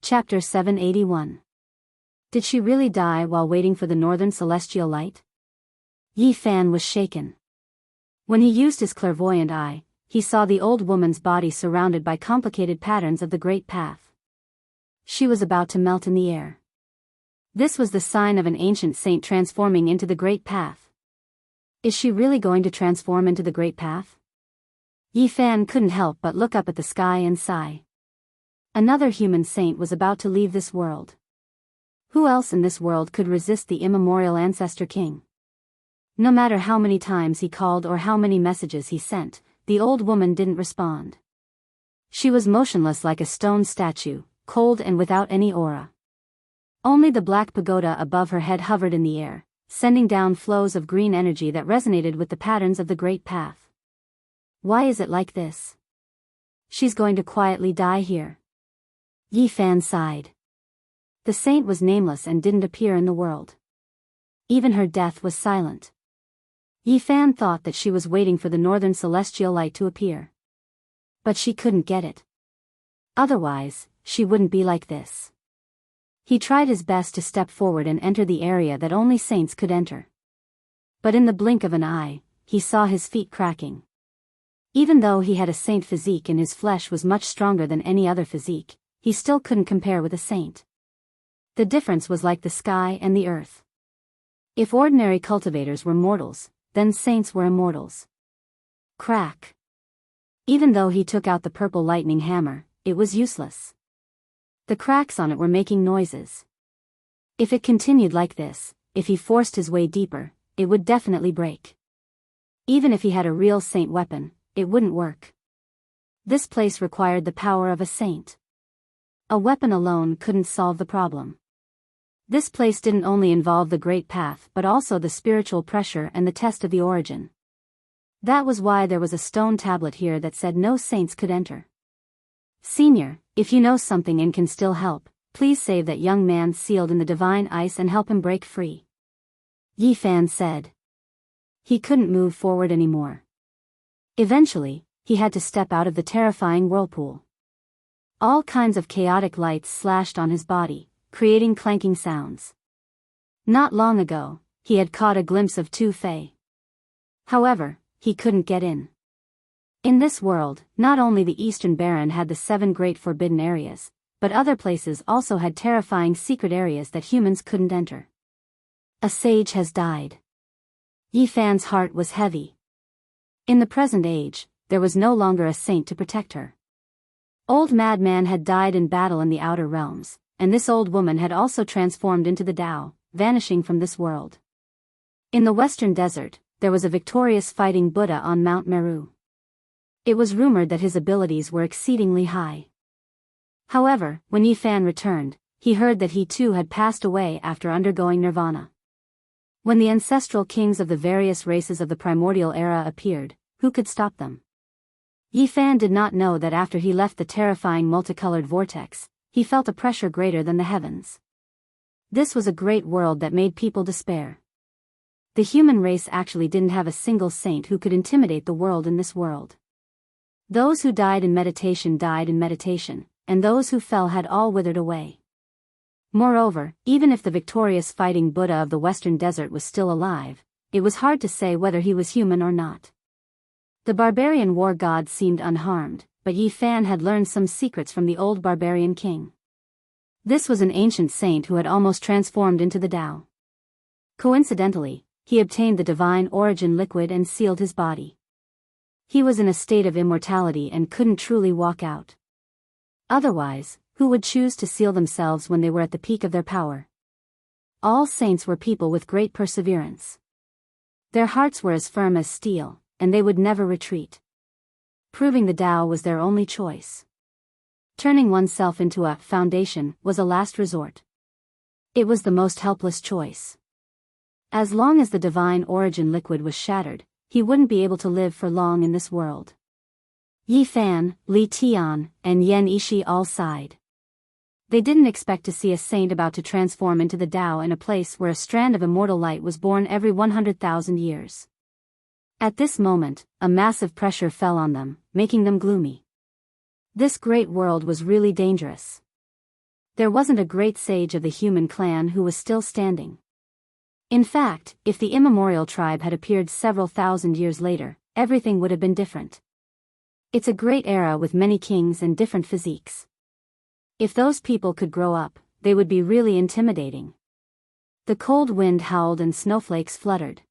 Chapter 781. Did she really die while waiting for the northern celestial light? Yi Fan was shaken. When he used his clairvoyant eye, he saw the old woman's body surrounded by complicated patterns of the Great Path. She was about to melt in the air. This was the sign of an ancient saint transforming into the Great Path. Is she really going to transform into the Great Path? Yi Fan couldn't help but look up at the sky and sigh. Another human saint was about to leave this world. Who else in this world could resist the immemorial ancestor king? No matter how many times he called or how many messages he sent, the old woman didn't respond. She was motionless like a stone statue, cold and without any aura. Only the black pagoda above her head hovered in the air, sending down flows of green energy that resonated with the patterns of the Great Path. Why is it like this? She's going to quietly die here. Yi Fan sighed. The saint was nameless and didn't appear in the world. Even her death was silent. Yi Fan thought that she was waiting for the northern celestial light to appear. But she couldn't get it. Otherwise, she wouldn't be like this. He tried his best to step forward and enter the area that only saints could enter. But in the blink of an eye, he saw his feet cracking. Even though he had a saint physique and his flesh was much stronger than any other physique, he still couldn't compare with a saint. The difference was like the sky and the earth. If ordinary cultivators were mortals, then saints were immortals. Crack. Even though he took out the purple lightning hammer, it was useless. The cracks on it were making noises. If it continued like this, if he forced his way deeper, it would definitely break. Even if he had a real saint weapon, it wouldn't work. This place required the power of a saint. A weapon alone couldn't solve the problem. This place didn't only involve the Great Path but also the spiritual pressure and the test of the origin. That was why there was a stone tablet here that said no saints could enter. Senior, if you know something and can still help, please save that young man sealed in the divine ice and help him break free. Yi Fan said. He couldn't move forward anymore. Eventually, he had to step out of the terrifying whirlpool. All kinds of chaotic lights slashed on his body, creating clanking sounds. Not long ago, he had caught a glimpse of two fae. However, he couldn't get in. In this world, not only the Eastern Baron had the 7 great forbidden areas, but other places also had terrifying secret areas that humans couldn't enter. A sage has died. Yi Fan's heart was heavy. In the present age, there was no longer a saint to protect her. Old Madman had died in battle in the outer realms, and this old woman had also transformed into the Tao, vanishing from this world. In the western desert, there was a victorious fighting Buddha on Mount Meru. It was rumored that his abilities were exceedingly high. However, when Yi Fan returned, he heard that he too had passed away after undergoing nirvana. When the ancestral kings of the various races of the primordial era appeared, who could stop them? Yi Fan did not know that after he left the terrifying multicolored vortex, he felt a pressure greater than the heavens. This was a great world that made people despair. The human race actually didn't have a single saint who could intimidate the world in this world. Those who died in meditation, and those who fell had all withered away. Moreover, even if the victorious fighting Buddha of the western desert was still alive, it was hard to say whether he was human or not. The barbarian war god seemed unharmed, but Yi Fan had learned some secrets from the old barbarian king. This was an ancient saint who had almost transformed into the Tao. Coincidentally, he obtained the divine origin liquid and sealed his body. He was in a state of immortality and couldn't truly walk out. Otherwise, who would choose to seal themselves when they were at the peak of their power? All saints were people with great perseverance. Their hearts were as firm as steel, and they would never retreat. Proving the Tao was their only choice. Turning oneself into a foundation was a last resort. It was the most helpless choice. As long as the divine origin liquid was shattered, he wouldn't be able to live for long in this world. Yi Fan, Li Tian, and Yan Ishi all sighed. They didn't expect to see a saint about to transform into the Tao in a place where a strand of immortal light was born every 100,000 years. At this moment, a massive pressure fell on them, making them gloomy. This great world was really dangerous. There wasn't a great sage of the human clan who was still standing. In fact, if the immemorial tribe had appeared several thousand years later, everything would have been different. It's a great era with many kings and different physiques. If those people could grow up, they would be really intimidating. The cold wind howled and snowflakes fluttered.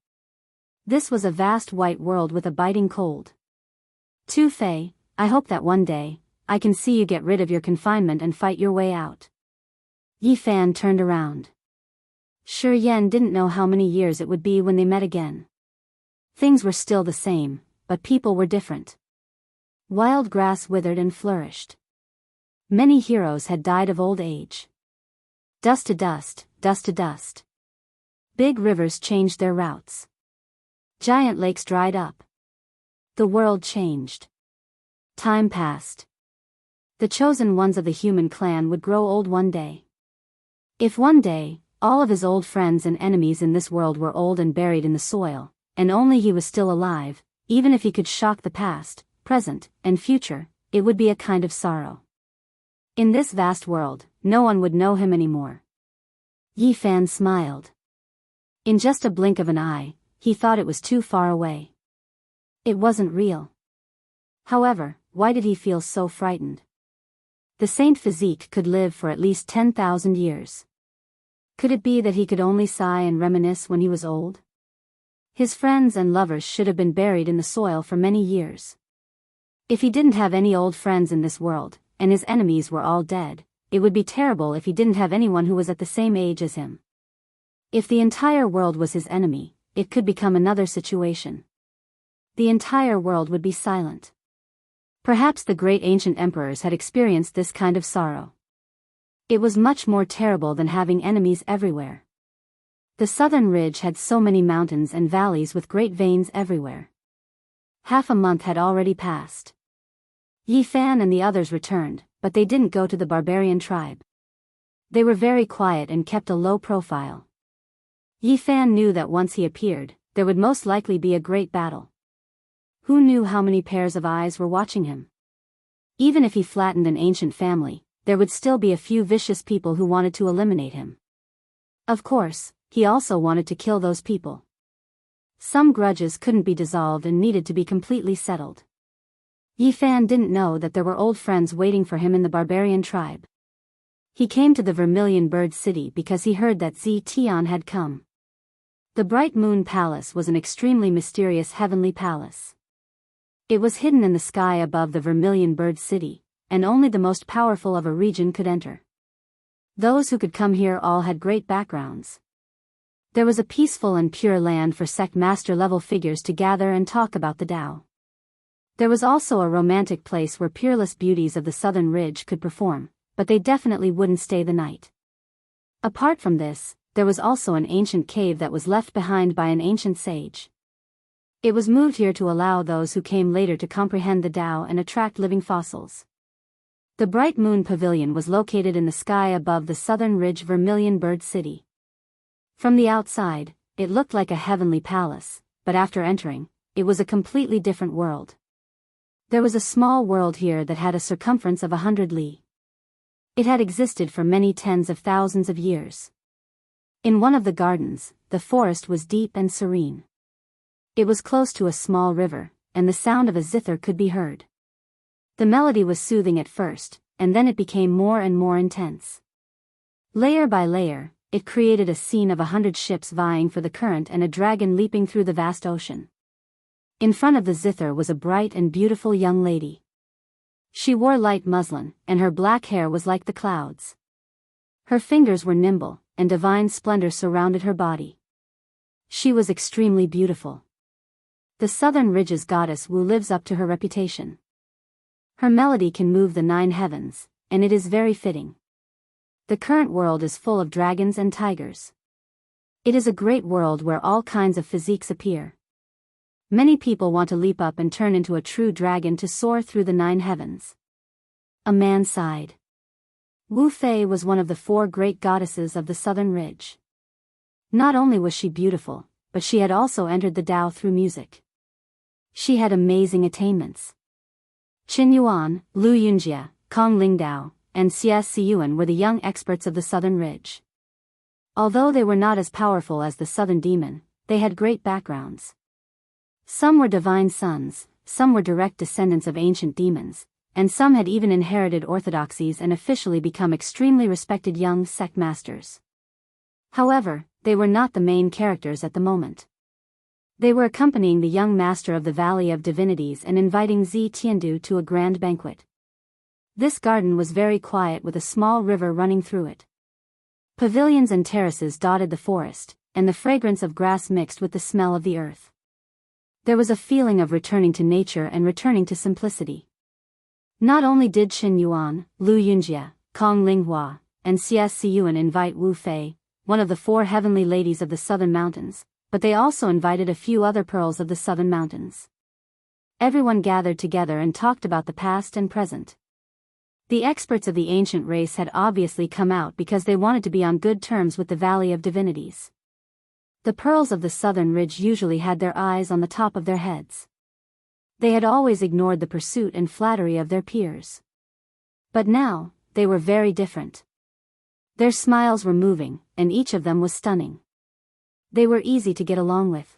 This was a vast white world with a biting cold. Tu Fei, I hope that one day, I can see you get rid of your confinement and fight your way out. Yi Fan turned around. Shi Yan didn't know how many years it would be when they met again. Things were still the same, but people were different. Wild grass withered and flourished. Many heroes had died of old age. Dust to dust, dust to dust. Big rivers changed their routes. Giant lakes dried up. The world changed. Time passed. The chosen ones of the human clan would grow old one day. If one day, all of his old friends and enemies in this world were old and buried in the soil, and only he was still alive, even if he could shock the past, present, and future, it would be a kind of sorrow. In this vast world, no one would know him anymore. Yi Fan smiled. In just a blink of an eye, he thought it was too far away. It wasn't real. However, why did he feel so frightened? The Saint Physique could live for at least 10,000 years. Could it be that he could only sigh and reminisce when he was old? His friends and lovers should have been buried in the soil for many years. If he didn't have any old friends in this world, and his enemies were all dead, it would be terrible if he didn't have anyone who was at the same age as him. If the entire world was his enemy, it could become another situation. The entire world would be silent. Perhaps the great ancient emperors had experienced this kind of sorrow. It was much more terrible than having enemies everywhere. The southern ridge had so many mountains and valleys with great veins everywhere. Half a month had already passed. Yi Fan and the others returned, but they didn't go to the barbarian tribe. They were very quiet and kept a low profile. Yi Fan knew that once he appeared, there would most likely be a great battle. Who knew how many pairs of eyes were watching him? Even if he flattened an ancient family, there would still be a few vicious people who wanted to eliminate him. Of course, he also wanted to kill those people. Some grudges couldn't be dissolved and needed to be completely settled. Yi Fan didn't know that there were old friends waiting for him in the barbarian tribe. He came to the Vermilion Bird City because he heard that Zi Tian had come. The Bright Moon Palace was an extremely mysterious heavenly palace. It was hidden in the sky above the Vermilion Bird City, and only the most powerful of a region could enter. Those who could come here all had great backgrounds. There was a peaceful and pure land for sect master level figures to gather and talk about the Tao. There was also a romantic place where peerless beauties of the southern ridge could perform, but they definitely wouldn't stay the night. Apart from this, there was also an ancient cave that was left behind by an ancient sage. It was moved here to allow those who came later to comprehend the Tao and attract living fossils. The Bright Moon Pavilion was located in the sky above the southern ridge Vermilion Bird City. From the outside, it looked like a heavenly palace, but after entering, it was a completely different world. There was a small world here that had a circumference of 100 li. It had existed for many tens of thousands of years. In one of the gardens, the forest was deep and serene. It was close to a small river, and the sound of a zither could be heard. The melody was soothing at first, and then it became more and more intense. Layer by layer, it created a scene of 100 ships vying for the current and a dragon leaping through the vast ocean. In front of the zither was a bright and beautiful young lady. She wore light muslin, and her black hair was like the clouds. Her fingers were nimble, and divine splendor surrounded her body. She was extremely beautiful. The southern ridge's goddess Wu lives up to her reputation. Her melody can move the 9 heavens, and it is very fitting. The current world is full of dragons and tigers. It is a great world where all kinds of physiques appear. Many people want to leap up and turn into a true dragon to soar through the 9 heavens. A man sighed. Wu Fei was one of the 4 great goddesses of the southern ridge. Not only was she beautiful, but she had also entered the Tao through music. She had amazing attainments. Qin Yuan, Lu Yunjie, Kong Lingdao, and Cs were the young experts of the Southern Ridge. Although they were not as powerful as the Southern Demon, they had great backgrounds. Some were divine sons, some were direct descendants of ancient demons, and some had even inherited orthodoxies and officially become extremely respected young sect masters. However, they were not the main characters at the moment. They were accompanying the young master of the Valley of Divinities and inviting Zi Tiandu to a grand banquet. This garden was very quiet with a small river running through it. Pavilions and terraces dotted the forest, and the fragrance of grass mixed with the smell of the earth. There was a feeling of returning to nature and returning to simplicity. Not only did Qin Yuan, Lu Yunjie, Kong Linghua, and Cs Yuan invite Wu Fei, one of the 4 heavenly ladies of the Southern Mountains, but they also invited a few other pearls of the Southern Mountains. Everyone gathered together and talked about the past and present. The experts of the ancient race had obviously come out because they wanted to be on good terms with the Valley of Divinities. The pearls of the Southern Ridge usually had their eyes on the top of their heads. They had always ignored the pursuit and flattery of their peers. But now, they were very different. Their smiles were moving, and each of them was stunning. They were easy to get along with.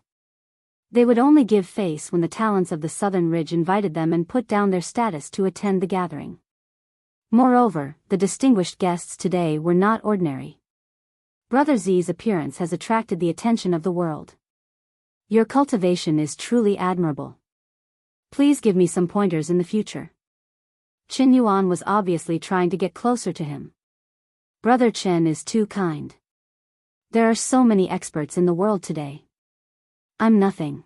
They would only give face when the talents of the Southern Ridge invited them and put down their status to attend the gathering. Moreover, the distinguished guests today were not ordinary. Brother Z's appearance has attracted the attention of the world. Your cultivation is truly admirable. Please give me some pointers in the future. Qin Yuan was obviously trying to get closer to him. Brother Chen is too kind. There are so many experts in the world today. I'm nothing.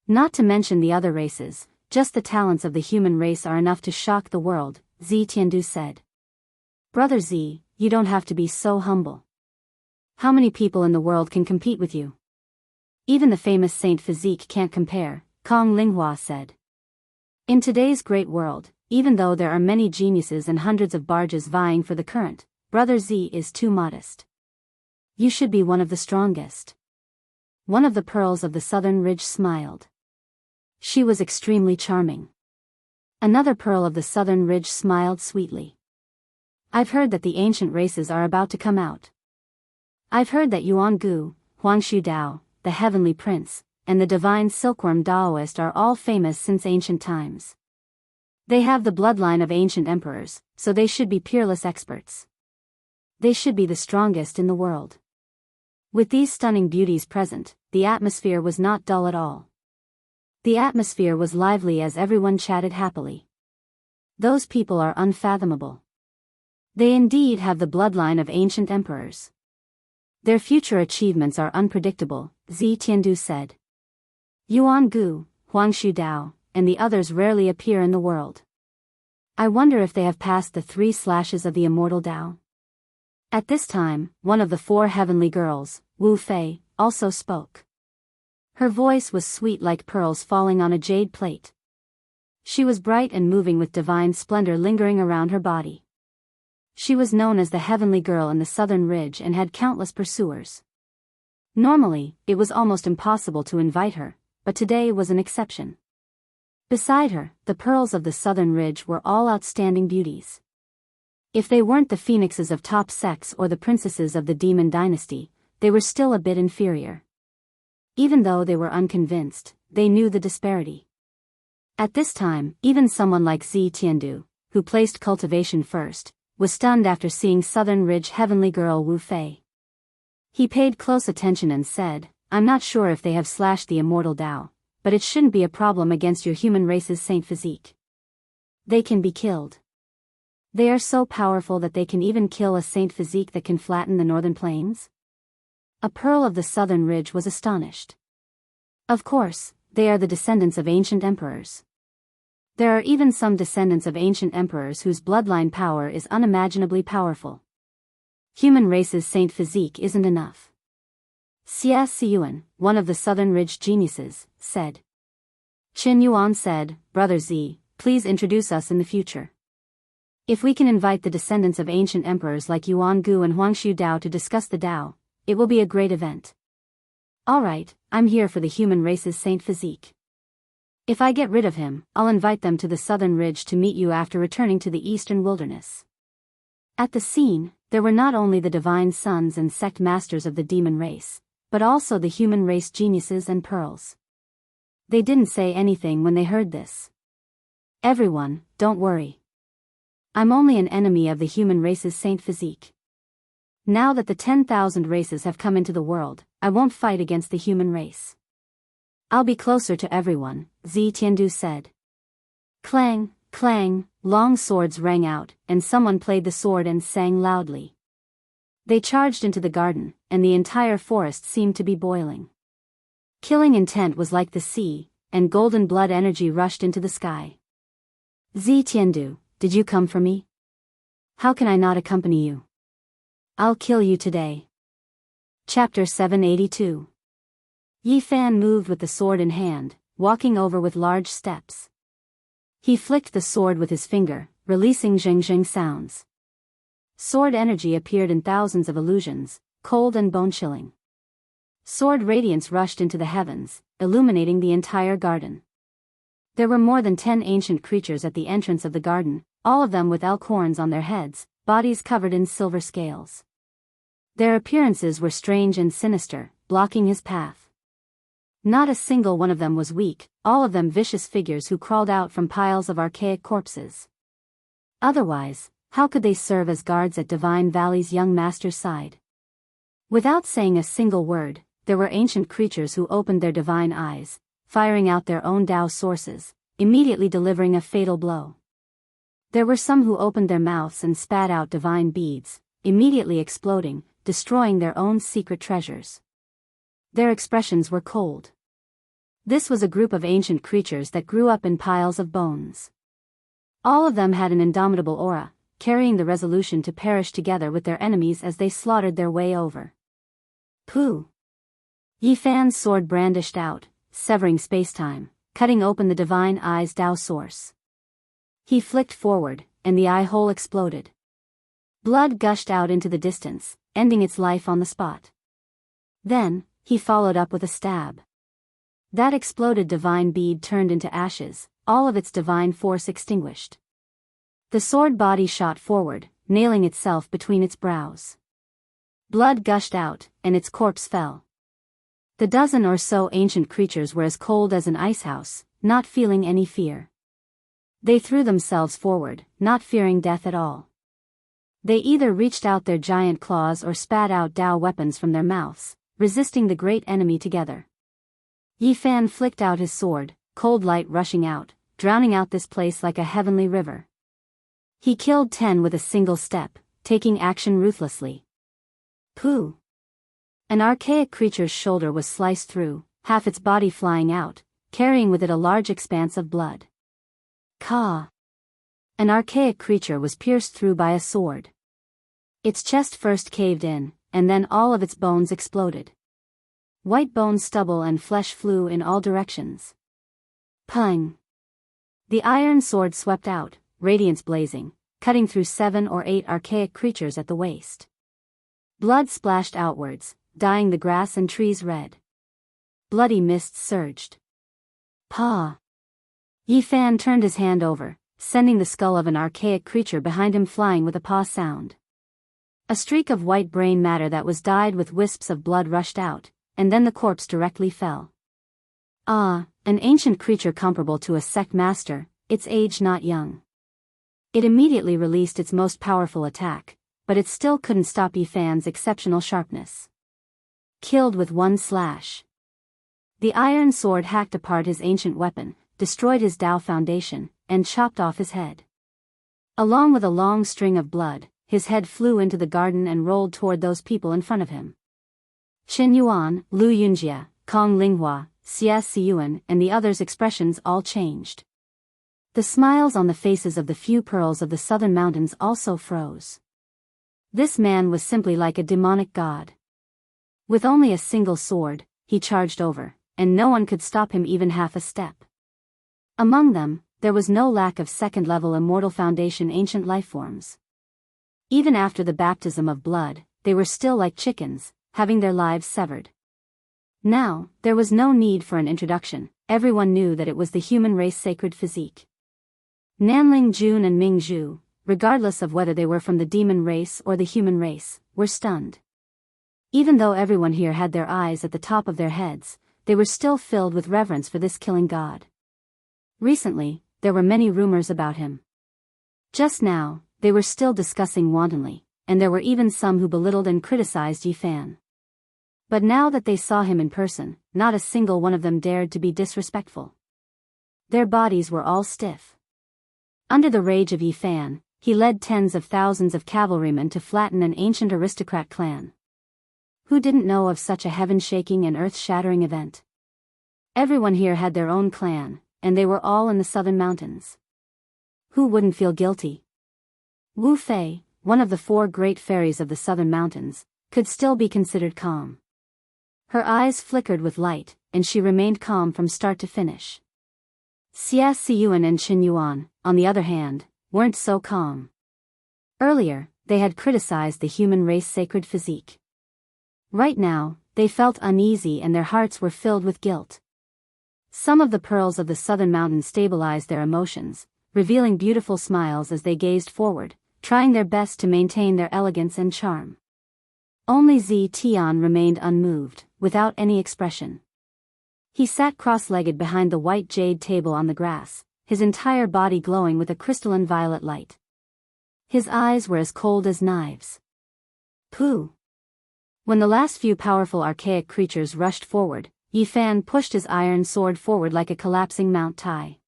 Not to mention the other races, just the talents of the human race are enough to shock the world, Zi Tiandu said. Brother Z, you don't have to be so humble. How many people in the world can compete with you? Even the famous Saint Physique can't compare, Kong Linghua said. In today's great world, even though there are many geniuses and hundreds of barges vying for the current, Brother Z is too modest. You should be one of the strongest. One of the pearls of the Southern Ridge smiled. She was extremely charming. Another pearl of the Southern Ridge smiled sweetly. I've heard that the ancient races are about to come out. I've heard that Yuan Gu, Huangshu Dao, the Heavenly Prince, and the Divine Silkworm Daoist are all famous since ancient times. They have the bloodline of ancient emperors, so they should be peerless experts. They should be the strongest in the world. With these stunning beauties present, the atmosphere was not dull at all. The atmosphere was lively as everyone chatted happily. Those people are unfathomable. They indeed have the bloodline of ancient emperors. Their future achievements are unpredictable, Zi Tiandu said. Yuan Gu, Huangshu Dao, and the others rarely appear in the world. I wonder if they have passed the 3 slashes of the immortal Dao. At this time, one of the 4 heavenly girls, Wu Fei, also spoke. Her voice was sweet like pearls falling on a jade plate. She was bright and moving with divine splendor lingering around her body. She was known as the Heavenly Girl in the Southern Ridge and had countless pursuers. Normally, it was almost impossible to invite her, but today was an exception. Beside her, the pearls of the Southern Ridge were all outstanding beauties. If they weren't the phoenixes of top sects or the princesses of the demon dynasty, they were still a bit inferior. Even though they were unconvinced, they knew the disparity. At this time, even someone like Zi Tiandu, who placed cultivation first, was stunned after seeing Southern Ridge Heavenly Girl Wu Fei. He paid close attention and said, I'm not sure if they have slashed the immortal Dao, but it shouldn't be a problem against your human race's Saint Physique. They can be killed. They are so powerful that they can even kill a Saint Physique that can flatten the northern plains? A pearl of the Southern Ridge was astonished. Of course, they are the descendants of ancient emperors. There are even some descendants of ancient emperors whose bloodline power is unimaginably powerful. Human race's Saint Physique isn't enough. Cs Yuan, one of the Southern Ridge geniuses, said. Qin Yuan said, Brother Z, please introduce us in the future. If we can invite the descendants of ancient emperors like Yuan Gu and Huangshu Dao to discuss the Dao, it will be a great event. Alright, I'm here for the human race's Saint Physique. If I get rid of him, I'll invite them to the Southern Ridge to meet you after returning to the Eastern Wilderness. At the scene, there were not only the divine sons and sect masters of the demon race, but also the human race geniuses and pearls. They didn't say anything when they heard this. Everyone, don't worry. I'm only an enemy of the human race's saint physique. Now that the 10,000 races have come into the world, I won't fight against the human race. I'll be closer to everyone, Zi Tiandu said. Clang, clang, long swords rang out, and someone played the sword and sang loudly. They charged into the garden, and the entire forest seemed to be boiling. Killing intent was like the sea, and golden blood energy rushed into the sky. Zi Tiandu, did you come for me? How can I not accompany you? I'll kill you today. Chapter 782. Yi Fan moved with the sword in hand, walking over with large steps. He flicked the sword with his finger, releasing zheng-zheng sounds. Sword energy appeared in thousands of illusions, cold and bone-chilling. Sword radiance rushed into the heavens, illuminating the entire garden. There were more than 10 ancient creatures at the entrance of the garden, all of them with elk horns on their heads, bodies covered in silver scales. Their appearances were strange and sinister, blocking his path. Not a single one of them was weak, all of them vicious figures who crawled out from piles of archaic corpses. Otherwise, how could they serve as guards at Divine Valley's young master's side? Without saying a single word, there were ancient creatures who opened their divine eyes, firing out their own Tao sources, immediately delivering a fatal blow. There were some who opened their mouths and spat out divine beads, immediately exploding, destroying their own secret treasures. Their expressions were cold. This was a group of ancient creatures that grew up in piles of bones. All of them had an indomitable aura, carrying the resolution to perish together with their enemies as they slaughtered their way over. Pooh! Yi Fan's sword brandished out, severing space-time, cutting open the divine eye's Tao source. He flicked forward, and the eye hole exploded. Blood gushed out into the distance, ending its life on the spot. Then, he followed up with a stab. That exploded divine bead turned into ashes, all of its divine force extinguished. The sword body shot forward, nailing itself between its brows. Blood gushed out, and its corpse fell. The dozen or so ancient creatures were as cold as an icehouse, not feeling any fear. They threw themselves forward, not fearing death at all. They either reached out their giant claws or spat out Tao weapons from their mouths, resisting the great enemy together. Yi Fan flicked out his sword, cold light rushing out, drowning out this place like a heavenly river. He killed 10 with a single step, taking action ruthlessly. Pooh! An archaic creature's shoulder was sliced through, half its body flying out, carrying with it a large expanse of blood. Ka! An archaic creature was pierced through by a sword. Its chest first caved in, and then all of its bones exploded. White bone stubble and flesh flew in all directions. Pung! The iron sword swept out, radiance blazing, cutting through 7 or 8 archaic creatures at the waist. Blood splashed outwards, dyeing the grass and trees red. Bloody mists surged. Pa! Yi Fan turned his hand over, sending the skull of an archaic creature behind him flying with a paw sound. A streak of white brain matter that was dyed with wisps of blood rushed out, and then the corpse directly fell. Ah, an ancient creature comparable to a sect master, its age not young. It immediately released its most powerful attack, but it still couldn't stop Yi Fan's exceptional sharpness. Killed with one slash. The iron sword hacked apart his ancient weapon, destroyed his Tao foundation, and chopped off his head. Along with a long string of blood, his head flew into the garden and rolled toward those people in front of him. Qin Yuan, Lu Yunjie, Kong Linghua, Xia Siyuan, and the others' expressions all changed. The smiles on the faces of the few pearls of the southern mountains also froze. This man was simply like a demonic god. With only a single sword, he charged over, and no one could stop him even half a step. Among them, there was no lack of second-level immortal foundation ancient lifeforms. Even after the baptism of blood, they were still like chickens, having their lives severed. Now, there was no need for an introduction, everyone knew that it was the human race sacred physique. Nanling Jun and Ming Zhu, regardless of whether they were from the demon race or the human race, were stunned. Even though everyone here had their eyes at the top of their heads, they were still filled with reverence for this killing god. Recently, there were many rumors about him. Just now, they were still discussing wantonly, and there were even some who belittled and criticized Yi Fan. But now that they saw him in person, not a single one of them dared to be disrespectful. Their bodies were all stiff. Under the rage of Yi Fan, he led tens of thousands of cavalrymen to flatten an ancient aristocrat clan. Who didn't know of such a heaven-shaking and earth-shattering event? Everyone here had their own clan, and they were all in the southern mountains. Who wouldn't feel guilty? Wu Fei, one of the 4 great fairies of the southern mountains, could still be considered calm. Her eyes flickered with light, and she remained calm from start to finish. Xia Xiyuan and Qin Yuan, on the other hand, weren't so calm. Earlier, they had criticized the human race sacred physique. Right now, they felt uneasy and their hearts were filled with guilt. Some of the pearls of the southern mountain stabilized their emotions, revealing beautiful smiles as they gazed forward, trying their best to maintain their elegance and charm. Only Zi Tian remained unmoved, without any expression. He sat cross-legged behind the white jade table on the grass, his entire body glowing with a crystalline violet light. His eyes were as cold as knives. Pooh! When the last few powerful archaic creatures rushed forward, Yi Fan pushed his iron sword forward like a collapsing Mount Tai.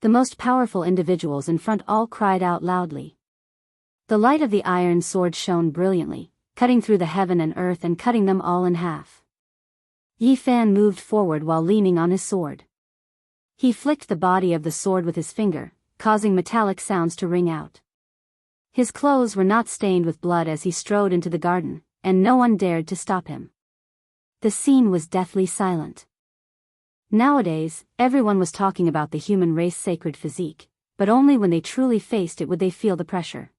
The most powerful individuals in front all cried out loudly. The light of the iron sword shone brilliantly, cutting through the heaven and earth and cutting them all in half. Yi Fan moved forward while leaning on his sword. He flicked the body of the sword with his finger, causing metallic sounds to ring out. His clothes were not stained with blood as he strode into the garden, and no one dared to stop him. The scene was deathly silent. Nowadays, everyone was talking about the human race sacred physique, but only when they truly faced it would they feel the pressure.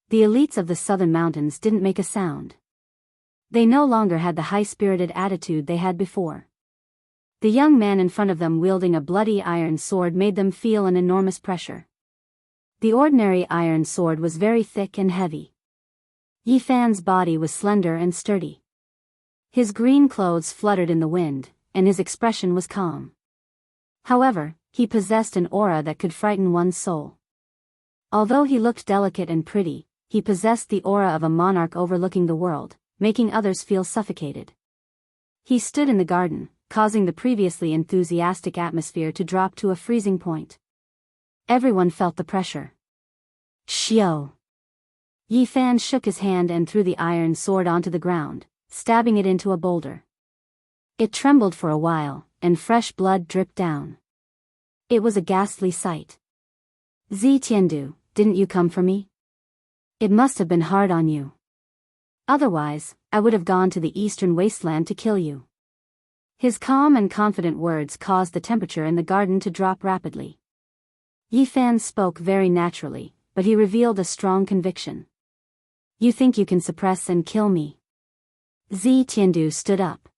The elites of the southern mountains didn't make a sound. They no longer had the high-spirited attitude they had before. The young man in front of them wielding a bloody iron sword made them feel an enormous pressure. The ordinary iron sword was very thick and heavy. Yi Fan's body was slender and sturdy. His green clothes fluttered in the wind, and his expression was calm. However, he possessed an aura that could frighten one's soul. Although he looked delicate and pretty, he possessed the aura of a monarch overlooking the world, making others feel suffocated. He stood in the garden, causing the previously enthusiastic atmosphere to drop to a freezing point. Everyone felt the pressure. Xiao! Yi Fan shook his hand and threw the iron sword onto the ground, stabbing it into a boulder. It trembled for a while, and fresh blood dripped down. It was a ghastly sight. Zi Tiandu, didn't you come for me? It must have been hard on you. Otherwise, I would have gone to the eastern wasteland to kill you. His calm and confident words caused the temperature in the garden to drop rapidly. Yi Fan spoke very naturally, but he revealed a strong conviction. You think you can suppress and kill me? Zi Tiandu stood up.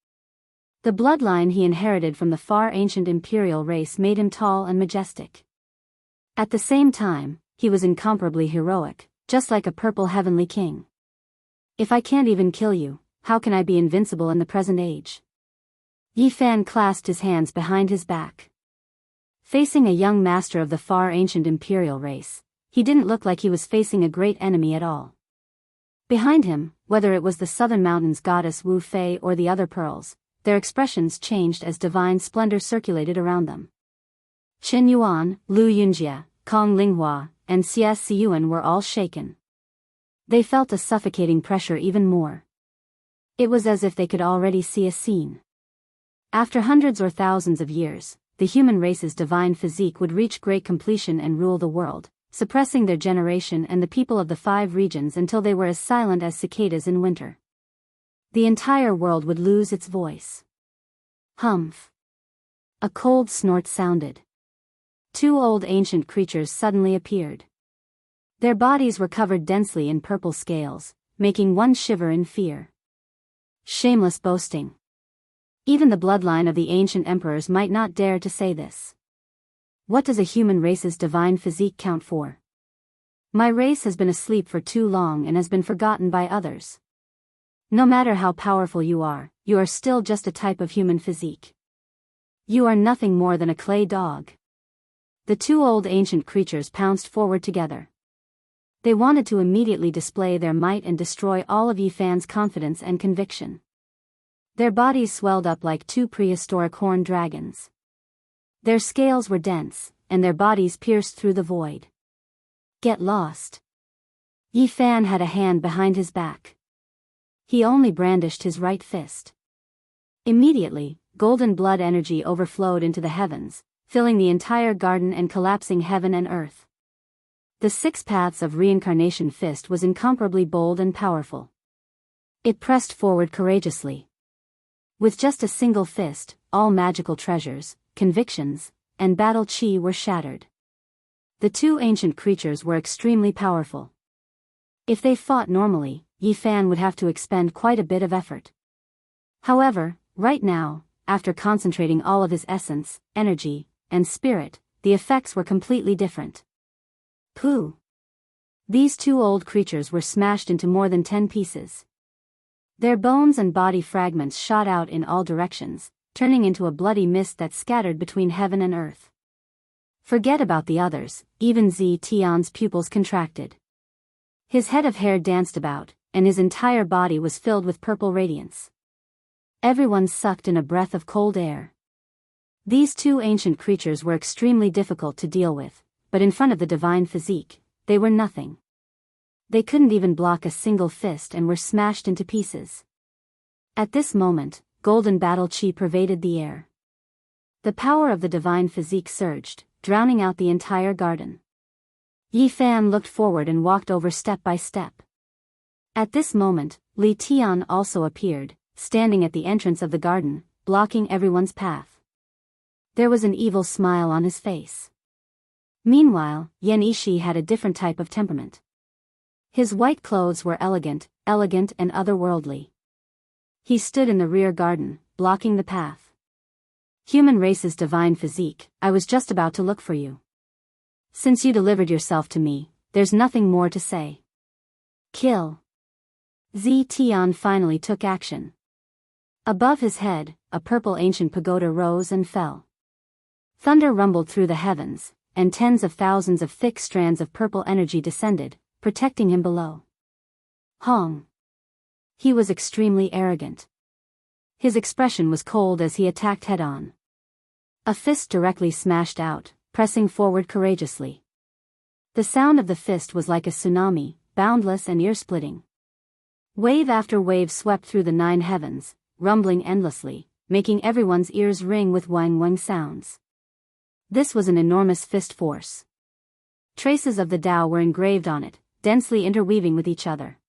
The bloodline he inherited from the far ancient imperial race made him tall and majestic. At the same time, he was incomparably heroic, just like a purple heavenly king. If I can't even kill you, how can I be invincible in the present age? Yi Fan clasped his hands behind his back. Facing a young master of the far ancient imperial race, he didn't look like he was facing a great enemy at all. Behind him, whether it was the southern mountains goddess Wu Fei or the other pearls, their expressions changed as divine splendor circulated around them. Qin Yuan, Lu Yunjie, Kong Linghua, and Xia Xiyuan were all shaken. They felt a suffocating pressure even more. It was as if they could already see a scene. After hundreds or thousands of years, the human race's divine physique would reach great completion and rule the world, suppressing their generation and the people of the 5 regions until they were as silent as cicadas in winter. The entire world would lose its voice. Humph! A cold snort sounded. 2 old ancient creatures suddenly appeared. Their bodies were covered densely in purple scales, making one shiver in fear. Shameless boasting. Even the bloodline of the ancient emperors might not dare to say this. What does a human race's divine physique count for? My race has been asleep for too long and has been forgotten by others. No matter how powerful you are still just a type of human physique. You are nothing more than a clay dog. The two old ancient creatures pounced forward together. They wanted to immediately display their might and destroy all of Yifan's confidence and conviction. Their bodies swelled up like two prehistoric horned dragons. Their scales were dense, and their bodies pierced through the void. Get lost. Yifan had a hand behind his back. He only brandished his right fist. Immediately, golden blood energy overflowed into the heavens, filling the entire garden and collapsing heaven and earth. The 6 Paths of Reincarnation fist was incomparably bold and powerful. It pressed forward courageously. With just a single fist, all magical treasures, convictions, and battle chi were shattered. The two ancient creatures were extremely powerful. If they fought normally, Yifan would have to expend quite a bit of effort. However, right now, after concentrating all of his essence, energy, and spirit, the effects were completely different. Pooh! These two old creatures were smashed into more than 10 pieces. Their bones and body fragments shot out in all directions, turning into a bloody mist that scattered between heaven and earth. Forget about the others, even Zi Tian's pupils contracted. His head of hair danced about, and his entire body was filled with purple radiance. Everyone sucked in a breath of cold air. These two ancient creatures were extremely difficult to deal with, but in front of the divine physique, they were nothing. They couldn't even block a single fist and were smashed into pieces. At this moment, golden battle chi pervaded the air. The power of the divine physique surged, drowning out the entire garden. Yifan looked forward and walked over step by step. At this moment, Li Tian also appeared, standing at the entrance of the garden, blocking everyone's path. There was an evil smile on his face. Meanwhile, Yan Ishi had a different type of temperament. His white clothes were elegant and otherworldly. He stood in the rear garden, blocking the path. Human race's divine physique, I was just about to look for you. Since you delivered yourself to me, there's nothing more to say. Kill. Zi Tian finally took action. Above his head, a purple ancient pagoda rose and fell. Thunder rumbled through the heavens, and tens of thousands of thick strands of purple energy descended, protecting him below. Hong. He was extremely arrogant. His expression was cold as he attacked head-on. A fist directly smashed out, pressing forward courageously. The sound of the fist was like a tsunami, boundless and ear-splitting. Wave after wave swept through the 9 heavens, rumbling endlessly, making everyone's ears ring with wang-wang sounds. This was an enormous fist force. Traces of the Tao were engraved on it, densely interweaving with each other.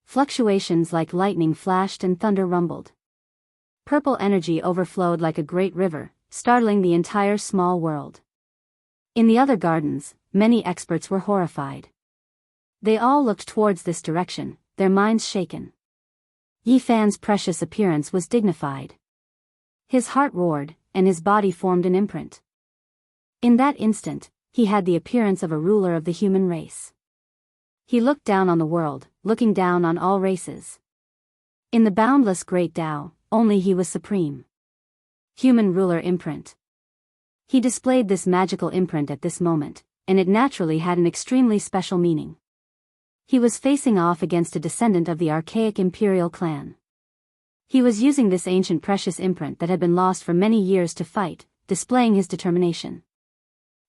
Fluctuations like lightning flashed and thunder rumbled. Purple energy overflowed like a great river, startling the entire small world. In the other gardens, many experts were horrified. They all looked towards this direction, their minds shaken. Yifan's precious appearance was dignified. His heart roared, and his body formed an imprint. In that instant, he had the appearance of a ruler of the human race. He looked down on the world, looking down on all races. In the boundless great Tao, only he was supreme. Human ruler imprint. He displayed this magical imprint at this moment, and it naturally had an extremely special meaning. He was facing off against a descendant of the archaic imperial clan. He was using this ancient precious imprint that had been lost for many years to fight, displaying his determination.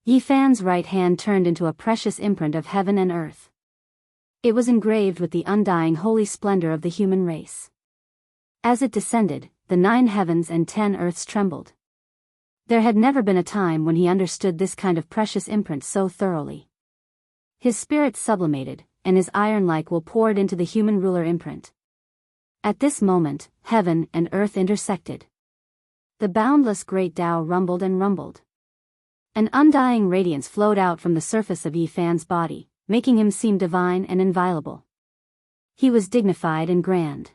Yifan's right hand turned into a precious imprint of heaven and earth. It was engraved with the undying holy splendor of the human race. As it descended, the 9 heavens and 10 earths trembled. There had never been a time when he understood this kind of precious imprint so thoroughly. His spirit sublimated, and his iron-like will poured into the human ruler imprint. At this moment, heaven and earth intersected. The boundless great Tao rumbled and rumbled. An undying radiance flowed out from the surface of Yifan's body, making him seem divine and inviolable. He was dignified and grand.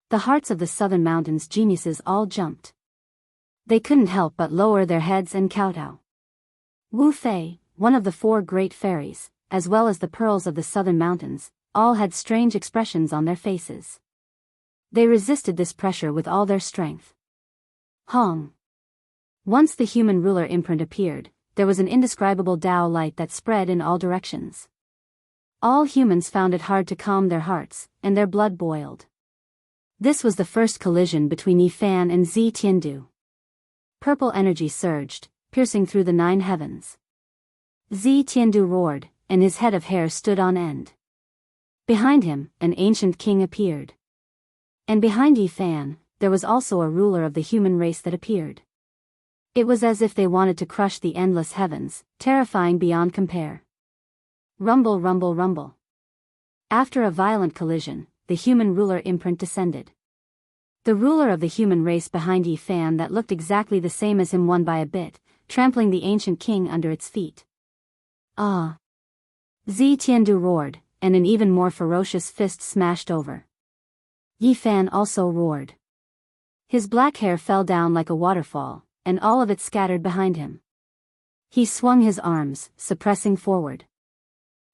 The hearts of the southern mountains geniuses all jumped. They couldn't help but lower their heads and kowtow. Wu Fei, one of the 4 great fairies, as well as the pearls of the southern mountains, all had strange expressions on their faces. They resisted this pressure with all their strength. Hong. Once the human ruler imprint appeared, there was an indescribable Tao light that spread in all directions. All humans found it hard to calm their hearts, and their blood boiled. This was the first collision between Yifan and Zi Tiandu. Purple energy surged, piercing through the 9 heavens. Zi Tiandu roared, and his head of hair stood on end. Behind him, an ancient king appeared. And behind Yifan, there was also a ruler of the human race that appeared. It was as if they wanted to crush the endless heavens, terrifying beyond compare. Rumble, rumble, rumble. After a violent collision, the human ruler imprint descended. The ruler of the human race behind Yifan that looked exactly the same as him won by a bit, trampling the ancient king under its feet. Ah! Zi Tiandu roared, and an even more ferocious fist smashed over. Yifan also roared. His black hair fell down like a waterfall, and all of it scattered behind him. He swung his arms, suppressing forward.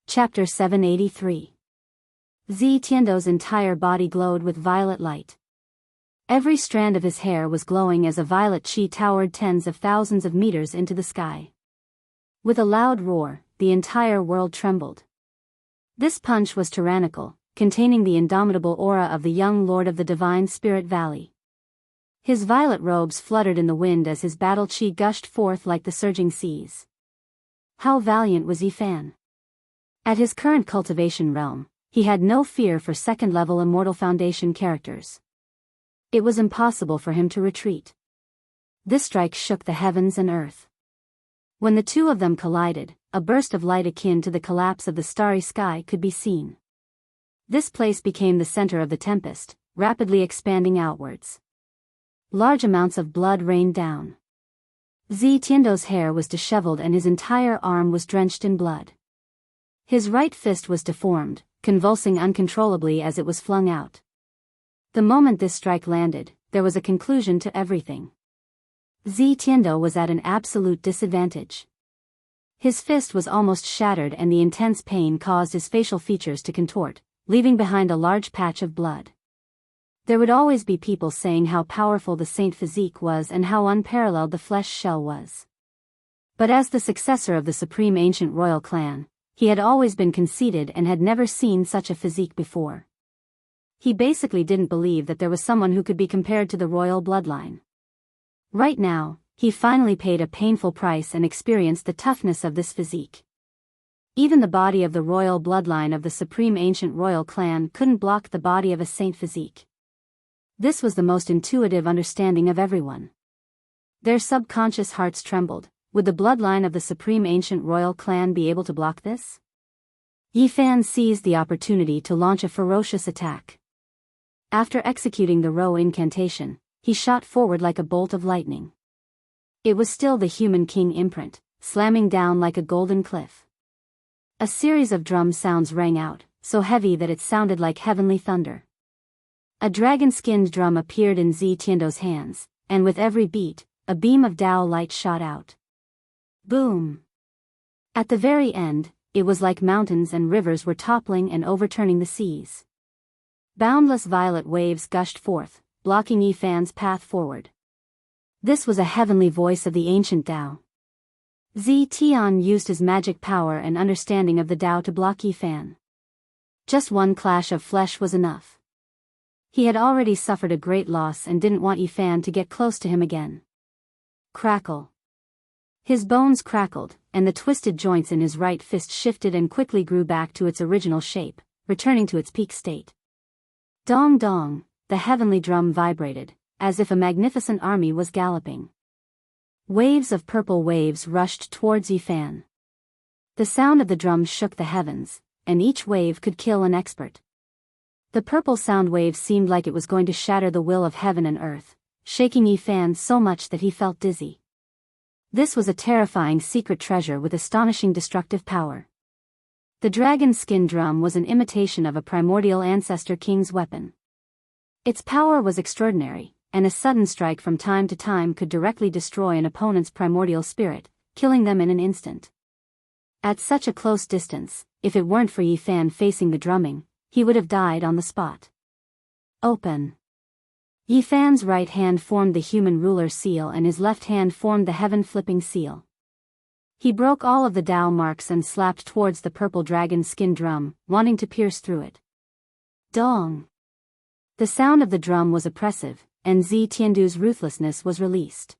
Chapter 783. Zi Tiandu's entire body glowed with violet light. Every strand of his hair was glowing as a violet chi towered tens of thousands of meters into the sky. With a loud roar, the entire world trembled. This punch was tyrannical, containing the indomitable aura of the young lord of the divine spirit valley. His violet robes fluttered in the wind as his battle chi gushed forth like the surging seas. How valiant was Yifan! At his current cultivation realm, he had no fear for second-level Immortal Foundation characters. It was impossible for him to retreat. This strike shook the heavens and earth. When the two of them collided, a burst of light akin to the collapse of the starry sky could be seen. This place became the center of the tempest, rapidly expanding outwards. Large amounts of blood rained down. Zi Tiandu's hair was disheveled and his entire arm was drenched in blood. His right fist was deformed, convulsing uncontrollably as it was flung out. The moment this strike landed, there was a conclusion to everything. Zi Tiandu was at an absolute disadvantage. His fist was almost shattered and the intense pain caused his facial features to contort, leaving behind a large patch of blood. There would always be people saying how powerful the saint physique was and how unparalleled the flesh shell was. But as the successor of the supreme ancient royal clan, he had always been conceited and had never seen such a physique before. He basically didn't believe that there was someone who could be compared to the royal bloodline. Right now, he finally paid a painful price and experienced the toughness of this physique. Even the body of the royal bloodline of the supreme ancient royal clan couldn't block the body of a saint physique. This was the most intuitive understanding of everyone. Their subconscious hearts trembled. Would the bloodline of the supreme ancient royal clan be able to block this? Yifan seized the opportunity to launch a ferocious attack. After executing the Ro incantation, he shot forward like a bolt of lightning. It was still the human king imprint, slamming down like a golden cliff. A series of drum sounds rang out, so heavy that it sounded like heavenly thunder. A dragon-skinned drum appeared in Zi Tiandu's hands, and with every beat, a beam of Tao light shot out. Boom! At the very end, it was like mountains and rivers were toppling and overturning the seas. Boundless violet waves gushed forth, blocking Yifan's path forward. This was a heavenly voice of the ancient Tao. Zi Tian used his magic power and understanding of the Tao to block Yifan. Just one clash of flesh was enough. He had already suffered a great loss and didn't want Yifan to get close to him again. Crackle. His bones crackled, and the twisted joints in his right fist shifted and quickly grew back to its original shape, returning to its peak state. Dong dong, the heavenly drum vibrated, as if a magnificent army was galloping. Waves of purple waves rushed towards Yifan. The sound of the drum shook the heavens, and each wave could kill an expert. The purple sound wave seemed like it was going to shatter the will of heaven and earth, shaking Yifan so much that he felt dizzy. This was a terrifying secret treasure with astonishing destructive power. The dragon skin drum was an imitation of a primordial ancestor king's weapon. Its power was extraordinary, and a sudden strike from time to time could directly destroy an opponent's primordial spirit, killing them in an instant. At such a close distance, if it weren't for Yi Fan facing the drumming, he would have died on the spot. Open. Yi Fan's right hand formed the human ruler seal and his left hand formed the heaven-flipping seal. He broke all of the Tao marks and slapped towards the purple dragon skin drum, wanting to pierce through it. Dong! The sound of the drum was oppressive, and Zi Tiandu's ruthlessness was released.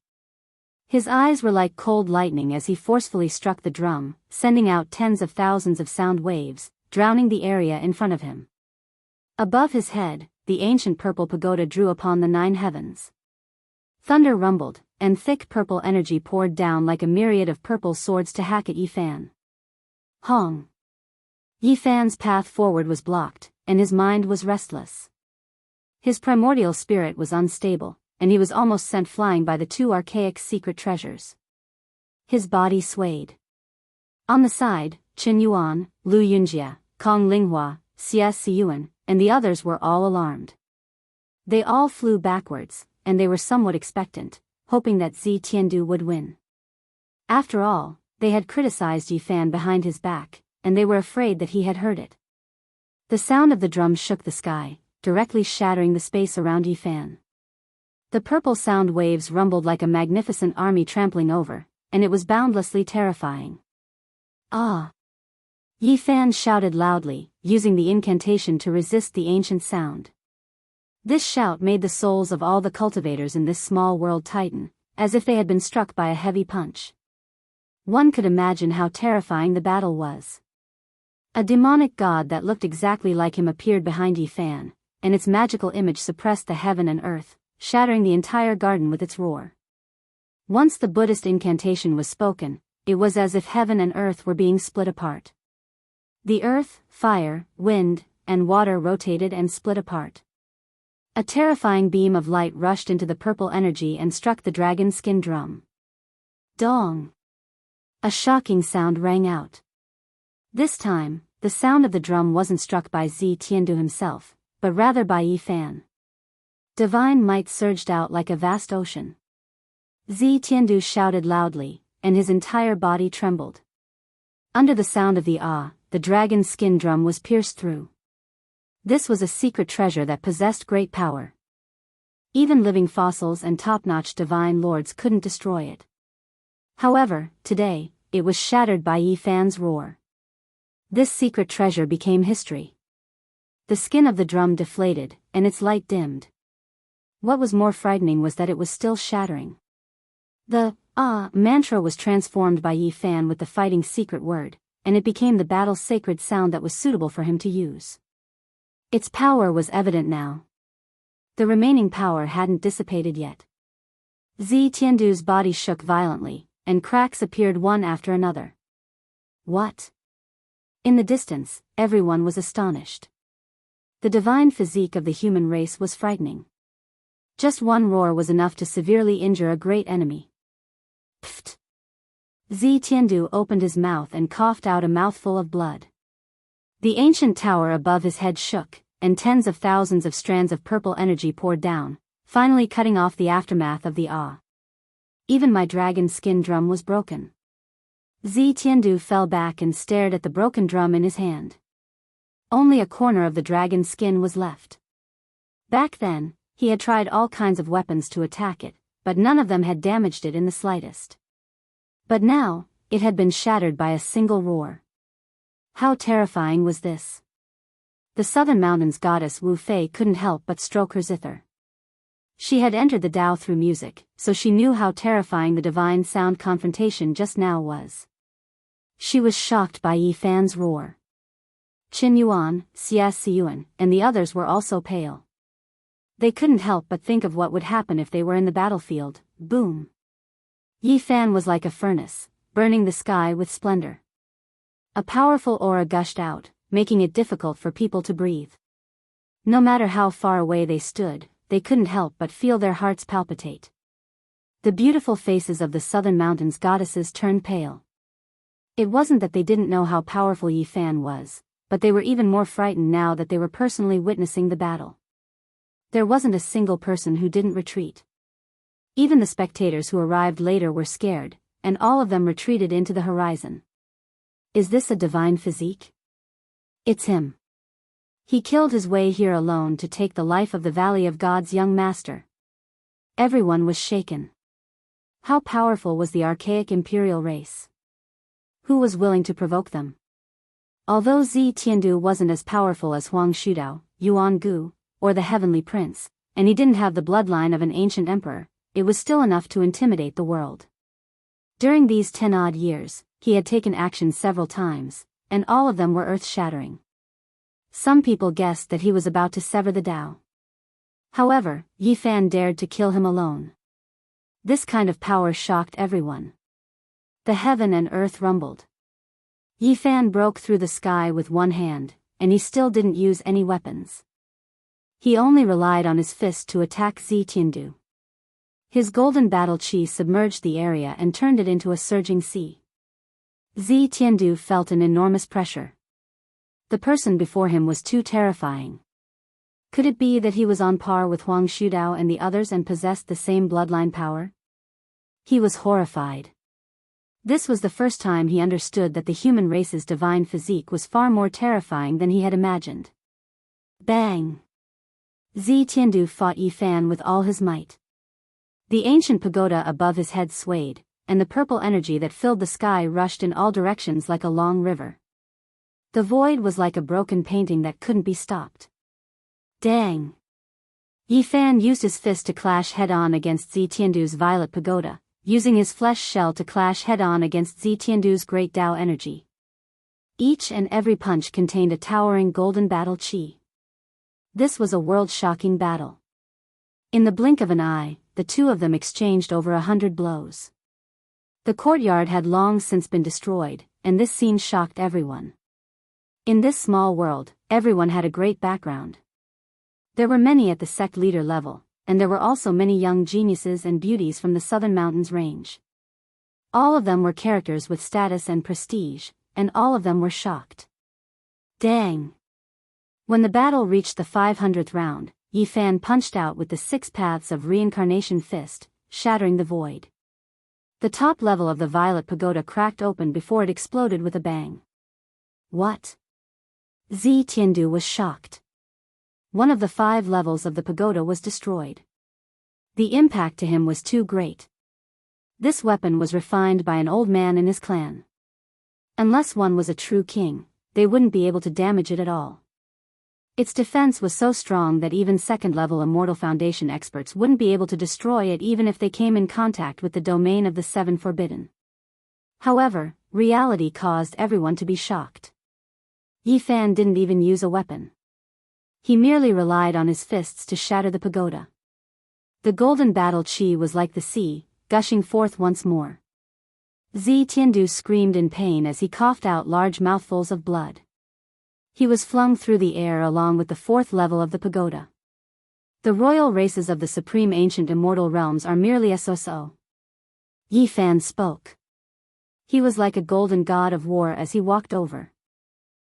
His eyes were like cold lightning as he forcefully struck the drum, sending out tens of thousands of sound waves, drowning the area in front of him. Above his head, the ancient purple pagoda drew upon the 9 heavens. Thunder rumbled, and thick purple energy poured down like a myriad of purple swords to hack at Yi Fan. Hong! Yi Fan's path forward was blocked, and his mind was restless. His primordial spirit was unstable, and he was almost sent flying by the 2 archaic secret treasures. His body swayed. On the side, Qin Yuan, Lu Yunjie, Kong Linghua, Xie Siyuan, and the others were all alarmed. They all flew backwards, and they were somewhat expectant, hoping that Zi Tiandu would win. After all, they had criticized Yi Fan behind his back, and they were afraid that he had heard it. The sound of the drum shook the sky, directly shattering the space around Yi Fan. The purple sound waves rumbled like a magnificent army trampling over, and it was boundlessly terrifying. Ah! Yi Fan shouted loudly, using the incantation to resist the ancient sound. This shout made the souls of all the cultivators in this small world tighten, as if they had been struck by a heavy punch. One could imagine how terrifying the battle was. A demonic god that looked exactly like him appeared behind Yi Fan, and its magical image suppressed the heaven and earth, shattering the entire garden with its roar. Once the Buddhist incantation was spoken, it was as if heaven and earth were being split apart. The earth, fire, wind, and water rotated and split apart. A terrifying beam of light rushed into the purple energy and struck the dragon skin drum. Dong! A shocking sound rang out. This time, the sound of the drum wasn't struck by Zi Tiandu himself, but rather by Yi Fan. Divine might surged out like a vast ocean. Zi Tiandu shouted loudly, and his entire body trembled. Under the sound of the dragon's skin drum was pierced through. This was a secret treasure that possessed great power. Even living fossils and top-notch divine lords couldn't destroy it. However, today, it was shattered by Yi Fan's roar. This secret treasure became history. The skin of the drum deflated, and its light dimmed. What was more frightening was that it was still shattering. The mantra was transformed by Yi Fan with the fighting secret word, and it became the battle's sacred sound that was suitable for him to use. Its power was evident now. The remaining power hadn't dissipated yet. Zi Tiandu's body shook violently, and cracks appeared one after another. What? In the distance, everyone was astonished. The divine physique of the human race was frightening. Just one roar was enough to severely injure a great enemy. Pfft! Zi Tiandu opened his mouth and coughed out a mouthful of blood. The ancient tower above his head shook, and tens of thousands of strands of purple energy poured down, finally cutting off the aftermath of the awe. Even my dragon skin drum was broken. Zi Tiandu fell back and stared at the broken drum in his hand. Only a corner of the dragon skin was left. Back then, he had tried all kinds of weapons to attack it, but none of them had damaged it in the slightest. But now, it had been shattered by a single roar. How terrifying was this? The Southern Mountains goddess Wu Fei couldn't help but stroke her zither. She had entered the Tao through music, so she knew how terrifying the divine sound confrontation just now was. She was shocked by Yi Fan's roar. Qin Yuan, Xie Siyuan, and the others were also pale. They couldn't help but think of what would happen if they were in the battlefield. Boom! Yi Fan was like a furnace, burning the sky with splendor. A powerful aura gushed out, making it difficult for people to breathe. No matter how far away they stood, they couldn't help but feel their hearts palpitate. The beautiful faces of the Southern Mountains goddesses turned pale. It wasn't that they didn't know how powerful Yi Fan was, but they were even more frightened now that they were personally witnessing the battle. There wasn't a single person who didn't retreat. Even the spectators who arrived later were scared, and all of them retreated into the horizon. Is this a divine physique? It's him. He killed his way here alone to take the life of the Valley of God's young master. Everyone was shaken. How powerful was the archaic imperial race? Who was willing to provoke them? Although Zi Tiandu wasn't as powerful as Huang Shudao, Yuan Gu, or the Heavenly Prince, and he didn't have the bloodline of an ancient emperor, it was still enough to intimidate the world. During these 10-odd years, he had taken action several times, and all of them were earth-shattering. Some people guessed that he was about to sever the Tao. However, Yi Fan dared to kill him alone. This kind of power shocked everyone. The heaven and earth rumbled. Yi Fan broke through the sky with one hand, and he still didn't use any weapons. He only relied on his fist to attack Zi Tiandu. His golden battle chi submerged the area and turned it into a surging sea. Zi Tiandu felt an enormous pressure. The person before him was too terrifying. Could it be that he was on par with Huang Shudao and the others and possessed the same bloodline power? He was horrified. This was the first time he understood that the human race's divine physique was far more terrifying than he had imagined. Bang! Zi Tiandu fought Yi Fan with all his might. The ancient pagoda above his head swayed, and the purple energy that filled the sky rushed in all directions like a long river. The void was like a broken painting that couldn't be stopped. Dang! Yi Fan used his fist to clash head-on against Zi Tiandu's violet pagoda, using his flesh shell to clash head-on against Zi Tiandu's great Tao energy. Each and every punch contained a towering golden battle chi. This was a world-shocking battle. In the blink of an eye, the two of them exchanged over 100 blows. The courtyard had long since been destroyed, and this scene shocked everyone. In this small world, everyone had a great background. There were many at the sect leader level, and there were also many young geniuses and beauties from the Southern Mountains range. All of them were characters with status and prestige, and all of them were shocked. Dang! When the battle reached the 500th round, Yi Fan punched out with the 6 paths of reincarnation fist, shattering the void. The top level of the violet pagoda cracked open before it exploded with a bang. What? Zi Tiandu was shocked. One of the 5 levels of the pagoda was destroyed. The impact to him was too great. This weapon was refined by an old man in his clan. Unless one was a true king, they wouldn't be able to damage it at all. Its defense was so strong that even second-level Immortal Foundation experts wouldn't be able to destroy it even if they came in contact with the domain of the 7 Forbidden. However, reality caused everyone to be shocked. Yi Fan didn't even use a weapon. He merely relied on his fists to shatter the pagoda. The golden battle chi was like the sea, gushing forth once more. Zi Tiandu screamed in pain as he coughed out large mouthfuls of blood. He was flung through the air along with the 4th level of the pagoda. The royal races of the supreme ancient immortal realms are merely so. Yi Fan spoke. He was like a golden god of war as he walked over.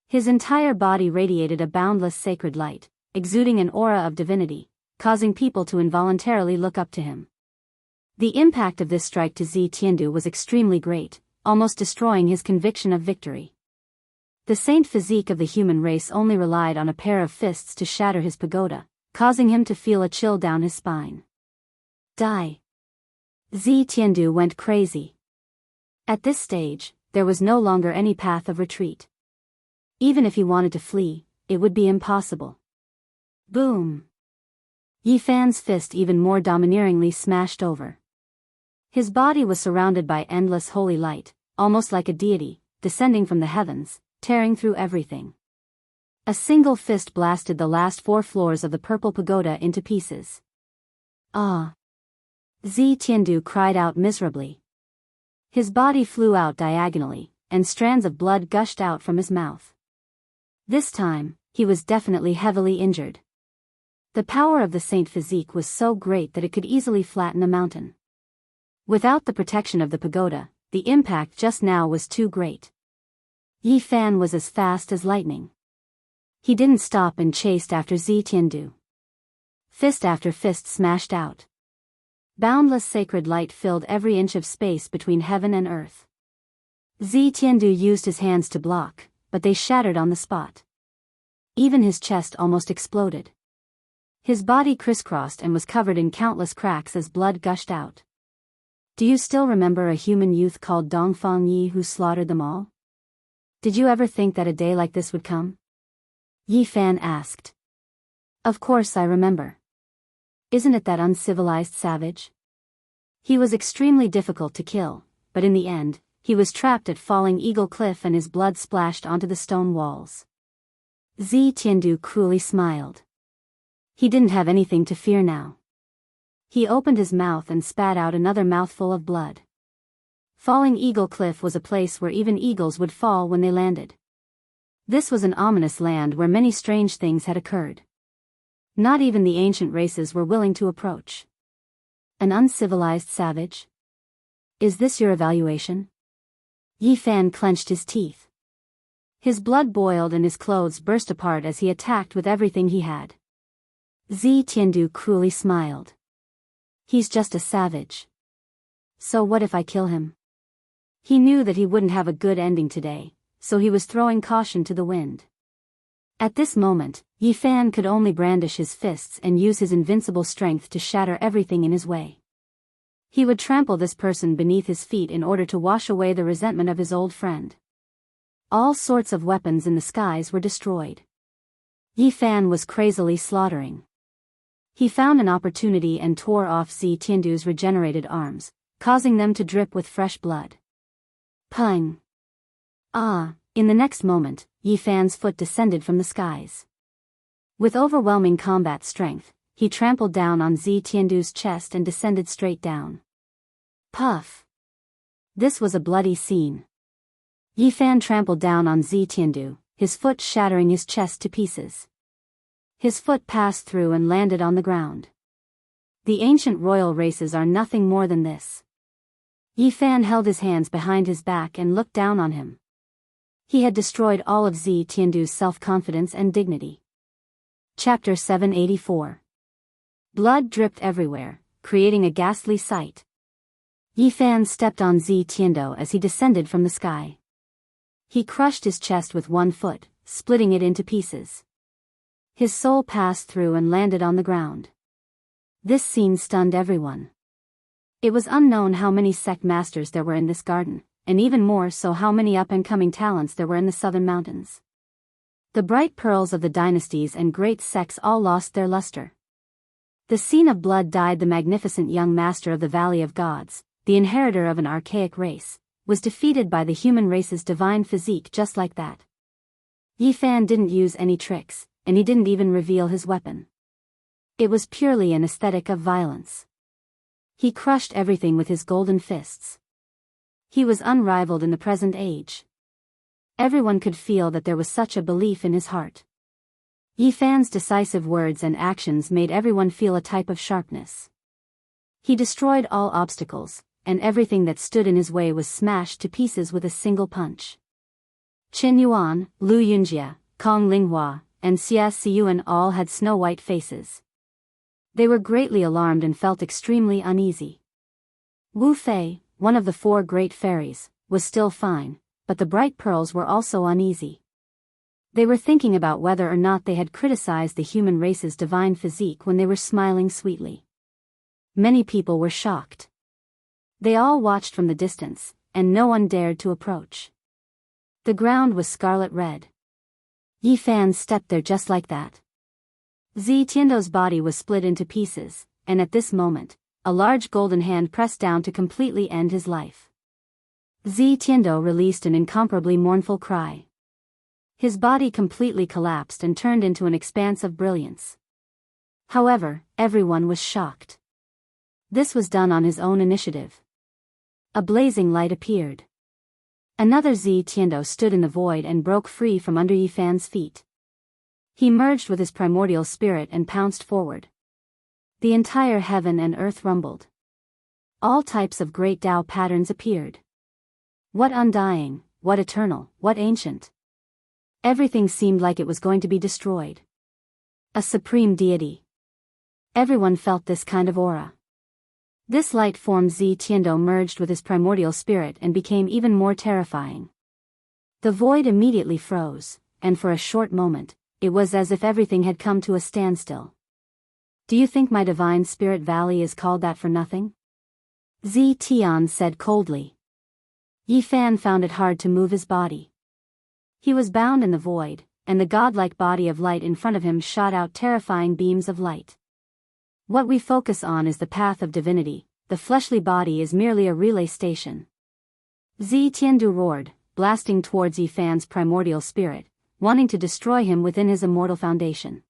His entire body radiated a boundless sacred light, exuding an aura of divinity, causing people to involuntarily look up to him. The impact of this strike to Zi Tiandu was extremely great, almost destroying his conviction of victory. The saint physique of the human race only relied on a pair of fists to shatter his pagoda, causing him to feel a chill down his spine. Die! Zi Tiandu went crazy. At this stage, there was no longer any path of retreat. Even if he wanted to flee, it would be impossible. Boom! Yi Fan's fist even more domineeringly smashed over. His body was surrounded by endless holy light, almost like a deity, descending from the heavens, tearing through everything. A single fist blasted the last 4 floors of the purple pagoda into pieces. Ah! Zi Tiandu cried out miserably. His body flew out diagonally, and strands of blood gushed out from his mouth. This time, he was definitely heavily injured. The power of the saint physique was so great that it could easily flatten a mountain. Without the protection of the pagoda, the impact just now was too great. Yi Fan was as fast as lightning. He didn't stop and chased after Zi Tiandu. Fist after fist smashed out. Boundless sacred light filled every inch of space between heaven and earth. Zi Tiandu used his hands to block, but they shattered on the spot. Even his chest almost exploded. His body crisscrossed and was covered in countless cracks as blood gushed out. Do you still remember a human youth called Dongfang Yi who slaughtered them all? Did you ever think that a day like this would come? Yi Fan asked. Of course I remember. Isn't it that uncivilized savage? He was extremely difficult to kill, but in the end, he was trapped at Falling Eagle Cliff and his blood splashed onto the stone walls. Zi Tiandu cruelly smiled. He didn't have anything to fear now. He opened his mouth and spat out another mouthful of blood. Falling Eagle Cliff was a place where even eagles would fall when they landed. This was an ominous land where many strange things had occurred. Not even the ancient races were willing to approach. An uncivilized savage? Is this your evaluation? Yi Fan clenched his teeth. His blood boiled and his clothes burst apart as he attacked with everything he had. Zi Tiandu cruelly smiled. He's just a savage. So what if I kill him? He knew that he wouldn't have a good ending today, so he was throwing caution to the wind. At this moment, Yi Fan could only brandish his fists and use his invincible strength to shatter everything in his way. He would trample this person beneath his feet in order to wash away the resentment of his old friend. All sorts of weapons in the skies were destroyed. Yi Fan was crazily slaughtering. He found an opportunity and tore off Zi Tiandu's regenerated arms, causing them to drip with fresh blood. Pung! Ah! In the next moment, Yi Fan's foot descended from the skies. With overwhelming combat strength, he trampled down on Zi Tiandu's chest and descended straight down. Puff! This was a bloody scene. Yi Fan trampled down on Zi Tiandu, his foot shattering his chest to pieces. His foot passed through and landed on the ground. The ancient royal races are nothing more than this. Yi Fan held his hands behind his back and looked down on him. He had destroyed all of Zi Tiandu's self-confidence and dignity. Chapter 784. Blood dripped everywhere, creating a ghastly sight. Yi Fan stepped on Zi Tiandu as he descended from the sky. He crushed his chest with one foot, splitting it into pieces. His soul passed through and landed on the ground. This scene stunned everyone. It was unknown how many sect masters there were in this garden, and even more so how many up-and-coming talents there were in the southern mountains. The bright pearls of the dynasties and great sects all lost their luster. The scene of blood died. The magnificent young master of the Valley of Gods, the inheritor of an archaic race, was defeated by the human race's divine physique just like that. Yi Fan didn't use any tricks, and he didn't even reveal his weapon. It was purely an aesthetic of violence. He crushed everything with his golden fists. He was unrivaled in the present age. Everyone could feel that there was such a belief in his heart. Yi Fan's decisive words and actions made everyone feel a type of sharpness. He destroyed all obstacles, and everything that stood in his way was smashed to pieces with a single punch. Qin Yuan, Lu Yunjie, Kong Linghua, and Xia Siyuan all had snow-white faces. They were greatly alarmed and felt extremely uneasy. Wu Fei, one of the four great fairies, was still fine, but the bright pearls were also uneasy. They were thinking about whether or not they had criticized the human race's divine physique when they were smiling sweetly. Many people were shocked. They all watched from the distance, and no one dared to approach. The ground was scarlet red. Yi Fan stepped there just like that. Zi Tiandu's body was split into pieces, and at this moment, a large golden hand pressed down to completely end his life. Zi Tiandu released an incomparably mournful cry. His body completely collapsed and turned into an expanse of brilliance. However, everyone was shocked. This was done on his own initiative. A blazing light appeared. Another Zi Tiandu stood in the void and broke free from under Yi Fan's feet. He merged with his primordial spirit and pounced forward. The entire heaven and earth rumbled. All types of great Tao patterns appeared. What undying, what eternal, what ancient. Everything seemed like it was going to be destroyed. A supreme deity. Everyone felt this kind of aura. This light form Zi Tiandu merged with his primordial spirit and became even more terrifying. The void immediately froze, and for a short moment, it was as if everything had come to a standstill. Do you think my divine spirit valley is called that for nothing? Tian said coldly. Yi Fan found it hard to move his body. He was bound in the void, and the godlike body of light in front of him shot out terrifying beams of light. What we focus on is the path of divinity, the fleshly body is merely a relay station. Tiandu roared, blasting towards Yi Fan's primordial spirit, wanting to destroy him within his immortal foundation.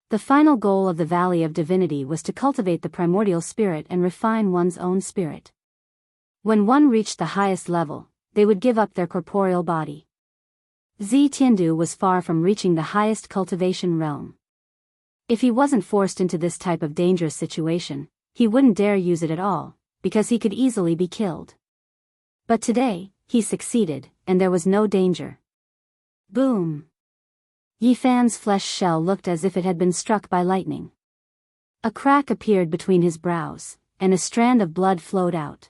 The final goal of the Valley of Divinity was to cultivate the primordial spirit and refine one's own spirit. When one reached the highest level, they would give up their corporeal body. Tiandu was far from reaching the highest cultivation realm. If he wasn't forced into this type of dangerous situation, he wouldn't dare use it at all, because he could easily be killed. But today, he succeeded, and there was no danger. Boom! Yi Fan's flesh shell looked as if it had been struck by lightning. A crack appeared between his brows, and a strand of blood flowed out.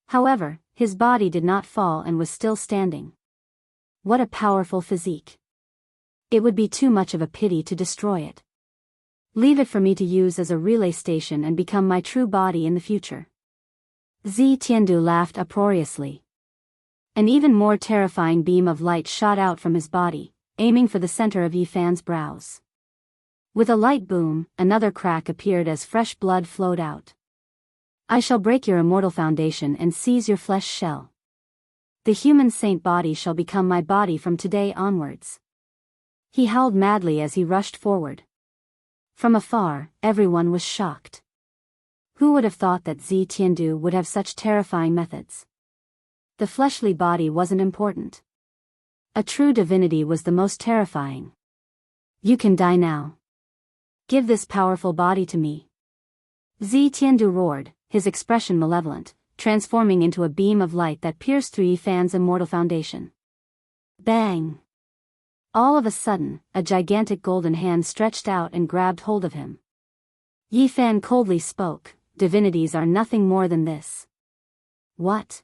However, his body did not fall and was still standing. What a powerful physique. It would be too much of a pity to destroy it. Leave it for me to use as a relay station and become my true body in the future. Tiandu laughed uproariously. An even more terrifying beam of light shot out from his body, aiming for the center of Yi Fan's brows. With a light boom, another crack appeared as fresh blood flowed out. I shall break your immortal foundation and seize your flesh shell. The human saint body shall become my body from today onwards. He howled madly as he rushed forward. From afar, everyone was shocked. Who would have thought that Tiandu would have such terrifying methods? The fleshly body wasn't important. A true divinity was the most terrifying. You can die now. Give this powerful body to me. Tiandu roared, his expression malevolent, transforming into a beam of light that pierced through Yi Fan's immortal foundation. Bang! All of a sudden, a gigantic golden hand stretched out and grabbed hold of him. Yi Fan coldly spoke, divinities are nothing more than this. What?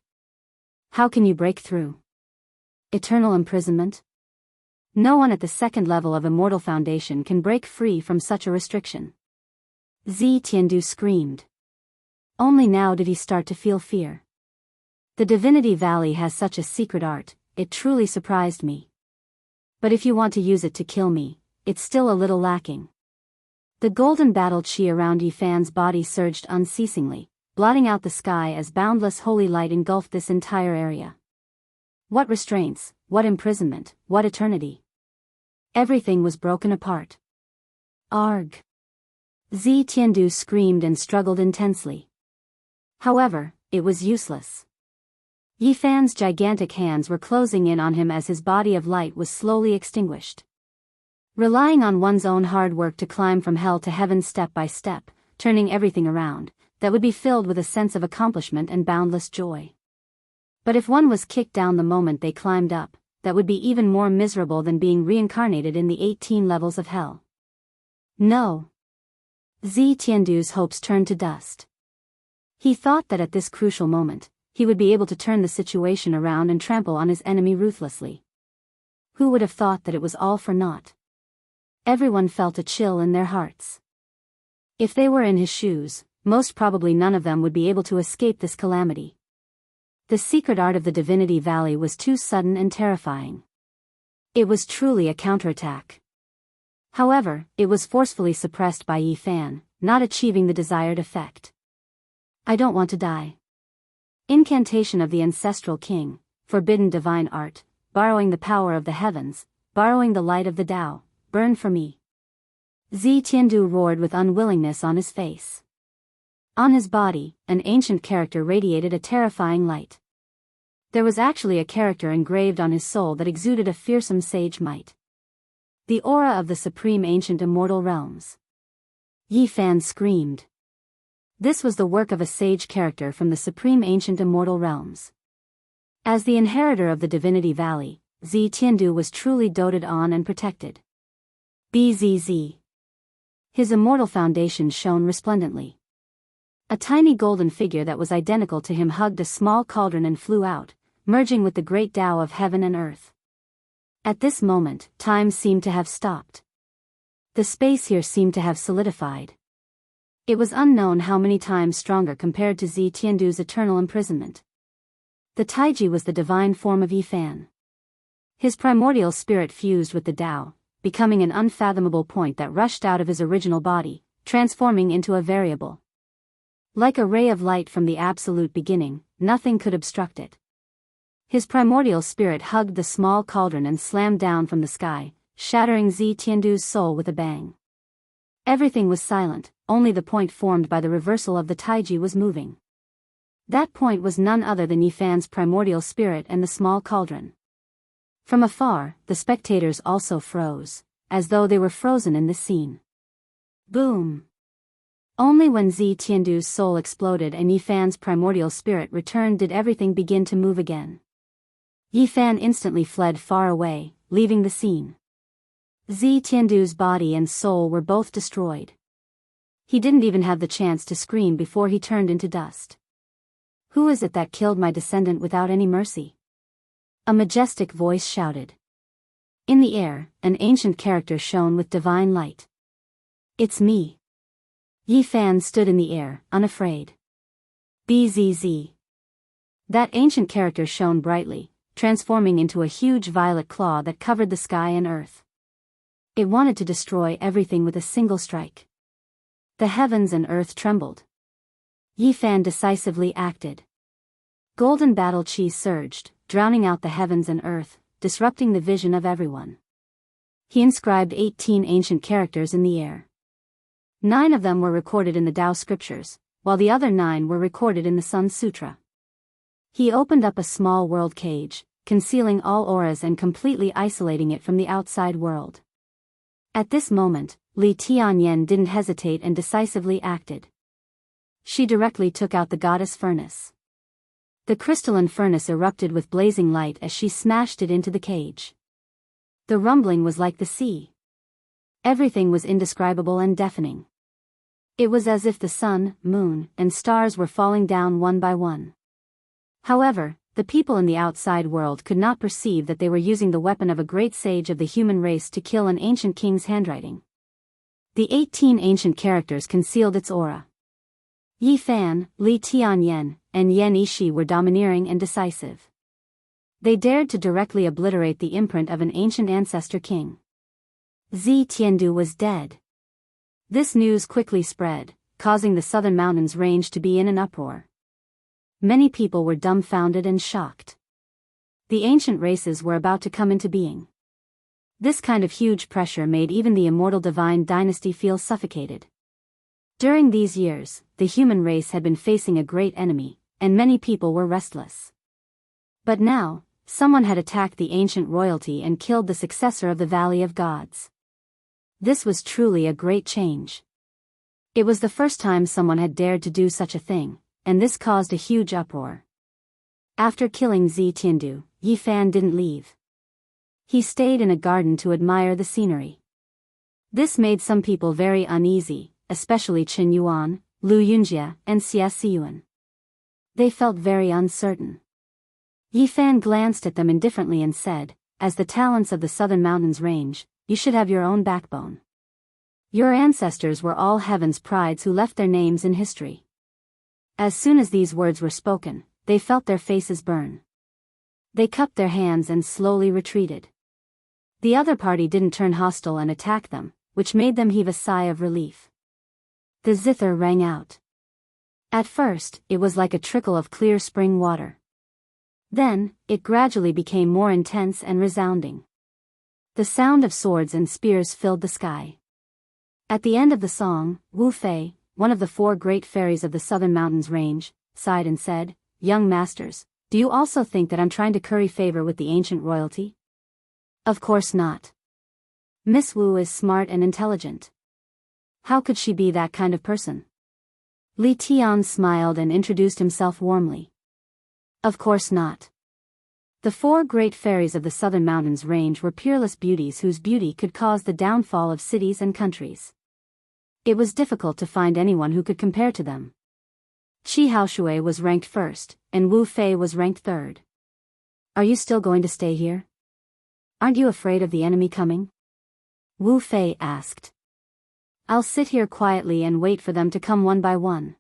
How can you break through? Eternal imprisonment? No one at the second level of immortal foundation can break free from such a restriction. Tiandu screamed. Only now did he start to feel fear. The Divinity Valley has such a secret art, it truly surprised me. But if you want to use it to kill me, it's still a little lacking. The golden battle chi around Yi Fan's body surged unceasingly, blotting out the sky as boundless holy light engulfed this entire area. What restraints, what imprisonment, what eternity. Everything was broken apart. Arg! Tiandu screamed and struggled intensely. However, it was useless. Yi Fan's gigantic hands were closing in on him as his body of light was slowly extinguished. Relying on one's own hard work to climb from hell to heaven step by step, turning everything around, that would be filled with a sense of accomplishment and boundless joy. But if one was kicked down the moment they climbed up, that would be even more miserable than being reincarnated in the 18 levels of hell. No. Tiandu's hopes turned to dust. He thought that at this crucial moment, he would be able to turn the situation around and trample on his enemy ruthlessly. Who would have thought that it was all for naught? Everyone felt a chill in their hearts. If they were in his shoes, most probably none of them would be able to escape this calamity. The secret art of the Divinity Valley was too sudden and terrifying. It was truly a counterattack. However, it was forcefully suppressed by Yi Fan, not achieving the desired effect. I don't want to die. Incantation of the Ancestral King, forbidden divine art, borrowing the power of the heavens, borrowing the light of the Tao, burn for me. Tiandu roared with unwillingness on his face. On his body, an ancient character radiated a terrifying light. There was actually a character engraved on his soul that exuded a fearsome sage might. The aura of the supreme ancient immortal realms. Yi Fan screamed. This was the work of a sage character from the supreme ancient immortal realms. As the inheritor of the Divinity Valley, Tiandu was truly doted on and protected. Bzz. His immortal foundation shone resplendently. A tiny golden figure that was identical to him hugged a small cauldron and flew out, merging with the great Tao of heaven and earth. At this moment, time seemed to have stopped. The space here seemed to have solidified. It was unknown how many times stronger compared to Zi Tiandu's eternal imprisonment. The Taiji was the divine form of Yifan. His primordial spirit fused with the Tao, becoming an unfathomable point that rushed out of his original body, transforming into a variable. Like a ray of light from the absolute beginning, nothing could obstruct it. His primordial spirit hugged the small cauldron and slammed down from the sky, shattering Zi Tiandu's soul with a bang. Everything was silent, only the point formed by the reversal of the Taiji was moving. That point was none other than Yifan's primordial spirit and the small cauldron. From afar, the spectators also froze, as though they were frozen in this scene. Boom! Only when Zi Tiandu's soul exploded and Yifan's primordial spirit returned did everything begin to move again. Yifan instantly fled far away, leaving the scene. Zi Tiandu's body and soul were both destroyed. He didn't even have the chance to scream before he turned into dust. Who is it that killed my descendant without any mercy? A majestic voice shouted. In the air, an ancient character shone with divine light. It's me. Yifan stood in the air, unafraid. Bzz. That ancient character shone brightly, transforming into a huge violet claw that covered the sky and earth. It wanted to destroy everything with a single strike. The heavens and earth trembled. Yifan decisively acted. Golden battle chi surged, drowning out the heavens and earth, disrupting the vision of everyone. He inscribed 18 ancient characters in the air. 9 of them were recorded in the Tao scriptures, while the other 9 were recorded in the Sun Sutra. He opened up a small world cage, concealing all auras and completely isolating it from the outside world. At this moment, Li Tianyan didn't hesitate and decisively acted. She directly took out the goddess furnace. The crystalline furnace erupted with blazing light as she smashed it into the cage. The rumbling was like the sea. Everything was indescribable and deafening. It was as if the sun, moon, and stars were falling down one by one. However, the people in the outside world could not perceive that they were using the weapon of a great sage of the human race to kill an ancient king's handwriting. The 18 ancient characters concealed its aura. Yifan, Li Tianyan, and Yan Yishi were domineering and decisive. They dared to directly obliterate the imprint of an ancient ancestor king. Zi Tiandu was dead. This news quickly spread, causing the southern mountains range to be in an uproar. Many people were dumbfounded and shocked. The ancient races were about to come into being. This kind of huge pressure made even the immortal divine dynasty feel suffocated. During these years, the human race had been facing a great enemy, and many people were restless. But now, someone had attacked the ancient royalty and killed the successor of the Valley of Gods. This was truly a great change. It was the first time someone had dared to do such a thing, and this caused a huge uproar. After killing Zi Tiandu, Yifan didn't leave. He stayed in a garden to admire the scenery. This made some people very uneasy, especially Qin Yuan, Lu Yunjie, and Xia Siyuan. They felt very uncertain. Yifan glanced at them indifferently and said, as the talents of the southern mountains range, you should have your own backbone. Your ancestors were all heaven's prides who left their names in history. As soon as these words were spoken, they felt their faces burn. They cupped their hands and slowly retreated. The other party didn't turn hostile and attack them, which made them heave a sigh of relief. The zither rang out. At first, it was like a trickle of clear spring water. Then, it gradually became more intense and resounding. The sound of swords and spears filled the sky. At the end of the song, Wu Fei, one of the 4 great fairies of the southern mountains range, sighed and said, "Young masters, do you also think that I'm trying to curry favor with the ancient royalty?" Of course not. Miss Wu is smart and intelligent. How could she be that kind of person? Li Tian smiled and introduced himself warmly. Of course not. The 4 great fairies of the southern mountains range were peerless beauties whose beauty could cause the downfall of cities and countries. It was difficult to find anyone who could compare to them. Qi Haoshui was ranked first, and Wu Fei was ranked third. Are you still going to stay here? Aren't you afraid of the enemy coming? Wu Fei asked. I'll sit here quietly and wait for them to come one by one.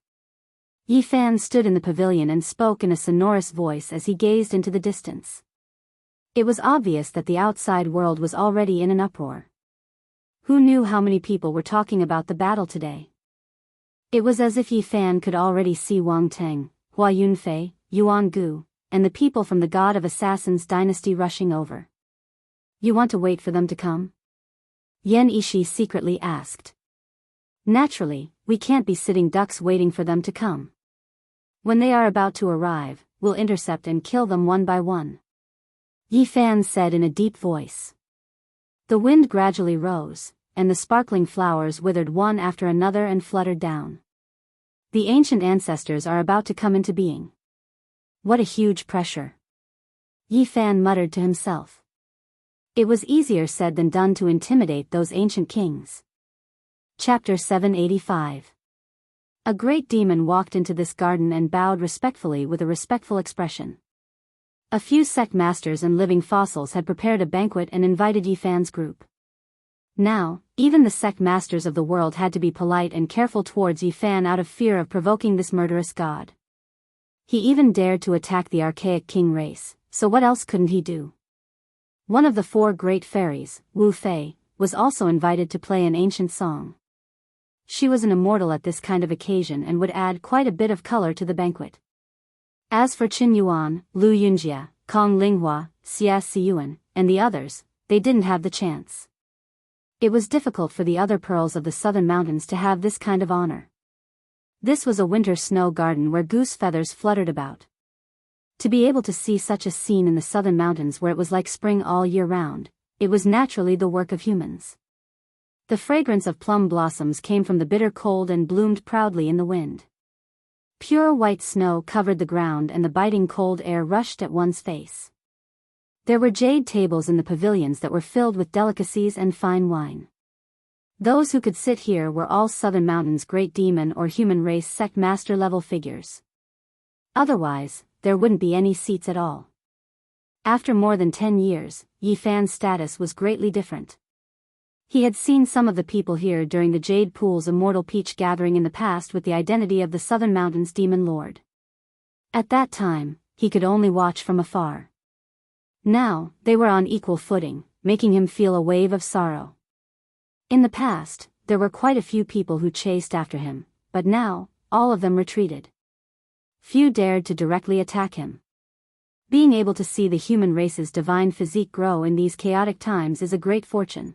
Yi Fan stood in the pavilion and spoke in a sonorous voice as he gazed into the distance. It was obvious that the outside world was already in an uproar. Who knew how many people were talking about the battle today? It was as if Yi Fan could already see Wang Teng, Hua Yunfei, Yuan Gu, and the people from the God of Assassins dynasty rushing over. You want to wait for them to come? Yan Ishi secretly asked. Naturally, we can't be sitting ducks waiting for them to come. When they are about to arrive, we'll intercept and kill them one by one. Yi Fan said in a deep voice. The wind gradually rose, and the sparkling flowers withered one after another and fluttered down. The ancient ancestors are about to come into being. What a huge pressure. Yi Fan muttered to himself. It was easier said than done to intimidate those ancient kings. Chapter 785. A great demon walked into this garden and bowed respectfully with a respectful expression. A few sect masters and living fossils had prepared a banquet and invited Yi Fan's group. Now, even the sect masters of the world had to be polite and careful towards Yi Fan out of fear of provoking this murderous god. He even dared to attack the archaic king race, so what else couldn't he do? One of the four great fairies, Wu Fei, was also invited to play an ancient song. She was an immortal at this kind of occasion and would add quite a bit of color to the banquet. As for Qin Yuan, Lu Yunjia, Kong Linghua, Xia Siyuan, and the others, they didn't have the chance. It was difficult for the other pearls of the southern mountains to have this kind of honor. This was a winter snow garden where goose feathers fluttered about. To be able to see such a scene in the southern mountains where it was like spring all year round, it was naturally the work of humans. The fragrance of plum blossoms came from the bitter cold and bloomed proudly in the wind. Pure white snow covered the ground and the biting cold air rushed at one's face. There were jade tables in the pavilions that were filled with delicacies and fine wine. Those who could sit here were all Southern Mountains' great demon or human race sect master level figures. Otherwise, there wouldn't be any seats at all. After more than 10 years, Yi Fan's status was greatly different. He had seen some of the people here during the Jade Pool's Immortal Peach gathering in the past with the identity of the Southern Mountains Demon Lord. At that time, he could only watch from afar. Now, they were on equal footing, making him feel a wave of sorrow. In the past, there were quite a few people who chased after him, but now, all of them retreated. Few dared to directly attack him. Being able to see the human race's divine physique grow in these chaotic times is a great fortune.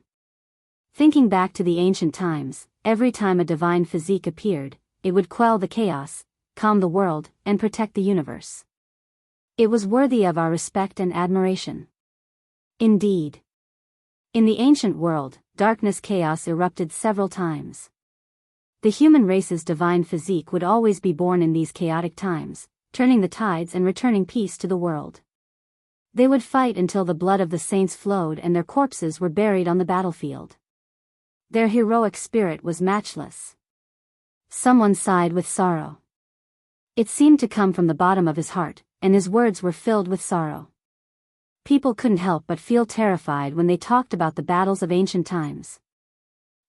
Thinking back to the ancient times, every time a divine physique appeared, it would quell the chaos, calm the world, and protect the universe. It was worthy of our respect and admiration. Indeed. In the ancient world, darkness chaos erupted several times. The human race's divine physique would always be born in these chaotic times, turning the tides and returning peace to the world. They would fight until the blood of the saints flowed and their corpses were buried on the battlefield. Their heroic spirit was matchless. Someone sighed with sorrow. It seemed to come from the bottom of his heart, and his words were filled with sorrow. People couldn't help but feel terrified when they talked about the battles of ancient times.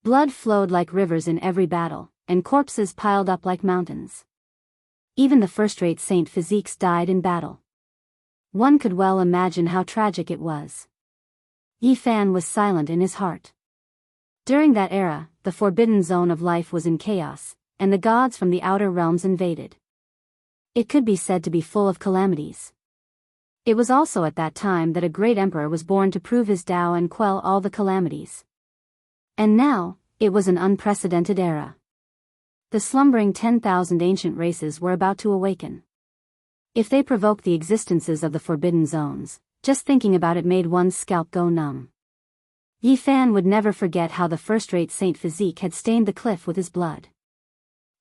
Blood flowed like rivers in every battle, and corpses piled up like mountains. Even the first-rate saint physiques died in battle. One could well imagine how tragic it was. Yi Fan was silent in his heart. During that era, the forbidden zone of life was in chaos, and the gods from the outer realms invaded. It could be said to be full of calamities. It was also at that time that a great emperor was born to prove his Tao and quell all the calamities. And now, it was an unprecedented era. The slumbering 10,000 ancient races were about to awaken. If they provoked the existences of the forbidden zones, just thinking about it made one's scalp go numb. Yi Fan would never forget how the first-rate Saint Physique had stained the cliff with his blood.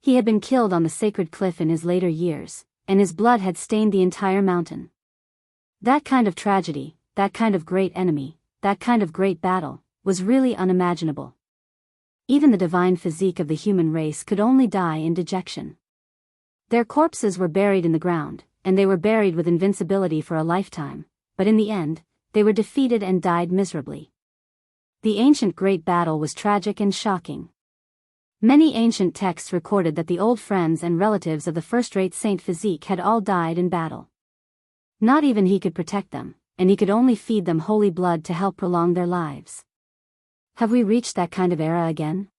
He had been killed on the sacred cliff in his later years, and his blood had stained the entire mountain. That kind of tragedy, that kind of great enemy, that kind of great battle, was really unimaginable. Even the divine physique of the human race could only die in dejection. Their corpses were buried in the ground, and they were buried with invincibility for a lifetime, but in the end, they were defeated and died miserably. The ancient great battle was tragic and shocking. Many ancient texts recorded that the old friends and relatives of the first-rate Saint Physique had all died in battle. Not even he could protect them, and he could only feed them holy blood to help prolong their lives. Have we reached that kind of era again?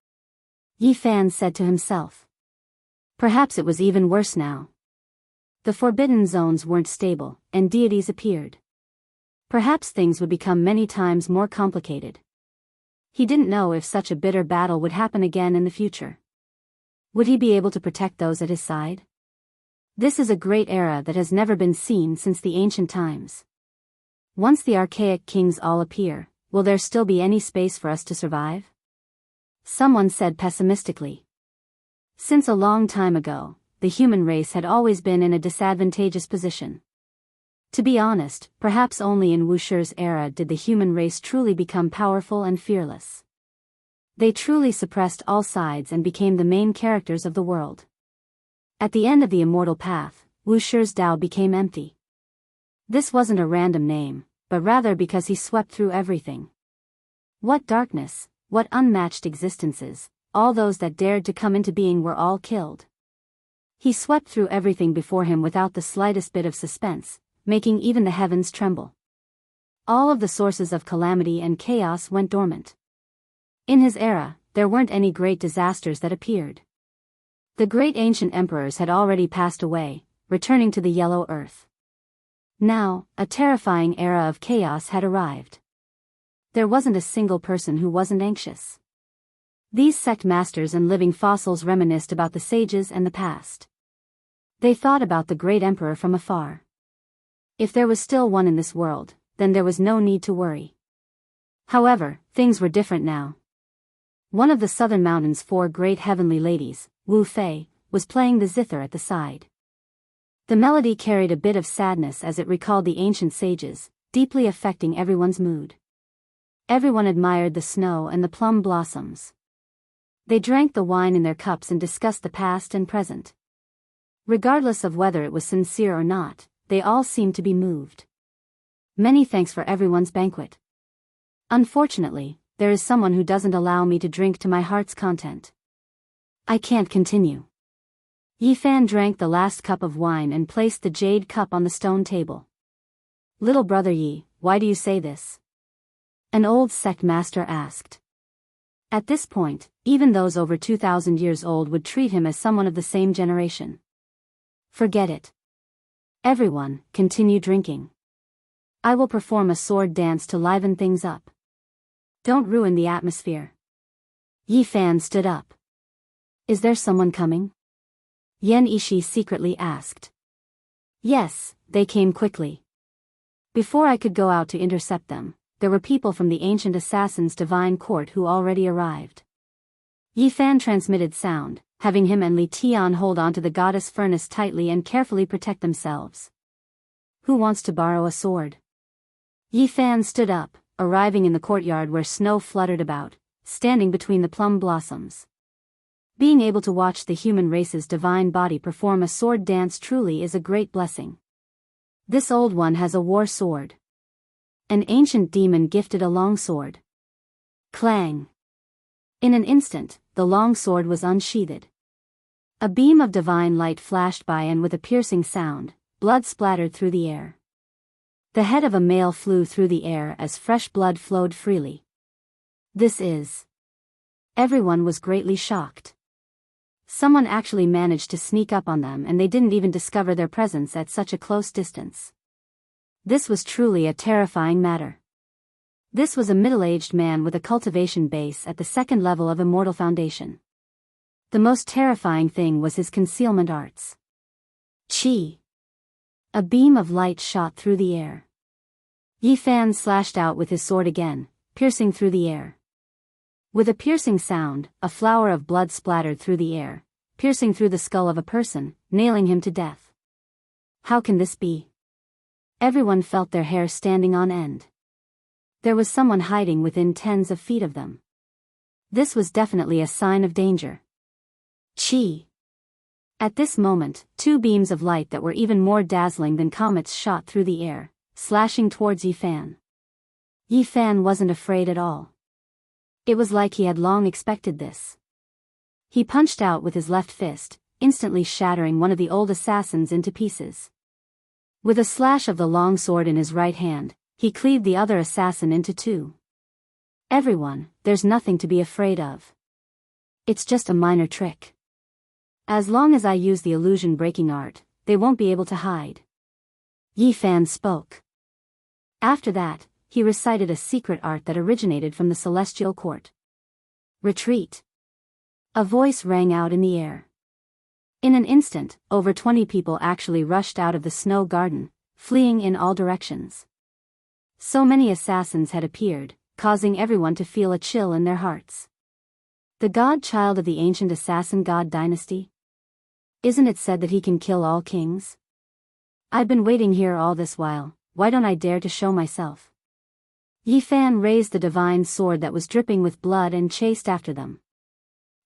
Yi Fan said to himself. Perhaps it was even worse now. The forbidden zones weren't stable, and deities appeared. Perhaps things would become many times more complicated. He didn't know if such a bitter battle would happen again in the future. Would he be able to protect those at his side? This is a great era that has never been seen since the ancient times. Once the archaic kings all appear, will there still be any space for us to survive? Someone said pessimistically. Since a long time ago, the human race had always been in a disadvantageous position. To be honest, perhaps only in Wusher's era did the human race truly become powerful and fearless. They truly suppressed all sides and became the main characters of the world. At the end of the immortal path, Wusher's Tao became empty. This wasn't a random name, but rather because he swept through everything. What darkness, what unmatched existences, all those that dared to come into being were all killed. He swept through everything before him without the slightest bit of suspense, making even the heavens tremble. All of the sources of calamity and chaos went dormant. In his era, there weren't any great disasters that appeared. The great ancient emperors had already passed away, returning to the yellow earth. Now, a terrifying era of chaos had arrived. There wasn't a single person who wasn't anxious. These sect masters and living fossils reminisced about the sages and the past. They thought about the great emperor from afar. If there was still one in this world, then there was no need to worry. However, things were different now. One of the southern mountain's 4 great heavenly ladies, Wu Fei, was playing the zither at the side. The melody carried a bit of sadness as it recalled the ancient sages, deeply affecting everyone's mood. Everyone admired the snow and the plum blossoms. They drank the wine in their cups and discussed the past and present. Regardless of whether it was sincere or not, they all seemed to be moved. Many thanks for everyone's banquet. Unfortunately, there is someone who doesn't allow me to drink to my heart's content. I can't continue. Yi Fan drank the last cup of wine and placed the jade cup on the stone table. Little brother Yi, why do you say this? An old sect master asked. At this point, even those over 2,000 years old would treat him as someone of the same generation. Forget it. Everyone, continue drinking. I will perform a sword dance to liven things up. Don't ruin the atmosphere. Yi Fan stood up. Is there someone coming? Yen Ishi secretly asked. Yes, they came quickly. Before I could go out to intercept them, there were people from the ancient assassin's divine court who already arrived. Yi Fan transmitted sound, having him and Li Tian hold onto the goddess furnace tightly and carefully protect themselves. Who wants to borrow a sword? Yi Fan stood up, arriving in the courtyard where snow fluttered about, standing between the plum blossoms. Being able to watch the human race's divine body perform a sword dance truly is a great blessing. This old one has a war sword. An ancient demon gifted a long sword. Clang! In an instant, the long sword was unsheathed. A beam of divine light flashed by and with a piercing sound, blood splattered through the air. The head of a male flew through the air as fresh blood flowed freely. This is... Everyone was greatly shocked. Someone actually managed to sneak up on them and they didn't even discover their presence at such a close distance. This was truly a terrifying matter. This was a middle-aged man with a cultivation base at the 2nd level of Immortal Foundation. The most terrifying thing was his concealment arts. Chi! A beam of light shot through the air. Yi Fan slashed out with his sword again, piercing through the air. With a piercing sound, a flower of blood splattered through the air, piercing through the skull of a person, nailing him to death. How can this be? Everyone felt their hair standing on end. There was someone hiding within tens of feet of them. This was definitely a sign of danger. Chi! At this moment, 2 beams of light that were even more dazzling than comets shot through the air, slashing towards Yi Fan. Yi Fan wasn't afraid at all. It was like he had long expected this. He punched out with his left fist, instantly shattering one of the old assassins into pieces. With a slash of the long sword in his right hand, he cleaved the other assassin into two. Everyone, there's nothing to be afraid of. It's just a minor trick. As long as I use the illusion-breaking art, they won't be able to hide. Yi Fan spoke. After that, he recited a secret art that originated from the celestial court. Retreat. A voice rang out in the air. In an instant, over 20 people actually rushed out of the snow garden, fleeing in all directions. So many assassins had appeared, causing everyone to feel a chill in their hearts. The godchild of the ancient assassin god dynasty? Isn't it said that he can kill all kings? I've been waiting here all this while, why don't I dare to show myself? Yi Fan raised the divine sword that was dripping with blood and chased after them.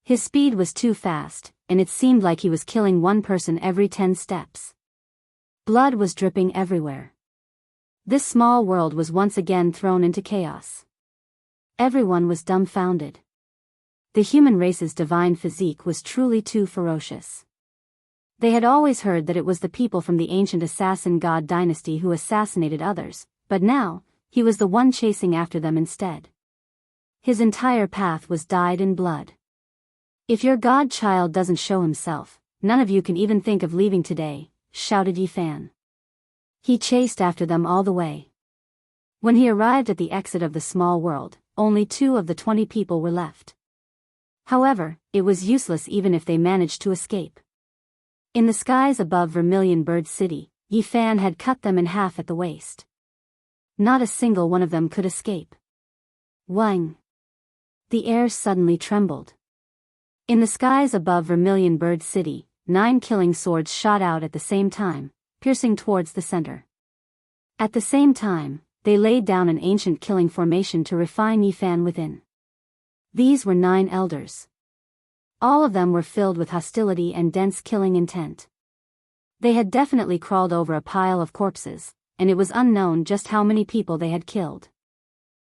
His speed was too fast, and it seemed like he was killing one person every 10 steps. Blood was dripping everywhere. This small world was once again thrown into chaos. Everyone was dumbfounded. The human race's divine physique was truly too ferocious. They had always heard that it was the people from the ancient assassin god dynasty who assassinated others, but now, he was the one chasing after them instead. His entire path was dyed in blood. If your godchild doesn't show himself, none of you can even think of leaving today, shouted Yi Fan. He chased after them all the way. When he arrived at the exit of the small world, only 2 of the 20 people were left. However, it was useless even if they managed to escape. In the skies above Vermilion Bird City, Yi Fan had cut them in half at the waist. Not a single one of them could escape. Wang! The air suddenly trembled. In the skies above Vermilion Bird City, 9 killing swords shot out at the same time, piercing towards the center. At the same time, they laid down an ancient killing formation to refine Yi Fan within. These were 9 elders. All of them were filled with hostility and dense killing intent. They had definitely crawled over a pile of corpses, and it was unknown just how many people they had killed.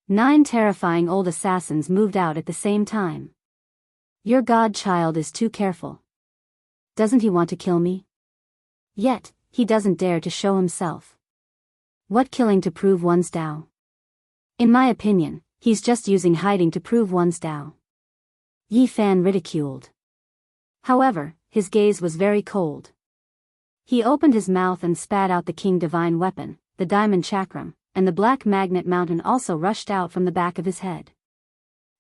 9 terrifying old assassins moved out at the same time. Your godchild is too careful. Doesn't he want to kill me? Yet, he doesn't dare to show himself. What killing to prove one's Tao? In my opinion, he's just using hiding to prove one's Tao. Yi Fan ridiculed. However, his gaze was very cold. He opened his mouth and spat out the king divine weapon, the diamond chakram, and the black magnet mountain also rushed out from the back of his head.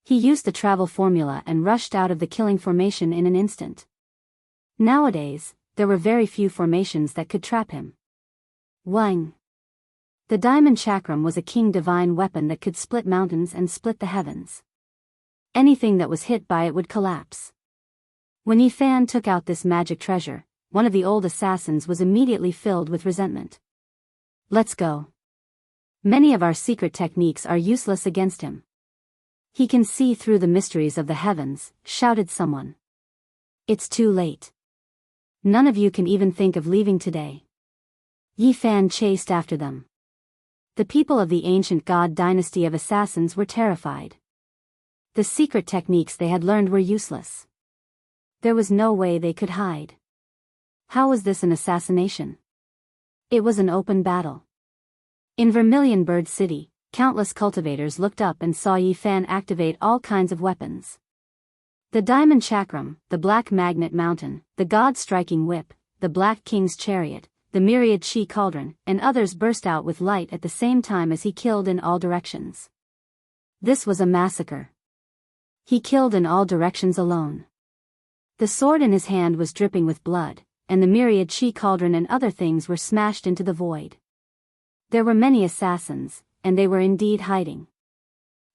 He used the travel formula and rushed out of the killing formation in an instant. Nowadays, there were very few formations that could trap him. Wang! The diamond chakram was a king divine weapon that could split mountains and split the heavens. Anything that was hit by it would collapse. When Yi Fan took out this magic treasure, one of the old assassins was immediately filled with resentment. Let's go. Many of our secret techniques are useless against him. He can see through the mysteries of the heavens, shouted someone. It's too late. None of you can even think of leaving today. Yi Fan chased after them. The people of the ancient god dynasty of assassins were terrified. The secret techniques they had learned were useless. There was no way they could hide. How was this an assassination? It was an open battle. In Vermilion Bird City, countless cultivators looked up and saw Yi Fan activate all kinds of weapons. The diamond chakram, the black magnet mountain, the god-striking whip, the black king's chariot, the myriad chi cauldron, and others burst out with light at the same time as he killed in all directions. This was a massacre. He killed in all directions alone. The sword in his hand was dripping with blood, and the myriad chi cauldron and other things were smashed into the void. There were many assassins, and they were indeed hiding.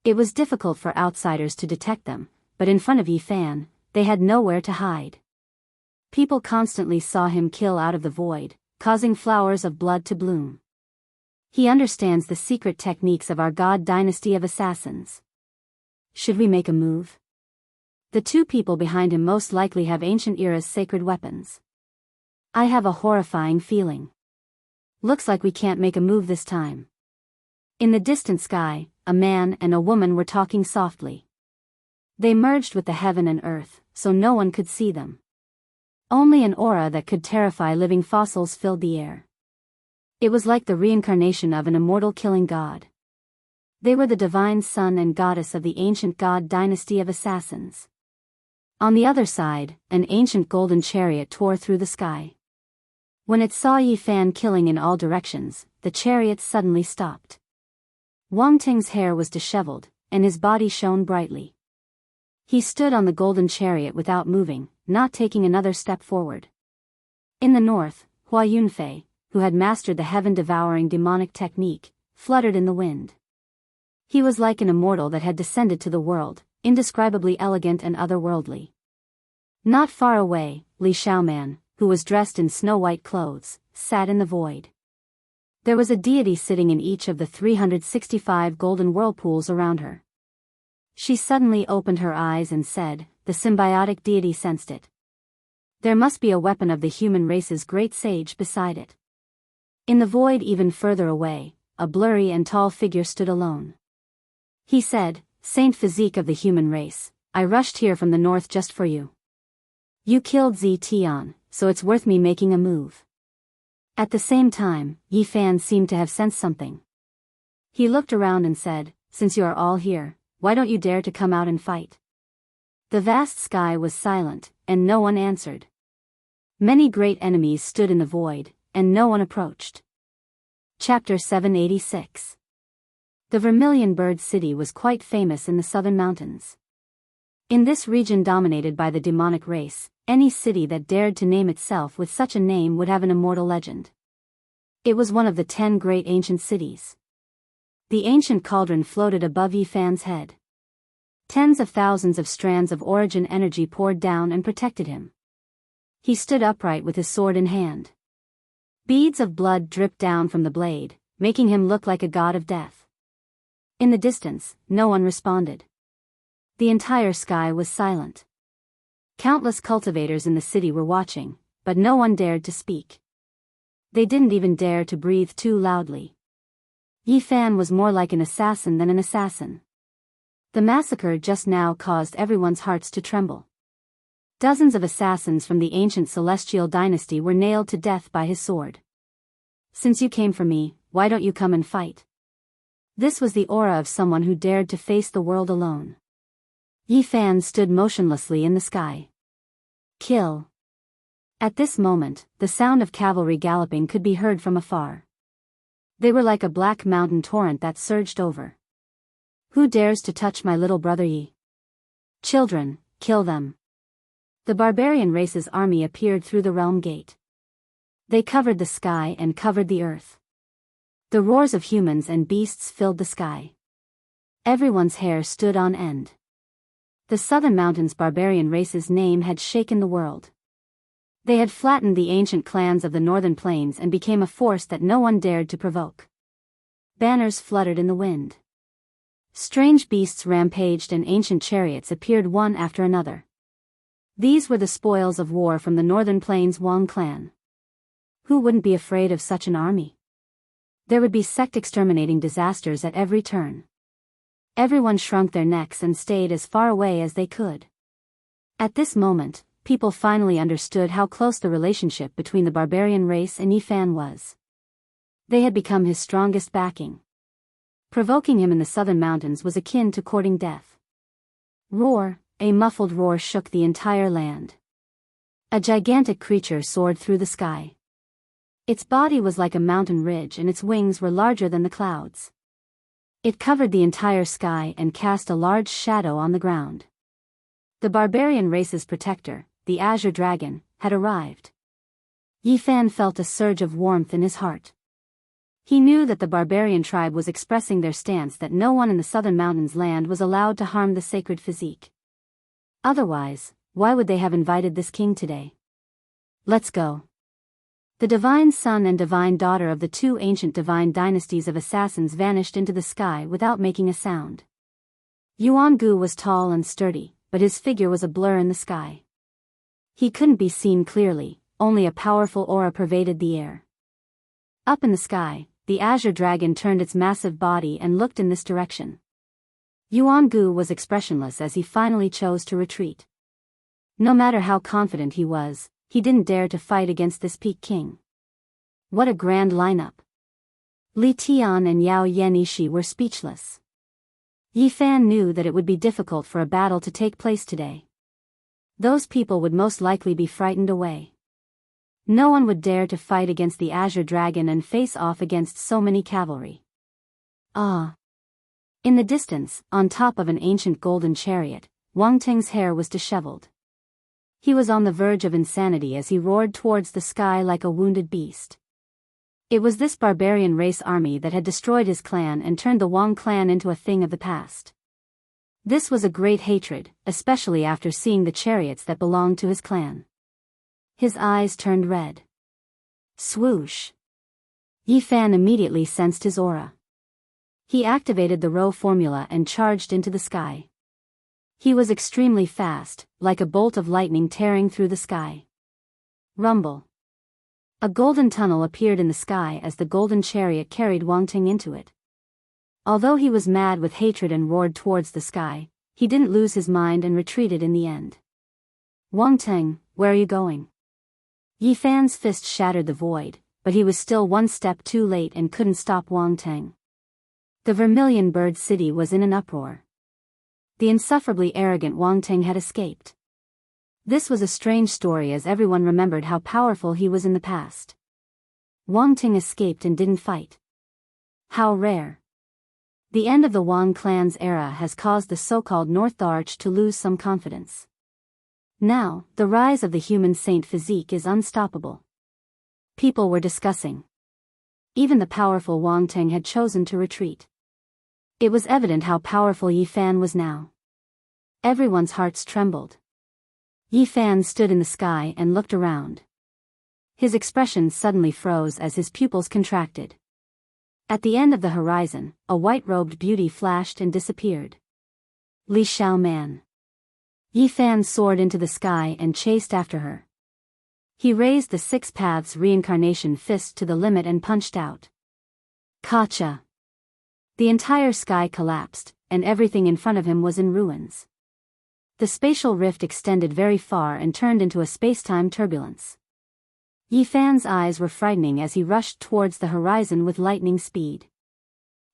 It was difficult for outsiders to detect them, but in front of Yi Fan, they had nowhere to hide. People constantly saw him kill out of the void, causing flowers of blood to bloom. He understands the secret techniques of our god dynasty of assassins. Should we make a move? The 2 people behind him most likely have ancient era's sacred weapons. I have a horrifying feeling. Looks like we can't make a move this time. In the distant sky, a man and a woman were talking softly. They merged with the heaven and earth, so no one could see them. Only an aura that could terrify living fossils filled the air. It was like the reincarnation of an immortal killing god. They were the divine son and goddess of the ancient god dynasty of assassins. On the other side, an ancient golden chariot tore through the sky. When it saw Yi Fan killing in all directions, the chariot suddenly stopped. Wang Ting's hair was disheveled, and his body shone brightly. He stood on the golden chariot without moving, not taking another step forward. In the north, Hua Yunfei, who had mastered the heaven-devouring demonic technique, fluttered in the wind. He was like an immortal that had descended to the world, indescribably elegant and otherworldly. Not far away, Li Xiaoman, who was dressed in snow-white clothes, sat in the void. There was a deity sitting in each of the 365 golden whirlpools around her. She suddenly opened her eyes and said, the symbiotic deity sensed it. There must be a weapon of the human race's great sage beside it. In the void even further away, a blurry and tall figure stood alone. He said, Saint Physique of the human race, I rushed here from the north just for you. You killed Zi Tian, so it's worth me making a move. At the same time, Yi Fan seemed to have sensed something. He looked around and said, since you are all here, why don't you dare to come out and fight? The vast sky was silent, and no one answered. Many great enemies stood in the void, and no one approached. Chapter 786. The Vermilion Bird City was quite famous in the southern mountains. In this region dominated by the demonic race, any city that dared to name itself with such a name would have an immortal legend. It was one of the 10 great ancient cities. The ancient cauldron floated above Yi Fan's head. Tens of thousands of strands of origin energy poured down and protected him. He stood upright with his sword in hand. Beads of blood dripped down from the blade, making him look like a god of death. In the distance, no one responded. The entire sky was silent. Countless cultivators in the city were watching, but no one dared to speak. They didn't even dare to breathe too loudly. Yi Fan was more like an assassin than an assassin. The massacre just now caused everyone's hearts to tremble. Dozens of assassins from the ancient celestial dynasty were nailed to death by his sword. Since you came for me, why don't you come and fight? This was the aura of someone who dared to face the world alone. Yi Fan stood motionlessly in the sky. Kill. At this moment, the sound of cavalry galloping could be heard from afar. They were like a black mountain torrent that surged over. Who dares to touch my little brother Yi? Children, kill them. The barbarian race's army appeared through the realm gate. They covered the sky and covered the earth. The roars of humans and beasts filled the sky. Everyone's hair stood on end. The southern mountains' barbarian race's name had shaken the world. They had flattened the ancient clans of the northern plains and became a force that no one dared to provoke. Banners fluttered in the wind. Strange beasts rampaged and ancient chariots appeared one after another. These were the spoils of war from the northern plains Wang clan. Who wouldn't be afraid of such an army? There would be sect-exterminating disasters at every turn. Everyone shrunk their necks and stayed as far away as they could. At this moment, people finally understood how close the relationship between the barbarian race and Yi Fan was. They had become his strongest backing. Provoking him in the southern mountains was akin to courting death. Roar, a muffled roar shook the entire land. A gigantic creature soared through the sky. Its body was like a mountain ridge and its wings were larger than the clouds. It covered the entire sky and cast a large shadow on the ground. The barbarian race's protector, the Azure Dragon, had arrived. Yi Fan felt a surge of warmth in his heart. He knew that the barbarian tribe was expressing their stance that no one in the southern mountains land was allowed to harm the sacred physique. Otherwise, why would they have invited this king today? Let's go. The divine son and divine daughter of the 2 ancient divine dynasties of assassins vanished into the sky without making a sound. Yuan Gu was tall and sturdy, but his figure was a blur in the sky. He couldn't be seen clearly, only a powerful aura pervaded the air. Up in the sky, the azure dragon turned its massive body and looked in this direction. Yuan Gu was expressionless as he finally chose to retreat. No matter how confident he was, he didn't dare to fight against this Peak King. What a grand lineup. Li Tian and Yao Yenishi were speechless. Yi Fan knew that it would be difficult for a battle to take place today. Those people would most likely be frightened away. No one would dare to fight against the azure dragon and face off against so many cavalry. Ah! In the distance, on top of an ancient golden chariot, Wang Ting's hair was disheveled. He was on the verge of insanity as he roared towards the sky like a wounded beast. It was this barbarian race army that had destroyed his clan and turned the Wang clan into a thing of the past. This was a great hatred, especially after seeing the chariots that belonged to his clan. His eyes turned red. Swoosh! Yi Fan immediately sensed his aura. He activated the Rho formula and charged into the sky. He was extremely fast, like a bolt of lightning tearing through the sky. Rumble. A golden tunnel appeared in the sky as the golden chariot carried Wang Ting into it. Although he was mad with hatred and roared towards the sky, he didn't lose his mind and retreated in the end. Wang Ting, where are you going? Yi Fan's fist shattered the void, but he was still one step too late and couldn't stop Wang Ting. The Vermilion Bird City was in an uproar. The insufferably arrogant Wang Ting had escaped. This was a strange story as everyone remembered how powerful he was in the past. Wang Ting escaped and didn't fight. How rare. The end of the Wang clan's era has caused the so-called North Arch to lose some confidence. Now, the rise of the human saint physique is unstoppable. People were discussing. Even the powerful Wang Ting had chosen to retreat. It was evident how powerful Yi Fan was now. Everyone's hearts trembled. Yi Fan stood in the sky and looked around. His expression suddenly froze as his pupils contracted. At the end of the horizon, a white-robed beauty flashed and disappeared. Li Xiao Man. Yi Fan soared into the sky and chased after her. He raised the Six Paths reincarnation fist to the limit and punched out. Kacha! The entire sky collapsed, and everything in front of him was in ruins. The spatial rift extended very far and turned into a space-time turbulence. Yi Fan's eyes were frightening as he rushed towards the horizon with lightning speed.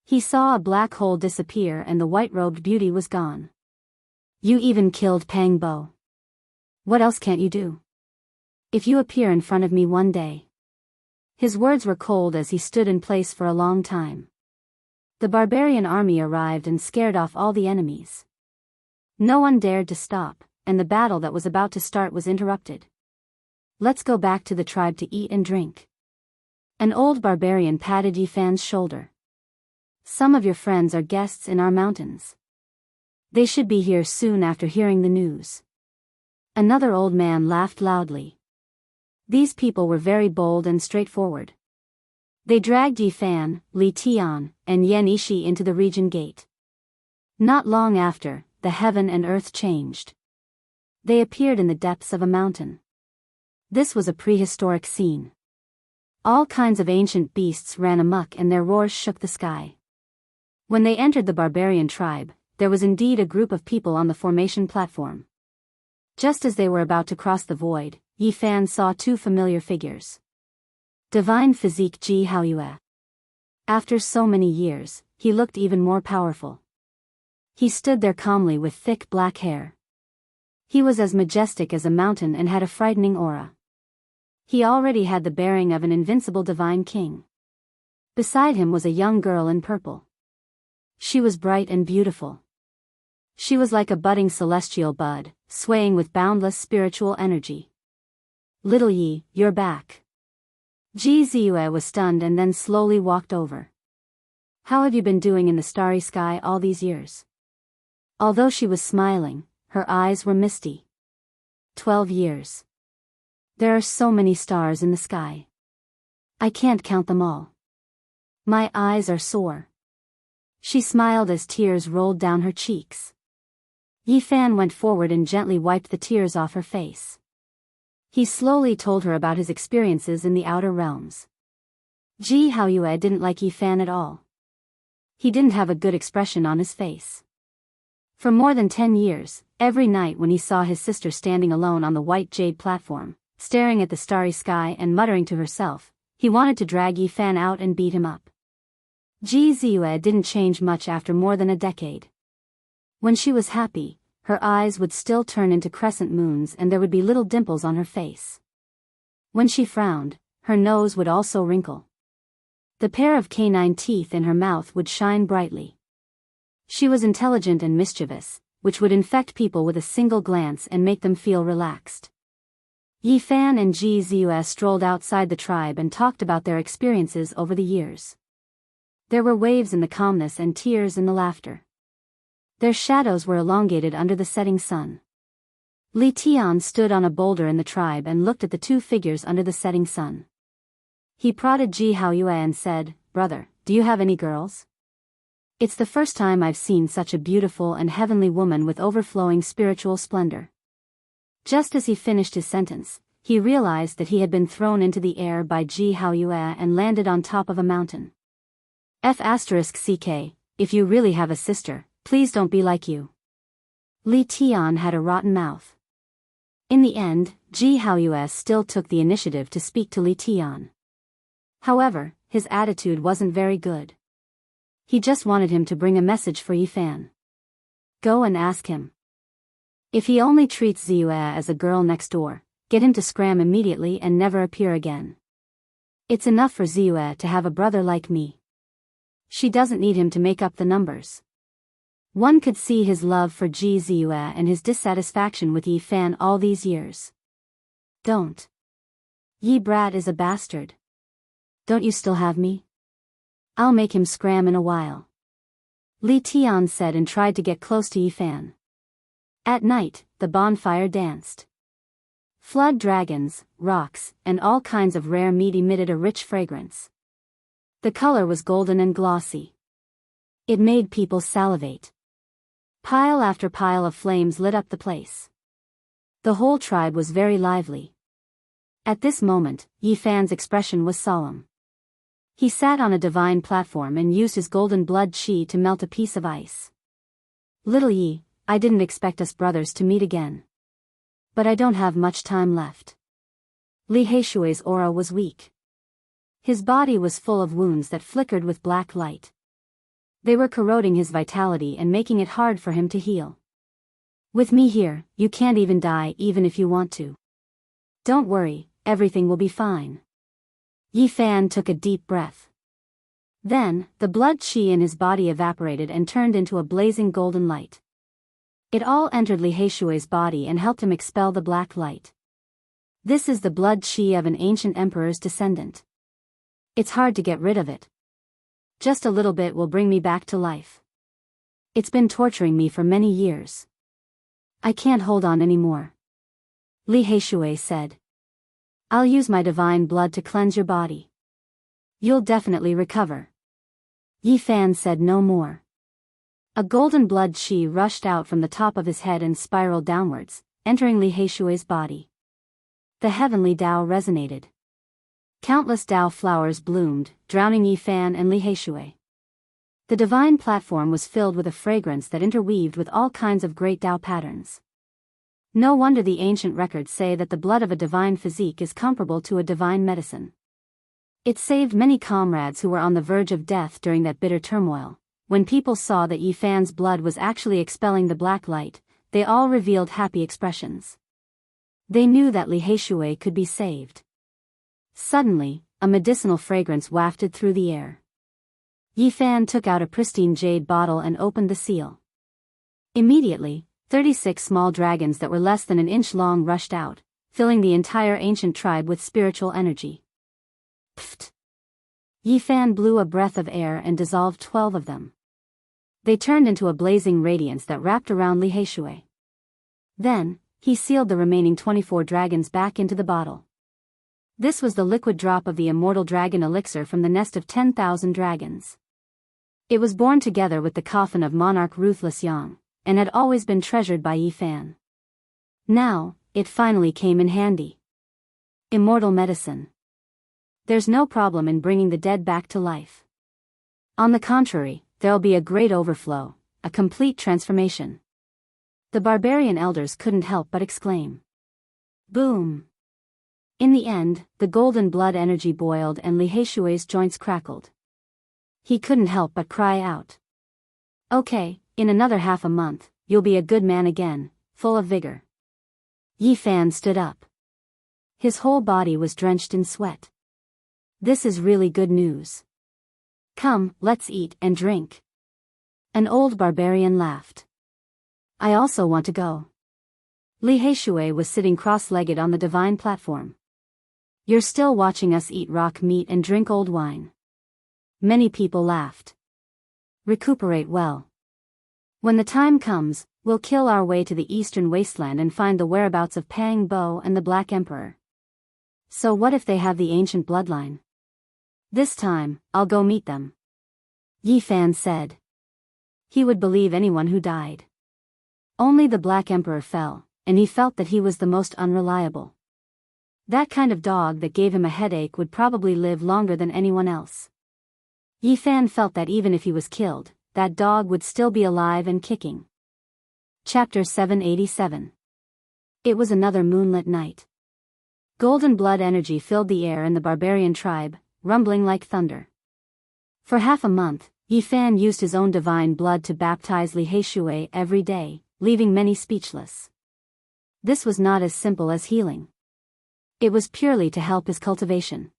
He saw a black hole disappear and the white-robed beauty was gone. You even killed Pang Bo. What else can't you do? If you appear in front of me one day. His words were cold as he stood in place for a long time. The barbarian army arrived and scared off all the enemies. No one dared to stop, and the battle that was about to start was interrupted. Let's go back to the tribe to eat and drink. An old barbarian patted Yi Fan's shoulder. Some of your friends are guests in our mountains. They should be here soon after hearing the news. Another old man laughed loudly. These people were very bold and straightforward. They dragged Yi Fan, Li Tian, and Yan Ishi into the region gate. Not long after, the heaven and earth changed. They appeared in the depths of a mountain. This was a prehistoric scene. All kinds of ancient beasts ran amok and their roars shook the sky. When they entered the barbarian tribe, there was indeed a group of people on the formation platform. Just as they were about to cross the void, Yi Fan saw two familiar figures. Divine Physique Ji Haoyue. After so many years, he looked even more powerful. He stood there calmly with thick black hair. He was as majestic as a mountain and had a frightening aura. He already had the bearing of an invincible divine king. Beside him was a young girl in purple. She was bright and beautiful. She was like a budding celestial bud, swaying with boundless spiritual energy. Little Yi, you're back. Ji Ziyue was stunned and then slowly walked over. How have you been doing in the starry sky all these years? Although she was smiling, her eyes were misty. 12 years. There are so many stars in the sky. I can't count them all. My eyes are sore. She smiled as tears rolled down her cheeks. Yi Fan went forward and gently wiped the tears off her face. He slowly told her about his experiences in the outer realms. Ji Haoyue didn't like Yi Fan at all. He didn't have a good expression on his face. For more than 10 years, every night when he saw his sister standing alone on the white jade platform, staring at the starry sky and muttering to herself, he wanted to drag Yi Fan out and beat him up. Ji Ziyue didn't change much after more than a decade. When she was happy, her eyes would still turn into crescent moons and there would be little dimples on her face. When she frowned, her nose would also wrinkle. The pair of canine teeth in her mouth would shine brightly. She was intelligent and mischievous, which would infect people with a single glance and make them feel relaxed. Yi Fan and Ji Ziyue strolled outside the tribe and talked about their experiences over the years. There were waves in the calmness and tears in the laughter. Their shadows were elongated under the setting sun. Li Tian stood on a boulder in the tribe and looked at the two figures under the setting sun. He prodded Ji Haoyue and said, "Brother, do you have any girls? It's the first time I've seen such a beautiful and heavenly woman with overflowing spiritual splendor." Just as he finished his sentence, he realized that he had been thrown into the air by Ji Haoyue and landed on top of a mountain. F***ck, if you really have a sister, please don't be like you. Li Tian had a rotten mouth. In the end, Ji Haoyue still took the initiative to speak to Li Tian. However, his attitude wasn't very good. He just wanted him to bring a message for Yi Fan. Go and ask him. If he only treats Ziyue as a girl next door, get him to scram immediately and never appear again. It's enough for Ziyue to have a brother like me. She doesn't need him to make up the numbers. One could see his love for Ji Ziyue and his dissatisfaction with Yi Fan all these years. Don't. Yi brat is a bastard. Don't you still have me? I'll make him scram in a while. Li Tian said and tried to get close to Yi Fan. At night, the bonfire danced. Flood dragons, rocks, and all kinds of rare meat emitted a rich fragrance. The color was golden and glossy. It made people salivate. Pile after pile of flames lit up the place. The whole tribe was very lively. At this moment, Yi Fan's expression was solemn. He sat on a divine platform and used his golden blood qi to melt a piece of ice. Little Yi, I didn't expect us brothers to meet again. But I don't have much time left. Li Heishui's aura was weak. His body was full of wounds that flickered with black light. They were corroding his vitality and making it hard for him to heal. With me here, you can't even die even if you want to. Don't worry, everything will be fine. Yi Fan took a deep breath. Then, the blood qi in his body evaporated and turned into a blazing golden light. It all entered Li Heishui's body and helped him expel the black light. This is the blood qi of an ancient emperor's descendant. It's hard to get rid of it. Just a little bit will bring me back to life. It's been torturing me for many years. I can't hold on anymore. Li Heishui said. I'll use my divine blood to cleanse your body. You'll definitely recover. Yi Fan said no more. A golden blood qi rushed out from the top of his head and spiraled downwards, entering Li Heishui's body. The heavenly Tao resonated. Countless Tao flowers bloomed, drowning Yi Fan and Li Heishui. The divine platform was filled with a fragrance that interweaved with all kinds of great Tao patterns. No wonder the ancient records say that the blood of a divine physique is comparable to a divine medicine. It saved many comrades who were on the verge of death during that bitter turmoil. When people saw that Yi Fan's blood was actually expelling the black light, they all revealed happy expressions. They knew that Li Heishui could be saved. Suddenly, a medicinal fragrance wafted through the air. Yi Fan took out a pristine jade bottle and opened the seal. Immediately, 36 small dragons that were less than an inch long rushed out, filling the entire ancient tribe with spiritual energy. Pfft! Yi Fan blew a breath of air and dissolved 12 of them. They turned into a blazing radiance that wrapped around Li Heishui. Then, he sealed the remaining 24 dragons back into the bottle. This was the liquid drop of the immortal dragon elixir from the nest of 10,000 dragons. It was born together with the coffin of monarch Ruthless Yang, and had always been treasured by Yi Fan. Now, it finally came in handy. Immortal medicine. There's no problem in bringing the dead back to life. On the contrary, there'll be a great overflow, a complete transformation. The barbarian elders couldn't help but exclaim. Boom! In the end, the golden blood energy boiled and Li Heishui's joints crackled. He couldn't help but cry out. Okay, in another half a month, you'll be a good man again, full of vigor. Yi Fan stood up. His whole body was drenched in sweat. This is really good news. Come, let's eat and drink. An old barbarian laughed. I also want to go. Li Heishui was sitting cross-legged on the divine platform. You're still watching us eat rock meat and drink old wine. Many people laughed. Recuperate well. When the time comes, we'll kill our way to the eastern wasteland and find the whereabouts of Pang Bo and the Black Emperor. So what if they have the ancient bloodline? This time, I'll go meet them. Yi Fan said. He would believe anyone who died. Only the Black Emperor fell, and he felt that he was the most unreliable. That kind of dog that gave him a headache would probably live longer than anyone else. Yi Fan felt that even if he was killed, that dog would still be alive and kicking. Chapter 787. It was another moonlit night. Golden blood energy filled the air in the barbarian tribe, rumbling like thunder. For half a month, Yi Fan used his own divine blood to baptize Li Heishui every day, leaving many speechless. This was not as simple as healing. It was purely to help his cultivation.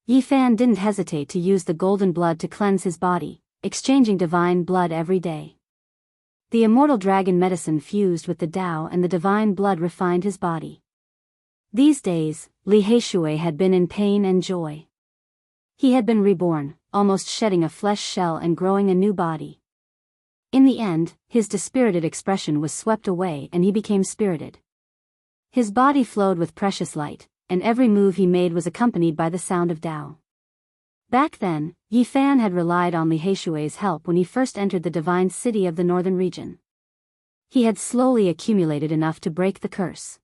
Yi Fan didn't hesitate to use the golden blood to cleanse his body, exchanging divine blood every day. The immortal dragon medicine fused with the Tao and the divine blood refined his body. These days, Li Heishui had been in pain and joy. He had been reborn, almost shedding a flesh shell and growing a new body. In the end, his dispirited expression was swept away and he became spirited. His body flowed with precious light, and every move he made was accompanied by the sound of Tao. Back then, Yi Fan had relied on Li Heishui's help when he first entered the divine city of the northern region. He had slowly accumulated enough to break the curse.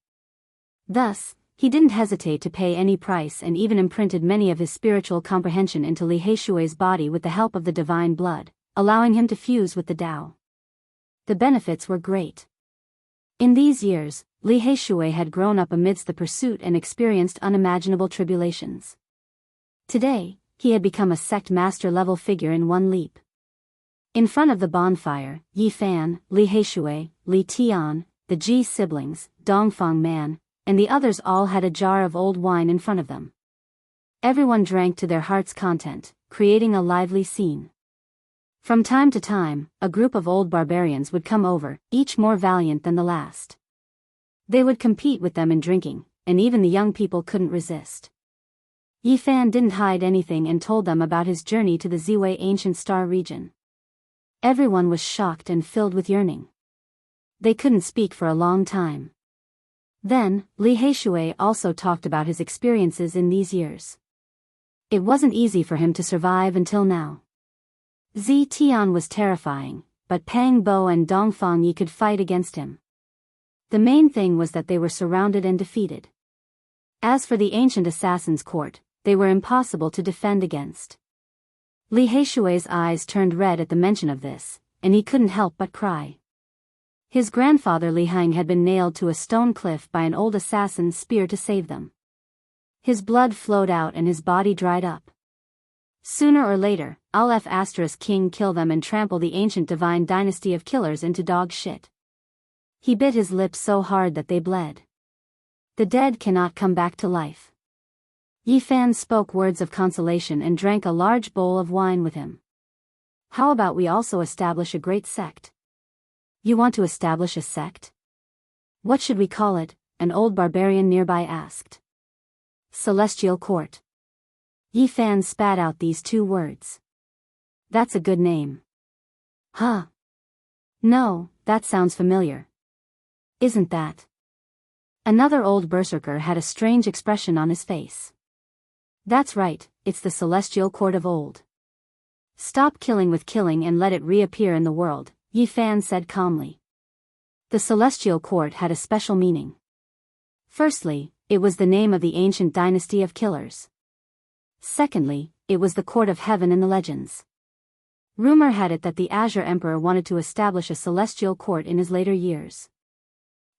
Thus, he didn't hesitate to pay any price and even imprinted many of his spiritual comprehension into Li Heishui's body with the help of the divine blood, allowing him to fuse with the Tao. The benefits were great. In these years, Li Heishui had grown up amidst the pursuit and experienced unimaginable tribulations. Today, he had become a sect master-level figure in one leap. In front of the bonfire, Yi Fan, Li Heishui, Li Tian, the Ji siblings, Dongfang Man, and the others all had a jar of old wine in front of them. Everyone drank to their heart's content, creating a lively scene. From time to time, a group of old barbarians would come over, each more valiant than the last. They would compete with them in drinking, and even the young people couldn't resist. Yi Fan didn't hide anything and told them about his journey to the Ziwei ancient star region. Everyone was shocked and filled with yearning. They couldn't speak for a long time. Then, Li Heishui also talked about his experiences in these years. It wasn't easy for him to survive until now. Zi Tian was terrifying, but Pang Bo and Dongfang Yi could fight against him. The main thing was that they were surrounded and defeated. As for the ancient assassin's court, they were impossible to defend against. Li Heishui's eyes turned red at the mention of this, and he couldn't help but cry. His grandfather Li Hang had been nailed to a stone cliff by an old assassin's spear to save them. His blood flowed out and his body dried up. Sooner or later, Aleph King kill them and trample the ancient divine dynasty of killers into dog shit. He bit his lips so hard that they bled. The dead cannot come back to life. Yi Fan spoke words of consolation and drank a large bowl of wine with him. How about we also establish a great sect? You want to establish a sect? What should we call it? An old barbarian nearby asked. Celestial Court. Yi Fan spat out these two words. That's a good name. Huh? No, that sounds familiar. Isn't that? Another old berserker had a strange expression on his face. That's right, it's the Celestial Court of old. Stop killing with killing and let it reappear in the world, Yi Fan said calmly. The Celestial Court had a special meaning. Firstly, it was the name of the ancient dynasty of killers. Secondly, it was the court of heaven in the legends. Rumor had it that the Azure Emperor wanted to establish a celestial court in his later years.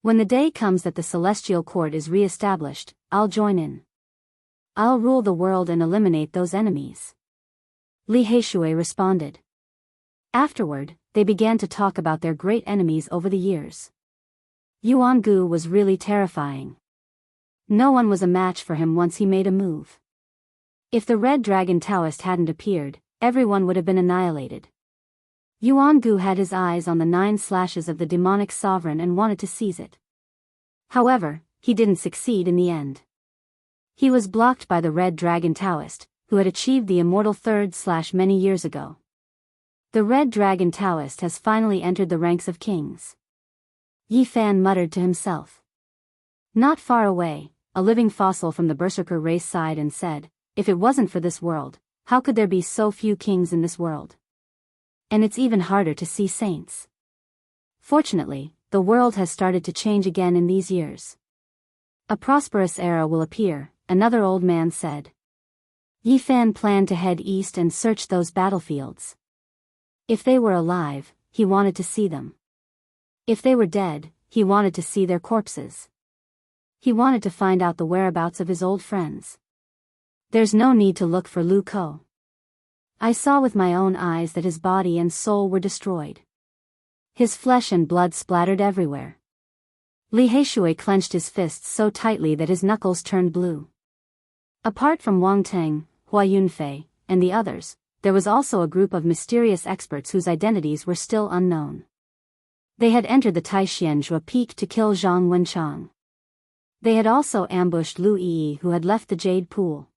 When the day comes that the celestial court is re-established, I'll join in. I'll rule the world and eliminate those enemies. Li Heishui responded. Afterward, they began to talk about their great enemies over the years. Yuan Gu was really terrifying. No one was a match for him once he made a move. If the Red Dragon Taoist hadn't appeared, everyone would have been annihilated. Yuan Gu had his eyes on the 9 slashes of the demonic sovereign and wanted to seize it. However, he didn't succeed in the end. He was blocked by the Red Dragon Taoist, who had achieved the immortal 3rd slash many years ago. The Red Dragon Taoist has finally entered the ranks of kings. Yi Fan muttered to himself. Not far away, a living fossil from the Berserker race sighed and said, "If it wasn't for this world, how could there be so few kings in this world? And it's even harder to see saints." Fortunately, the world has started to change again in these years. A prosperous era will appear, another old man said. Yi Fan planned to head east and search those battlefields. If they were alive, he wanted to see them. If they were dead, he wanted to see their corpses. He wanted to find out the whereabouts of his old friends. There's no need to look for Lu Ko. I saw with my own eyes that his body and soul were destroyed. His flesh and blood splattered everywhere. Li Heishui clenched his fists so tightly that his knuckles turned blue. Apart from Wang Teng, Hua Yunfei, and the others, there was also a group of mysterious experts whose identities were still unknown. They had entered the Taixianzhua Peak to kill Zhang Wenchang. They had also ambushed Lu Yi, who had left the Jade Pool.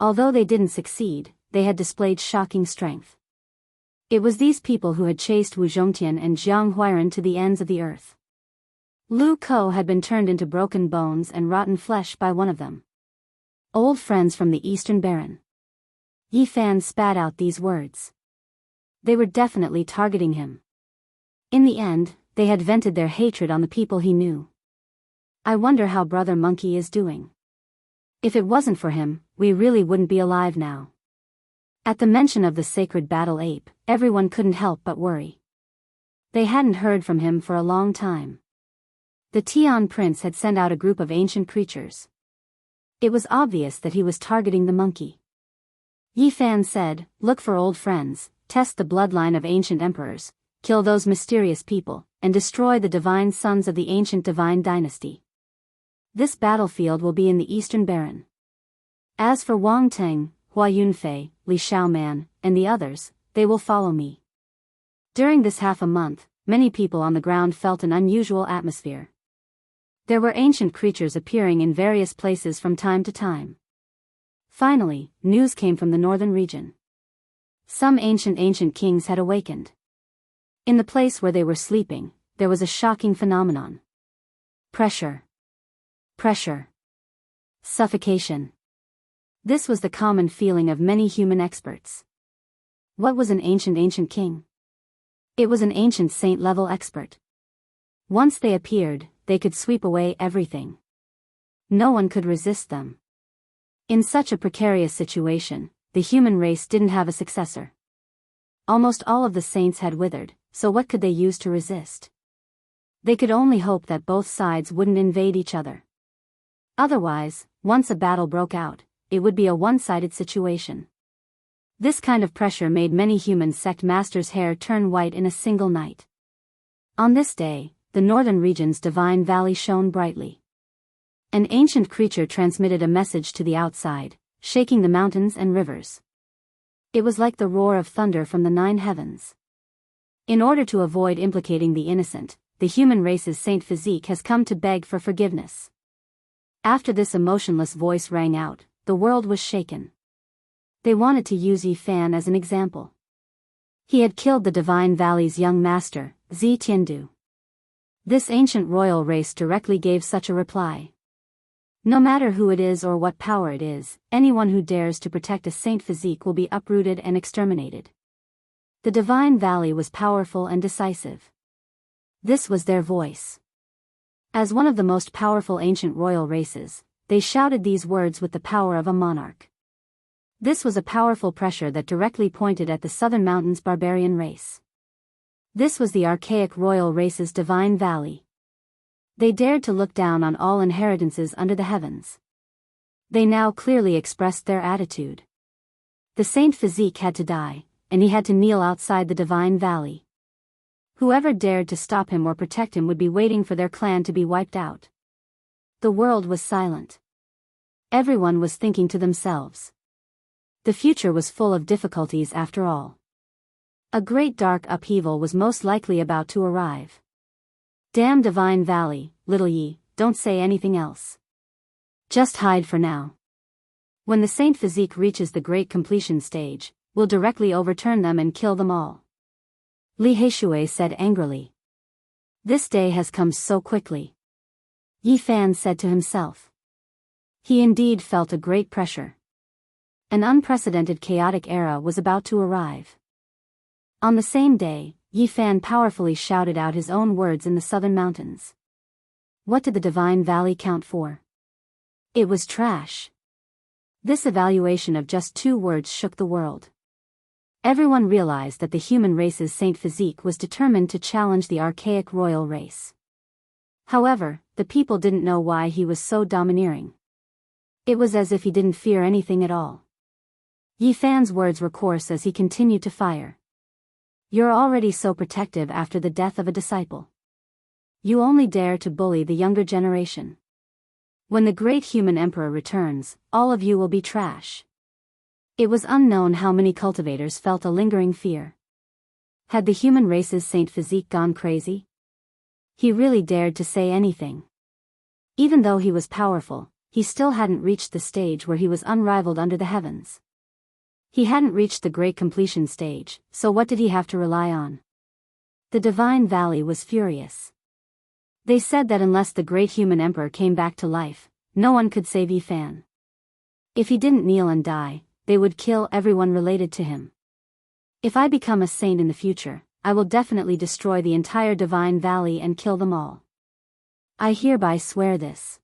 Although they didn't succeed, they had displayed shocking strength. It was these people who had chased Wu Zhongtian and Jiang Huairan to the ends of the earth. Lu Ko had been turned into broken bones and rotten flesh by one of them. Old friends from the Eastern Baron. Yi Fan spat out these words. They were definitely targeting him. In the end, they had vented their hatred on the people he knew. I wonder how Brother Monkey is doing. If it wasn't for him, we really wouldn't be alive now. At the mention of the sacred battle ape, everyone couldn't help but worry. They hadn't heard from him for a long time. The Tian Prince had sent out a group of ancient creatures. It was obvious that he was targeting the monkey. Yi Fan said, "Look for old friends, test the bloodline of ancient emperors, kill those mysterious people, and destroy the divine sons of the ancient divine dynasty. This battlefield will be in the Eastern Baron. As for Wang Teng, Hua Yunfei, Li Xiaoman, and the others, they will follow me." During this half a month, many people on the ground felt an unusual atmosphere. There were ancient creatures appearing in various places from time to time. Finally, news came from the northern region. Some ancient kings had awakened. In the place where they were sleeping, there was a shocking phenomenon. Pressure. Suffocation. This was the common feeling of many human experts. What was an ancient king? It was an ancient saint-level expert. Once they appeared, they could sweep away everything. No one could resist them. In such a precarious situation, the human race didn't have a successor. Almost all of the saints had withered, so what could they use to resist? They could only hope that both sides wouldn't invade each other. Otherwise, once a battle broke out, it would be a one-sided situation. This kind of pressure made many human sect masters' hair turn white in a single night. On this day, the northern region's divine valley shone brightly. An ancient creature transmitted a message to the outside, shaking the mountains and rivers. It was like the roar of thunder from the 9 heavens. In order to avoid implicating the innocent, the human race's saint physique has come to beg for forgiveness. After this emotionless voice rang out, the world was shaken. They wanted to use Yi Fan as an example. He had killed the Divine Valley's young master, Zi Tiandu. This ancient royal race directly gave such a reply. No matter who it is or what power it is, anyone who dares to protect a saint physique will be uprooted and exterminated. The Divine Valley was powerful and decisive. This was their voice. As one of the most powerful ancient royal races, they shouted these words with the power of a monarch. This was a powerful pressure that directly pointed at the Southern Mountains barbarian race. This was the archaic royal race's divine valley. They dared to look down on all inheritances under the heavens. They now clearly expressed their attitude. The Saint Physique had to die, and he had to kneel outside the divine valley. Whoever dared to stop him or protect him would be waiting for their clan to be wiped out. The world was silent. Everyone was thinking to themselves. The future was full of difficulties after all. A great dark upheaval was most likely about to arrive. Damn divine valley, little ye, don't say anything else. Just hide for now. When the Saint Physique reaches the great completion stage, we'll directly overturn them and kill them all. Li Heishui said angrily. This day has come so quickly. Yi Fan said to himself. He indeed felt a great pressure. An unprecedented chaotic era was about to arrive. On the same day, Yi Fan powerfully shouted out his own words in the southern mountains. What did the divine valley count for? It was trash. This evaluation of just 2 words shook the world. Everyone realized that the human race's Saint Physique was determined to challenge the archaic royal race. However, the people didn't know why he was so domineering. It was as if he didn't fear anything at all. Yi Fan's words were coarse as he continued to fire. You're already so protective after the death of a disciple. You only dare to bully the younger generation. When the great human emperor returns, all of you will be trash. It was unknown how many cultivators felt a lingering fear. Had the human race's Saint Physique gone crazy? He really dared to say anything. Even though he was powerful, he still hadn't reached the stage where he was unrivaled under the heavens. He hadn't reached the great completion stage, so what did he have to rely on? The divine valley was furious. They said that unless the great human emperor came back to life, no one could save Yi Fan. If he didn't kneel and die, they would kill everyone related to him. If I become a saint in the future, I will definitely destroy the entire divine valley and kill them all. I hereby swear this.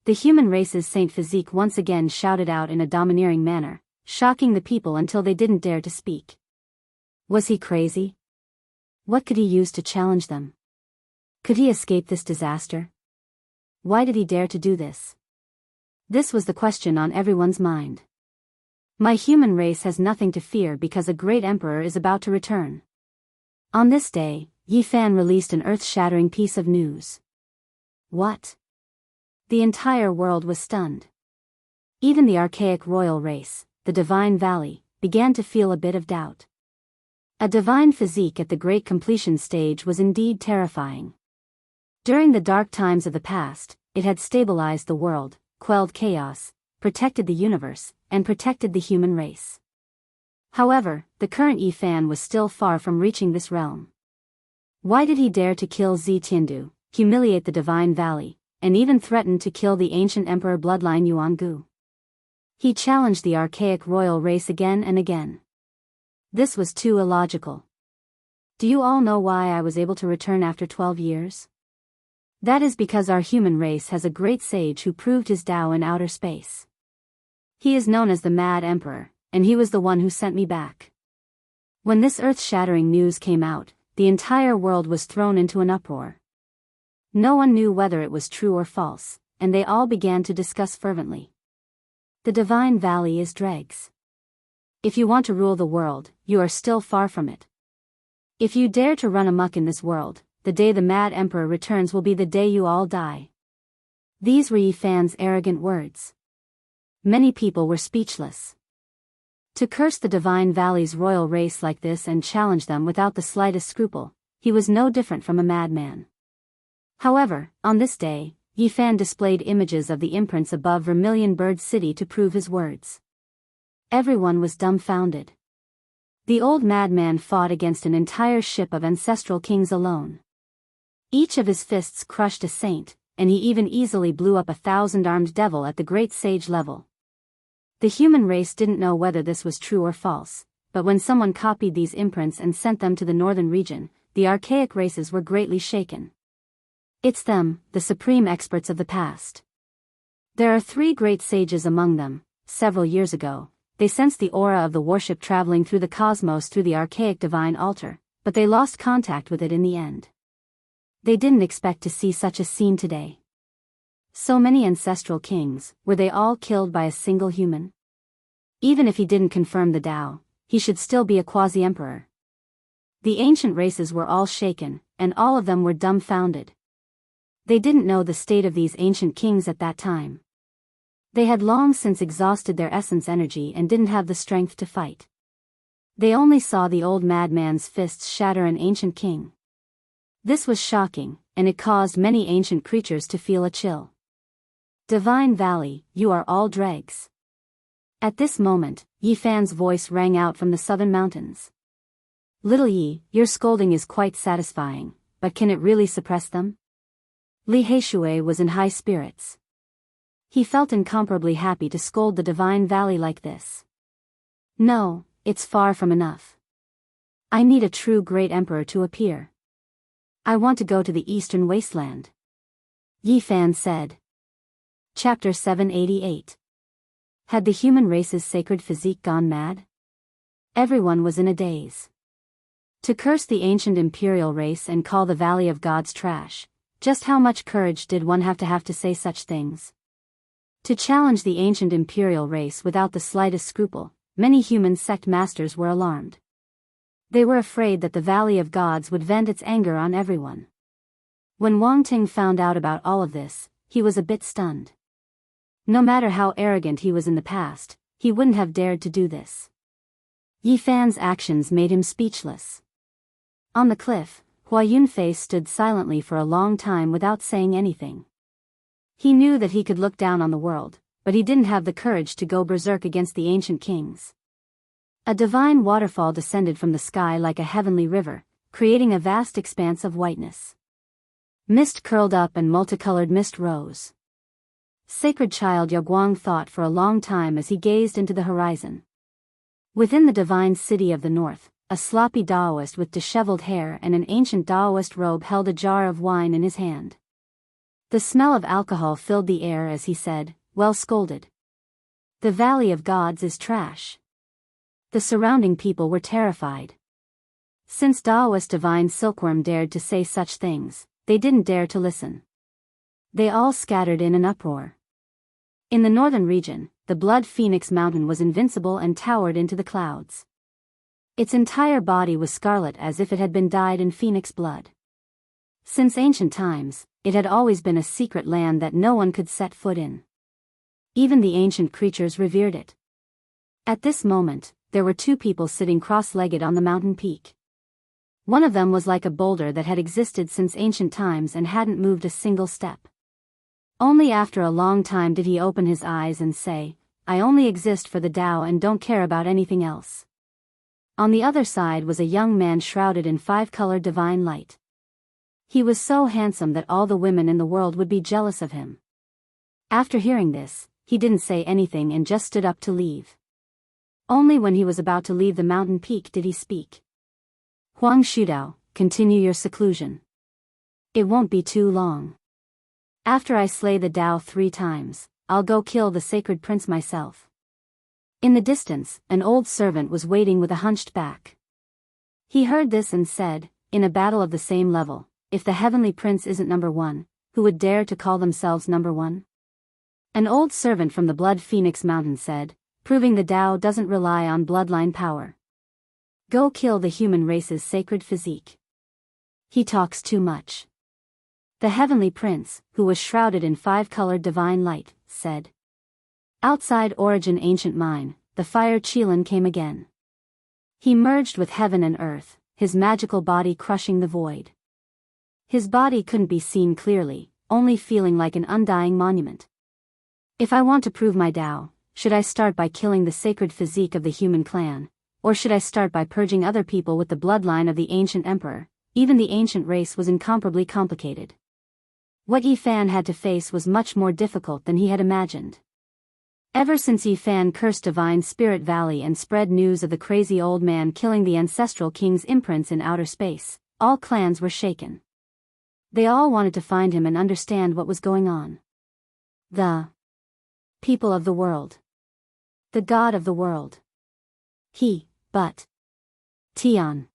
The human race's Saint Physique once again shouted out in a domineering manner, shocking the people until they didn't dare to speak. Was he crazy? What could he use to challenge them? Could he escape this disaster? Why did he dare to do this? This was the question on everyone's mind. My human race has nothing to fear because a great emperor is about to return. On this day, Yi Fan released an earth-shattering piece of news. What? The entire world was stunned. Even the archaic royal race, the divine valley, began to feel a bit of doubt. A divine physique at the great completion stage was indeed terrifying. During the dark times of the past, it had stabilized the world, quelled chaos, protected the universe, and protected the human race. However, the current Yi Fan was still far from reaching this realm. Why did he dare to kill Zi Tiandu, humiliate the divine valley, and even threaten to kill the ancient emperor bloodline Yuangu? He challenged the archaic royal race again and again. This was too illogical. Do you all know why I was able to return after 12 years? That is because our human race has a great sage who proved his Tao in outer space. He is known as the Mad Emperor, and he was the one who sent me back. When this earth-shattering news came out, the entire world was thrown into an uproar. No one knew whether it was true or false, and they all began to discuss fervently. The divine valley is dregs. If you want to rule the world, you are still far from it. If you dare to run amok in this world, the day the Mad Emperor returns will be the day you all die. These were Yi Fan's arrogant words. Many people were speechless. To curse the Divine Valley's royal race like this and challenge them without the slightest scruple, he was no different from a madman. However, on this day, Yi Fan displayed images of the imprints above Vermilion Bird City to prove his words. Everyone was dumbfounded. The old madman fought against an entire ship of ancestral kings alone. Each of his fists crushed a saint, and he even easily blew up a 1,000-armed devil at the great sage level. The human race didn't know whether this was true or false, but when someone copied these imprints and sent them to the northern region, the archaic races were greatly shaken. It's them, the supreme experts of the past. There are 3 great sages among them. Several years ago, they sensed the aura of the warship traveling through the cosmos through the archaic divine altar, but they lost contact with it in the end. They didn't expect to see such a scene today. So many ancestral kings, were they all killed by a single human? Even if he didn't confirm the Tao, he should still be a quasi-emperor. The ancient races were all shaken, and all of them were dumbfounded. They didn't know the state of these ancient kings at that time. They had long since exhausted their essence energy and didn't have the strength to fight. They only saw the old madman's fists shatter an ancient king. This was shocking, and it caused many ancient creatures to feel a chill. Divine Valley, you are all dregs. At this moment, Yi Fan's voice rang out from the southern mountains. Little Yi, your scolding is quite satisfying, but can it really suppress them? Li Heishui was in high spirits. He felt incomparably happy to scold the Divine Valley like this. No, it's far from enough. I need a true great emperor to appear. I want to go to the eastern wasteland. Yi Fan said. Chapter 788. Had the human race's sacred physique gone mad? Everyone was in a daze. To curse the ancient imperial race and call the Valley of Gods trash, just how much courage did one have to say such things? To challenge the ancient imperial race without the slightest scruple, many human sect masters were alarmed. They were afraid that the Valley of Gods would vent its anger on everyone. When Wang Ting found out about all of this, he was a bit stunned. No matter how arrogant he was in the past, he wouldn't have dared to do this. Yi Fan's actions made him speechless. On the cliff, Hua Yunfei stood silently for a long time without saying anything. He knew that he could look down on the world, but he didn't have the courage to go berserk against the ancient kings. A divine waterfall descended from the sky like a heavenly river, creating a vast expanse of whiteness. Mist curled up and multicolored mist rose. Sacred child Yaguang thought for a long time as he gazed into the horizon. Within the divine city of the north, a sloppy Taoist with disheveled hair and an ancient Taoist robe held a jar of wine in his hand. The smell of alcohol filled the air as he said, well scolded. The Valley of Gods is trash. The surrounding people were terrified. Since Taoist divine Silkworm dared to say such things, they didn't dare to listen. They all scattered in an uproar. In the northern region, the Blood Phoenix Mountain was invincible and towered into the clouds. Its entire body was scarlet as if it had been dyed in phoenix blood. Since ancient times, it had always been a secret land that no one could set foot in. Even the ancient creatures revered it. At this moment, there were two people sitting cross-legged on the mountain peak. One of them was like a boulder that had existed since ancient times and hadn't moved a single step. Only after a long time did he open his eyes and say, I only exist for the Tao and don't care about anything else. On the other side was a young man shrouded in five-colored divine light. He was so handsome that all the women in the world would be jealous of him. After hearing this, he didn't say anything and just stood up to leave. Only when he was about to leave the mountain peak did he speak. Huang Shudao, continue your seclusion. It won't be too long. After I slay the Tao 3 times, I'll go kill the sacred prince myself. In the distance, an old servant was waiting with a hunched back. He heard this and said, in a battle of the same level, if the heavenly prince isn't number 1, who would dare to call themselves number 1? An old servant from the Blood Phoenix Mountain said, proving the Tao doesn't rely on bloodline power. Go kill the human race's sacred physique. He talks too much. The heavenly prince, who was shrouded in 5-colored divine light, said. Outside Origin Ancient Mine, the fire Qilin came again. He merged with heaven and earth, his magical body crushing the void. His body couldn't be seen clearly, only feeling like an undying monument. If I want to prove my Tao, should I start by killing the sacred physique of the human clan, or should I start by purging other people with the bloodline of the ancient emperor? Even the ancient race was incomparably complicated. What Yi Fan had to face was much more difficult than he had imagined. Ever since Yi Fan cursed Divine Spirit Valley and spread news of the crazy old man killing the ancestral king's imprints in outer space, all clans were shaken. They all wanted to find him and understand what was going on. The people of the world. The god of the world. But Tian.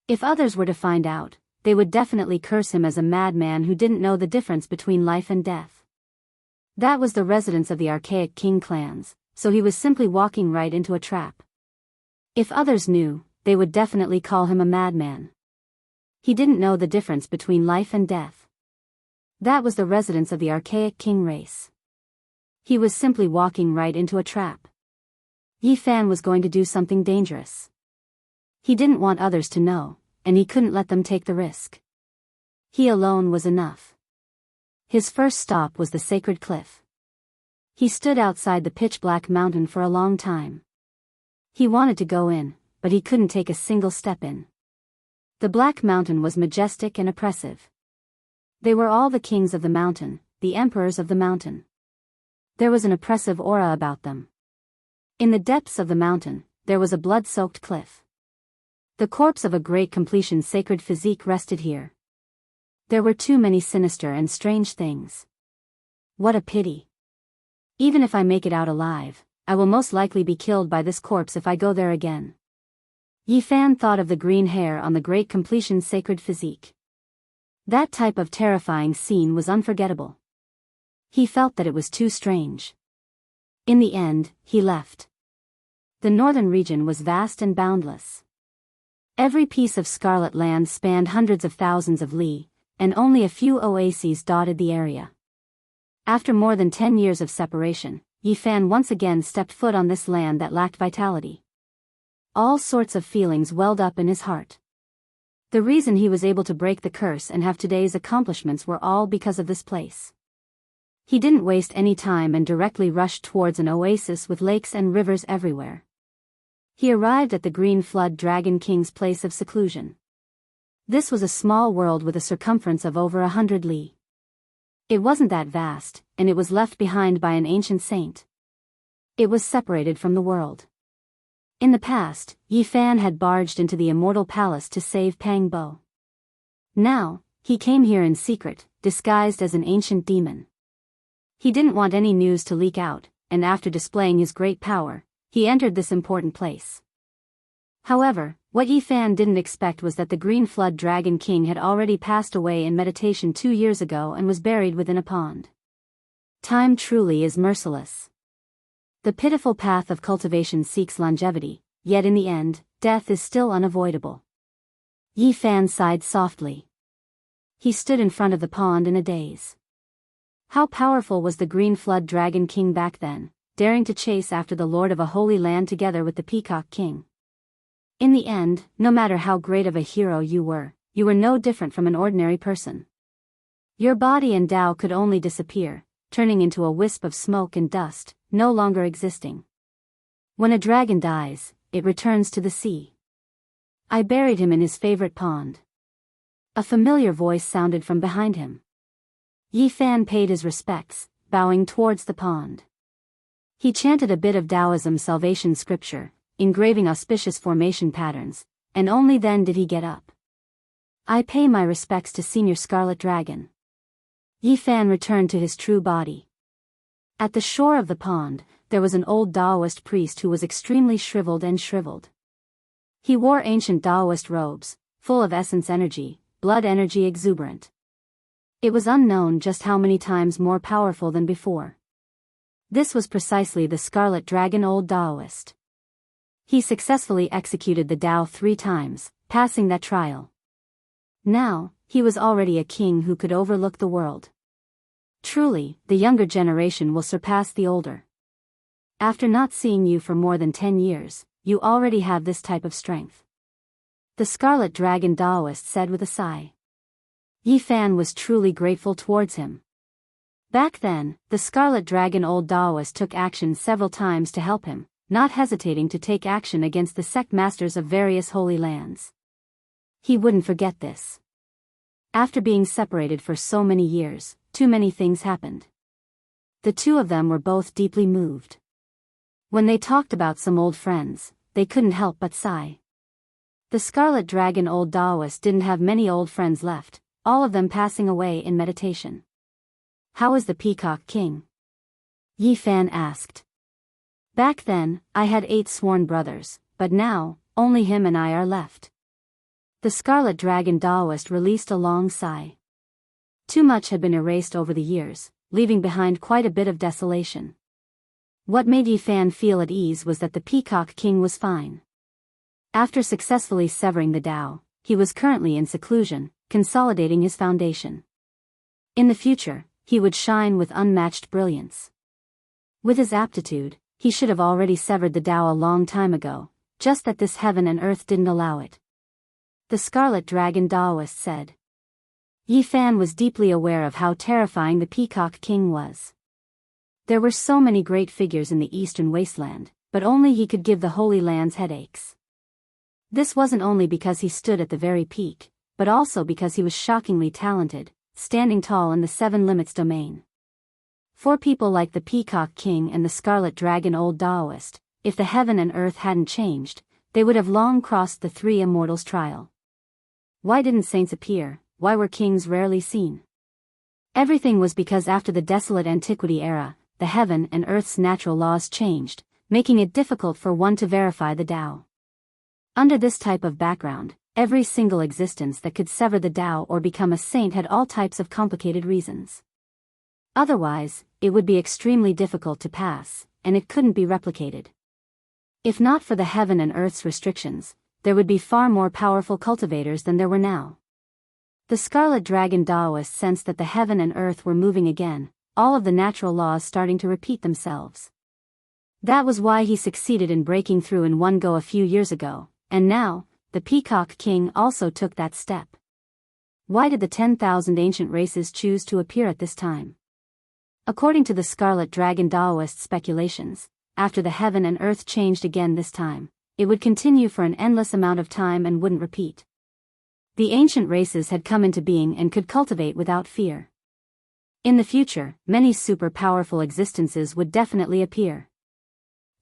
If others were to find out, they would definitely curse him as a madman who didn't know the difference between life and death. That was the residence of the archaic king clans, so he was simply walking right into a trap. If others knew, they would definitely call him a madman. He didn't know the difference between life and death. That was the residence of the archaic king race. He was simply walking right into a trap. Yi Fan was going to do something dangerous. He didn't want others to know, and he couldn't let them take the risk. He alone was enough. His first stop was the sacred cliff. He stood outside the pitch-black mountain for a long time. He wanted to go in, but he couldn't take a single step in. The Black Mountain was majestic and oppressive. They were all the kings of the mountain, the emperors of the mountain. There was an oppressive aura about them. In the depths of the mountain, there was a blood-soaked cliff. The corpse of a great completion's sacred physique rested here. There were too many sinister and strange things. What a pity. Even if I make it out alive, I will most likely be killed by this corpse if I go there again. Yi Fan thought of the green hair on the great completion's sacred physique. That type of terrifying scene was unforgettable. He felt that it was too strange. In the end, he left. The northern region was vast and boundless. Every piece of scarlet land spanned hundreds of thousands of li, and only a few oases dotted the area. After more than 10 years of separation, Yi Fan once again stepped foot on this land that lacked vitality. All sorts of feelings welled up in his heart. The reason he was able to break the curse and have today's accomplishments were all because of this place. He didn't waste any time and directly rushed towards an oasis with lakes and rivers everywhere. He arrived at the Green Flood Dragon King's place of seclusion. This was a small world with a circumference of over 100 li. It wasn't that vast, and it was left behind by an ancient saint. It was separated from the world. In the past, Yi Fan had barged into the immortal palace to save Pang Bo. Now, he came here in secret, disguised as an ancient demon. He didn't want any news to leak out, and after displaying his great power, he entered this important place. However, what Yi Fan didn't expect was that the Green Flood Dragon King had already passed away in meditation 2 years ago and was buried within a pond. Time truly is merciless. The pitiful path of cultivation seeks longevity, yet in the end, death is still unavoidable. Yi Fan sighed softly. He stood in front of the pond in a daze. How powerful was the Green Flood Dragon King back then, daring to chase after the Lord of a Holy Land together with the Peacock King? In the end, no matter how great of a hero you were no different from an ordinary person. Your body and Tao could only disappear, turning into a wisp of smoke and dust, no longer existing. When a dragon dies, it returns to the sea. I buried him in his favorite pond. A familiar voice sounded from behind him. Yi Fan paid his respects, bowing towards the pond. He chanted a bit of Taoism salvation scripture, engraving auspicious formation patterns, and only then did he get up. I pay my respects to Senior Scarlet Dragon. Yi Fan returned to his true body. At the shore of the pond, there was an old Taoist priest who was extremely shriveled. He wore ancient Taoist robes, full of essence energy, blood energy exuberant. It was unknown just how many times more powerful than before. This was precisely the Scarlet Dragon Old Taoist. He successfully executed the Tao 3 times, passing that trial. Now, he was already a king who could overlook the world. Truly, the younger generation will surpass the older. After not seeing you for more than 10 years, you already have this type of strength. The Scarlet Dragon Taoist said with a sigh. Yi Fan was truly grateful towards him. Back then, the Scarlet Dragon Old Taoist took action several times to help him, not hesitating to take action against the sect masters of various holy lands. He wouldn't forget this. After being separated for so many years, too many things happened. The two of them were both deeply moved. When they talked about some old friends, they couldn't help but sigh. The Scarlet Dragon Old Taoist didn't have many old friends left, all of them passing away in meditation. How is the Peacock King? Yi Fan asked. Back then, I had 8 sworn brothers, but now, only him and I are left. The Scarlet Dragon Daoist released a long sigh. Too much had been erased over the years, leaving behind quite a bit of desolation. What made Yi Fan feel at ease was that the Peacock King was fine. After successfully severing the Tao, he was currently in seclusion, consolidating his foundation. In the future, he would shine with unmatched brilliance. With his aptitude, he should have already severed the Tao a long time ago, just that this heaven and earth didn't allow it. The Scarlet Dragon Daoist said. Yi Fan was deeply aware of how terrifying the Peacock King was. There were so many great figures in the eastern wasteland, but only he could give the Holy Lands headaches. This wasn't only because he stood at the very peak, but also because he was shockingly talented, standing tall in the 7 Limits domain. For people like the Peacock King and the Scarlet Dragon Old Daoist, if the heaven and earth hadn't changed, they would have long crossed the 3 immortals' trial. Why didn't saints appear? Why were kings rarely seen? Everything was because after the desolate antiquity era, the heaven and earth's natural laws changed, making it difficult for one to verify the Tao. Under this type of background, every single existence that could sever the Tao or become a saint had all types of complicated reasons. Otherwise, it would be extremely difficult to pass, and it couldn't be replicated. If not for the heaven and earth's restrictions, there would be far more powerful cultivators than there were now. The Scarlet Dragon Daoist sensed that the heaven and earth were moving again, all of the natural laws starting to repeat themselves. That was why he succeeded in breaking through in one go a few years ago, and now, the Peacock King also took that step. Why did the 10,000 ancient races choose to appear at this time? According to the Scarlet Dragon Daoist speculations, after the heaven and earth changed again this time, it would continue for an endless amount of time and wouldn't repeat. The ancient races had come into being and could cultivate without fear. In the future, many super-powerful existences would definitely appear.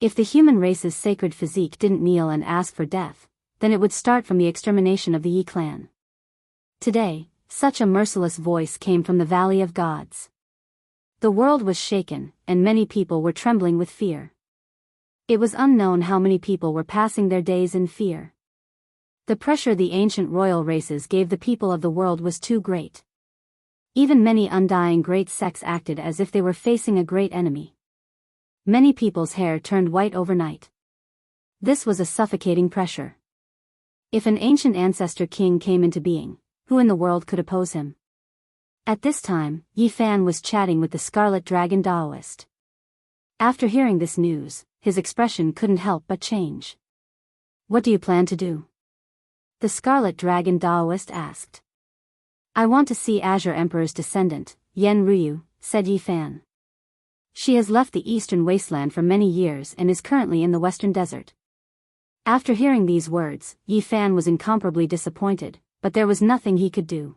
If the human race's sacred physique didn't kneel and ask for death, then it would start from the extermination of the Yi clan. Today, such a merciless voice came from the Valley of Gods. The world was shaken, and many people were trembling with fear. It was unknown how many people were passing their days in fear. The pressure the ancient royal races gave the people of the world was too great. Even many undying great sects acted as if they were facing a great enemy. Many people's hair turned white overnight. This was a suffocating pressure. If an ancient ancestor king came into being, who in the world could oppose him? At this time, Yi Fan was chatting with the Scarlet Dragon Daoist. After hearing this news, his expression couldn't help but change. What do you plan to do? The Scarlet Dragon Daoist asked. I want to see Azure Emperor's descendant, Yen Ryu, said Yi Fan. She has left the eastern wasteland for many years and is currently in the western desert. After hearing these words, Yi Fan was incomparably disappointed, but there was nothing he could do.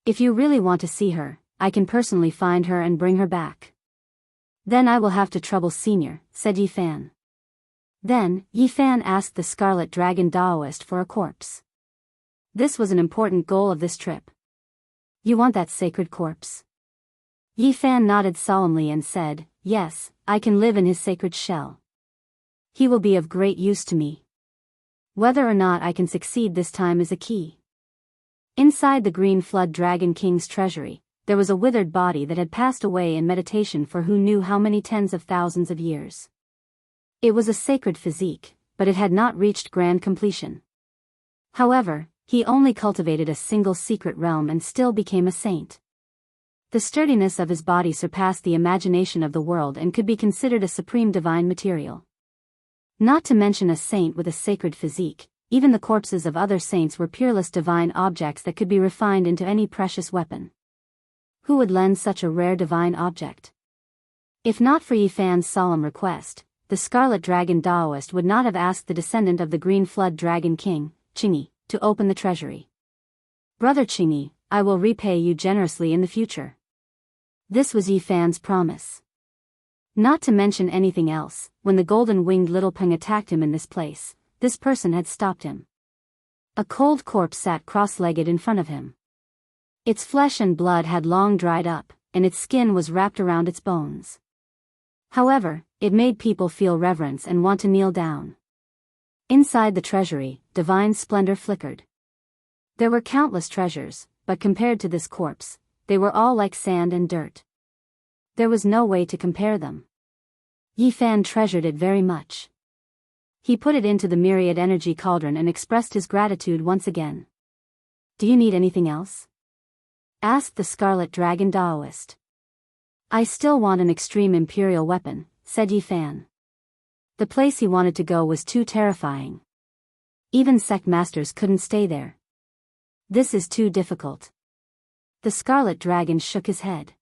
If you really want to see her, I can personally find her and bring her back. Then I will have to trouble Senior, said Yi Fan. Then, Yi Fan asked the Scarlet Dragon Daoist for a corpse. This was an important goal of this trip. You want that sacred corpse? Yi Fan nodded solemnly and said, yes, I can live in his sacred shell. He will be of great use to me. Whether or not I can succeed this time is a key. Inside the Green Flood Dragon King's treasury, there was a withered body that had passed away in meditation for who knew how many tens of thousands of years. It was a sacred physique, but it had not reached grand completion. However, he only cultivated a single secret realm and still became a saint. The sturdiness of his body surpassed the imagination of the world and could be considered a supreme divine material. Not to mention a saint with a sacred physique, even the corpses of other saints were peerless divine objects that could be refined into any precious weapon. Who would lend such a rare divine object? If not for Yi Fan's solemn request, the Scarlet Dragon Daoist would not have asked the descendant of the Green Flood Dragon King, Qingyi, to open the treasury. Brother Qingyi, I will repay you generously in the future. This was Yi Fan's promise. Not to mention anything else, when the golden-winged little Peng attacked him in this place, this person had stopped him. A cold corpse sat cross-legged in front of him. Its flesh and blood had long dried up, and its skin was wrapped around its bones. However, it made people feel reverence and want to kneel down. Inside the treasury, divine splendor flickered. There were countless treasures, but compared to this corpse, they were all like sand and dirt. There was no way to compare them. Yi Fan treasured it very much. He put it into the myriad energy cauldron and expressed his gratitude once again. "Do you need anything else?" asked the Scarlet Dragon Daoist. "I still want an extreme imperial weapon," said Yi Fan. The place he wanted to go was too terrifying. Even sect masters couldn't stay there. "This is too difficult." The Scarlet Dragon shook his head.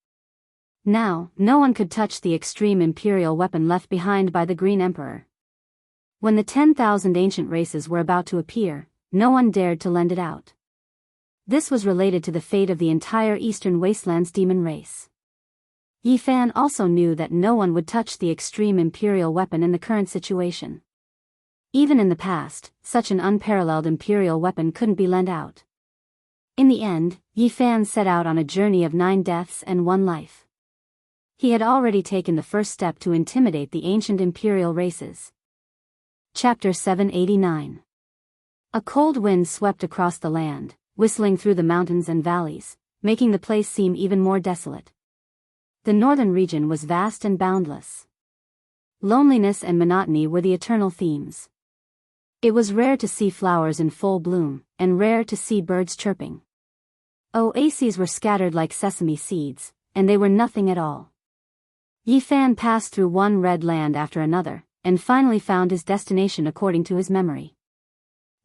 Now, no one could touch the extreme imperial weapon left behind by the Green Emperor. When the 10,000 ancient races were about to appear, no one dared to lend it out. This was related to the fate of the entire Eastern Wastelands demon race. Yi Fan also knew that no one would touch the extreme imperial weapon in the current situation. Even in the past, such an unparalleled imperial weapon couldn't be lent out. In the end, Yi Fan set out on a journey of 9 deaths and 1 life. He had already taken the first step to intimidate the ancient imperial races. Chapter 789. A cold wind swept across the land, whistling through the mountains and valleys, making the place seem even more desolate. The northern region was vast and boundless. Loneliness and monotony were the eternal themes. It was rare to see flowers in full bloom, and rare to see birds chirping. Oases were scattered like sesame seeds, and they were nothing at all. Yi Fan passed through one red land after another, and finally found his destination according to his memory.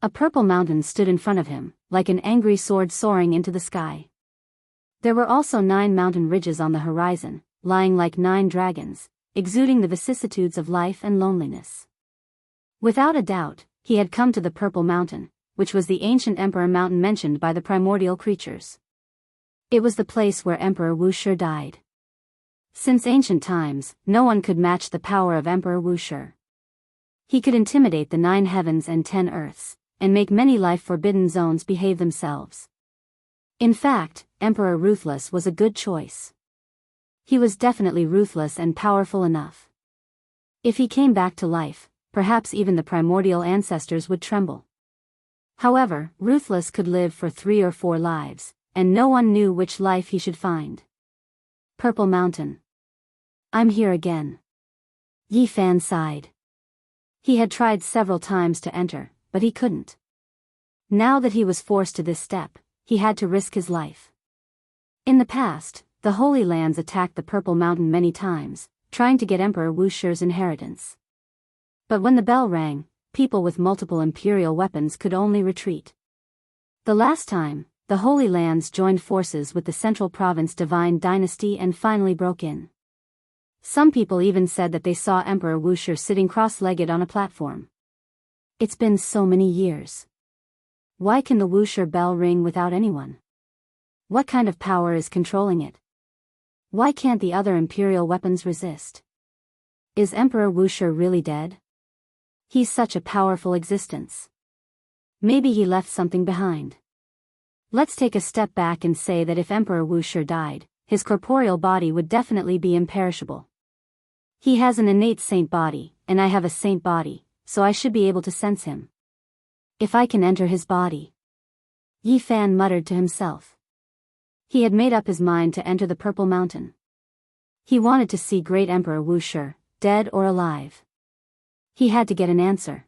A purple mountain stood in front of him, like an angry sword soaring into the sky. There were also 9 mountain ridges on the horizon, lying like 9 dragons, exuding the vicissitudes of life and loneliness. Without a doubt, he had come to the Purple Mountain, which was the ancient Emperor Mountain mentioned by the primordial creatures. It was the place where Emperor Wuxia died. Since ancient times, no one could match the power of Emperor Wuxia. He could intimidate the 9 heavens and 10 earths, and make many life-forbidden zones behave themselves. In fact, Emperor Ruthless was a good choice. He was definitely ruthless and powerful enough. If he came back to life, perhaps even the primordial ancestors would tremble. However, Ruthless could live for 3 or 4 lives, and no one knew which life he should find. Purple Mountain. "I'm here again." Yi Fan sighed. He had tried several times to enter, but he couldn't. Now that he was forced to this step, he had to risk his life. In the past, the Holy Lands attacked the Purple Mountain many times, trying to get Emperor Wuxia's inheritance. But when the bell rang, people with multiple imperial weapons could only retreat. The last time, the Holy Lands joined forces with the Central Province Divine Dynasty and finally broke in. Some people even said that they saw Emperor Wuxia sitting cross-legged on a platform. It's been so many years. Why can the Wuxia bell ring without anyone? What kind of power is controlling it? Why can't the other imperial weapons resist? Is Emperor Wuxia really dead? He's such a powerful existence. Maybe he left something behind. Let's take a step back and say that if Emperor Wuxia died, his corporeal body would definitely be imperishable. He has an innate saint body, and I have a saint body, so I should be able to sense him. If I can enter his body. Yi Fan muttered to himself. He had made up his mind to enter the Purple Mountain. He wanted to see great Emperor Wuxia, dead or alive. He had to get an answer.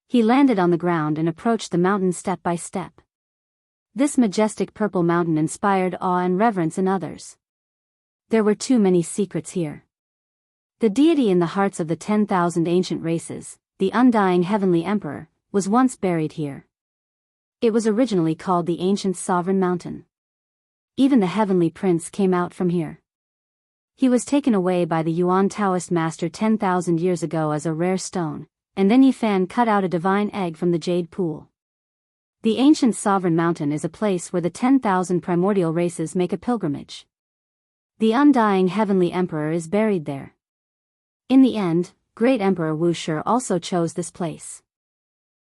He landed on the ground and approached the mountain step by step. This majestic purple mountain inspired awe and reverence in others. There were too many secrets here. The deity in the hearts of the 10,000 ancient races, the undying heavenly emperor, was once buried here. It was originally called the ancient sovereign mountain. Even the heavenly prince came out from here. He was taken away by the Yuan Taoist master 10,000 years ago as a rare stone, and then Yi Fan cut out a divine egg from the jade pool. The ancient sovereign mountain is a place where the 10,000 primordial races make a pilgrimage. The undying heavenly emperor is buried there. In the end, great Emperor Wuxia also chose this place.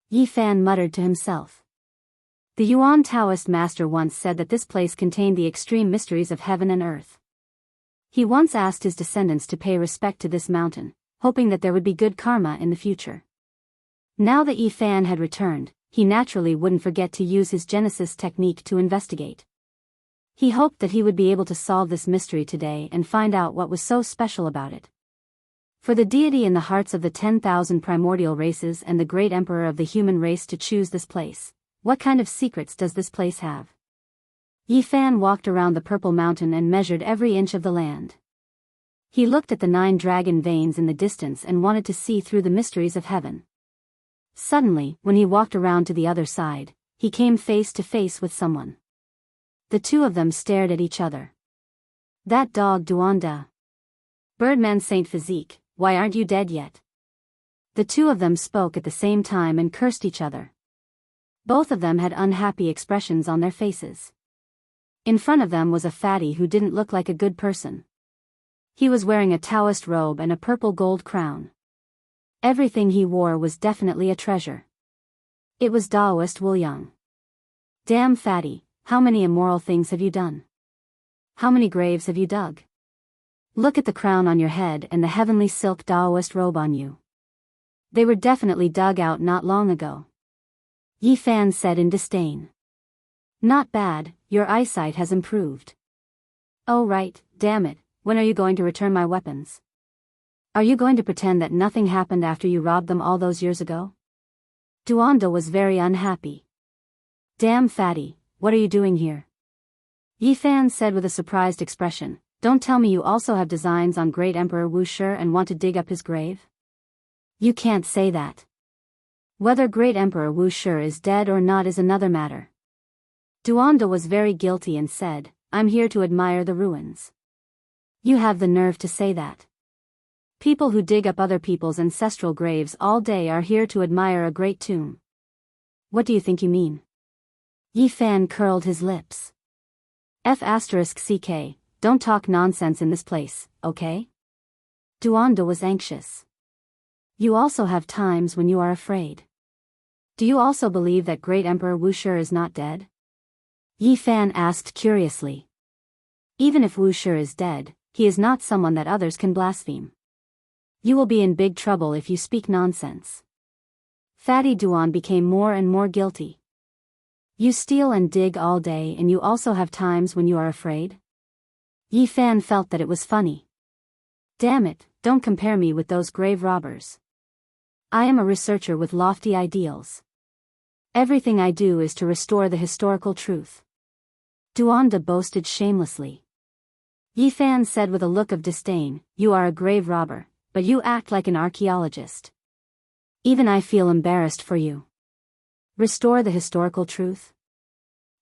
Yi Fan muttered to himself. The Yuan Taoist master once said that this place contained the extreme mysteries of heaven and earth. He once asked his descendants to pay respect to this mountain, hoping that there would be good karma in the future. Now that Yi Fan had returned, he naturally wouldn't forget to use his Genesis technique to investigate. He hoped that he would be able to solve this mystery today and find out what was so special about it. For the deity in the hearts of the 10,000 primordial races and the great emperor of the human race to choose this place, what kind of secrets does this place have? Yi Fan walked around the purple mountain and measured every inch of the land. He looked at the 9 dragon veins in the distance and wanted to see through the mysteries of heaven. Suddenly, when he walked around to the other side, he came face to face with someone. The two of them stared at each other. That dog Duanda. Birdman Saint Physique, why aren't you dead yet? The two of them spoke at the same time and cursed each other. Both of them had unhappy expressions on their faces. In front of them was a fatty who didn't look like a good person. He was wearing a Taoist robe and a purple gold crown. Everything he wore was definitely a treasure. It was Taoist Wuliang. Damn fatty, how many immoral things have you done? How many graves have you dug? Look at the crown on your head and the heavenly silk Taoist robe on you. They were definitely dug out not long ago. Yi Fan said in disdain. Not bad, your eyesight has improved. Oh right, damn it, when are you going to return my weapons? Are you going to pretend that nothing happened after you robbed them all those years ago? Duanda was very unhappy. Damn fatty, what are you doing here? Yi Fan said with a surprised expression, don't tell me you also have designs on Great Emperor Wu Shi and want to dig up his grave? You can't say that. Whether Great Emperor Wu Shi is dead or not is another matter. Duanda was very guilty and said, I'm here to admire the ruins. You have the nerve to say that. People who dig up other people's ancestral graves all day are here to admire a great tomb. What do you think you mean? Yi Fan curled his lips. F***ck, don't talk nonsense in this place, okay? Duanda was anxious. You also have times when you are afraid. Do you also believe that Great Emperor Wu Shi is not dead? Yi Fan asked curiously. Even if Wu Shi is dead, he is not someone that others can blaspheme. You will be in big trouble if you speak nonsense. Fatty Duan became more and more guilty. You steal and dig all day and you also have times when you are afraid? Yi Fan felt that it was funny. Damn it, don't compare me with those grave robbers. I am a researcher with lofty ideals. Everything I do is to restore the historical truth. Duanda boasted shamelessly. Yi Fan said with a look of disdain, you are a grave robber, but you act like an archaeologist. Even I feel embarrassed for you. Restore the historical truth?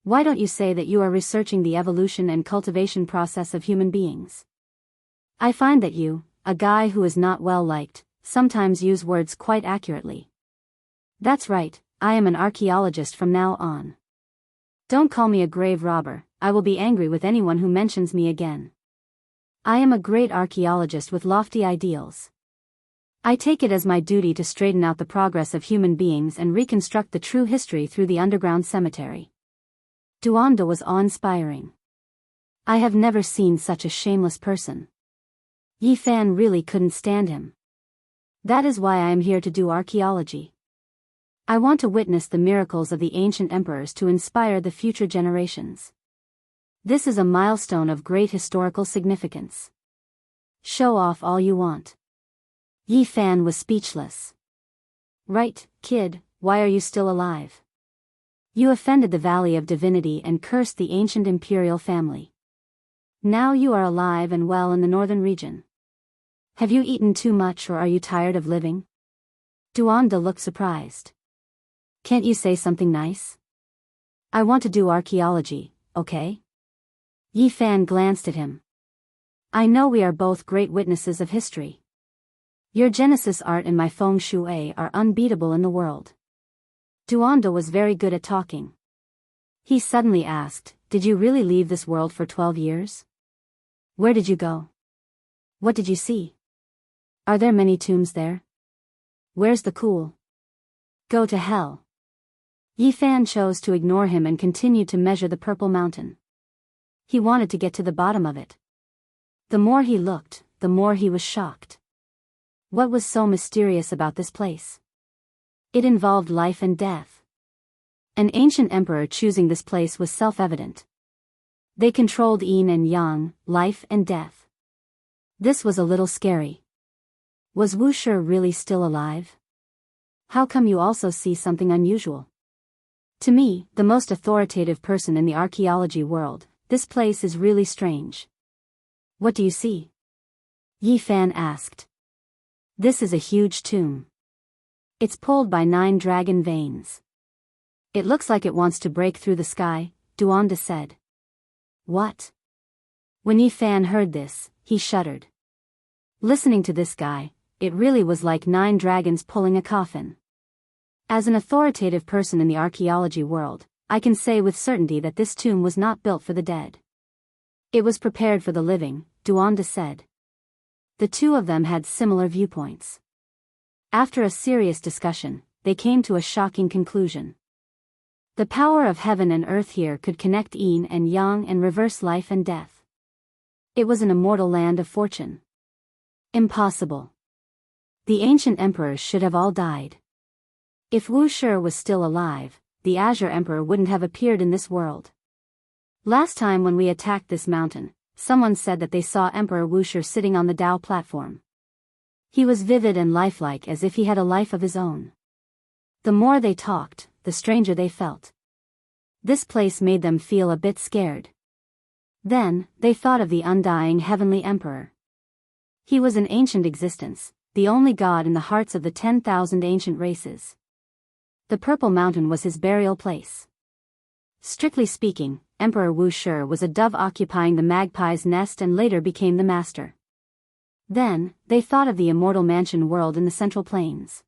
Why don't you say that you are researching the evolution and cultivation process of human beings? I find that you, a guy who is not well liked, sometimes use words quite accurately. That's right, I am an archaeologist from now on. Don't call me a grave robber, I will be angry with anyone who mentions me again. I am a great archaeologist with lofty ideals. I take it as my duty to straighten out the progress of human beings and reconstruct the true history through the underground cemetery. Duanda was awe-inspiring. I have never seen such a shameless person. Yi Fan really couldn't stand him. That is why I am here to do archaeology. I want to witness the miracles of the ancient emperors to inspire the future generations. This is a milestone of great historical significance. Show off all you want. Yi Fan was speechless. Right, kid, why are you still alive? You offended the Valley of Divinity and cursed the ancient imperial family. Now you are alive and well in the northern region. Have you eaten too much or are you tired of living? Duanda looked surprised. Can't you say something nice? I want to do archaeology, okay? Yi Fan glanced at him. I know we are both great witnesses of history. Your Genesis art and my feng shui are unbeatable in the world. Duanda was very good at talking. He suddenly asked, did you really leave this world for 12 years? Where did you go? What did you see? Are there many tombs there? Where's the cool? Go to hell. Yi Fan chose to ignore him and continued to measure the purple mountain. He wanted to get to the bottom of it. The more he looked, the more he was shocked. What was so mysterious about this place? It involved life and death. An ancient emperor choosing this place was self-evident. They controlled yin and yang, life and death. This was a little scary. Was Wu Shi really still alive? How come you also see something unusual? To me, the most authoritative person in the archaeology world, this place is really strange. What do you see? Yi Fan asked. This is a huge tomb. It's pulled by 9 dragon veins. It looks like it wants to break through the sky, Duanda said. What? When Yi Fan heard this, he shuddered. Listening to this guy, it really was like 9 dragons pulling a coffin. As an authoritative person in the archaeology world, I can say with certainty that this tomb was not built for the dead. It was prepared for the living, Duanda said. The two of them had similar viewpoints. After a serious discussion, they came to a shocking conclusion. The power of heaven and earth here could connect yin and yang and reverse life and death. It was an immortal land of fortune. Impossible. The ancient emperors should have all died. If Wu Shi was still alive, the Azure Emperor wouldn't have appeared in this world. Last time when we attacked this mountain, someone said that they saw Emperor Wu Shi sitting on the Dao platform. He was vivid and lifelike as if he had a life of his own. The more they talked, the stranger they felt. This place made them feel a bit scared. Then, they thought of the undying heavenly emperor. He was an ancient existence, the only god in the hearts of the 10,000 ancient races. The Purple Mountain was his burial place. Strictly speaking, Emperor Wu Shi was a dove occupying the magpie's nest and later became the master. Then, they thought of the immortal mansion world in the Central Plains.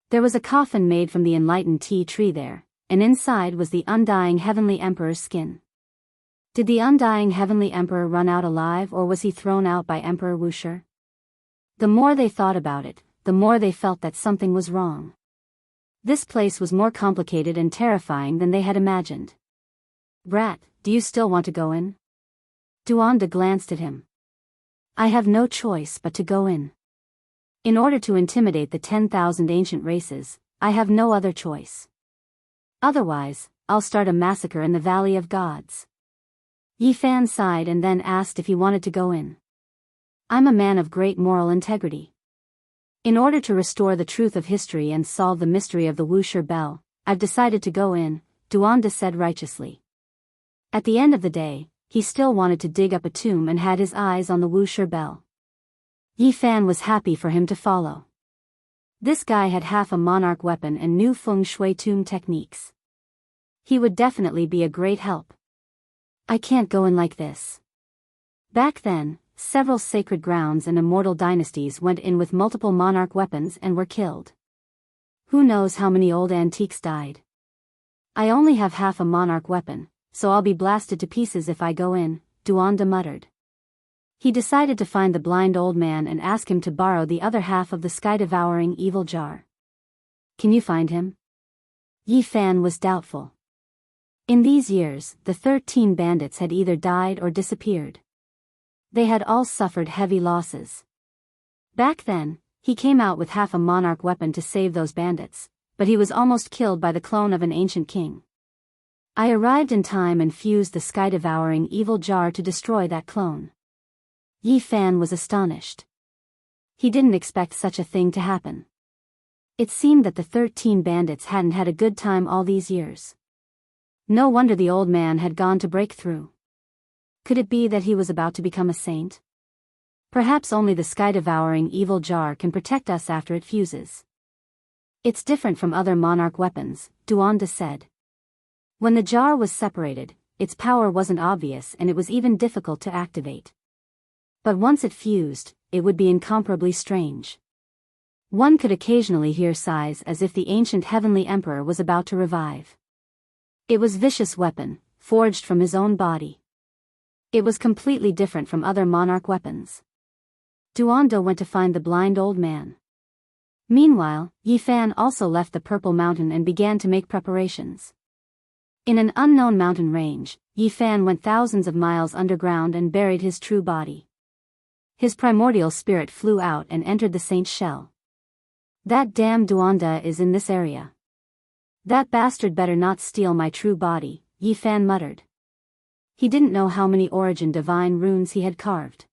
There was a coffin made from the enlightened tea tree there, and inside was the undying heavenly emperor's skin. Did the undying heavenly emperor run out alive or was he thrown out by Emperor Wu Shi? The more they thought about it, the more they felt that something was wrong. This place was more complicated and terrifying than they had imagined. Brat, do you still want to go in? Duanda glanced at him. I have no choice but to go in. In order to intimidate the 10,000 ancient races, I have no other choice. Otherwise, I'll start a massacre in the Valley of Gods. Yi Fan sighed and then asked if he wanted to go in. I'm a man of great moral integrity. In order to restore the truth of history and solve the mystery of the Wu Shi bell, I've decided to go in, Duanda said righteously. At the end of the day, he still wanted to dig up a tomb and had his eyes on the Wu Shi bell. Yi Fan was happy for him to follow. This guy had half a monarch weapon and knew feng shui tomb techniques. He would definitely be a great help. I can't go in like this. Back then, several sacred grounds and immortal dynasties went in with multiple monarch weapons and were killed. Who knows how many old antiques died? I only have half a monarch weapon, so I'll be blasted to pieces if I go in, Duanda muttered. He decided to find the blind old man and ask him to borrow the other half of the sky-devouring evil jar. Can you find him? Yi Fan was doubtful. In these years, the 13 bandits had either died or disappeared. They had all suffered heavy losses. Back then, he came out with half a monarch weapon to save those bandits, but he was almost killed by the clone of an ancient king. I arrived in time and fused the sky-devouring evil jar to destroy that clone. Yi Fan was astonished. He didn't expect such a thing to happen. It seemed that the 13 bandits hadn't had a good time all these years. No wonder the old man had gone to break through. Could it be that he was about to become a saint? Perhaps only the sky-devouring evil jar can protect us after it fuses. It's different from other monarch weapons, Duanda said. When the jar was separated, its power wasn't obvious and it was even difficult to activate. But once it fused, it would be incomparably strange. One could occasionally hear sighs as if the ancient heavenly emperor was about to revive. It was a vicious weapon, forged from his own body. It was completely different from other monarch weapons. Duanda went to find the blind old man. Meanwhile, Yi Fan also left the Purple Mountain and began to make preparations. In an unknown mountain range, Yi Fan went thousands of miles underground and buried his true body. His primordial spirit flew out and entered the saint's shell. That damn Duanda is in this area. That bastard better not steal my true body, Yi Fan muttered. He didn't know how many origin divine runes he had carved.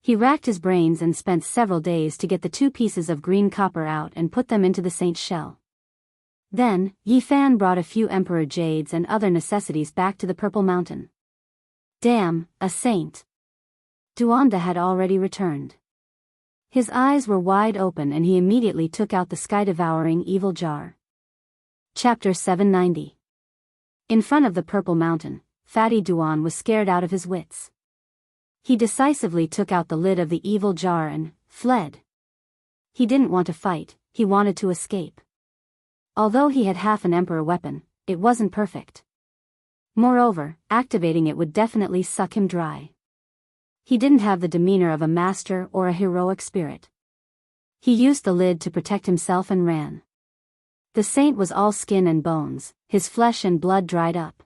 He racked his brains and spent several days to get the 2 pieces of green copper out and put them into the saint's shell. Then, Yi Fan brought a few emperor jades and other necessities back to the Purple Mountain. Damn, a saint. Duanda had already returned. His eyes were wide open and he immediately took out the sky-devouring evil jar. Chapter 790. In front of the Purple Mountain, Fatty Duan was scared out of his wits. He decisively took out the lid of the evil jar and fled. He didn't want to fight, he wanted to escape. Although he had half an emperor weapon, it wasn't perfect. Moreover, activating it would definitely suck him dry. He didn't have the demeanor of a master or a heroic spirit. He used the lid to protect himself and ran. The saint was all skin and bones, his flesh and blood dried up.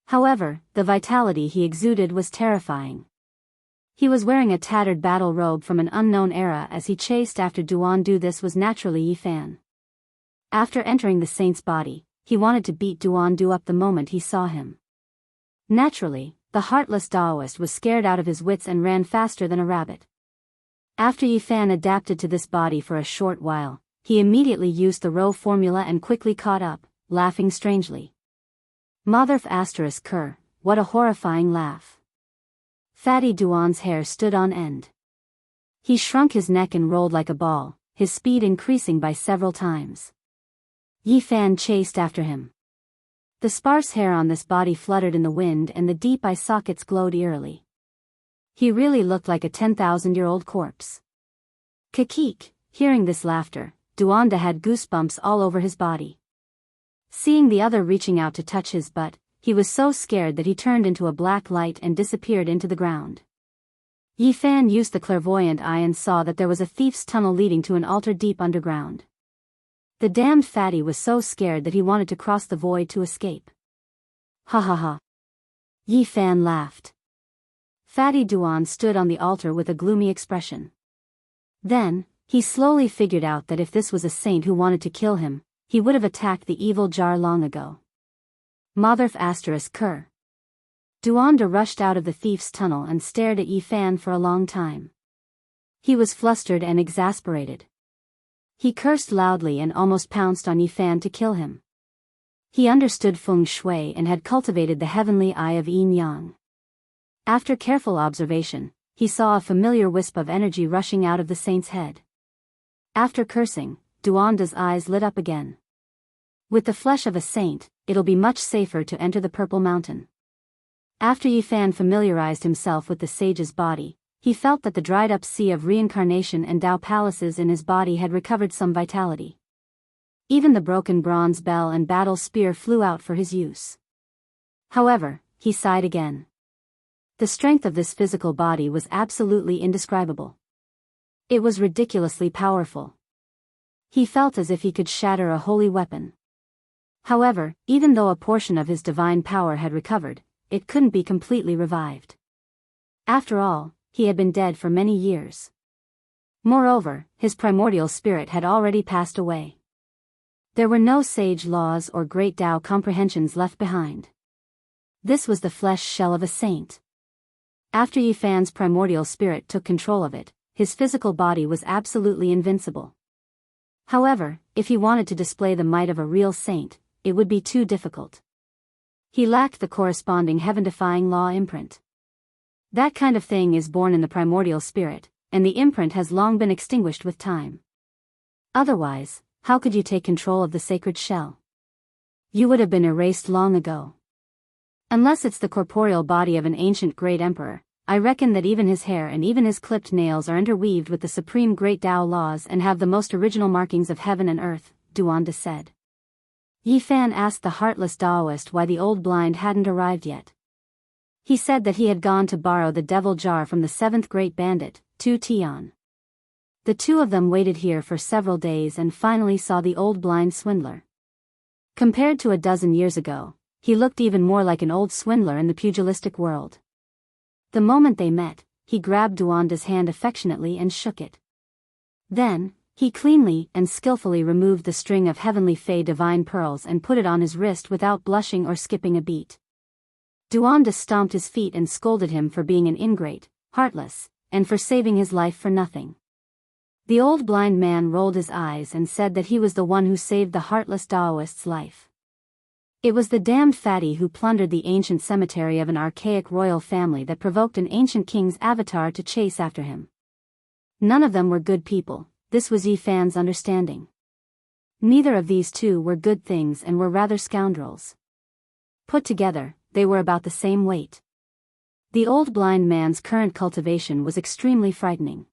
However, the vitality he exuded was terrifying. He was wearing a tattered battle robe from an unknown era as he chased after Duan. This was naturally Yi Fan. After entering the saint's body, he wanted to beat Duan up the moment he saw him. Naturally, the heartless Taoist was scared out of his wits and ran faster than a rabbit. After Yi Fan adapted to this body for a short while, he immediately used the row formula and quickly caught up, laughing strangely. Motherf asterisk cur, what a horrifying laugh. Fatty Duan's hair stood on end. He shrunk his neck and rolled like a ball, his speed increasing by several times. Yi Fan chased after him. The sparse hair on this body fluttered in the wind and the deep eye sockets glowed eerily. He really looked like a 10,000-year-old corpse. Kakik, hearing this laughter, Duanda had goosebumps all over his body. Seeing the other reaching out to touch his butt, he was so scared that he turned into a black light and disappeared into the ground. Yi Fan used the clairvoyant eye and saw that there was a thief's tunnel leading to an altar deep underground. The damned fatty was so scared that he wanted to cross the void to escape. Ha ha ha. Yi Fan laughed. Fatty Duan stood on the altar with a gloomy expression. Then, he slowly figured out that if this was a saint who wanted to kill him, he would have attacked the evil jar long ago. Motherf asterisk cur. Duanda rushed out of the thief's tunnel and stared at Yi Fan for a long time. He was flustered and exasperated. He cursed loudly and almost pounced on Yi Fan to kill him. He understood feng shui and had cultivated the heavenly eye of yin yang. After careful observation, he saw a familiar wisp of energy rushing out of the saint's head. After cursing, Duanda's eyes lit up again. With the flesh of a saint, it'll be much safer to enter the Purple Mountain. After Yi Fan familiarized himself with the sage's body, he felt that the dried-up sea of reincarnation and Tao palaces in his body had recovered some vitality. Even the broken bronze bell and battle spear flew out for his use. However, he sighed again. The strength of this physical body was absolutely indescribable. It was ridiculously powerful. He felt as if he could shatter a holy weapon. However, even though a portion of his divine power had recovered, it couldn't be completely revived. After all, he had been dead for many years. Moreover, his primordial spirit had already passed away. There were no sage laws or great Tao comprehensions left behind. This was the flesh shell of a saint. After Yi Fan's primordial spirit took control of it, his physical body was absolutely invincible. However, if he wanted to display the might of a real saint, it would be too difficult. He lacked the corresponding heaven-defying law imprint. That kind of thing is born in the primordial spirit, and the imprint has long been extinguished with time. Otherwise, how could you take control of the sacred shell? You would have been erased long ago. Unless it's the corporeal body of an ancient great emperor, I reckon that even his hair and even his clipped nails are interweaved with the supreme great Tao laws and have the most original markings of heaven and earth, Duanda said. Yi Fan asked the heartless Taoist why the old blind hadn't arrived yet. He said that he had gone to borrow the devil jar from the seventh great bandit, Tu Tian. The two of them waited here for several days and finally saw the old blind swindler. Compared to a dozen years ago, he looked even more like an old swindler in the pugilistic world. The moment they met, he grabbed Duanda's hand affectionately and shook it. Then, he cleanly and skillfully removed the string of heavenly fey divine pearls and put it on his wrist without blushing or skipping a beat. Duanda stomped his feet and scolded him for being an ingrate, heartless, and for saving his life for nothing. The old blind man rolled his eyes and said that he was the one who saved the heartless Daoist's life. It was the damned fatty who plundered the ancient cemetery of an archaic royal family that provoked an ancient king's avatar to chase after him. None of them were good people, this was Yi Fan's understanding. Neither of these two were good things and were rather scoundrels. Put together, they were about the same weight. The old blind man's current cultivation was extremely frightening.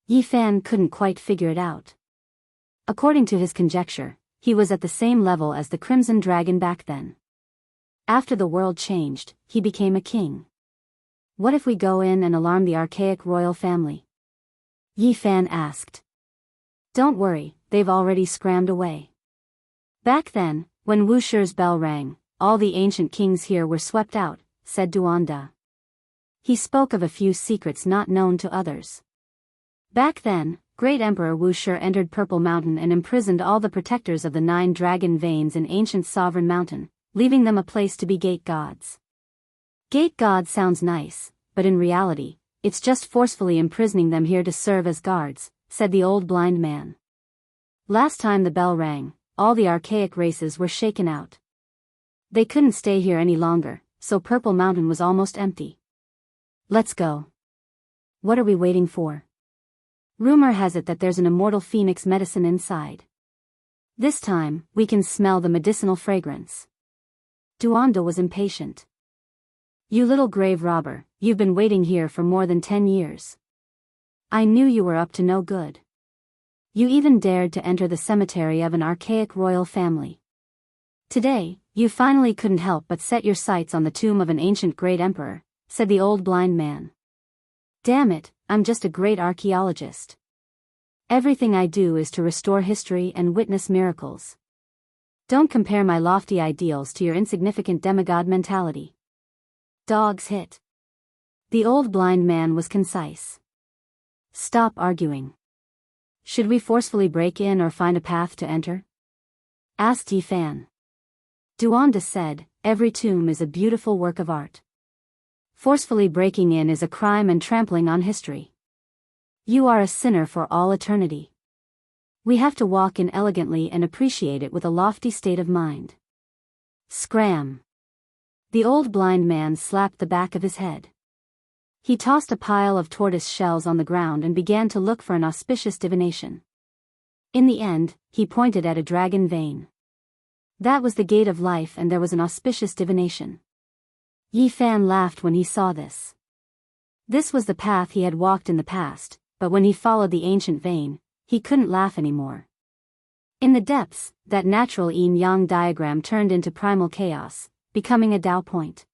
Yi Fan couldn't quite figure it out. According to his conjecture, he was at the same level as the Crimson Dragon back then. After the world changed, he became a king. What if we go in and alarm the archaic royal family? Yi Fan asked. Don't worry, they've already scrammed away. Back then, when Wu Shi's bell rang, all the ancient kings here were swept out, said Duanda. He spoke of a few secrets not known to others. Back then, Great Emperor Wu Shi entered Purple Mountain and imprisoned all the protectors of the 9 dragon veins in ancient Sovereign Mountain, leaving them a place to be gate gods. Gate god sounds nice, but in reality, it's just forcefully imprisoning them here to serve as guards, said the old blind man. Last time the bell rang, all the archaic races were shaken out. They couldn't stay here any longer, so Purple Mountain was almost empty. Let's go. What are we waiting for? Rumor has it that there's an immortal phoenix medicine inside. This time, we can smell the medicinal fragrance. Duanda was impatient. You little grave robber, you've been waiting here for more than 10 years. I knew you were up to no good. You even dared to enter the cemetery of an archaic royal family. Today, you finally couldn't help but set your sights on the tomb of an ancient great emperor, said the old blind man. Damn it, I'm just a great archaeologist. Everything I do is to restore history and witness miracles. Don't compare my lofty ideals to your insignificant demigod mentality. Dogs hit. The old blind man was concise. Stop arguing. Should we forcefully break in or find a path to enter? Asked Yi Fan. Duanda said, every tomb is a beautiful work of art. Forcefully breaking in is a crime and trampling on history. You are a sinner for all eternity. We have to walk in elegantly and appreciate it with a lofty state of mind. Scram. The old blind man slapped the back of his head. He tossed a pile of tortoise shells on the ground and began to look for an auspicious divination. In the end, he pointed at a dragon vein. That was the gate of life and there was an auspicious divination. Yi Fan laughed when he saw this. This was the path he had walked in the past, but when he followed the ancient vein, he couldn't laugh anymore. In the depths, that natural yin-yang diagram turned into primal chaos, becoming a Tao point.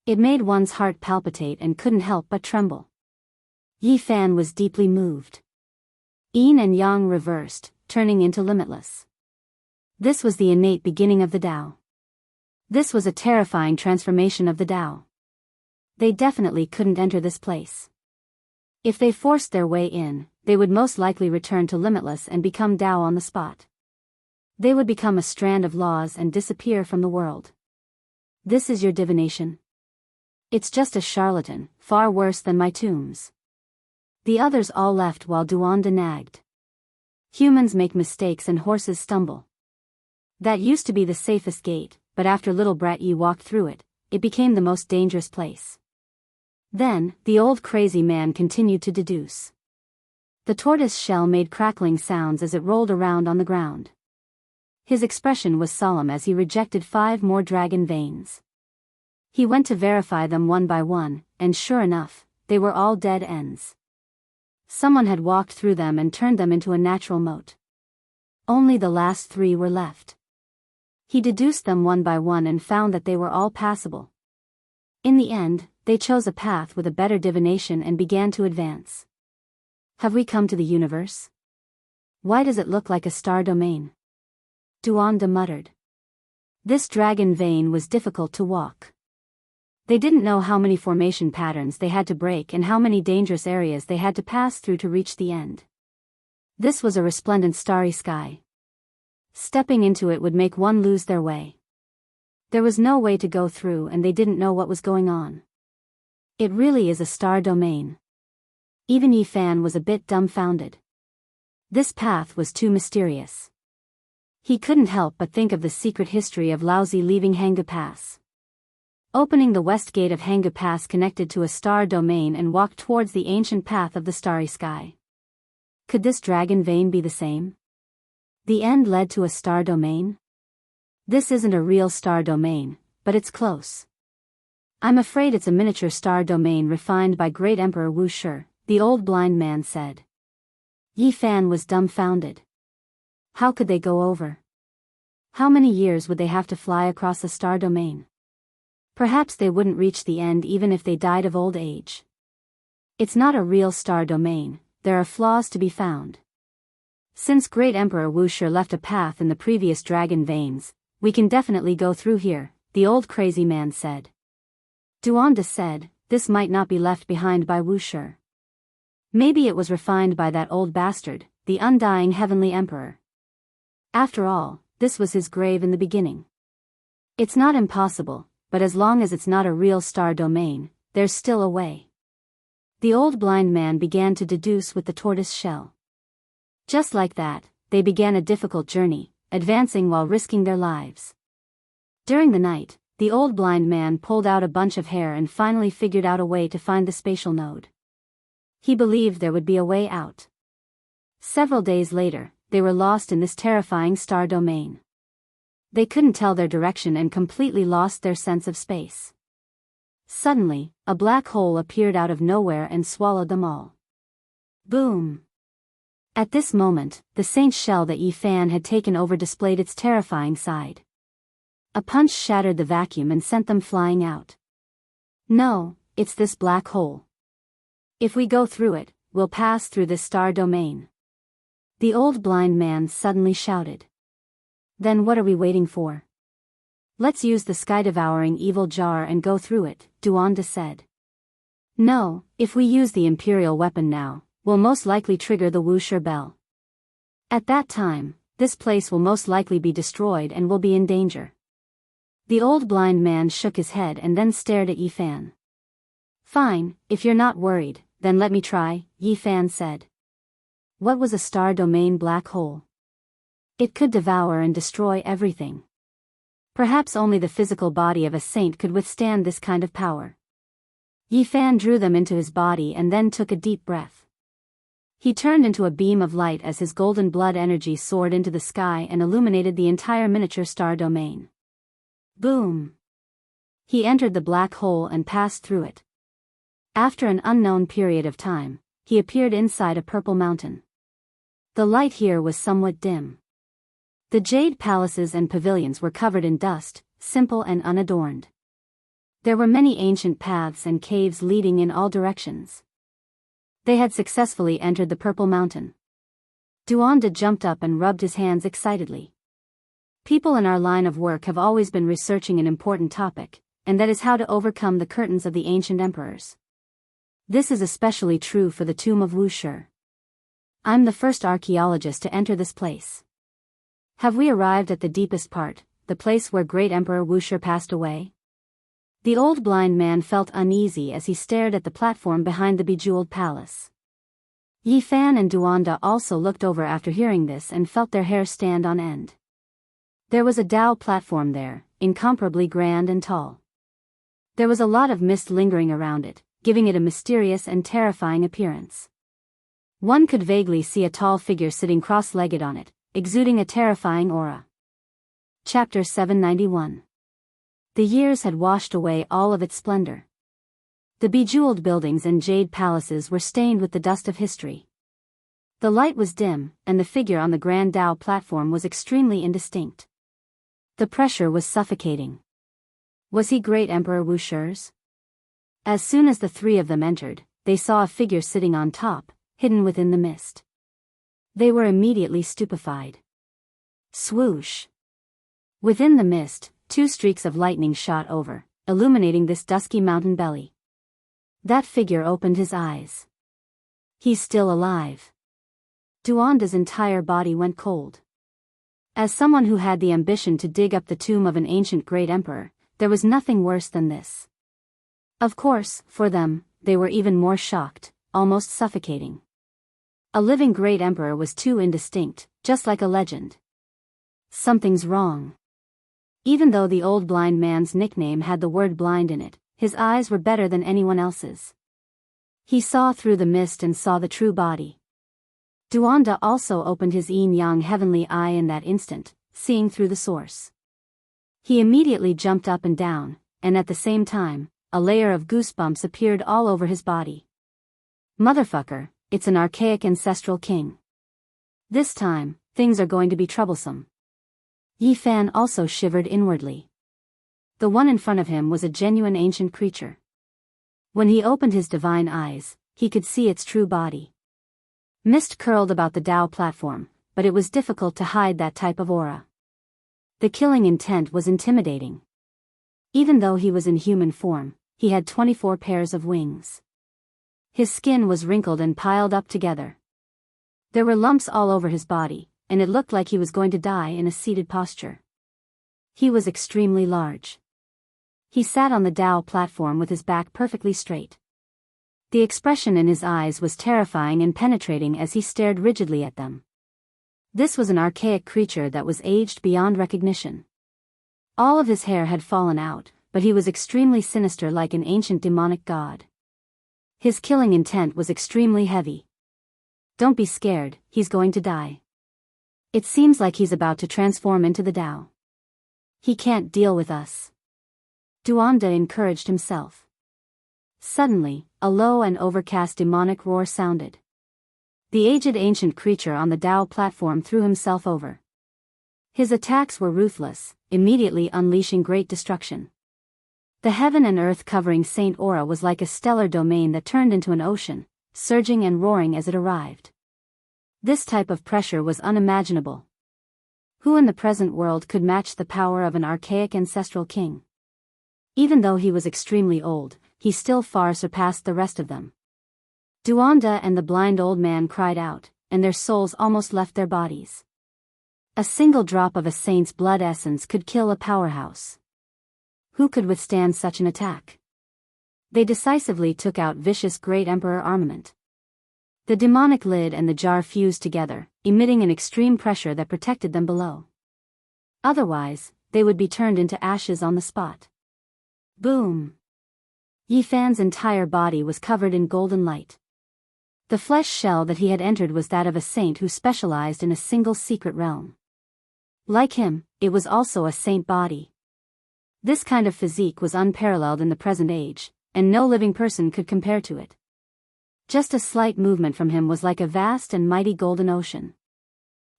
It made one's heart palpitate and couldn't help but tremble. Yi Fan was deeply moved. Yin and yang reversed, turning into limitless. This was the innate beginning of the Tao. This was a terrifying transformation of the Tao. They definitely couldn't enter this place. If they forced their way in, they would most likely return to limitless and become Tao on the spot. They would become a strand of laws and disappear from the world. This is your divination? It's just a charlatan, far worse than my tombs. The others all left while Duanda nagged. Humans make mistakes and horses stumble. That used to be the safest gate, but after little Brat Yi walked through it, it became the most dangerous place. Then, the old crazy man continued to deduce. The tortoise shell made crackling sounds as it rolled around on the ground. His expression was solemn as he rejected 5 more dragon veins. He went to verify them one by one, and sure enough, they were all dead ends. Someone had walked through them and turned them into a natural moat. Only the last 3 were left. He deduced them one by one and found that they were all passable. In the end, they chose a path with a better divination and began to advance. Have we come to the universe? Why does it look like a star domain? Duanda muttered. This dragon vein was difficult to walk. They didn't know how many formation patterns they had to break and how many dangerous areas they had to pass through to reach the end. This was a resplendent starry sky. Stepping into it would make one lose their way. There was no way to go through and they didn't know what was going on. It really is a star domain. Even Yi Fan was a bit dumbfounded. This path was too mysterious. He couldn't help but think of the secret history of Laozi leaving Hanggu Pass. Opening the west gate of Hanggu Pass connected to a star domain and walked towards the ancient path of the starry sky. Could this dragon vein be the same? The end led to a star domain? This isn't a real star domain, but it's close. I'm afraid it's a miniature star domain refined by Great Emperor Wu Shi, the old blind man said. Yi Fan was dumbfounded. How could they go over? How many years would they have to fly across a star domain? Perhaps they wouldn't reach the end even if they died of old age. It's not a real star domain, there are flaws to be found. Since Great Emperor Wu Shi left a path in the previous dragon veins, we can definitely go through here, the old crazy man said. Duanda said, this might not be left behind by Wu Shi. Maybe it was refined by that old bastard, the undying heavenly emperor. After all, this was his grave in the beginning. It's not impossible, but as long as it's not a real star domain, there's still a way. The old blind man began to deduce with the tortoise shell. Just like that, they began a difficult journey, advancing while risking their lives. During the night, the old blind man pulled out a bunch of hair and finally figured out a way to find the spatial node. He believed there would be a way out. Several days later, they were lost in this terrifying star domain. They couldn't tell their direction and completely lost their sense of space. Suddenly, a black hole appeared out of nowhere and swallowed them all. Boom! At this moment, the saint shell that Yi Fan had taken over displayed its terrifying side. A punch shattered the vacuum and sent them flying out. No, it's this black hole. If we go through it, we'll pass through this star domain. The old blind man suddenly shouted. Then what are we waiting for? Let's use the sky-devouring evil jar and go through it, Duanda said. No, if we use the imperial weapon now, we'll most likely trigger the Wu Shi bell. At that time, this place will most likely be destroyed and will be in danger. The old blind man shook his head and then stared at Yi Fan. Fine, if you're not worried, then let me try, Yi Fan said. What was a star domain black hole? It could devour and destroy everything. Perhaps only the physical body of a saint could withstand this kind of power. Yi Fan drew them into his body and then took a deep breath. He turned into a beam of light as his golden blood energy soared into the sky and illuminated the entire miniature star domain. Boom! He entered the black hole and passed through it. After an unknown period of time, he appeared inside a purple mountain. The light here was somewhat dim. The jade palaces and pavilions were covered in dust, simple and unadorned. There were many ancient paths and caves leading in all directions. They had successfully entered the purple mountain. Duanda jumped up and rubbed his hands excitedly. People in our line of work have always been researching an important topic, and that is how to overcome the curtains of the ancient emperors. This is especially true for the tomb of Wu Shi. I'm the first archaeologist to enter this place. Have we arrived at the deepest part, the place where Great Emperor Wu Shi passed away? The old blind man felt uneasy as he stared at the platform behind the bejeweled palace. Yi Fan and Duanda also looked over after hearing this and felt their hair stand on end. There was a Dao platform there, incomparably grand and tall. There was a lot of mist lingering around it, giving it a mysterious and terrifying appearance. One could vaguely see a tall figure sitting cross-legged on it, exuding a terrifying aura. Chapter 791. The years had washed away all of its splendor. The bejeweled buildings and jade palaces were stained with the dust of history. The light was dim, and the figure on the Grand Dao platform was extremely indistinct. The pressure was suffocating. Was he Great Emperor Wu Shi's? As soon as the three of them entered, they saw a figure sitting on top, hidden within the mist. They were immediately stupefied. Swoosh! Within the mist, two streaks of lightning shot over, illuminating this dusky mountain belly. That figure opened his eyes. He's still alive. Duanda's entire body went cold. As someone who had the ambition to dig up the tomb of an ancient great emperor, there was nothing worse than this. Of course, for them, they were even more shocked, almost suffocating. A living great emperor was too indistinct, just like a legend. Something's wrong. Even though the old blind man's nickname had the word blind in it, his eyes were better than anyone else's. He saw through the mist and saw the true body. Duanda also opened his yin-yang heavenly eye in that instant, seeing through the source. He immediately jumped up and down, and at the same time, a layer of goosebumps appeared all over his body. Motherfucker, it's an archaic ancestral king. This time, things are going to be troublesome. Yi Fan also shivered inwardly. The one in front of him was a genuine ancient creature. When he opened his divine eyes, he could see its true body. Mist curled about the Tao platform, but it was difficult to hide that type of aura. The killing intent was intimidating. Even though he was in human form, he had 24 pairs of wings. His skin was wrinkled and piled up together. There were lumps all over his body, and it looked like he was going to die in a seated posture. He was extremely large. He sat on the Tao platform with his back perfectly straight. The expression in his eyes was terrifying and penetrating as he stared rigidly at them. This was an archaic creature that was aged beyond recognition. All of his hair had fallen out, but he was extremely sinister like an ancient demonic god. His killing intent was extremely heavy. Don't be scared, he's going to die. It seems like he's about to transform into the Tao. He can't deal with us. Duanda encouraged himself. Suddenly, a low and overcast demonic roar sounded. The aged ancient creature on the Tao platform threw himself over. His attacks were ruthless, immediately unleashing great destruction. The heaven and earth covering Saint Aura was like a stellar domain that turned into an ocean, surging and roaring as it arrived. This type of pressure was unimaginable. Who in the present world could match the power of an archaic ancestral king? Even though he was extremely old, he still far surpassed the rest of them. Duanda and the blind old man cried out, and their souls almost left their bodies. A single drop of a saint's blood essence could kill a powerhouse. Who could withstand such an attack? They decisively took out vicious great emperor armament. The demonic lid and the jar fused together, emitting an extreme pressure that protected them below. Otherwise, they would be turned into ashes on the spot. Boom! Yi Fan's entire body was covered in golden light. The flesh shell that he had entered was that of a saint who specialized in a single secret realm. Like him, it was also a saint body. This kind of physique was unparalleled in the present age, and no living person could compare to it. Just a slight movement from him was like a vast and mighty golden ocean.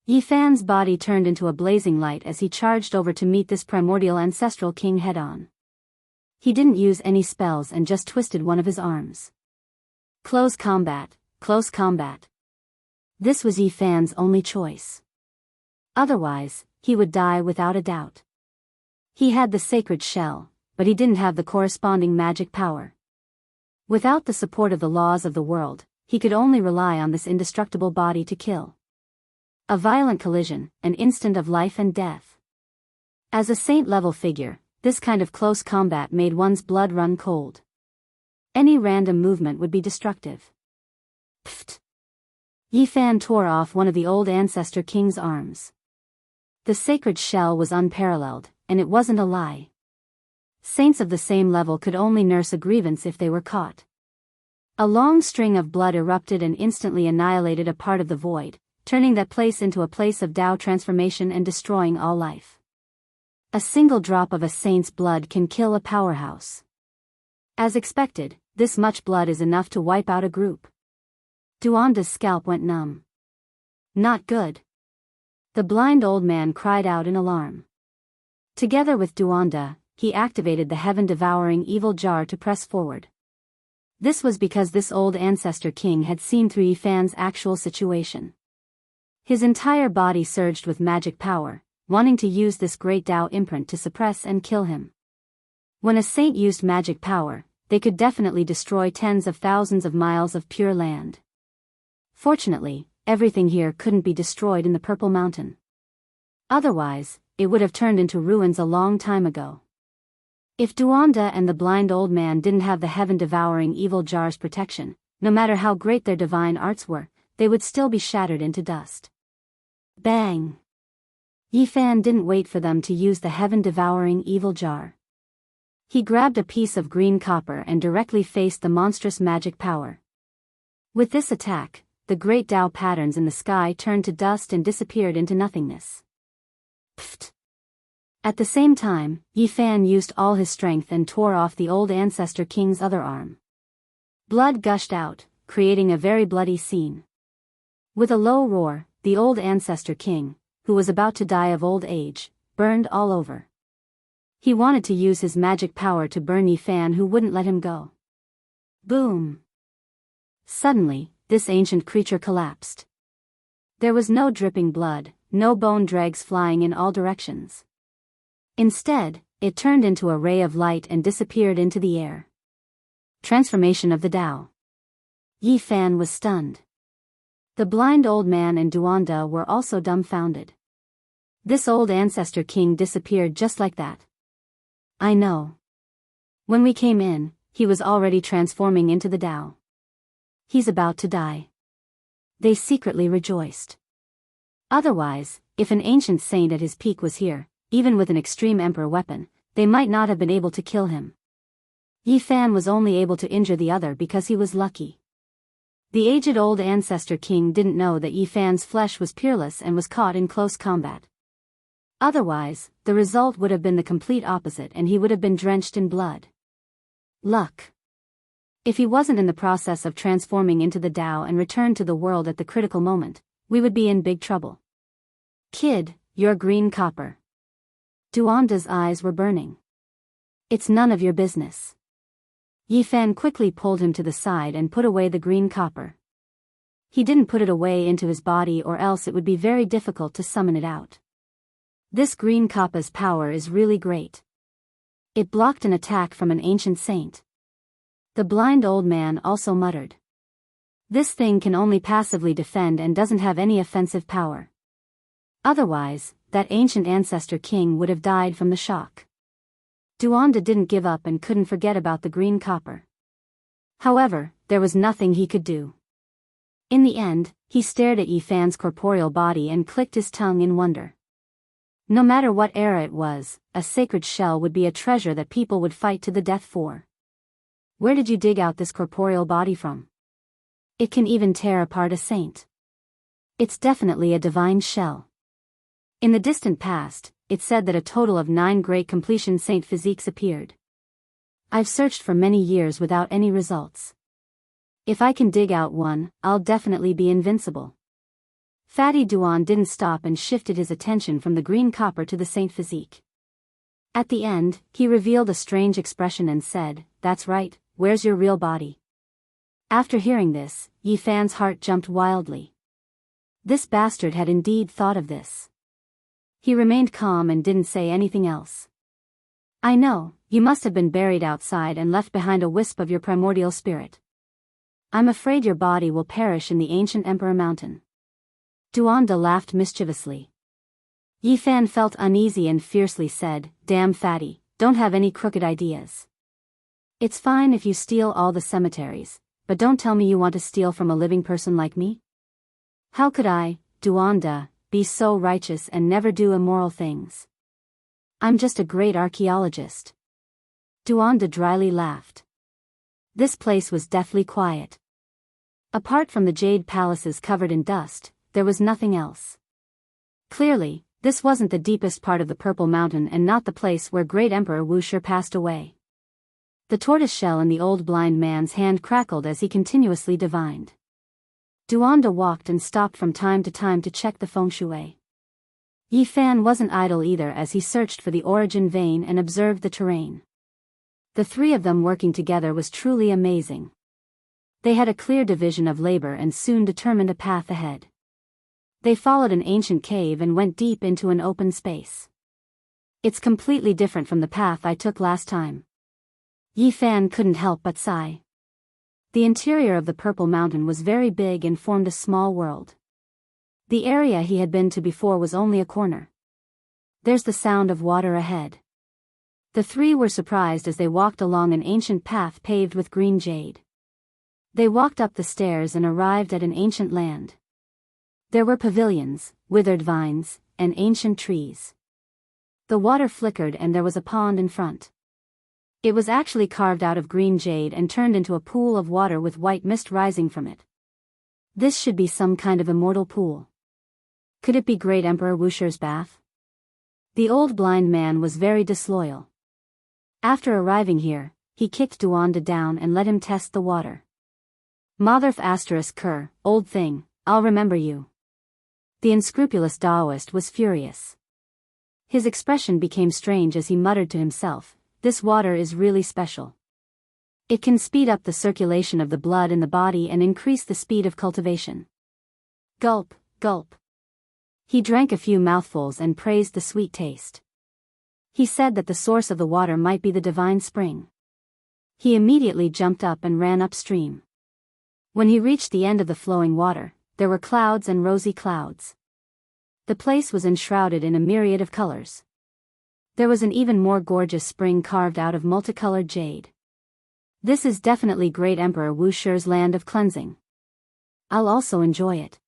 Yi Fan's body turned into a blazing light as he charged over to meet this primordial ancestral king head-on. He didn't use any spells and just twisted one of his arms. Close combat, close combat. This was Yi Fan's only choice. Otherwise, he would die without a doubt. He had the sacred shell, but he didn't have the corresponding magic power. Without the support of the laws of the world, he could only rely on this indestructible body to kill. A violent collision, an instant of life and death. As a saint-level figure, this kind of close combat made one's blood run cold. Any random movement would be destructive. Pfft! Yi Fan tore off one of the old ancestor king's arms. The sacred shell was unparalleled, and it wasn't a lie. Saints of the same level could only nurse a grievance if they were caught. A long string of blood erupted and instantly annihilated a part of the void, turning that place into a place of Tao transformation and destroying all life. A single drop of a saint's blood can kill a powerhouse. As expected, this much blood is enough to wipe out a group. Duanda's scalp went numb. Not good. The blind old man cried out in alarm. Together with Duanda, he activated the heaven-devouring evil jar to press forward. This was because this old ancestor king had seen through Yi Fan's actual situation. His entire body surged with magic power, wanting to use this great Tao imprint to suppress and kill him. When a saint used magic power, they could definitely destroy tens of thousands of miles of pure land. Fortunately, everything here couldn't be destroyed in the Purple Mountain. Otherwise, it would have turned into ruins a long time ago. If Duanda and the blind old man didn't have the heaven-devouring evil jar's protection, no matter how great their divine arts were, they would still be shattered into dust. Bang! Yifan didn't wait for them to use the heaven-devouring evil jar. He grabbed a piece of green copper and directly faced the monstrous magic power. With this attack, the great Tao patterns in the sky turned to dust and disappeared into nothingness. Pfft! At the same time, Yifan used all his strength and tore off the old ancestor king's other arm. Blood gushed out, creating a very bloody scene. With a low roar, the old ancestor king, who was about to die of old age, burned all over. He wanted to use his magic power to burn Yifan, who wouldn't let him go. Boom! Suddenly, this ancient creature collapsed. There was no dripping blood, no bone dregs flying in all directions. Instead, it turned into a ray of light and disappeared into the air. Transformation of the Tao. Yifan was stunned. The blind old man and Duanda were also dumbfounded. This old ancestor king disappeared just like that. I know. When we came in, he was already transforming into the Tao. He's about to die. They secretly rejoiced. Otherwise, if an ancient saint at his peak was here, even with an extreme emperor weapon, they might not have been able to kill him. Yifan was only able to injure the other because he was lucky. The aged old ancestor king didn't know that Yifan's flesh was peerless and was caught in close combat. Otherwise, the result would have been the complete opposite and he would have been drenched in blood. Luck. If he wasn't in the process of transforming into the Tao and returned to the world at the critical moment, we would be in big trouble. Kid, you're green copper. Duanda's eyes were burning. It's none of your business. Yifan quickly pulled him to the side and put away the green copper. He didn't put it away into his body or else it would be very difficult to summon it out. This green copper's power is really great. It blocked an attack from an ancient saint. The blind old man also muttered. This thing can only passively defend and doesn't have any offensive power. Otherwise, that ancient ancestor king would have died from the shock. Duanda didn't give up and couldn't forget about the green copper. However, there was nothing he could do. In the end, he stared at Yifan's corporeal body and clicked his tongue in wonder. No matter what era it was, a sacred shell would be a treasure that people would fight to the death for. Where did you dig out this corporeal body from? It can even tear apart a saint. It's definitely a divine shell. In the distant past, it said that a total of 9 great completion saint physiques appeared. I've searched for many years without any results. If I can dig out one, I'll definitely be invincible. Fatty Duan didn't stop and shifted his attention from the green copper to the saint physique. At the end, he revealed a strange expression and said, "That's right, where's your real body?" After hearing this, Yifan's heart jumped wildly. This bastard had indeed thought of this. He remained calm and didn't say anything else. I know, you must have been buried outside and left behind a wisp of your primordial spirit. I'm afraid your body will perish in the ancient Emperor Mountain. Duanda laughed mischievously. Yifan felt uneasy and fiercely said, "Damn fatty, don't have any crooked ideas. It's fine if you steal all the cemeteries, but don't tell me you want to steal from a living person like me. How could I, Duanda, be so righteous and never do immoral things? I'm just a great archaeologist." Duanda dryly laughed. This place was deathly quiet. Apart from the jade palaces covered in dust, there was nothing else. Clearly, this wasn't the deepest part of the Purple Mountain and not the place where great Emperor Wuxia passed away. The tortoise shell in the old blind man's hand crackled as he continuously divined. Duanda walked and stopped from time to check the feng shui. Yifan wasn't idle either as he searched for the origin vein and observed the terrain. The three of them working together was truly amazing. They had a clear division of labor and soon determined a path ahead. They followed an ancient cave and went deep into an open space. It's completely different from the path I took last time. Yi Fan couldn't help but sigh. The interior of the Purple Mountain was very big and formed a small world. The area he had been to before was only a corner. There's the sound of water ahead. The three were surprised as they walked along an ancient path paved with green jade. They walked up the stairs and arrived at an ancient land. There were pavilions, withered vines, and ancient trees. The water flickered and there was a pond in front. It was actually carved out of green jade and turned into a pool of water with white mist rising from it. This should be some kind of immortal pool. Could it be Great Emperor Wusher's bath? The old blind man was very disloyal. After arriving here, he kicked Duanda down and let him test the water. Motherf asterisk Ker, old thing, I'll remember you. The unscrupulous Taoist was furious. His expression became strange as he muttered to himself, this water is really special. It can speed up the circulation of the blood in the body and increase the speed of cultivation. Gulp, gulp. He drank a few mouthfuls and praised the sweet taste. He said that the source of the water might be the divine spring. He immediately jumped up and ran upstream. When he reached the end of the flowing water, there were clouds and rosy clouds. The place was enshrouded in a myriad of colors. There was an even more gorgeous spring carved out of multicolored jade. This is definitely Great Emperor Wusher's land of cleansing. I'll also enjoy it.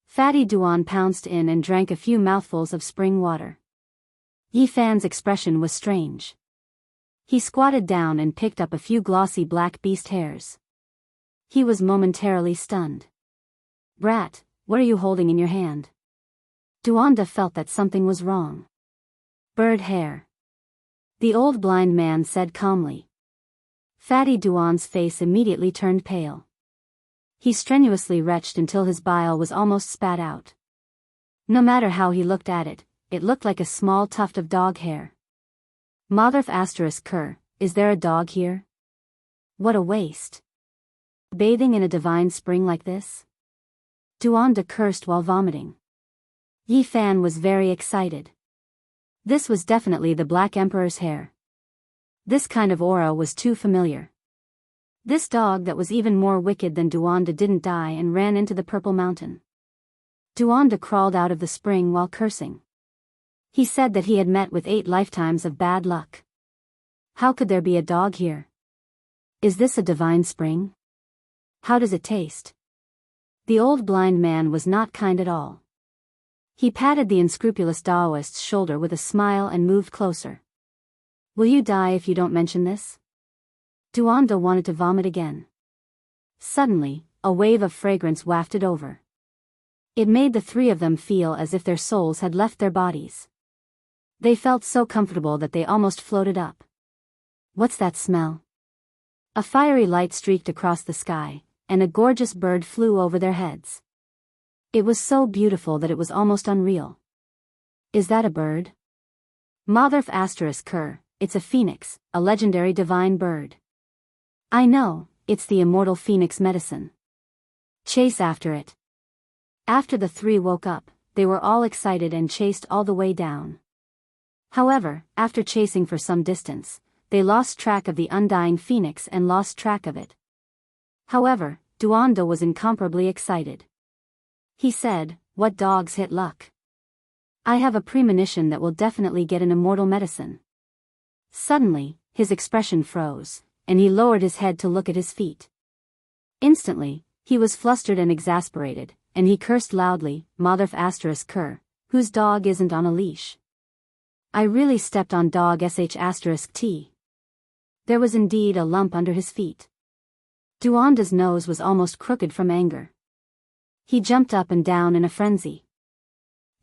Fatty Duan pounced in and drank a few mouthfuls of spring water. Yi Fan's expression was strange. He squatted down and picked up a few glossy black beast hairs. He was momentarily stunned. Brat, what are you holding in your hand? Duanda felt that something was wrong. Bird hair. The old blind man said calmly. Fatty Duan's face immediately turned pale. He strenuously retched until his bile was almost spat out. No matter how he looked at it, it looked like a small tuft of dog hair. Motherf asterisk Ker, is there a dog here? What a waste. Bathing in a divine spring like this? Duanda cursed while vomiting. Yi Fan was very excited. This was definitely the Black Emperor's hair. This kind of aura was too familiar. This dog that was even more wicked than Duanda didn't die and ran into the Purple Mountain. Duanda crawled out of the spring while cursing. He said that he had met with 8 lifetimes of bad luck. How could there be a dog here? Is this a divine spring? How does it taste? The old blind man was not kind at all. He patted the unscrupulous Taoist's shoulder with a smile and moved closer. Will you die if you don't mention this? Duanda wanted to vomit again. Suddenly, a wave of fragrance wafted over. It made the three of them feel as if their souls had left their bodies. They felt so comfortable that they almost floated up. What's that smell? A fiery light streaked across the sky, and a gorgeous bird flew over their heads. It was so beautiful that it was almost unreal. Is that a bird? Motherf asterisk Ker, it's a phoenix, a legendary divine bird. I know, it's the immortal phoenix medicine. Chase after it. After the three woke up, they were all excited and chased all the way down. However, after chasing for some distance, they lost track of the undying phoenix and lost track of it. However, Duanda was incomparably excited. He said, what dogs hit luck? I have a premonition that will definitely get an immortal medicine. Suddenly, his expression froze, and he lowered his head to look at his feet. Instantly, he was flustered and exasperated, and he cursed loudly, Motherf asterisk Ker, whose dog isn't on a leash. I really stepped on dog sh asterisk t. There was indeed a lump under his feet. Duanda's nose was almost crooked from anger. He jumped up and down in a frenzy.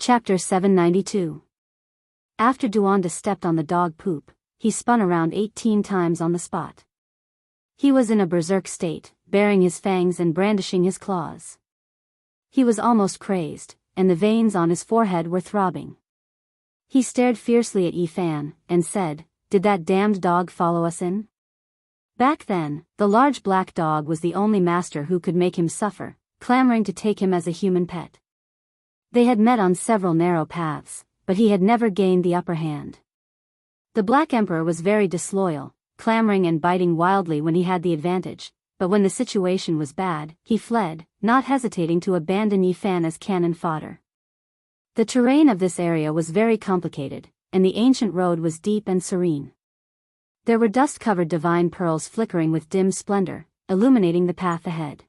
Chapter 792. After Duanda stepped on the dog poop, he spun around 18 times on the spot. He was in a berserk state, baring his fangs and brandishing his claws. He was almost crazed, and the veins on his forehead were throbbing. He stared fiercely at Yi Fan, and said, did that damned dog follow us in? Back then, the large black dog was the only master who could make him suffer, clamoring to take him as a human pet. They had met on several narrow paths, but he had never gained the upper hand. The Black Emperor was very disloyal, clamoring and biting wildly when he had the advantage, but when the situation was bad, he fled, not hesitating to abandon Yi Fan as cannon fodder. The terrain of this area was very complicated, and the ancient road was deep and serene. There were dust-covered divine pearls flickering with dim splendor, illuminating the path ahead.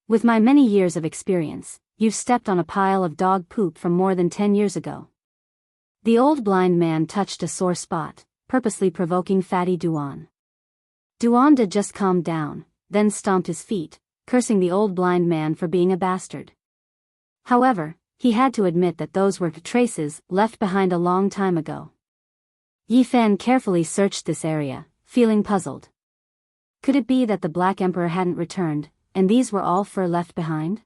With my many years of experience, you've stepped on a pile of dog poop from more than 10 years ago. The old blind man touched a sore spot, purposely provoking Fatty Duan. Duanda just calmed down, then stomped his feet, cursing the old blind man for being a bastard. However, he had to admit that those were traces left behind a long time ago. Yi Fan carefully searched this area, feeling puzzled. Could it be that the Black Emperor hadn't returned, and these were all fur left behind?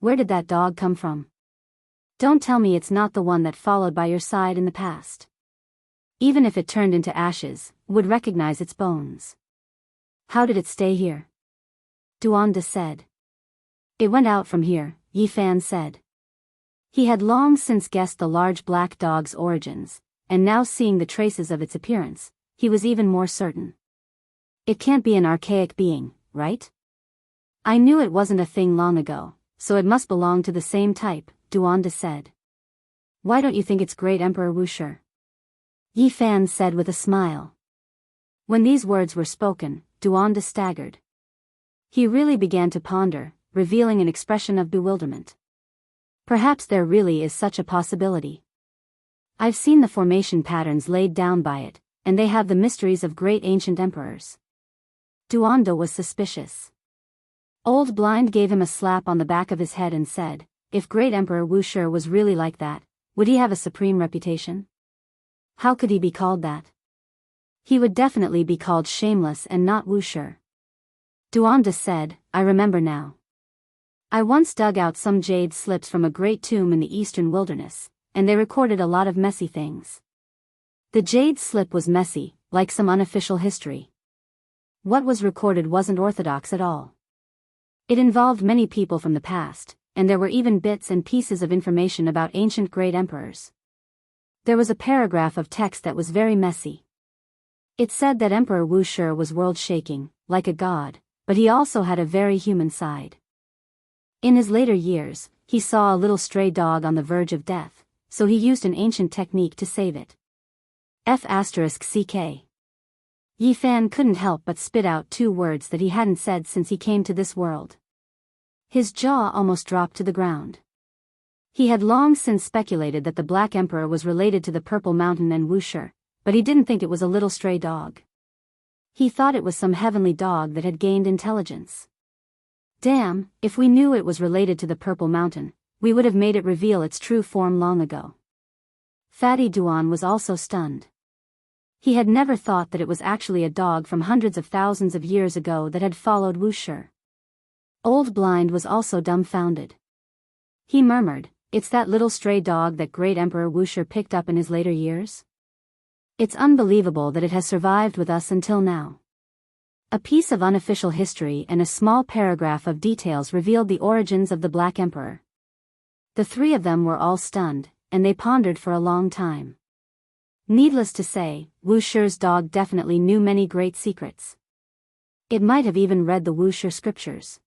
Where did that dog come from? Don't tell me it's not the one that followed by your side in the past. Even if it turned into ashes, would recognize its bones. How did it stay here? Duanda said. It went out from here, Yi Fan said. He had long since guessed the large black dog's origins, and now seeing the traces of its appearance, he was even more certain. It can't be an archaic being, right? I knew it wasn't a thing long ago, so it must belong to the same type, Duanda said. Why don't you think it's Great Emperor Wushi? Yi Fan said with a smile. When these words were spoken, Duanda staggered. He really began to ponder, revealing an expression of bewilderment. Perhaps there really is such a possibility. I've seen the formation patterns laid down by it, and they have the mysteries of great ancient emperors. Duanda was suspicious. Old Blind gave him a slap on the back of his head and said, if Great Emperor Wushi was really like that, would he have a supreme reputation? How could he be called that? He would definitely be called Shameless and not Wushi. Duanda said, I remember now. I once dug out some jade slips from a great tomb in the eastern wilderness, and they recorded a lot of messy things. The jade slip was messy, like some unofficial history. What was recorded wasn't orthodox at all. It involved many people from the past, and there were even bits and pieces of information about ancient great emperors. There was a paragraph of text that was very messy. It said that Emperor Wushi was world-shaking, like a god, but he also had a very human side. In his later years, he saw a little stray dog on the verge of death, so he used an ancient technique to save it. F***ck. Yi Fan couldn't help but spit out 2 words that he hadn't said since he came to this world. His jaw almost dropped to the ground. He had long since speculated that the Black Emperor was related to the Purple Mountain and Wushi, but he didn't think it was a little stray dog. He thought it was some heavenly dog that had gained intelligence. Damn, if we knew it was related to the Purple Mountain, we would have made it reveal its true form long ago. Fatty Duan was also stunned. He had never thought that it was actually a dog from hundreds of thousands of years ago that had followed Wushi. Old Blind was also dumbfounded. He murmured, it's that little stray dog that Great Emperor Wushi picked up in his later years? It's unbelievable that it has survived with us until now. A piece of unofficial history and a small paragraph of details revealed the origins of the Black Emperor. The 3 of them were all stunned, and they pondered for a long time. Needless to say, Wushi's dog definitely knew many great secrets. It might have even read the Wushi scriptures.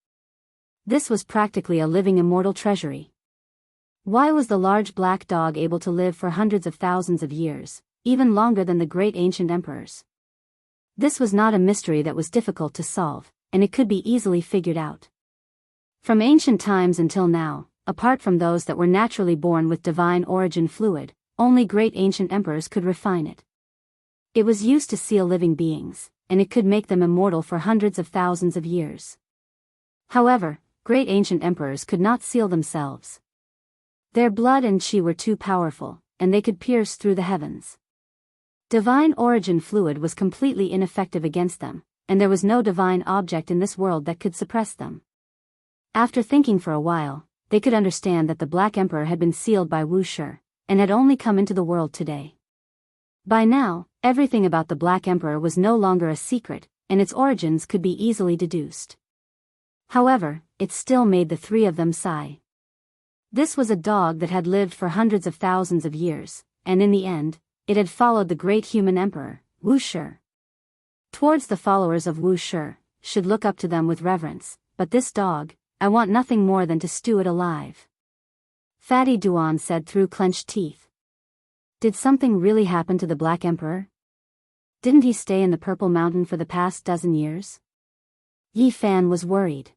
This was practically a living immortal treasury. Why was the large black dog able to live for hundreds of thousands of years, even longer than the great ancient emperors? This was not a mystery that was difficult to solve, and it could be easily figured out. From ancient times until now, apart from those that were naturally born with divine origin fluid, only great ancient emperors could refine it. It was used to seal living beings, and it could make them immortal for hundreds of thousands of years. However, great ancient emperors could not seal themselves. Their blood and chi were too powerful, and they could pierce through the heavens. Divine origin fluid was completely ineffective against them, and there was no divine object in this world that could suppress them. After thinking for a while, they could understand that the Black Emperor had been sealed by Wushi, and had only come into the world today. By now, everything about the Black Emperor was no longer a secret, and its origins could be easily deduced. However, it still made the 3 of them sigh. This was a dog that had lived for hundreds of thousands of years, and in the end, it had followed the great human emperor, Wushi. Towards the followers of Wu Shi, should look up to them with reverence, but this dog, I want nothing more than to stew it alive. Fatty Duan said through clenched teeth. Did something really happen to the Black Emperor? Didn't he stay in the Purple Mountain for the past dozen years? Yi Fan was worried.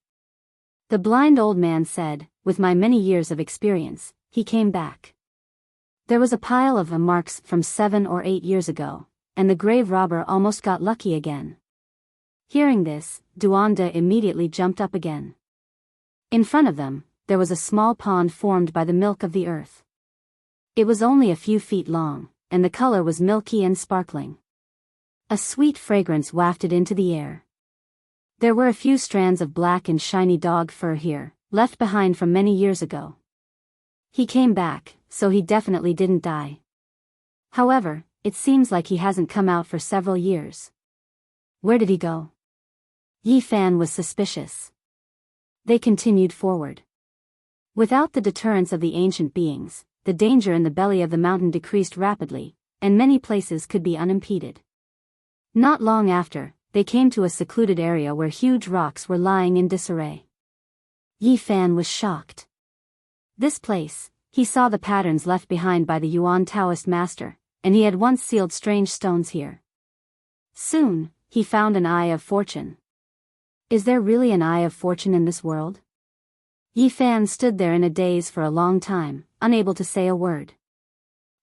The blind old man said, with my many years of experience, he came back. There was a pile of marks from 7 or 8 years ago, and the grave robber almost got lucky again. Hearing this, Duanda immediately jumped up again. In front of them, there was a small pond formed by the milk of the earth. It was only a few feet long, and the color was milky and sparkling. A sweet fragrance wafted into the air. There were a few strands of black and shiny dog fur here, left behind from many years ago. He came back, so he definitely didn't die. However, it seems like he hasn't come out for several years. Where did he go? Yi Fan was suspicious. They continued forward. Without the deterrence of the ancient beings, the danger in the belly of the mountain decreased rapidly, and many places could be unimpeded. Not long after, they came to a secluded area where huge rocks were lying in disarray. Yi Fan was shocked. This place, he saw the patterns left behind by the Yuan Taoist master, and he had once sealed strange stones here. Soon, he found an Eye of Fortune. Is there really an Eye of Fortune in this world? Yi Fan stood there in a daze for a long time, unable to say a word.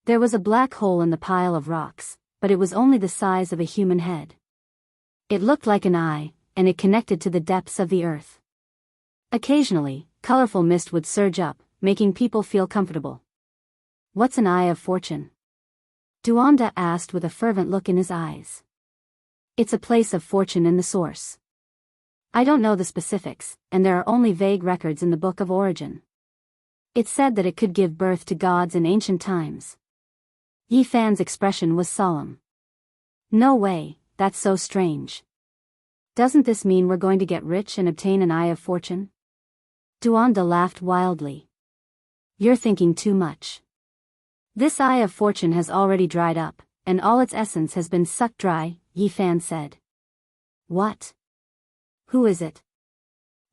There was a black hole in the pile of rocks, but it was only the size of a human head. It looked like an eye, and it connected to the depths of the earth. Occasionally, colorful mist would surge up, making people feel comfortable. What's an Eye of Fortune? Duanda asked with a fervent look in his eyes. It's a place of fortune in the source. I don't know the specifics, and there are only vague records in the Book of Origin. It said that it could give birth to gods in ancient times. Yi Fan's expression was solemn. No way, that's so strange. Doesn't this mean we're going to get rich and obtain an Eye of Fortune? Duanda laughed wildly. You're thinking too much. This Eye of Fortune has already dried up, and all its essence has been sucked dry, Yi Fan said. What? Who is it?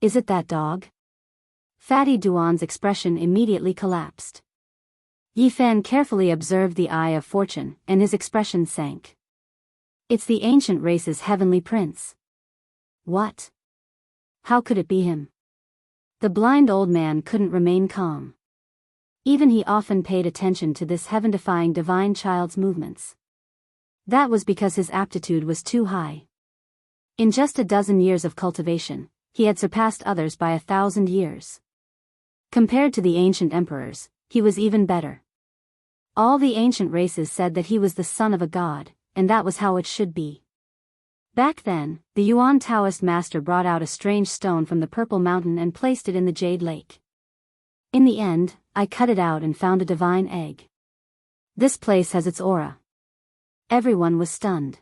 Is it that dog? Fatty Duan's expression immediately collapsed. Yi Fan carefully observed the Eye of Fortune, and his expression sank. It's the ancient race's heavenly prince. What? How could it be him? The blind old man couldn't remain calm. Even he often paid attention to this heaven-defying divine child's movements. That was because his aptitude was too high. In just a dozen years of cultivation, he had surpassed others by 1,000 years. Compared to the ancient emperors, he was even better. All the ancient races said that he was the son of a god, and that was how it should be. Back then, the Yuan Taoist master brought out a strange stone from the Purple Mountain and placed it in the Jade Lake. In the end, I cut it out and found a divine egg. This place has its aura. Everyone was stunned.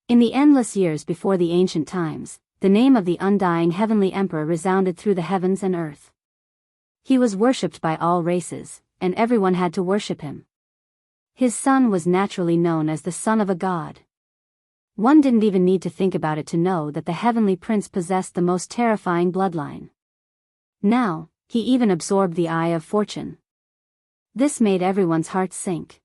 In the endless years before the ancient times, the name of the undying heavenly emperor resounded through the heavens and earth. He was worshipped by all races, and everyone had to worship him. His son was naturally known as the son of a god. One didn't even need to think about it to know that the heavenly prince possessed the most terrifying bloodline. Now, he even absorbed the Eye of Fortune. This made everyone's hearts sink.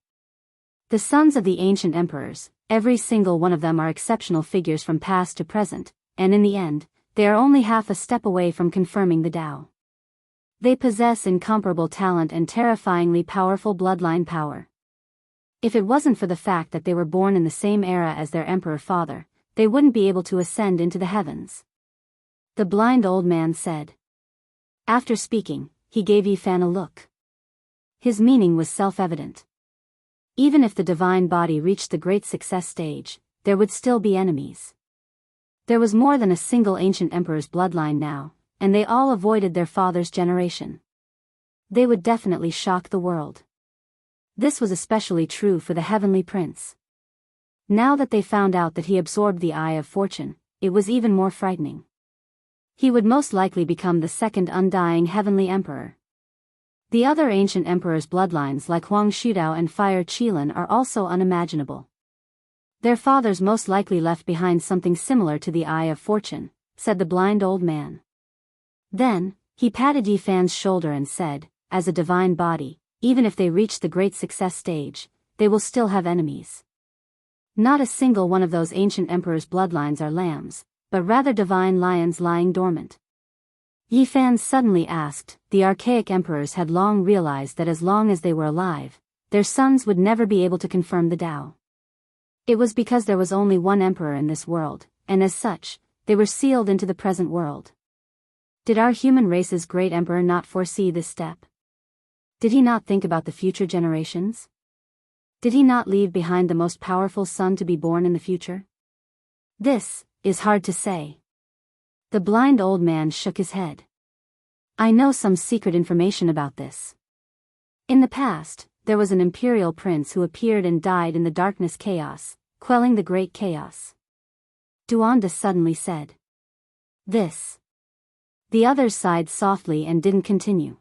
The sons of the ancient emperors, every single one of them are exceptional figures from past to present, and in the end, they are only half a step away from confirming the Tao. They possess incomparable talent and terrifyingly powerful bloodline power. If it wasn't for the fact that they were born in the same era as their emperor father, they wouldn't be able to ascend into the heavens. The blind old man said. After speaking, he gave Yi Fan a look. His meaning was self-evident. Even if the divine body reached the great success stage, there would still be enemies. There was more than a single ancient emperor's bloodline now, and they all avoided their father's generation. They would definitely shock the world. This was especially true for the heavenly prince. Now that they found out that he absorbed the Eye of Fortune, it was even more frightening. He would most likely become the second undying heavenly emperor. The other ancient emperors' bloodlines like Huang Shudao and Fire Qilin are also unimaginable. Their fathers most likely left behind something similar to the Eye of Fortune, said the blind old man. Then, he patted Yifan's shoulder and said, as a divine body, even if they reach the great success stage, they will still have enemies. Not a single one of those ancient emperors' bloodlines are lambs, but rather divine lions lying dormant. Yifan suddenly asked. The archaic emperors had long realized that as long as they were alive, their sons would never be able to confirm the Tao. It was because there was only one emperor in this world, and as such, they were sealed into the present world. Did our human race's great emperor not foresee this step? Did he not think about the future generations? Did he not leave behind the most powerful son to be born in the future? This is hard to say. The blind old man shook his head. I know some secret information about this. In the past, there was an imperial prince who appeared and died in the darkness chaos, quelling the great chaos. Duanda suddenly said. This. The others sighed softly and didn't continue.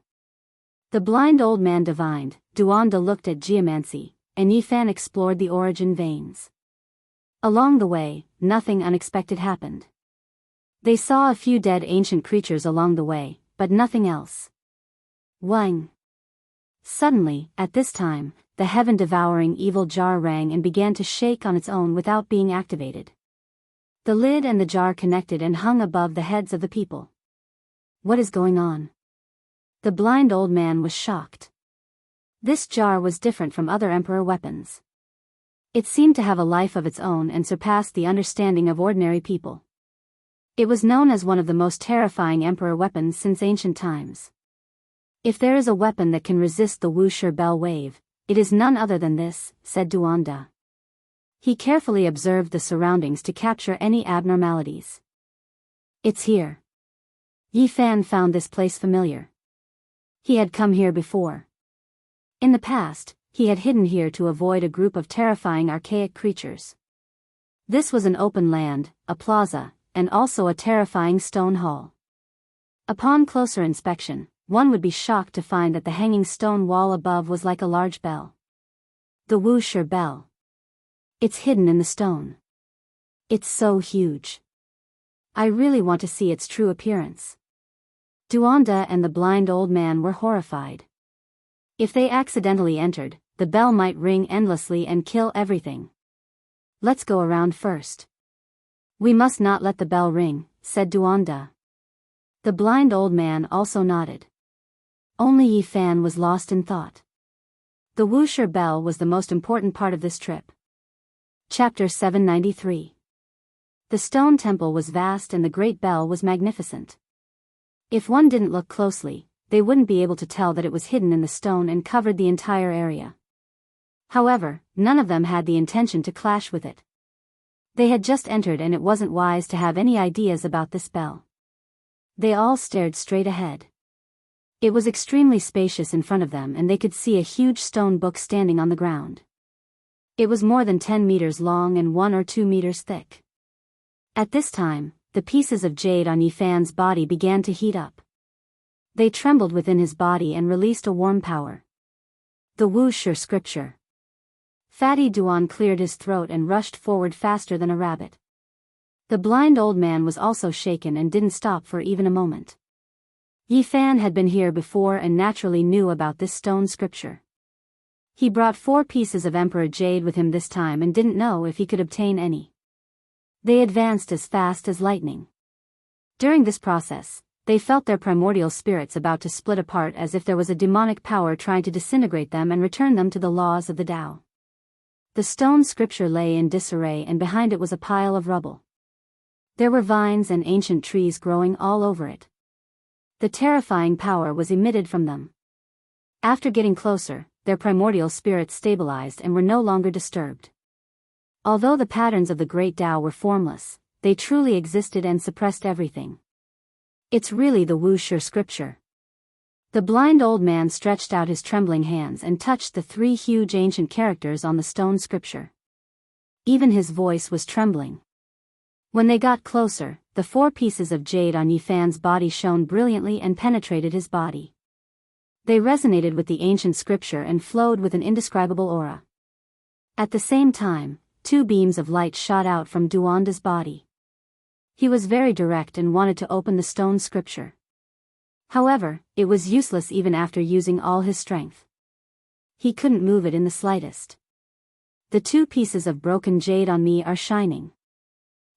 The blind old man divined. Duanda looked at geomancy, and Yifan explored the origin veins. Along the way, nothing unexpected happened. They saw a few dead ancient creatures along the way, but nothing else. Wang. Suddenly, at this time, the heaven-devouring evil jar rang and began to shake on its own without being activated. The lid and the jar connected and hung above the heads of the people. What is going on? The blind old man was shocked. This jar was different from other emperor weapons. It seemed to have a life of its own and surpassed the understanding of ordinary people. It was known as one of the most terrifying emperor weapons since ancient times. If there is a weapon that can resist the Wuxia bell wave, it is none other than this, said Duanda. He carefully observed the surroundings to capture any abnormalities. It's here. Yifan found this place familiar. He had come here before. In the past, he had hidden here to avoid a group of terrifying archaic creatures. This was an open land, a plaza, and also a terrifying stone hall. Upon closer inspection, one would be shocked to find that the hanging stone wall above was like a large bell. The Wuxia bell. It's hidden in the stone. It's so huge. I really want to see its true appearance. Duanda and the blind old man were horrified. If they accidentally entered, the bell might ring endlessly and kill everything. Let's go around first. We must not let the bell ring, said Duanda. The blind old man also nodded. Only Yifan was lost in thought. The Wuxia bell was the most important part of this trip. Chapter 793. The stone temple was vast and the great bell was magnificent. If one didn't look closely, they wouldn't be able to tell that it was hidden in the stone and covered the entire area. However, none of them had the intention to clash with it. They had just entered and it wasn't wise to have any ideas about this bell. They all stared straight ahead. It was extremely spacious in front of them and they could see a huge stone book standing on the ground. It was more than 10 meters long and 1 or 2 meters thick. At this time, the pieces of jade on Yifan's body began to heat up. They trembled within his body and released a warm power. The Wuxia scripture. Fatty Duan cleared his throat and rushed forward faster than a rabbit. The blind old man was also shaken and didn't stop for even a moment. Yifan had been here before and naturally knew about this stone scripture. He brought 4 pieces of emperor jade with him this time and didn't know if he could obtain any. They advanced as fast as lightning. During this process, they felt their primordial spirits about to split apart as if there was a demonic power trying to disintegrate them and return them to the laws of the Tao. The stone scripture lay in disarray and behind it was a pile of rubble. There were vines and ancient trees growing all over it. The terrifying power was emitted from them. After getting closer, their primordial spirits stabilized and were no longer disturbed. Although the patterns of the great Tao were formless, they truly existed and suppressed everything. It's really the Wuxia scripture. The blind old man stretched out his trembling hands and touched the 3 huge ancient characters on the stone scripture. Even his voice was trembling. When they got closer, the 4 pieces of jade on Yifan's body shone brilliantly and penetrated his body. They resonated with the ancient scripture and flowed with an indescribable aura. At the same time, two beams of light shot out from Duanda's body. He was very direct and wanted to open the stone scripture. However, it was useless even after using all his strength. He couldn't move it in the slightest. The two pieces of broken jade on me are shining.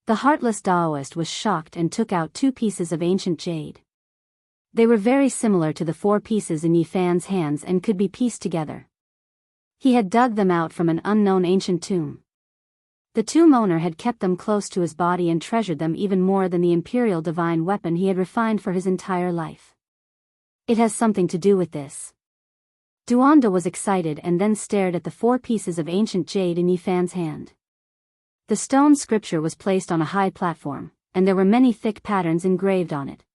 The heartless Taoist was shocked and took out two pieces of ancient jade. They were very similar to the four pieces in Yi Fan's hands and could be pieced together. He had dug them out from an unknown ancient tomb. The tomb owner had kept them close to his body and treasured them even more than the imperial divine weapon he had refined for his entire life. It has something to do with this. Duanda was excited and then stared at the four pieces of ancient jade in Yi Fan's hand. The stone scripture was placed on a high platform, and there were many thick patterns engraved on it.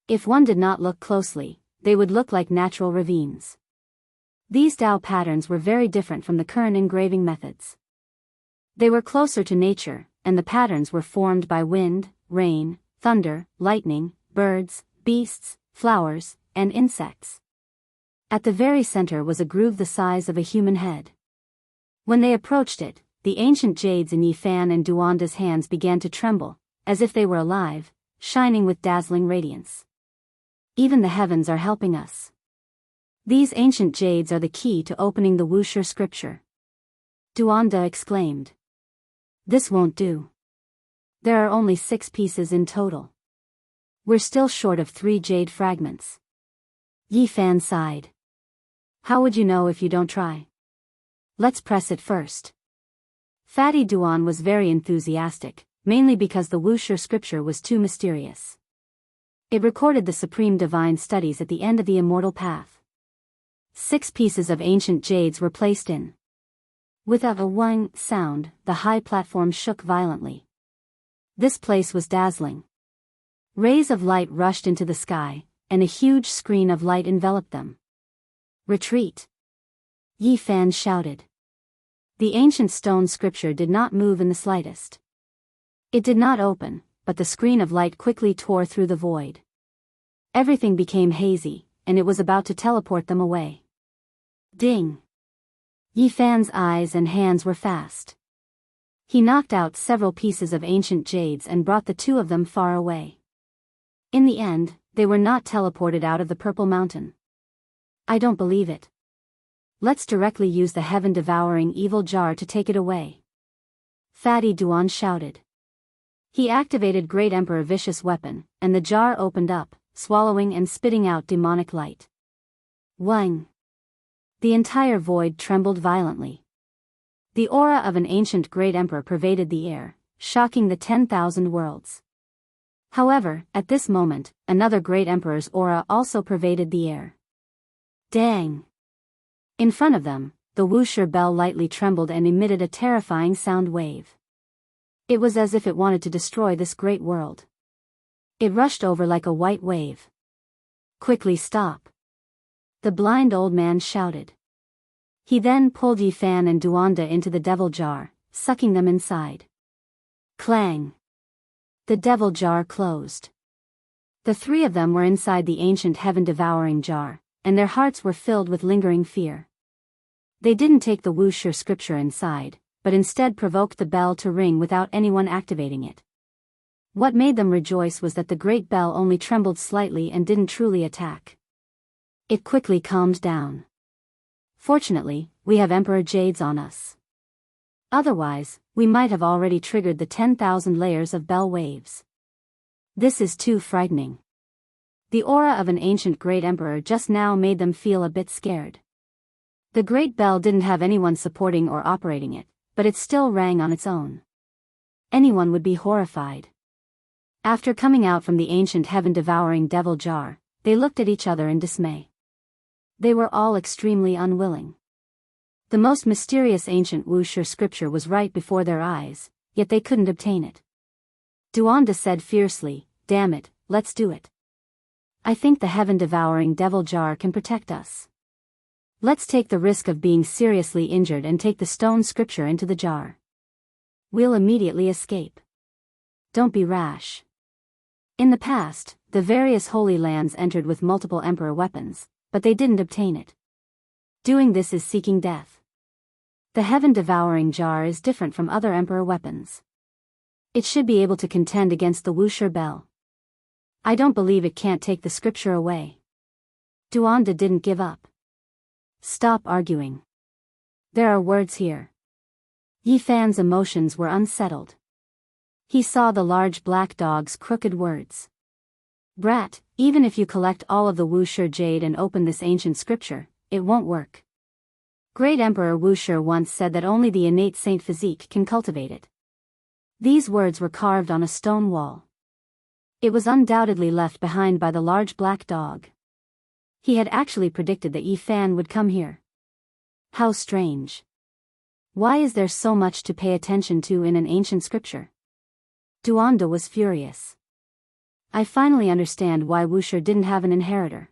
If one did not look closely, they would look like natural ravines. These Dao patterns were very different from the current engraving methods. They were closer to nature, and the patterns were formed by wind, rain, thunder, lightning, birds, beasts, flowers, and insects. At the very center was a groove the size of a human head. When they approached it, the ancient jades in Yi Fan and Duanda's hands began to tremble, as if they were alive, shining with dazzling radiance. Even the heavens are helping us. These ancient jades are the key to opening the Wuxia scripture. Duanda exclaimed. This won't do. There are only 6 pieces in total. We're still short of 3 jade fragments. Yi Fan sighed. How would you know if you don't try? Let's press it first. Fatty Duan was very enthusiastic, mainly because the Wuxia scripture was too mysterious. It recorded the supreme divine studies at the end of the immortal path. 6 pieces of ancient jades were placed in. Without a whing sound, the high platform shook violently. This place was dazzling. Rays of light rushed into the sky, and a huge screen of light enveloped them. Retreat! Yi Fan shouted. The ancient stone scripture did not move in the slightest. It did not open, but the screen of light quickly tore through the void. Everything became hazy, and it was about to teleport them away. Ding! Yi Fan's eyes and hands were fast. He knocked out several pieces of ancient jades and brought the 2 of them far away. In the end, they were not teleported out of the purple mountain. I don't believe it. Let's directly use the heaven-devouring evil jar to take it away. Fatty Duan shouted. He activated Great Emperor Vicious Weapon, and the jar opened up, swallowing and spitting out demonic light. Wang! The entire void trembled violently. The aura of an ancient Great Emperor pervaded the air, shocking the 10,000 worlds. However, at this moment, another Great Emperor's aura also pervaded the air. Dang! In front of them, the Wuxia bell lightly trembled and emitted a terrifying sound wave. It was as if it wanted to destroy this great world. It rushed over like a white wave. Quickly stop! The blind old man shouted. He then pulled Yi Fan and Duanda into the devil jar, sucking them inside. Clang! The devil jar closed. The 3 of them were inside the ancient heaven-devouring jar, and their hearts were filled with lingering fear. They didn't take the Wuxia scripture inside, but instead provoked the bell to ring without anyone activating it. What made them rejoice was that the great bell only trembled slightly and didn't truly attack. It quickly calmed down. Fortunately, we have Emperor Jades on us. Otherwise, we might have already triggered the 10,000 layers of bell waves. This is too frightening. The aura of an ancient great emperor just now made them feel a bit scared. The great bell didn't have anyone supporting or operating it, but it still rang on its own. Anyone would be horrified. After coming out from the ancient heaven-devouring devil jar, they looked at each other in dismay. They were all extremely unwilling. The most mysterious ancient Wuxia scripture was right before their eyes, yet they couldn't obtain it. Duanda said fiercely, "Damn it, let's do it. I think the heaven-devouring devil jar can protect us. Let's take the risk of being seriously injured and take the stone scripture into the jar. We'll immediately escape. Don't be rash." In the past, the various holy lands entered with multiple emperor weapons, but they didn't obtain it. Doing this is seeking death. The heaven-devouring jar is different from other Emperor weapons. It should be able to contend against the Wuxia bell. I don't believe it can't take the scripture away. Duanda didn't give up. Stop arguing. There are words here. Yi Fan's emotions were unsettled. He saw the large black dog's crooked words. Brat, even if you collect all of the Wuxia jade and open this ancient scripture, it won't work. Great Emperor Wuxia once said that only the innate saint physique can cultivate it. These words were carved on a stone wall. It was undoubtedly left behind by the large black dog. He had actually predicted that Yi Fan would come here. How strange. Why is there so much to pay attention to in an ancient scripture? Duanda was furious. I finally understand why Wuxia didn't have an inheritor.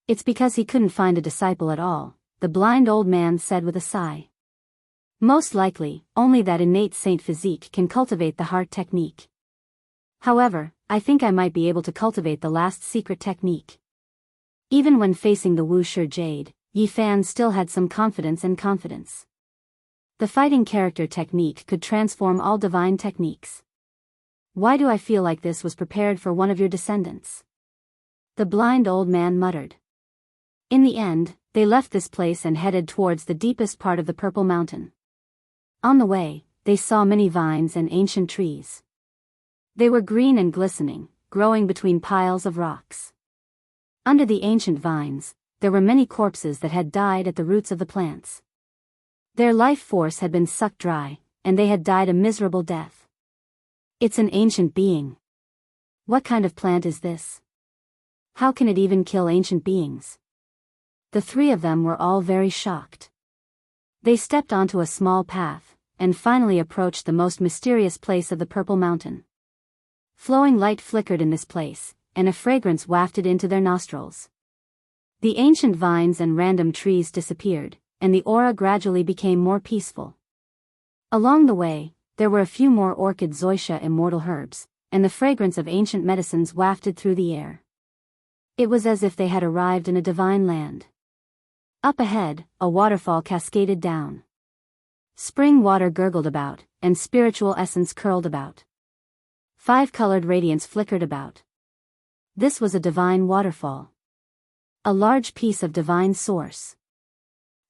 It's because he couldn't find a disciple at all, the blind old man said with a sigh. Most likely, only that innate saint physique can cultivate the heart technique. However, I think I might be able to cultivate the last secret technique. Even when facing the Wuxia jade, Yi Fan still had some confidence and confidence. The fighting character technique could transform all divine techniques. Why do I feel like this was prepared for one of your descendants? The blind old man muttered. In the end, they left this place and headed towards the deepest part of the Purple Mountain. On the way, they saw many vines and ancient trees. They were green and glistening, growing between piles of rocks. Under the ancient vines, there were many corpses that had died at the roots of the plants. Their life force had been sucked dry, and they had died a miserable death. It's an ancient being. What kind of plant is this? How can it even kill ancient beings? The three of them were all very shocked. They stepped onto a small path, and finally approached the most mysterious place of the Purple Mountain. Flowing light flickered in this place, and a fragrance wafted into their nostrils. The ancient vines and random trees disappeared, and the aura gradually became more peaceful. Along the way, there were a few more orchid zoysia immortal herbs, and the fragrance of ancient medicines wafted through the air. It was as if they had arrived in a divine land. Up ahead, a waterfall cascaded down. Spring water gurgled about, and spiritual essence curled about. 5-colored radiance flickered about. This was a divine waterfall. A large piece of divine source.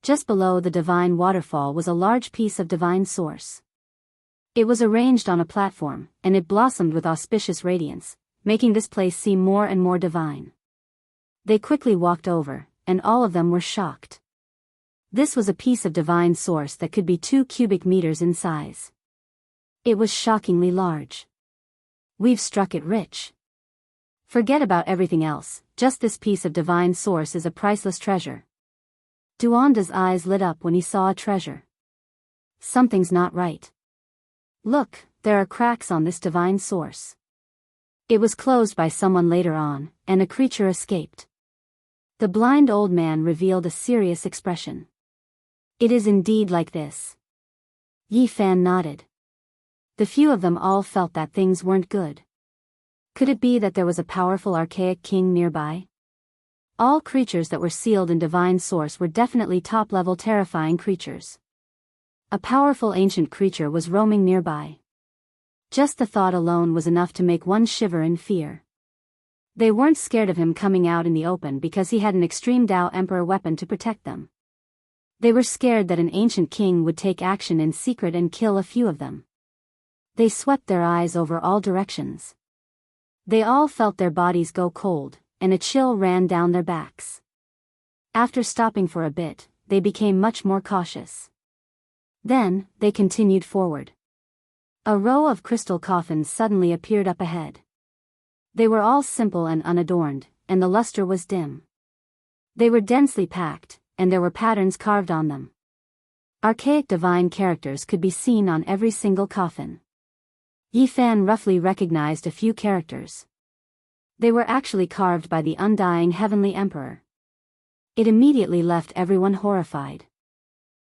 Just below the divine waterfall was a large piece of divine source. It was arranged on a platform, and it blossomed with auspicious radiance, making this place seem more and more divine. They quickly walked over, and all of them were shocked. This was a piece of divine source that could be 2 cubic meters in size. It was shockingly large. We've struck it rich. Forget about everything else, just this piece of divine source is a priceless treasure. Duanda's eyes lit up when he saw a treasure. Something's not right. Look, there are cracks on this divine source. It was closed by someone later on, and a creature escaped. The blind old man revealed a serious expression. It is indeed like this. Yi Fan nodded. The few of them all felt that things weren't good. Could it be that there was a powerful archaic king nearby? All creatures that were sealed in divine source were definitely top-level terrifying creatures. A powerful ancient creature was roaming nearby. Just the thought alone was enough to make one shiver in fear. They weren't scared of him coming out in the open because he had an extreme Tao Emperor weapon to protect them. They were scared that an ancient king would take action in secret and kill a few of them. They swept their eyes over all directions. They all felt their bodies go cold, and a chill ran down their backs. After stopping for a bit, they became much more cautious. Then, they continued forward. A row of crystal coffins suddenly appeared up ahead. They were all simple and unadorned, and the luster was dim. They were densely packed, and there were patterns carved on them. Archaic divine characters could be seen on every single coffin. Yi Fan roughly recognized a few characters. They were actually carved by the undying Heavenly Emperor. It immediately left everyone horrified.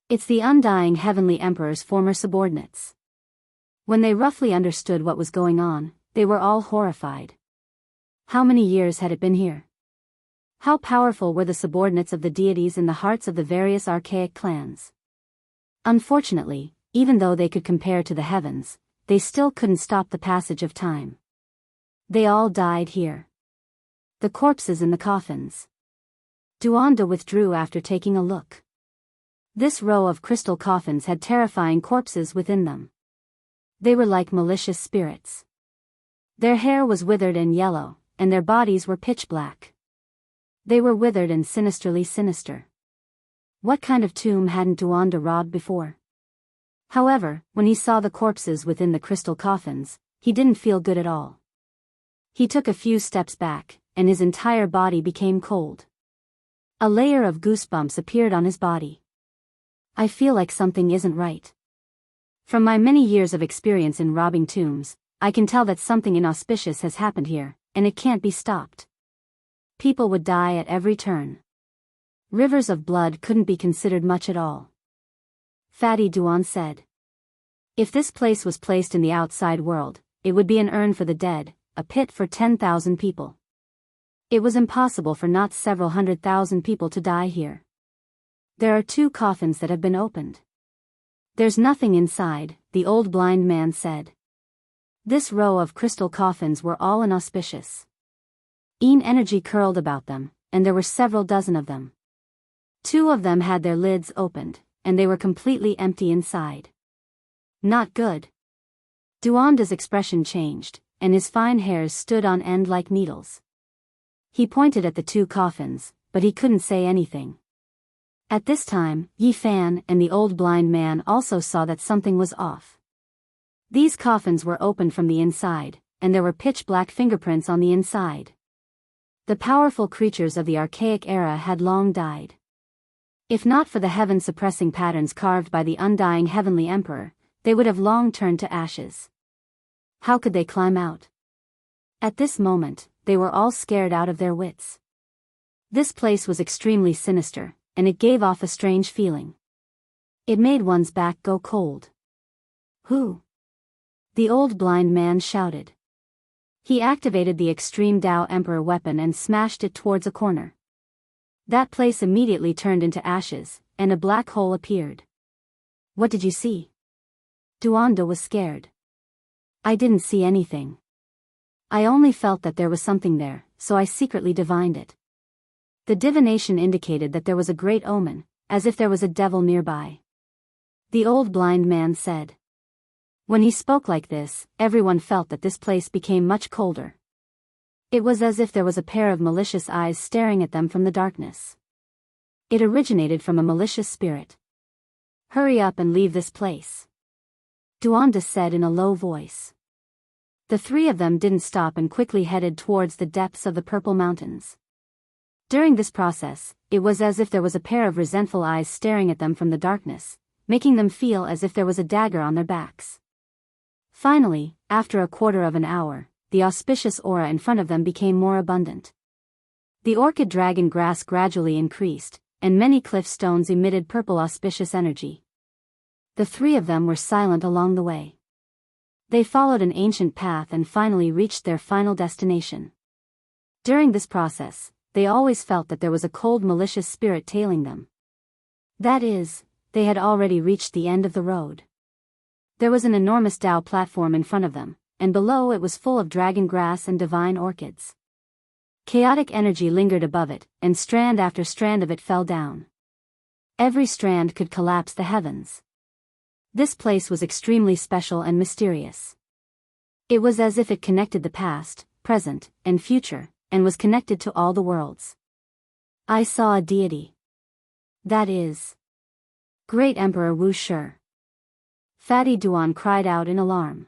It's the undying Heavenly Emperor's former subordinates. When they roughly understood what was going on, they were all horrified. How many years had it been here? How powerful were the subordinates of the deities in the hearts of the various archaic clans? Unfortunately, even though they could compare to the heavens, they still couldn't stop the passage of time. They all died here. The corpses in the coffins. Duanda withdrew after taking a look. This row of crystal coffins had terrifying corpses within them. They were like malicious spirits. Their hair was withered and yellow, and their bodies were pitch black. They were withered and sinisterly sinister. What kind of tomb hadn't Duanda robbed before? However, when he saw the corpses within the crystal coffins, he didn't feel good at all. He took a few steps back, and his entire body became cold. A layer of goosebumps appeared on his body. I feel like something isn't right. From my many years of experience in robbing tombs, I can tell that something inauspicious has happened here, and it can't be stopped. People would die at every turn. Rivers of blood couldn't be considered much at all. Fatty Duan said. If this place was placed in the outside world, it would be an urn for the dead, a pit for 10,000 people. It was impossible for not several 100,000 people to die here. There are 2 coffins that have been opened. There's nothing inside, the old blind man said. This row of crystal coffins were all inauspicious. Energy curled about them, and there were several dozen of them. 2 of them had their lids opened, and they were completely empty inside. Not good. Duanda's expression changed, and his fine hairs stood on end like needles. He pointed at the 2 coffins, but he couldn't say anything. At this time, Yi Fan and the old blind man also saw that something was off. These coffins were opened from the inside, and there were pitch-black fingerprints on the inside. The powerful creatures of the archaic era had long died. If not for the heaven-suppressing patterns carved by the undying heavenly emperor, they would have long turned to ashes. How could they climb out? At this moment, they were all scared out of their wits. This place was extremely sinister, and it gave off a strange feeling. It made one's back go cold. Who? The old blind man shouted. He activated the Extreme Tao Emperor weapon and smashed it towards a corner. That place immediately turned into ashes, and a black hole appeared. What did you see? Duanda was scared. I didn't see anything. I only felt that there was something there, so I secretly divined it. The divination indicated that there was a great omen, as if there was a devil nearby. The old blind man said. When he spoke like this, everyone felt that this place became much colder. It was as if there was a pair of malicious eyes staring at them from the darkness. It originated from a malicious spirit. Hurry up and leave this place, Duanda said in a low voice. The 3 of them didn't stop and quickly headed towards the depths of the Purple Mountains. During this process, it was as if there was a pair of resentful eyes staring at them from the darkness, making them feel as if there was a dagger on their backs. Finally, after a quarter of an hour, the auspicious aura in front of them became more abundant. The orchid dragon grass gradually increased, and many cliff stones emitted purple auspicious energy. The 3 of them were silent along the way. They followed an ancient path and finally reached their final destination. During this process, they always felt that there was a cold malicious spirit tailing them. That is, they had already reached the end of the road. There was an enormous Tao platform in front of them, and below it was full of dragon grass and divine orchids. Chaotic energy lingered above it, and strand after strand of it fell down. Every strand could collapse the heavens. This place was extremely special and mysterious. It was as if it connected the past, present, and future, and was connected to all the worlds. I saw a deity. That is Great Emperor Wu Shi. Fatty Duan cried out in alarm.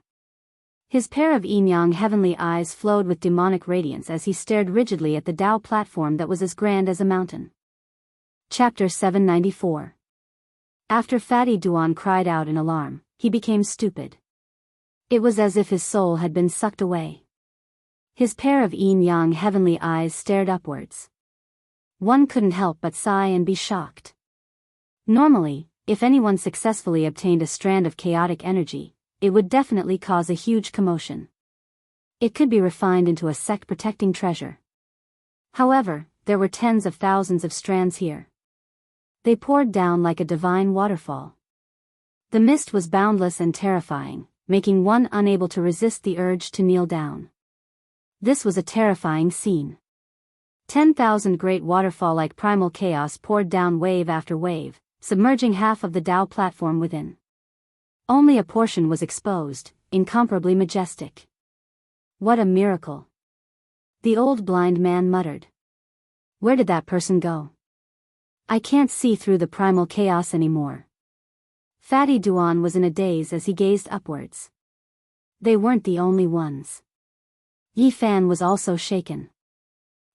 His pair of yin-yang heavenly eyes flowed with demonic radiance as he stared rigidly at the Tao platform that was as grand as a mountain. Chapter 794. After Fatty Duan cried out in alarm, he became stupid. It was as if his soul had been sucked away. His pair of yin-yang heavenly eyes stared upwards. One couldn't help but sigh and be shocked. Normally, if anyone successfully obtained a strand of chaotic energy, it would definitely cause a huge commotion. It could be refined into a sect-protecting treasure. However, there were tens of thousands of strands here. They poured down like a divine waterfall. The mist was boundless and terrifying, making one unable to resist the urge to kneel down. This was a terrifying scene. 10,000 great waterfall-like primal chaos poured down wave after wave, submerging half of the Tao platform within. Only a portion was exposed, incomparably majestic. What a miracle! The old blind man muttered. Where did that person go? I can't see through the primal chaos anymore. Fatty Duan was in a daze as he gazed upwards. They weren't the only ones. Yi Fan was also shaken.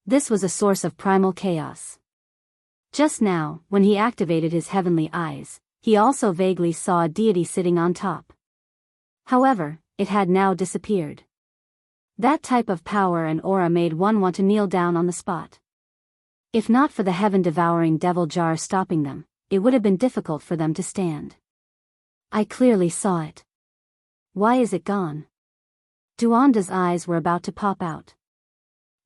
This was a source of primal chaos. Just now, when he activated his heavenly eyes, he also vaguely saw a deity sitting on top. However, it had now disappeared. That type of power and aura made one want to kneel down on the spot. If not for the heaven-devouring devil jar stopping them, it would have been difficult for them to stand. I clearly saw it. Why is it gone? Duanda's eyes were about to pop out.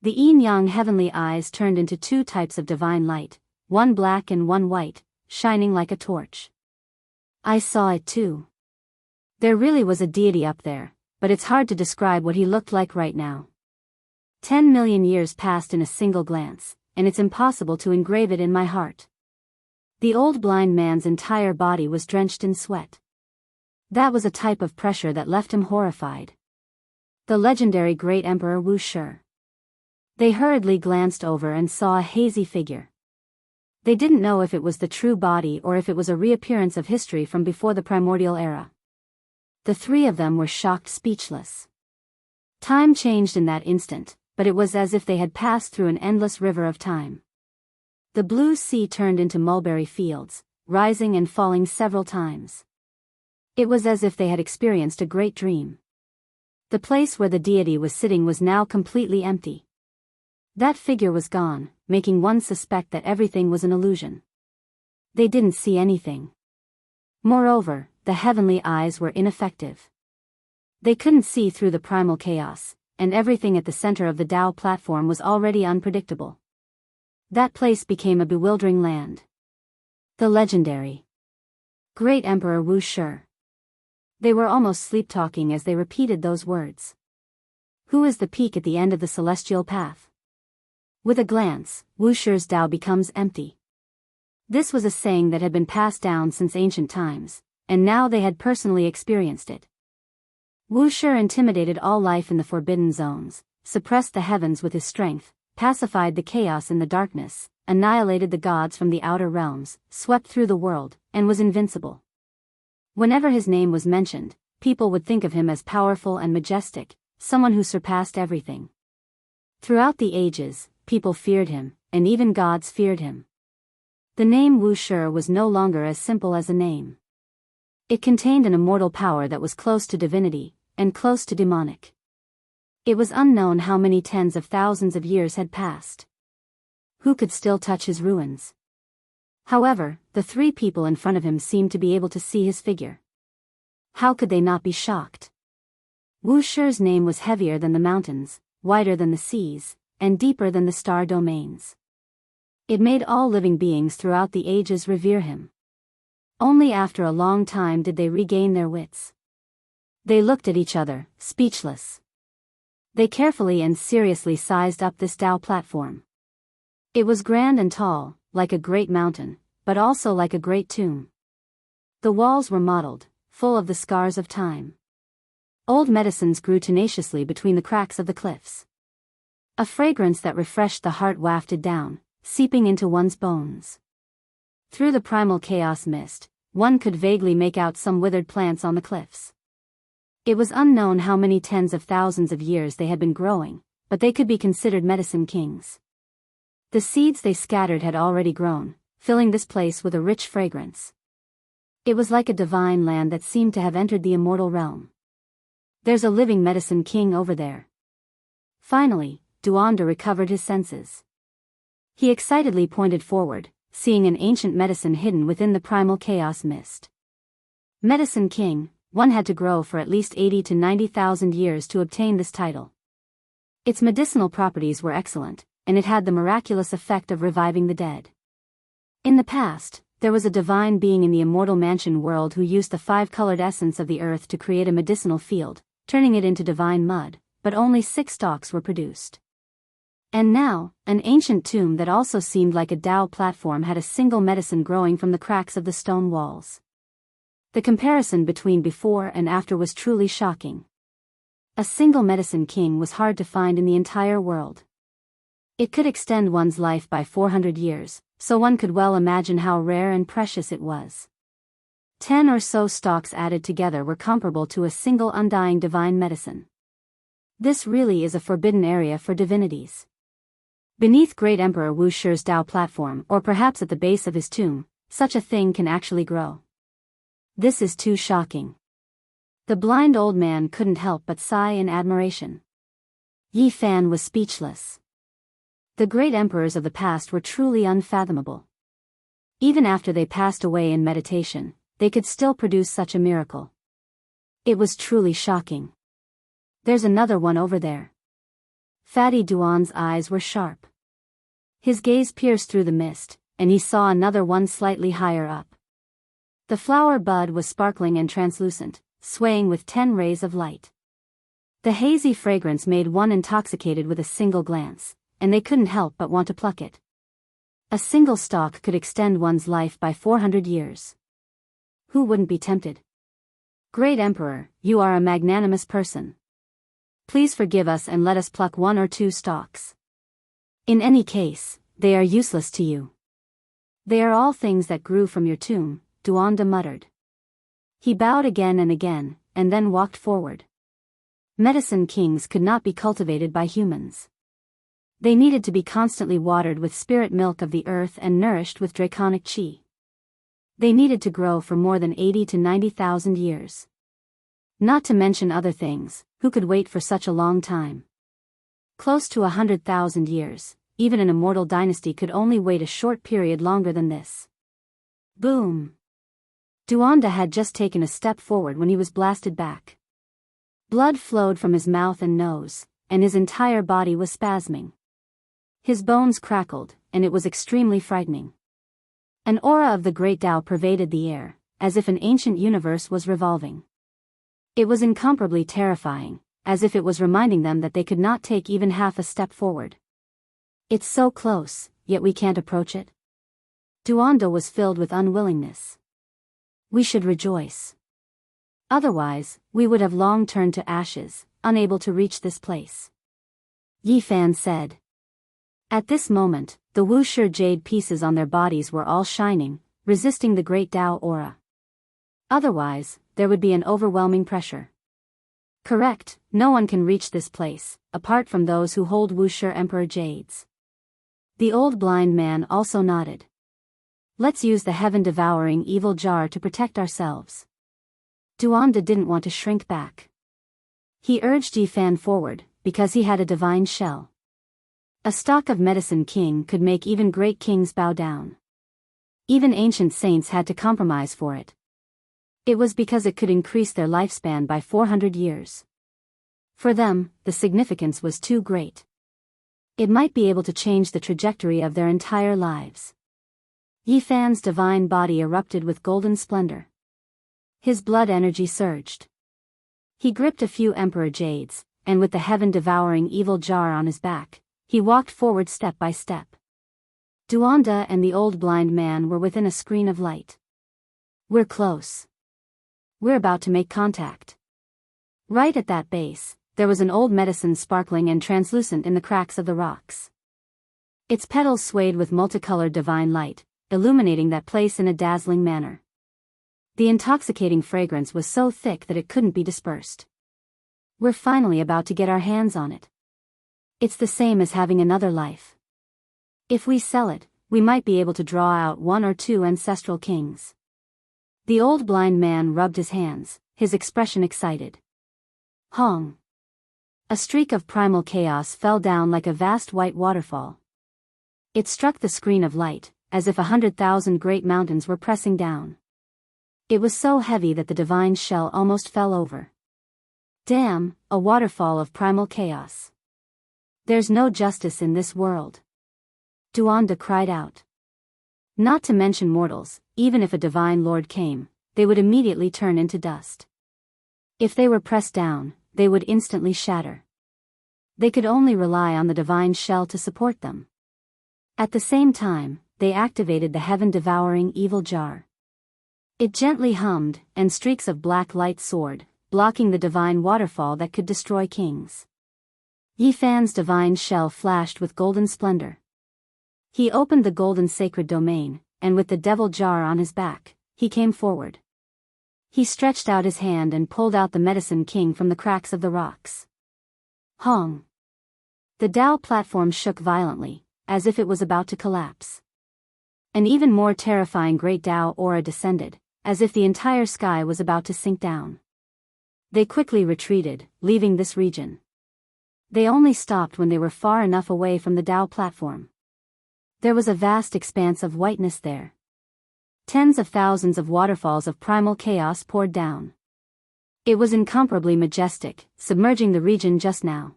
The yin-yang heavenly eyes turned into two types of divine light, one black and one white, shining like a torch. I saw it too. There really was a deity up there, but it's hard to describe what he looked like right now. 10 million years passed in a single glance, and it's impossible to engrave it in my heart. The old blind man's entire body was drenched in sweat. That was a type of pressure that left him horrified. The legendary great emperor Wu Shi. They hurriedly glanced over and saw a hazy figure. They didn't know if it was the true body or if it was a reappearance of history from before the primordial era. The three of them were shocked speechless. Time changed in that instant, but it was as if they had passed through an endless river of time. The blue sea turned into mulberry fields, rising and falling several times. It was as if they had experienced a great dream. The place where the deity was sitting was now completely empty. That figure was gone, making one suspect that everything was an illusion. They didn't see anything. Moreover, the heavenly eyes were ineffective. They couldn't see through the primal chaos, and everything at the center of the Tao platform was already unpredictable. That place became a bewildering land. The legendary Great Emperor Wu Shi. They were almost sleep-talking as they repeated those words. Who is the peak at the end of the celestial path? With a glance, Wu Shi's Tao becomes empty. This was a saying that had been passed down since ancient times, and now they had personally experienced it. Wu Shi intimidated all life in the forbidden zones, suppressed the heavens with his strength, pacified the chaos in the darkness, annihilated the gods from the outer realms, swept through the world, and was invincible. Whenever his name was mentioned, people would think of him as powerful and majestic, someone who surpassed everything. Throughout the ages, people feared him, and even gods feared him. The name Wu Shi was no longer as simple as a name. It contained an immortal power that was close to divinity, and close to demonic. It was unknown how many tens of thousands of years had passed. Who could still touch his ruins? However, the three people in front of him seemed to be able to see his figure. How could they not be shocked? Wu Shi's name was heavier than the mountains, wider than the seas, and deeper than the star domains. It made all living beings throughout the ages revere him. Only after a long time did they regain their wits. They looked at each other, speechless. They carefully and seriously sized up this Tao platform. It was grand and tall, like a great mountain, but also like a great tomb. The walls were mottled, full of the scars of time. Old medicines grew tenaciously between the cracks of the cliffs. A fragrance that refreshed the heart wafted down, seeping into one's bones. Through the primal chaos mist, one could vaguely make out some withered plants on the cliffs. It was unknown how many tens of thousands of years they had been growing, but they could be considered medicine kings. The seeds they scattered had already grown, filling this place with a rich fragrance. It was like a divine land that seemed to have entered the immortal realm. There's a living medicine king over there. Finally, Duanda recovered his senses. He excitedly pointed forward, seeing an ancient medicine hidden within the primal chaos mist. Medicine King, one had to grow for at least 80 to 90,000 years to obtain this title. Its medicinal properties were excellent, and it had the miraculous effect of reviving the dead. In the past, There was a divine being in the immortal mansion world who used the five-colored essence of the earth to create a medicinal field, turning it into divine mud, but only 6 stalks were produced. And now, an ancient tomb that also seemed like a Tao platform had a single medicine growing from the cracks of the stone walls. The comparison between before and after was truly shocking. A single medicine king was hard to find in the entire world. It could extend one's life by 400 years, so one could well imagine how rare and precious it was. 10 or so stalks added together were comparable to a single undying divine medicine. This really is a forbidden area for divinities. Beneath Great Emperor Wu Shi's Tao platform, or perhaps at the base of his tomb, such a thing can actually grow. This is too shocking. The blind old man couldn't help but sigh in admiration. Yi Fan was speechless. The great emperors of the past were truly unfathomable. Even after they passed away in meditation, they could still produce such a miracle. It was truly shocking. There's another one over there. Fatty Duan's eyes were sharp. His gaze pierced through the mist, and he saw another one slightly higher up. The flower bud was sparkling and translucent, swaying with 10 rays of light. The hazy fragrance made one intoxicated with a single glance, and they couldn't help but want to pluck it. A single stalk could extend one's life by 400 years. Who wouldn't be tempted? Great Emperor, you are a magnanimous person. Please forgive us and let us pluck 1 or 2 stalks. In any case, they are useless to you. They are all things that grew from your tomb, Duanda muttered. He bowed again and again, and then walked forward. Medicine kings could not be cultivated by humans. They needed to be constantly watered with spirit milk of the earth and nourished with draconic qi. They needed to grow for more than 80 to 90,000 years. Not to mention other things, who could wait for such a long time? Close to 100,000 years, even an immortal dynasty could only wait a short period longer than this. Boom! Duanda had just taken a step forward when he was blasted back. Blood flowed from his mouth and nose, and his entire body was spasming. His bones crackled, and it was extremely frightening. An aura of the great Tao pervaded the air, as if an ancient universe was revolving. It was incomparably terrifying, as if it was reminding them that they could not take even half a step forward. It's so close, yet we can't approach it. Duanda was filled with unwillingness. We should rejoice. Otherwise, we would have long turned to ashes, unable to reach this place. Yi Fan said. At this moment, the Wu Shi jade pieces on their bodies were all shining, resisting the great Tao aura. Otherwise, there would be an overwhelming pressure. Correct, no one can reach this place, apart from those who hold Wu Shi Emperor jades. The old blind man also nodded. Let's use the heaven-devouring evil jar to protect ourselves. Duanda didn't want to shrink back. He urged Yi Fan forward, because he had a divine shell. A stalk of medicine king could make even great kings bow down. Even ancient saints had to compromise for it. It was because it could increase their lifespan by 400 years. For them, the significance was too great. It might be able to change the trajectory of their entire lives. Yi Fan's divine body erupted with golden splendor. His blood energy surged. He gripped a few emperor jades, and with the heaven-devouring evil jar on his back, he walked forward step by step. Duanda and the old blind man were within a screen of light. We're close. We're about to make contact. Right at that base, there was an old medicine sparkling and translucent in the cracks of the rocks. Its petals swayed with multicolored divine light, illuminating that place in a dazzling manner. The intoxicating fragrance was so thick that it couldn't be dispersed. We're finally about to get our hands on it. It's the same as having another life. If we sell it, we might be able to draw out 1 or 2 ancestral kings. The old blind man rubbed his hands, his expression excited. Hong! A streak of primal chaos fell down like a vast white waterfall. It struck the screen of light, as if 100,000 great mountains were pressing down. It was so heavy that the divine shell almost fell over. Damn, a waterfall of primal chaos. There's no justice in this world. Duanda cried out. Not to mention mortals, even if a divine lord came, they would immediately turn into dust. If they were pressed down, they would instantly shatter. They could only rely on the divine shell to support them. At the same time, they activated the heaven-devouring evil jar. It gently hummed, and streaks of black light soared, blocking the divine waterfall that could destroy kings. Yi Fan's divine shell flashed with golden splendor. He opened the golden sacred domain, and with the devil jar on his back, he came forward. He stretched out his hand and pulled out the medicine king from the cracks of the rocks. Hong! The Tao platform shook violently, as if it was about to collapse. An even more terrifying great Tao aura descended, as if the entire sky was about to sink down. They quickly retreated, leaving this region. They only stopped when they were far enough away from the Tao platform. There was a vast expanse of whiteness there. Tens of thousands of waterfalls of primal chaos poured down. It was incomparably majestic, submerging the region just now.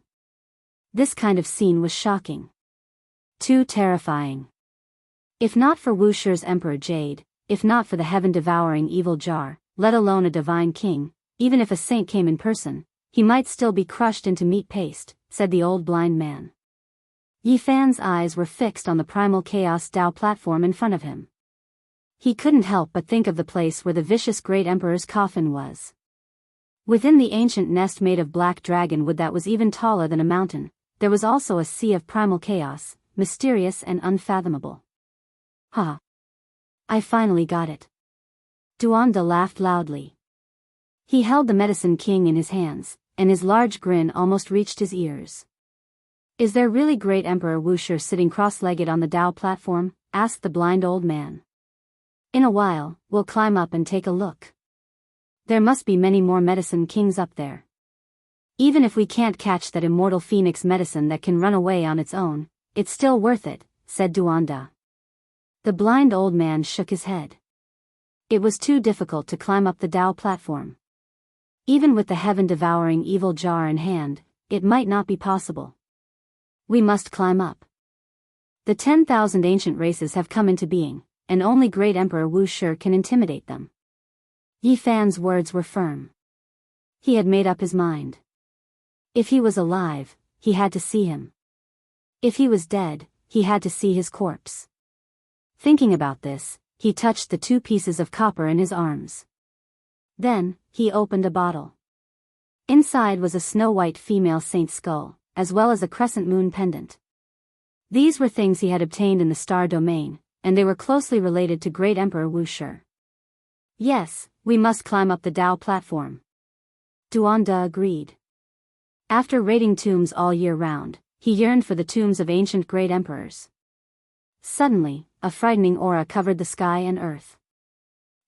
This kind of scene was shocking. Too terrifying. If not for Wusher's Emperor Jade, if not for the heaven-devouring evil jar, let alone a divine king, even if a saint came in person, he might still be crushed into meat paste, said the old blind man. Yi Fan's eyes were fixed on the primal chaos Tao platform in front of him. He couldn't help but think of the place where the vicious great emperor's coffin was. Within the ancient nest made of black dragon wood that was even taller than a mountain, there was also a sea of primal chaos, mysterious and unfathomable. Ha! I finally got it. Duanda laughed loudly. He held the medicine king in his hands, and his large grin almost reached his ears. Is there really great Emperor Wusher sitting cross-legged on the Tao platform? Asked the blind old man. In a while, we'll climb up and take a look. There must be many more medicine kings up there. Even if we can't catch that immortal phoenix medicine that can run away on its own, it's still worth it, said Duanda. The blind old man shook his head. It was too difficult to climb up the Tao platform. Even with the heaven-devouring evil jar in hand, it might not be possible. We must climb up. The 10,000 ancient races have come into being, and only great Emperor Wusher can intimidate them. Yi Fan's words were firm. He had made up his mind. If he was alive, he had to see him. If he was dead, he had to see his corpse. Thinking about this, he touched the 2 pieces of copper in his arms. Then, he opened a bottle. Inside was a snow-white female saint's skull, as well as a crescent moon pendant. These were things he had obtained in the star domain, and they were closely related to great Emperor Wusher. Yes, we must climb up the Tao platform. Duanda agreed. After raiding tombs all year round, he yearned for the tombs of ancient great emperors. Suddenly, a frightening aura covered the sky and earth.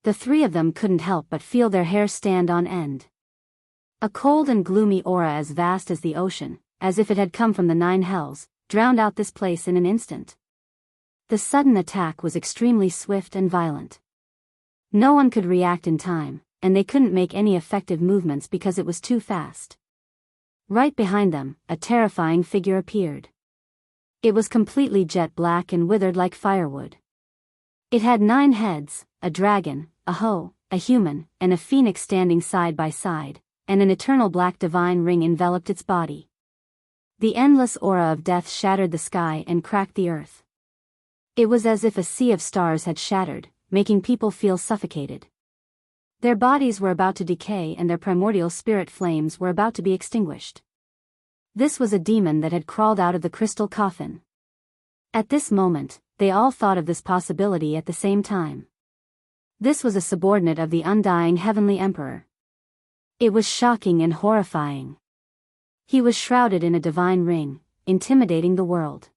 The 3 of them couldn't help but feel their hair stand on end. A cold and gloomy aura as vast as the ocean, as if it had come from the 9 hells, drowned out this place in an instant. The sudden attack was extremely swift and violent. No one could react in time, and they couldn't make any effective movements because it was too fast. Right behind them, a terrifying figure appeared. It was completely jet black and withered like firewood. It had 9 heads, a dragon, a hoe, a human, and a phoenix standing side by side, and an eternal black divine ring enveloped its body. The endless aura of death shattered the sky and cracked the earth. It was as if a sea of stars had shattered, making people feel suffocated. Their bodies were about to decay and their primordial spirit flames were about to be extinguished. This was a demon that had crawled out of the crystal coffin. At this moment, they all thought of this possibility at the same time. This was a subordinate of the undying heavenly emperor. It was shocking and horrifying. He was shrouded in a divine ring, intimidating the world.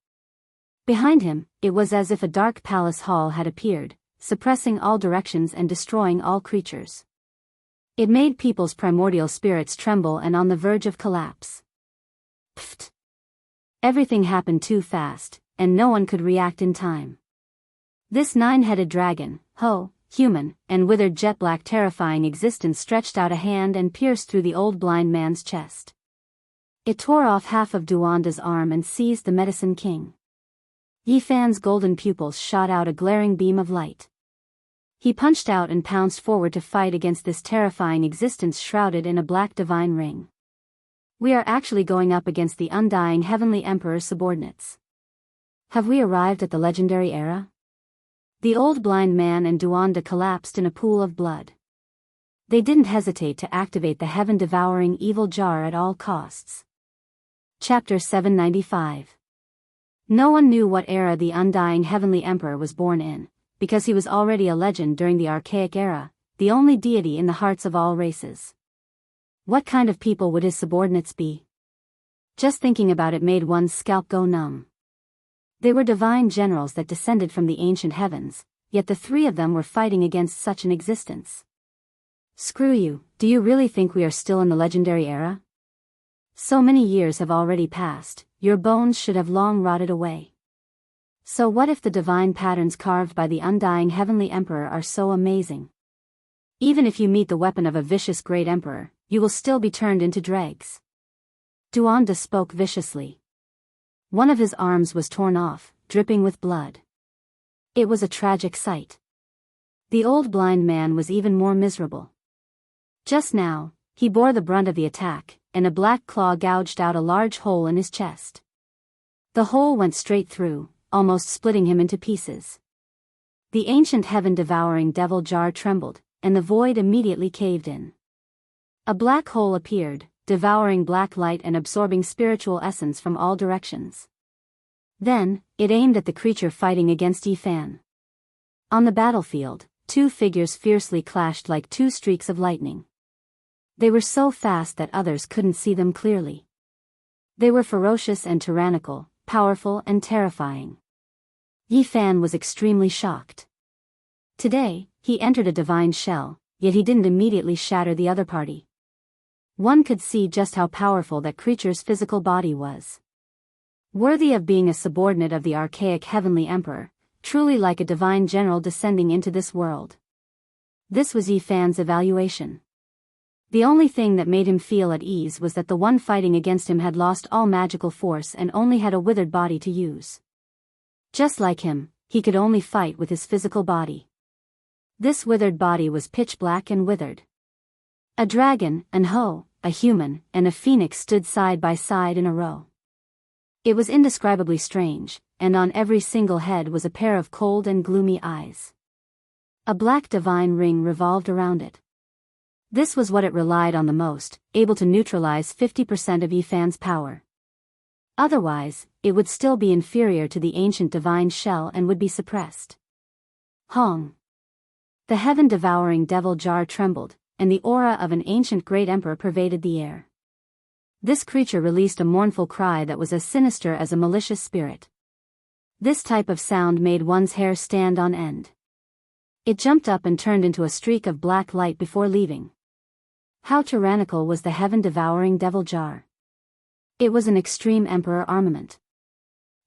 Behind him, it was as if a dark palace hall had appeared, suppressing all directions and destroying all creatures. It made people's primordial spirits tremble and on the verge of collapse. Pfft! Everything happened too fast, and no one could react in time. This 9-headed dragon, hoe, human, and withered jet-black terrifying existence stretched out a hand and pierced through the old blind man's chest. It tore off half of Duanda's arm and seized the medicine king. Yi Fan's golden pupils shot out a glaring beam of light. He punched out and pounced forward to fight against this terrifying existence shrouded in a black divine ring. We are actually going up against the undying Heavenly Emperor's subordinates. Have we arrived at the legendary era? The old blind man and Duanda collapsed in a pool of blood. They didn't hesitate to activate the heaven-devouring evil jar at all costs. Chapter 795. No one knew what era the undying Heavenly Emperor was born in, because he was already a legend during the archaic era, the only deity in the hearts of all races. What kind of people would his subordinates be? Just thinking about it made one's scalp go numb. They were divine generals that descended from the ancient heavens, yet the three of them were fighting against such an existence. Screw you, do you really think we are still in the legendary era? So many years have already passed, your bones should have long rotted away. So what if the divine patterns carved by the undying Heavenly Emperor are so amazing? Even if you meet the weapon of a vicious great emperor, you will still be turned into dregs. Duanda spoke viciously. One of his arms was torn off, dripping with blood. It was a tragic sight. The old blind man was even more miserable. Just now, he bore the brunt of the attack, and a black claw gouged out a large hole in his chest. The hole went straight through, almost splitting him into pieces. The ancient heaven-devouring devil jar trembled, and the void immediately caved in. A black hole appeared, devouring black light and absorbing spiritual essence from all directions. Then, it aimed at the creature fighting against Yi Fan. On the battlefield, two figures fiercely clashed like two streaks of lightning. They were so fast that others couldn't see them clearly. They were ferocious and tyrannical, powerful and terrifying. Yi Fan was extremely shocked. Today, he entered a divine shell, yet he didn't immediately shatter the other party. One could see just how powerful that creature's physical body was. Worthy of being a subordinate of the archaic Heavenly Emperor, truly like a divine general descending into this world. This was Yi Fan's evaluation. The only thing that made him feel at ease was that the one fighting against him had lost all magical force and only had a withered body to use. Just like him, he could only fight with his physical body. This withered body was pitch black and withered. A dragon, an hoe, a human, and a phoenix stood side by side in a row. It was indescribably strange, and on every single head was a pair of cold and gloomy eyes. A black divine ring revolved around it. This was what it relied on the most, able to neutralize 50% of Yi Fan's power. Otherwise, it would still be inferior to the ancient divine shell and would be suppressed. Hong. The heaven-devouring devil jar trembled, and the aura of an ancient great emperor pervaded the air. This creature released a mournful cry that was as sinister as a malicious spirit. This type of sound made one's hair stand on end. It jumped up and turned into a streak of black light before leaving. How tyrannical was the heaven-devouring devil jar? It was an extreme emperor armament.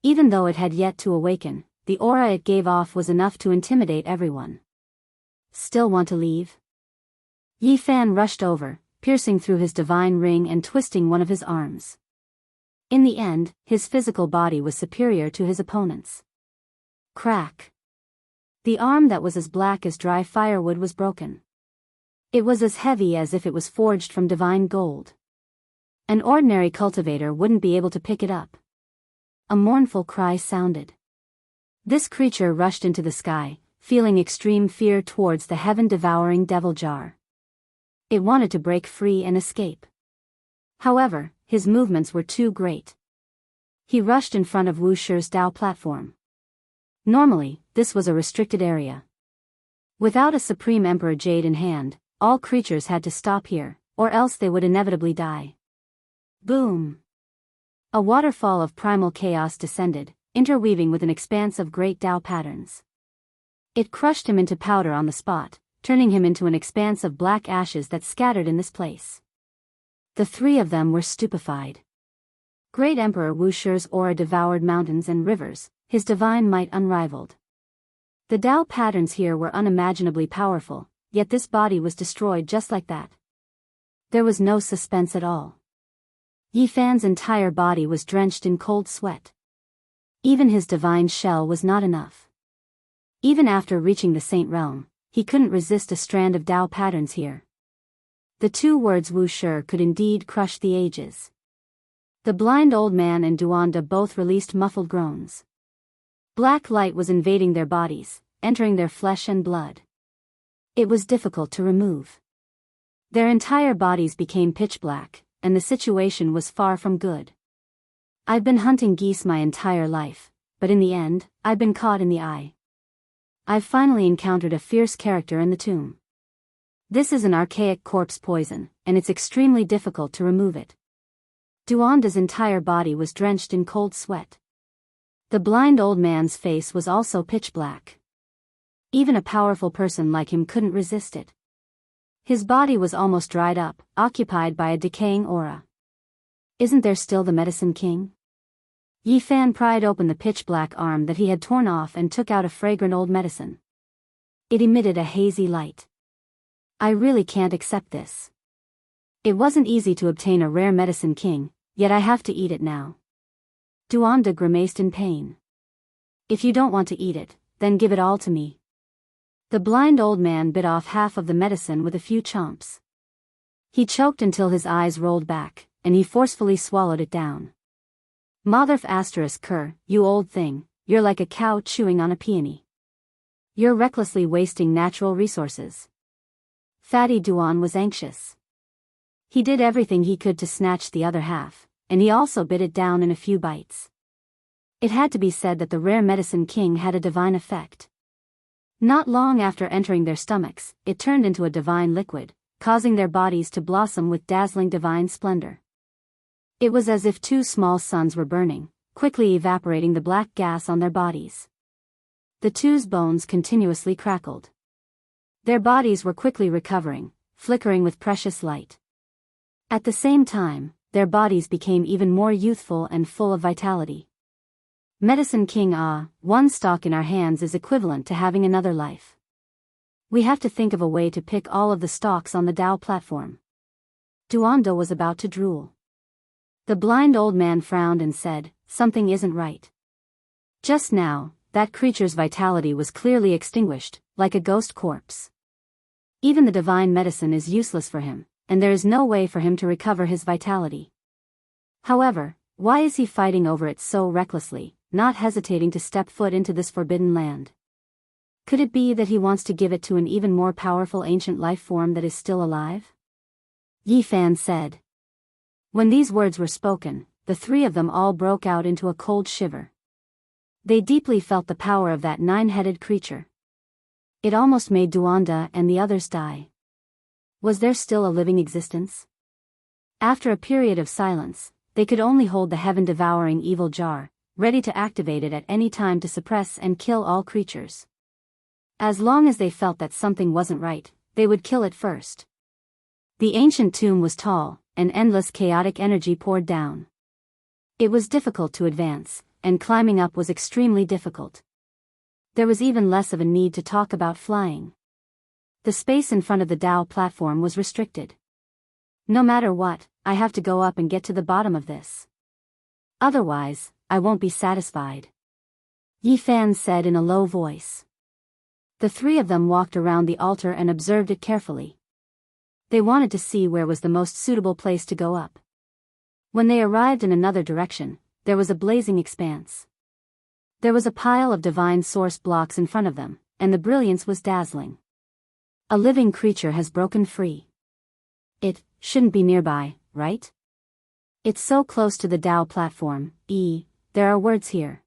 Even though it had yet to awaken, the aura it gave off was enough to intimidate everyone. Still want to leave? Yi Fan rushed over, piercing through his divine ring and twisting one of his arms. In the end, his physical body was superior to his opponent's. Crack. The arm that was as black as dry firewood was broken. It was as heavy as if it was forged from divine gold. An ordinary cultivator wouldn't be able to pick it up. A mournful cry sounded. This creature rushed into the sky, feeling extreme fear towards the heaven-devouring devil jar. It wanted to break free and escape. However, his movements were too great. He rushed in front of Wu Shi's Dao platform. Normally, this was a restricted area. Without a Supreme Emperor Jade in hand, all creatures had to stop here, or else they would inevitably die. Boom! A waterfall of primal chaos descended, interweaving with an expanse of great Dao patterns. It crushed him into powder on the spot, turning him into an expanse of black ashes that scattered in this place. The three of them were stupefied. Great Emperor Wu Shi's aura devoured mountains and rivers, his divine might unrivaled. The Dao patterns here were unimaginably powerful, yet this body was destroyed just like that. There was no suspense at all. Yi Fan's entire body was drenched in cold sweat. Even his divine shell was not enough. Even after reaching the saint realm, he couldn't resist a strand of Tao patterns here. The two words Wu Shi could indeed crush the ages. The blind old man and Duanda both released muffled groans. Black light was invading their bodies, entering their flesh and blood. It was difficult to remove. Their entire bodies became pitch black, and the situation was far from good. I've been hunting geese my entire life, but in the end, I've been caught in the eye. I've finally encountered a fierce character in the tomb. This is an archaic corpse poison, and it's extremely difficult to remove it. Duanda's entire body was drenched in cold sweat. The blind old man's face was also pitch black. Even a powerful person like him couldn't resist it. His body was almost dried up, occupied by a decaying aura. Isn't there still the Medicine King? Yi Fan pried open the pitch-black arm that he had torn off and took out a fragrant old medicine. It emitted a hazy light. I really can't accept this. It wasn't easy to obtain a rare Medicine King, yet I have to eat it now. Duanda grimaced in pain. If you don't want to eat it, then give it all to me. The blind old man bit off half of the medicine with a few chomps. He choked until his eyes rolled back, and he forcefully swallowed it down. Motherf asterisk cur, you old thing, you're like a cow chewing on a peony. You're recklessly wasting natural resources. Fatty Duan was anxious. He did everything he could to snatch the other half, and he also bit it down in a few bites. It had to be said that the rare Medicine King had a divine effect. Not long after entering their stomachs, it turned into a divine liquid, causing their bodies to blossom with dazzling divine splendor. It was as if two small suns were burning, quickly evaporating the black gas on their bodies. The two's bones continuously crackled. Their bodies were quickly recovering, flickering with precious light. At the same time, their bodies became even more youthful and full of vitality. Medicine King one stalk in our hands is equivalent to having another life. We have to think of a way to pick all of the stalks on the Tao platform. Duanda was about to drool. The blind old man frowned and said, something isn't right. Just now, that creature's vitality was clearly extinguished, like a ghost corpse. Even the divine medicine is useless for him, and there is no way for him to recover his vitality. However, why is he fighting over it so recklessly, not hesitating to step foot into this forbidden land? Could it be that he wants to give it to an even more powerful ancient life form that is still alive? Yi Fan said. When these words were spoken, the three of them all broke out into a cold shiver. They deeply felt the power of that nine-headed creature. It almost made Duanda and the others die. Was there still a living existence? After a period of silence, they could only hold the heaven-devouring evil jar, ready to activate it at any time to suppress and kill all creatures. As long as they felt that something wasn't right, they would kill it first. The ancient tomb was tall, and endless chaotic energy poured down. It was difficult to advance, and climbing up was extremely difficult. There was even less of a need to talk about flying. The space in front of the Tao platform was restricted. No matter what, I have to go up and get to the bottom of this. Otherwise, I won't be satisfied. Yi Fan said in a low voice. The three of them walked around the altar and observed it carefully. They wanted to see where was the most suitable place to go up. When they arrived in another direction, there was a blazing expanse. There was a pile of divine source blocks in front of them, and the brilliance was dazzling. A living creature has broken free. It shouldn't be nearby, right? It's so close to the Tao platform. There are words here.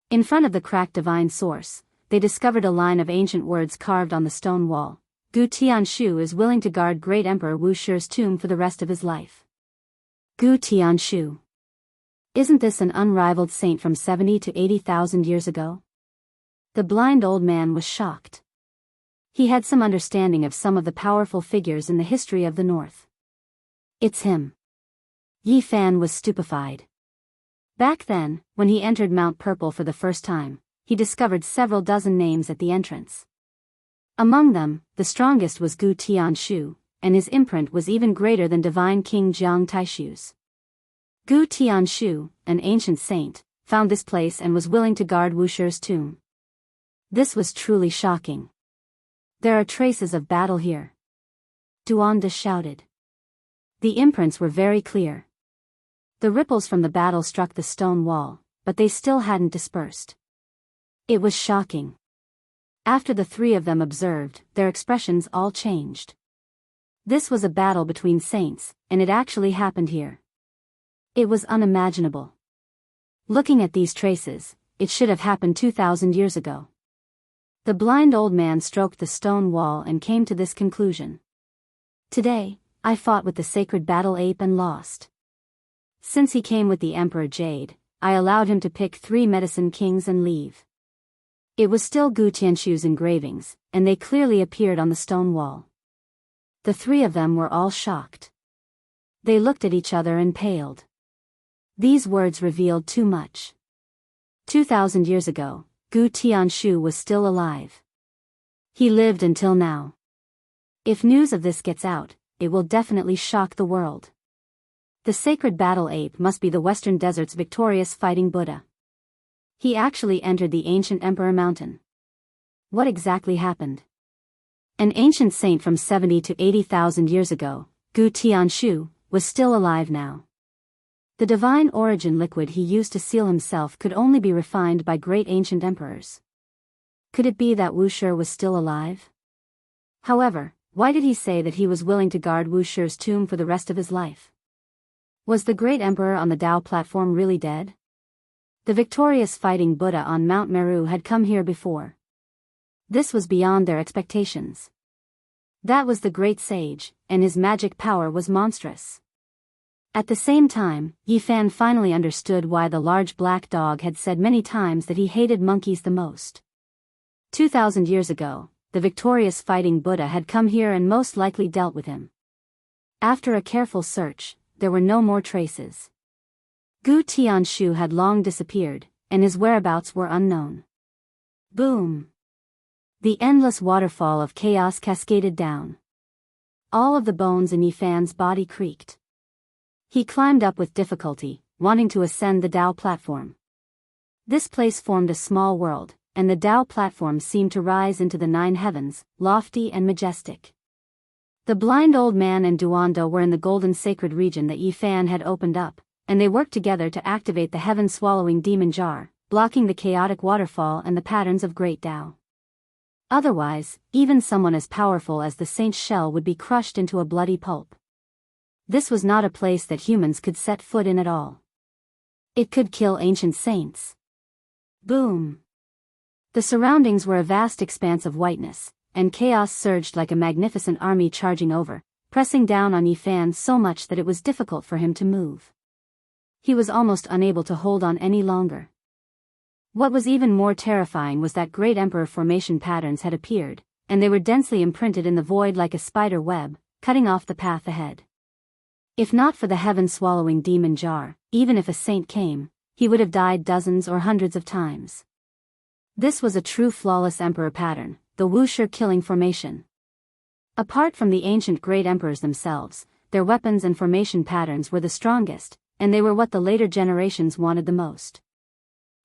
In front of the cracked divine source, they discovered a line of ancient words carved on the stone wall. Gu Tianshu is willing to guard Great Emperor Wu Shi's tomb for the rest of his life. Gu Tianshu. Isn't this an unrivaled saint from 70 to 80,000 years ago? The blind old man was shocked. He had some understanding of some of the powerful figures in the history of the North. It's him. Yi Fan was stupefied. Back then, when he entered Mount Purple for the first time, he discovered several dozen names at the entrance. Among them, the strongest was Gu Tianshu, and his imprint was even greater than divine King Jiang Taishu's. Gu Tianshu, an ancient saint, found this place and was willing to guard Wusher's tomb. This was truly shocking. There are traces of battle here, Duanda shouted. The imprints were very clear. The ripples from the battle struck the stone wall, but they still hadn't dispersed. It was shocking. After the three of them observed, their expressions all changed. This was a battle between saints, and it actually happened here. It was unimaginable. Looking at these traces, it should have happened 2,000 years ago. The blind old man stroked the stone wall and came to this conclusion. Today, I fought with the sacred battle ape and lost. Since he came with the Emperor Jade, I allowed him to pick 3 medicine kings and leave. It was still Gu Tianshu's engravings, and they clearly appeared on the stone wall. The 3 of them were all shocked. They looked at each other and paled. These words revealed too much. 2,000 years ago, Gu Tianshu was still alive. He lived until now. If news of this gets out, it will definitely shock the world. The sacred battle ape must be the Western Desert's victorious fighting Buddha. He actually entered the ancient Emperor Mountain. What exactly happened? An ancient saint from 70 to 80,000 years ago, Gu Tianshu, was still alive now. The divine origin liquid he used to seal himself could only be refined by great ancient emperors. Could it be that Wusher was still alive? However, why did he say that he was willing to guard Wusher's tomb for the rest of his life? Was the great emperor on the Tao platform really dead? The victorious fighting Buddha on Mount Meru had come here before. This was beyond their expectations. That was the great sage, and his magic power was monstrous. At the same time, Yifan finally understood why the large black dog had said many times that he hated monkeys the most. 2,000 years ago, the victorious fighting Buddha had come here and most likely dealt with him. After a careful search, there were no more traces. Gu Tianshu had long disappeared, and his whereabouts were unknown. Boom! The endless waterfall of chaos cascaded down. All of the bones in Yifan's body creaked. He climbed up with difficulty, wanting to ascend the Tao platform. This place formed a small world, and the Tao platform seemed to rise into the 9 heavens, lofty and majestic. The blind old man and Duanda were in the golden sacred region that Yifan had opened up, and they worked together to activate the heaven-swallowing demon jar, blocking the chaotic waterfall and the patterns of great Tao. Otherwise, even someone as powerful as the saint's shell would be crushed into a bloody pulp. This was not a place that humans could set foot in at all. It could kill ancient saints. Boom! The surroundings were a vast expanse of whiteness, and chaos surged like a magnificent army charging over, pressing down on Yifan so much that it was difficult for him to move. He was almost unable to hold on any longer. What was even more terrifying was that great emperor formation patterns had appeared, and they were densely imprinted in the void like a spider web, cutting off the path ahead. If not for the heaven-swallowing demon jar, even if a saint came, he would have died dozens or hundreds of times. This was a true flawless emperor pattern, the Wusher killing formation. Apart from the ancient great emperors themselves, their weapons and formation patterns were the strongest, and they were what the later generations wanted the most.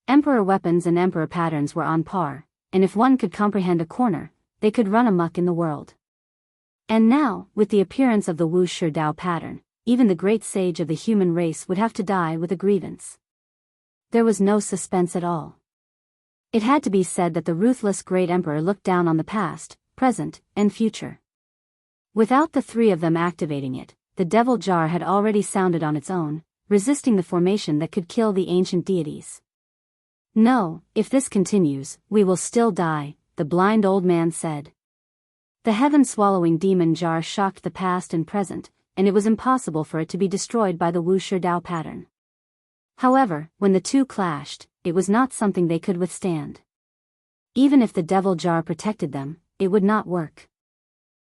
Emperor weapons and emperor patterns were on par, and if one could comprehend a corner, they could run amok in the world. And now, with the appearance of the Wusher Tao pattern, even the great sage of the human race would have to die with a grievance. There was no suspense at all. It had to be said that the ruthless great emperor looked down on the past, present, and future. Without the 3 of them activating it, the devil jar had already sounded on its own, resisting the formation that could kill the ancient deities. No, if this continues, we will still die, the blind old man said. The heaven-swallowing demon jar shocked the past and present, and it was impossible for it to be destroyed by the Wusher Tao pattern. However, when the two clashed, it was not something they could withstand. Even if the devil jar protected them, it would not work.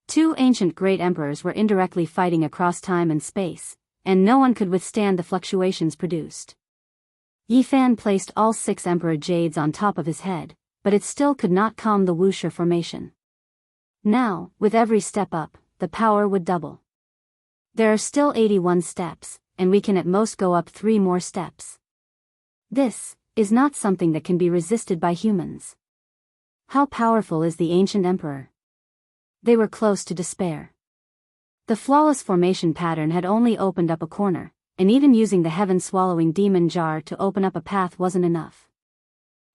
2 ancient great emperors were indirectly fighting across time and space, and no one could withstand the fluctuations produced. Yifan placed all 6 Emperor Jades on top of his head, but it still could not calm the Wusher formation. Now, with every step up, the power would double. There are still 81 steps, and we can at most go up 3 more steps. This is not something that can be resisted by humans. How powerful is the ancient emperor? They were close to despair. The flawless formation pattern had only opened up a corner, and even using the heaven-swallowing demon jar to open up a path wasn't enough.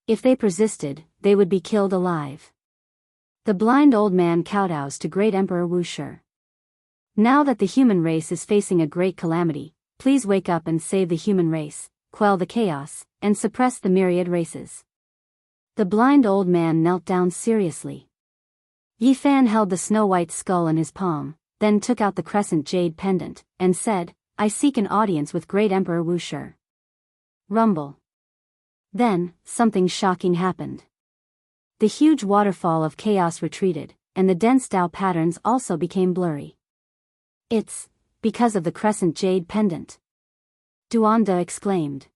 If they persisted, they would be killed alive. The blind old man kowtows to great Emperor Wushi. Now that the human race is facing a great calamity, please wake up and save the human race, quell the chaos, and suppress the myriad races. The blind old man knelt down seriously. Yi Fan held the snow-white skull in his palm, then took out the crescent jade pendant, and said, "I seek an audience with great Emperor Wushi." Rumble. Then, something shocking happened. The huge waterfall of chaos retreated, and the dense Tao patterns also became blurry. "It's because of the crescent jade pendant," Duanda exclaimed.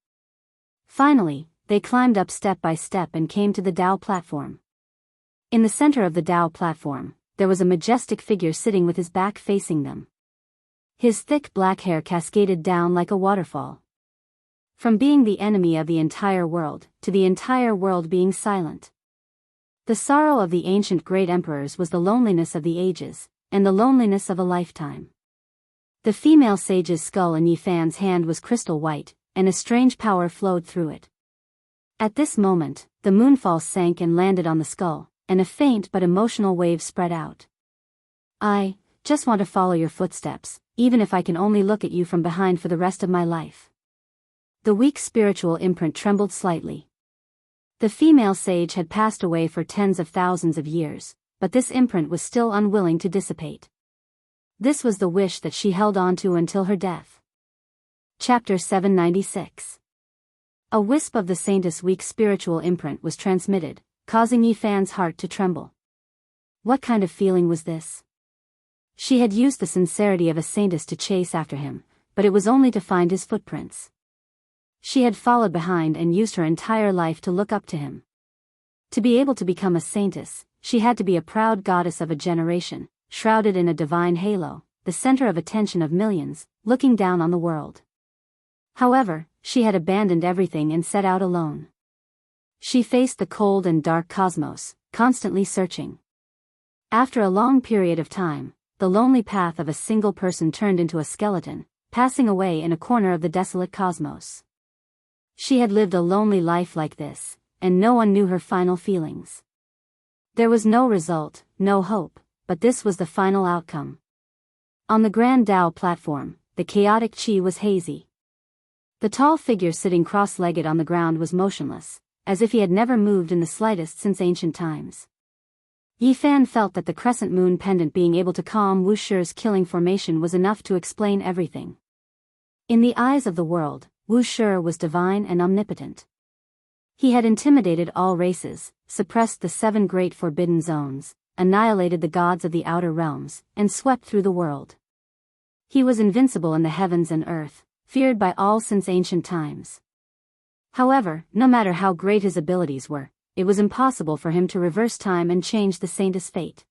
Finally, they climbed up step by step and came to the Tao platform. In the center of the Tao platform, there was a majestic figure sitting with his back facing them. His thick black hair cascaded down like a waterfall. From being the enemy of the entire world, to the entire world being silent. The sorrow of the ancient great emperors was the loneliness of the ages, and the loneliness of a lifetime. The female sage's skull in Yi Fan's hand was crystal white, and a strange power flowed through it. At this moment, the moonfall sank and landed on the skull, and a faint but emotional wave spread out. "I just want to follow your footsteps, even if I can only look at you from behind for the rest of my life." The weak spiritual imprint trembled slightly. The female sage had passed away for tens of thousands of years, but this imprint was still unwilling to dissipate. This was the wish that she held on to until her death. Chapter 796. A wisp of the saintess' weak spiritual imprint was transmitted, causing Yi Fan's heart to tremble. What kind of feeling was this? She had used the sincerity of a saintess to chase after him, but it was only to find his footprints. She had followed behind and used her entire life to look up to him. To be able to become a saintess, she had to be a proud goddess of a generation, shrouded in a divine halo, the center of attention of millions, looking down on the world. However, she had abandoned everything and set out alone. She faced the cold and dark cosmos, constantly searching. After a long period of time, the lonely path of a single person turned into a skeleton, passing away in a corner of the desolate cosmos. She had lived a lonely life like this, and no one knew her final feelings. There was no result, no hope, but this was the final outcome. On the Grand Tao platform, the chaotic chi was hazy. The tall figure sitting cross-legged on the ground was motionless, as if he had never moved in the slightest since ancient times. Yi Fan felt that the crescent moon pendant being able to calm Wushi's killing formation was enough to explain everything. In the eyes of the world, Wushi was divine and omnipotent. He had intimidated all races, suppressed the 7 great forbidden zones, annihilated the gods of the outer realms, and swept through the world. He was invincible in the heavens and earth, feared by all since ancient times. However, no matter how great his abilities were, it was impossible for him to reverse time and change the saintess' fate.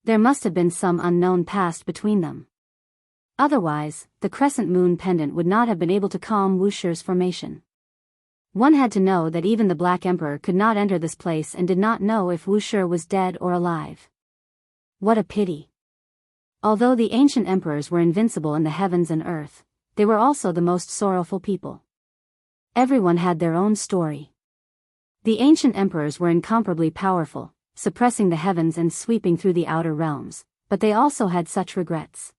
There must have been some unknown past between them. Otherwise, the crescent moon pendant would not have been able to calm Wushi's formation. One had to know that even the Black Emperor could not enter this place and did not know if Wushi was dead or alive. What a pity. Although the ancient emperors were invincible in the heavens and earth, they were also the most sorrowful people. Everyone had their own story. The ancient emperors were incomparably powerful, suppressing the heavens and sweeping through the outer realms, but they also had such regrets.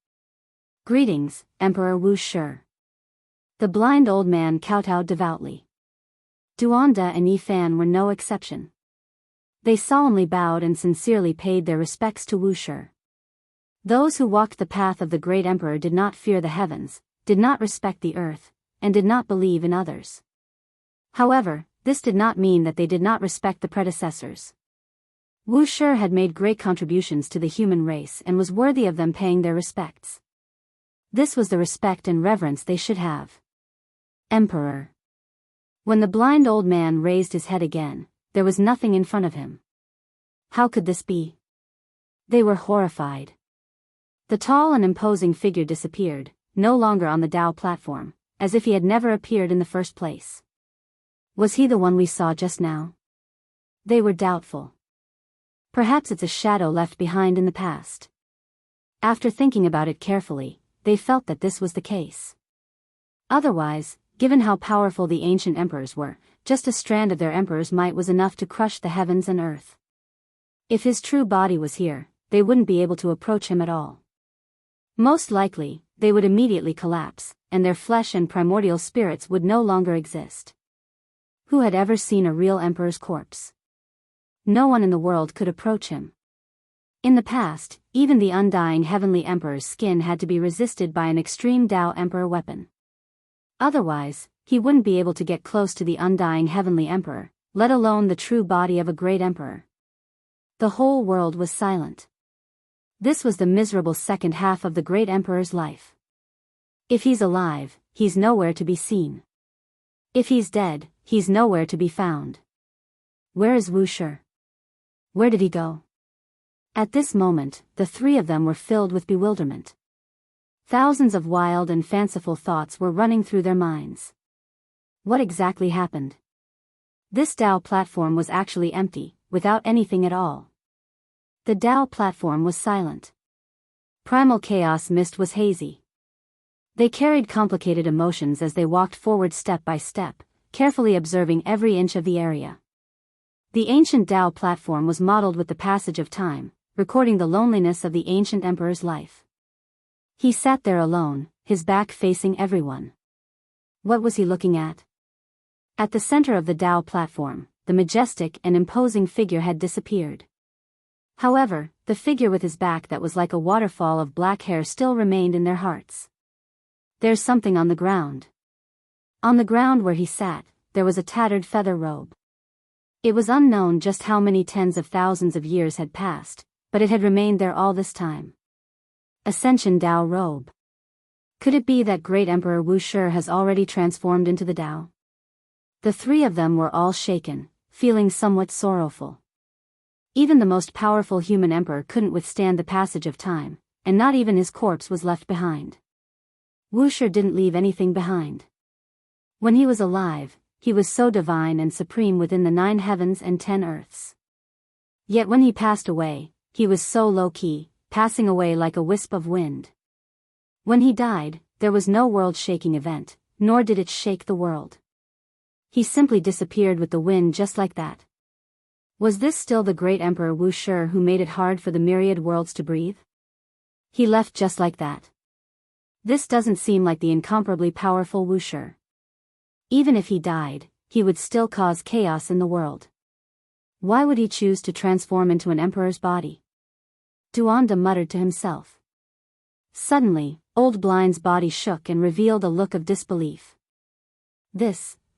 "Greetings, Emperor Wushi." The blind old man kowtowed devoutly. Duanda and Yi Fan were no exception. They solemnly bowed and sincerely paid their respects to Wushi. Those who walked the path of the great emperor did not fear the heavens, did not respect the earth, and did not believe in others. However, this did not mean that they did not respect the predecessors. Wushi had made great contributions to the human race and was worthy of them paying their respects. This was the respect and reverence they should have. Emperor. When the blind old man raised his head again, there was nothing in front of him. How could this be? They were horrified. The tall and imposing figure disappeared, no longer on the Tao platform, as if he had never appeared in the first place. Was he the one we saw just now? They were doubtful. Perhaps it's a shadow left behind in the past. After thinking about it carefully, they felt that this was the case. Otherwise, given how powerful the ancient emperors were, just a strand of their emperor's might was enough to crush the heavens and earth. If his true body was here, they wouldn't be able to approach him at all. Most likely, they would immediately collapse, and their flesh and primordial spirits would no longer exist. Who had ever seen a real emperor's corpse? No one in the world could approach him. In the past, even the undying heavenly emperor's skin had to be resisted by an extreme Tao emperor weapon. Otherwise, he wouldn't be able to get close to the undying heavenly emperor, let alone the true body of a great emperor. The whole world was silent. This was the miserable second half of the great emperor's life. If he's alive, he's nowhere to be seen. If he's dead, he's nowhere to be found. Where is Wu Shi? Where did he go? At this moment, the three of them were filled with bewilderment. Thousands of wild and fanciful thoughts were running through their minds. What exactly happened? This Tao platform was actually empty, without anything at all. The Tao platform was silent. Primal chaos mist was hazy. They carried complicated emotions as they walked forward step by step, carefully observing every inch of the area. The ancient Tao platform was modeled with the passage of time, recording the loneliness of the ancient emperor's life. He sat there alone, his back facing everyone. What was he looking at? At the center of the Tao platform, the majestic and imposing figure had disappeared. However, the figure with his back that was like a waterfall of black hair still remained in their hearts. There's something on the ground. On the ground where he sat, there was a tattered feather robe. It was unknown just how many tens of thousands of years had passed, but it had remained there all this time. Ascension Tao robe. Could it be that great Emperor Wu Shi has already transformed into the Tao? The three of them were all shaken, feeling somewhat sorrowful. Even the most powerful human emperor couldn't withstand the passage of time, and not even his corpse was left behind. Wu Shi didn't leave anything behind. When he was alive, he was so divine and supreme within the 9 heavens and 10 earths. Yet when he passed away, he was so low-key, passing away like a wisp of wind. When he died, there was no world-shaking event, nor did it shake the world. He simply disappeared with the wind just like that. Was this still the great Emperor Wu Shi who made it hard for the myriad worlds to breathe? He left just like that. This doesn't seem like the incomparably powerful Wu Shi. Even if he died, he would still cause chaos in the world. Why would he choose to transform into an emperor's body? Duanda muttered to himself. Suddenly, Old Blind's body shook and revealed a look of disbelief.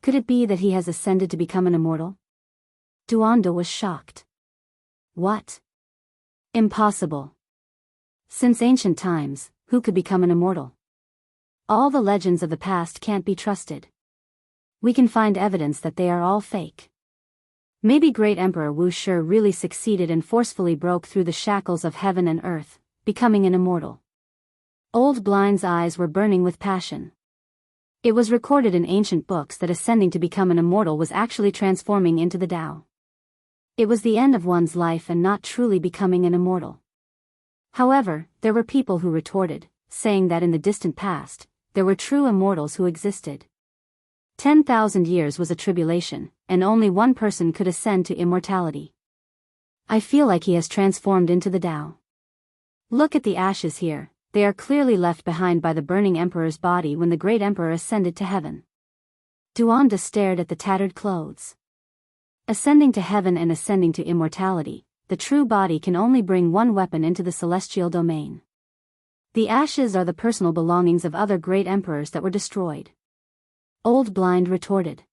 Could it be that he has ascended to become an immortal? Duanda was shocked. What? Impossible. Since ancient times, who could become an immortal? All the legends of the past can't be trusted. We can find evidence that they are all fake. Maybe great Emperor Wu Shi really succeeded and forcefully broke through the shackles of heaven and earth, becoming an immortal. Old Blind's eyes were burning with passion. It was recorded in ancient books that ascending to become an immortal was actually transforming into the Tao. It was the end of one's life and not truly becoming an immortal. However, there were people who retorted, saying that in the distant past, there were true immortals who existed. 10,000 years was a tribulation, and only one person could ascend to immortality. I feel like he has transformed into the Tao. Look at the ashes here, they are clearly left behind by the burning emperor's body when the great emperor ascended to heaven. Duanda stared at the tattered clothes. Ascending to heaven and ascending to immortality, the true body can only bring one weapon into the celestial domain. The ashes are the personal belongings of other great emperors that were destroyed. Old Blind retorted.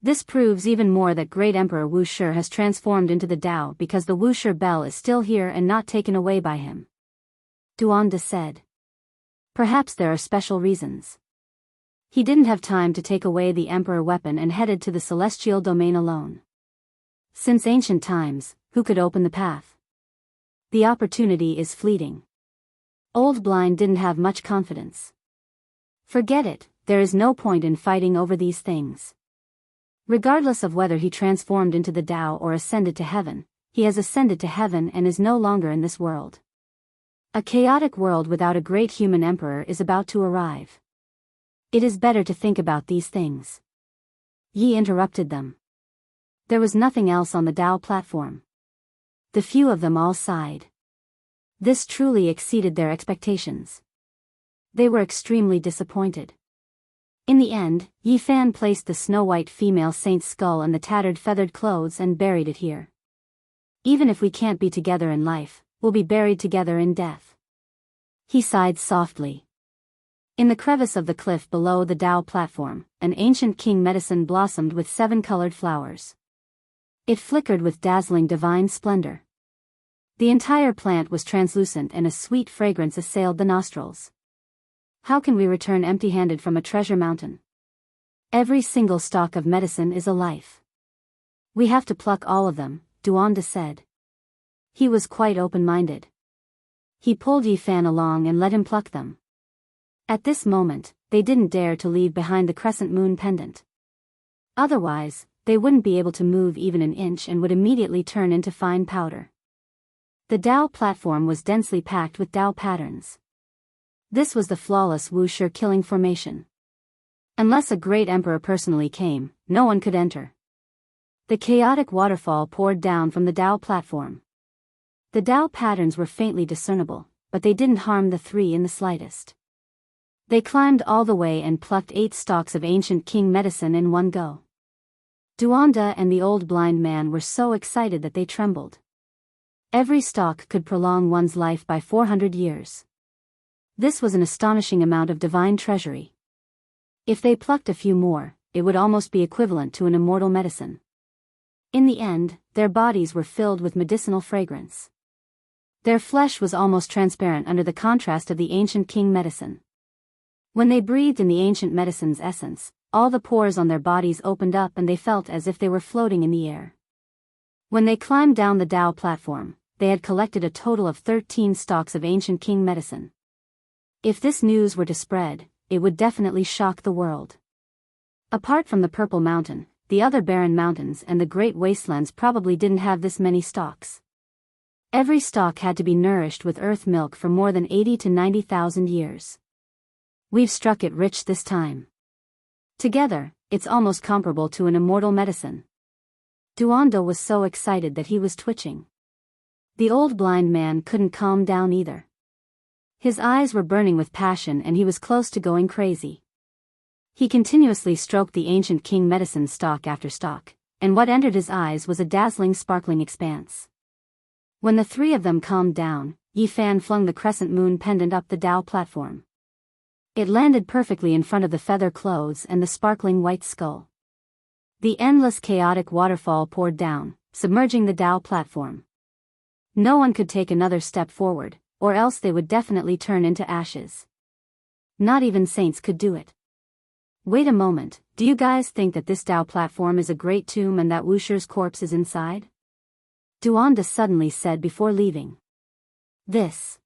This proves even more that great Emperor Wu Shi has transformed into the Tao because the Wu Shi bell is still here and not taken away by him. Duanda said. Perhaps there are special reasons. He didn't have time to take away the emperor weapon and headed to the celestial domain alone. Since ancient times, who could open the path? The opportunity is fleeting. Old Blind didn't have much confidence. Forget it, there is no point in fighting over these things. Regardless of whether he transformed into the Tao or ascended to heaven, he has ascended to heaven and is no longer in this world. A chaotic world without a great human emperor is about to arrive. It is better to think about these things. Yi interrupted them. There was nothing else on the Tao platform. The few of them all sighed. This truly exceeded their expectations. They were extremely disappointed. In the end, Yi Fan placed the snow-white female saint's skull in the tattered feathered clothes and buried it here. Even if we can't be together in life, we'll be buried together in death. He sighed softly. In the crevice of the cliff below the Tao platform, an ancient king medicine blossomed with 7 colored flowers. It flickered with dazzling divine splendor. The entire plant was translucent and a sweet fragrance assailed the nostrils. How can we return empty-handed from a treasure mountain? Every single stalk of medicine is a life. We have to pluck all of them, Duanda said. He was quite open-minded. He pulled Yi Fan along and let him pluck them. At this moment, they didn't dare to leave behind the crescent moon pendant. Otherwise, they wouldn't be able to move even an inch and would immediately turn into fine powder. The Tao platform was densely packed with Tao patterns. This was the flawless Wuxia killing formation. Unless a great emperor personally came, no one could enter. The chaotic waterfall poured down from the Tao platform. The Tao patterns were faintly discernible, but they didn't harm the 3 in the slightest. They climbed all the way and plucked 8 stalks of ancient king medicine in one go. Duanda and the old blind man were so excited that they trembled. Every stalk could prolong one's life by 400 years. This was an astonishing amount of divine treasury. If they plucked a few more, it would almost be equivalent to an immortal medicine. In the end, their bodies were filled with medicinal fragrance. Their flesh was almost transparent under the contrast of the ancient king medicine. When they breathed in the ancient medicine's essence, all the pores on their bodies opened up and they felt as if they were floating in the air. When they climbed down the Tao platform, they had collected a total of 13 stalks of ancient king medicine. If this news were to spread, it would definitely shock the world. Apart from the Purple Mountain, the other barren mountains and the great wastelands probably didn't have this many stalks. Every stalk had to be nourished with earth milk for more than 80 to 90,000 years. We've struck it rich this time. Together, it's almost comparable to an immortal medicine. Duanda was so excited that he was twitching. The old blind man couldn't calm down either. His eyes were burning with passion and he was close to going crazy. He continuously stroked the ancient king medicine stalk after stalk, and what entered his eyes was a dazzling sparkling expanse. When the 3 of them calmed down, Yi Fan flung the crescent moon pendant up the Tao platform. It landed perfectly in front of the feather clothes and the sparkling white skull. The endless chaotic waterfall poured down, submerging the Tao platform. No one could take another step forward, or else they would definitely turn into ashes. Not even saints could do it. Wait a moment, do you guys think that this Tao platform is a great tomb and that Wuxia's corpse is inside? Duanda suddenly said before leaving. This.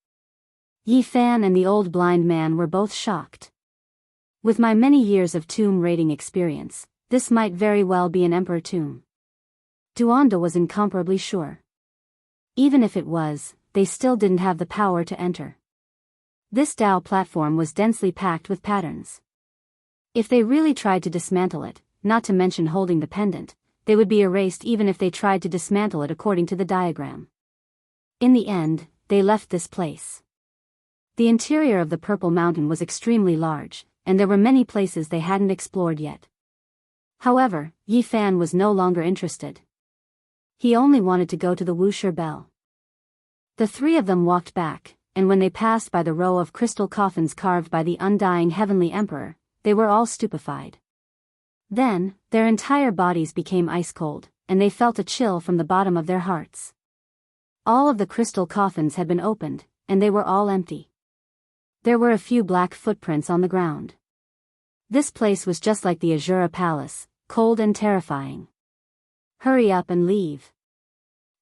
Yi Fan and the old blind man were both shocked. With my many years of tomb raiding experience, this might very well be an emperor tomb. Duanda was incomparably sure. Even if it was, they still didn't have the power to enter. This Tao platform was densely packed with patterns. If they really tried to dismantle it, not to mention holding the pendant, they would be erased even if they tried to dismantle it according to the diagram. In the end, they left this place. The interior of the Purple Mountain was extremely large, and there were many places they hadn't explored yet. However, Yi Fan was no longer interested. He only wanted to go to the Wuxia Bell. The 3 of them walked back, and when they passed by the row of crystal coffins carved by the undying heavenly emperor, they were all stupefied. Then, their entire bodies became ice cold, and they felt a chill from the bottom of their hearts. All of the crystal coffins had been opened, and they were all empty. There were a few black footprints on the ground. This place was just like the Azura Palace, cold and terrifying. Hurry up and leave.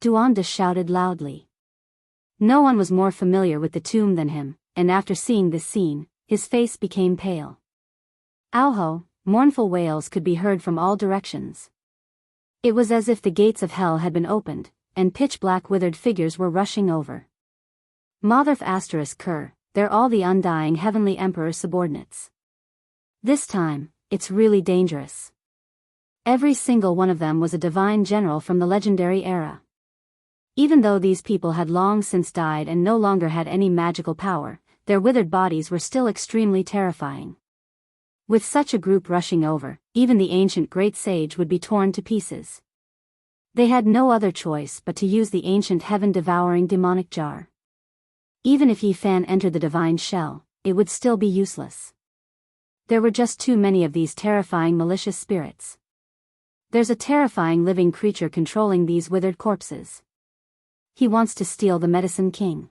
Duanda shouted loudly. No one was more familiar with the tomb than him, and after seeing this scene, his face became pale. Aoho, mournful wails could be heard from all directions. It was as if the gates of hell had been opened, and pitch-black withered figures were rushing over. Motherf ** Ker, they're all the undying Heavenly Emperor's subordinates. This time, it's really dangerous. Every single one of them was a divine general from the legendary era. Even though these people had long since died and no longer had any magical power, their withered bodies were still extremely terrifying. With such a group rushing over, even the ancient great sage would be torn to pieces. They had no other choice but to use the ancient heaven-devouring demonic jar. Even if Yi Fan entered the divine shell, it would still be useless. There were just too many of these terrifying malicious spirits. There's a terrifying living creature controlling these withered corpses. He wants to steal the Medicine King.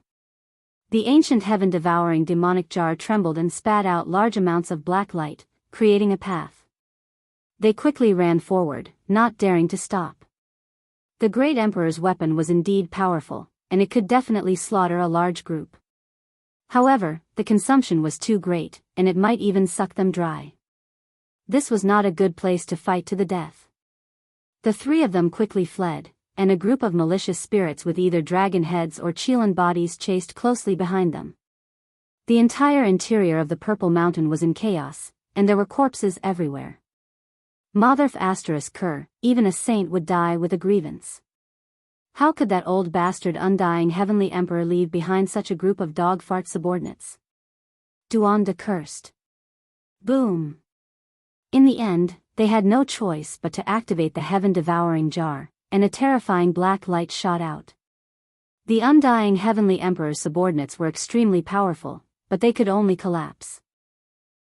The ancient heaven-devouring demonic jar trembled and spat out large amounts of black light, creating a path. They quickly ran forward, not daring to stop. The great emperor's weapon was indeed powerful, and it could definitely slaughter a large group. However, the consumption was too great, and it might even suck them dry. This was not a good place to fight to the death. The three of them quickly fled, and a group of malicious spirits with either dragon heads or Chelan bodies chased closely behind them. The entire interior of the Purple Mountain was in chaos, and there were corpses everywhere. Motherf * Ker, even a saint would die with a grievance. How could that old bastard undying Heavenly Emperor leave behind such a group of dog-fart subordinates? Duanda cursed. Boom! In the end, they had no choice but to activate the heaven-devouring jar, and a terrifying black light shot out. The undying Heavenly Emperor's subordinates were extremely powerful, but they could only collapse.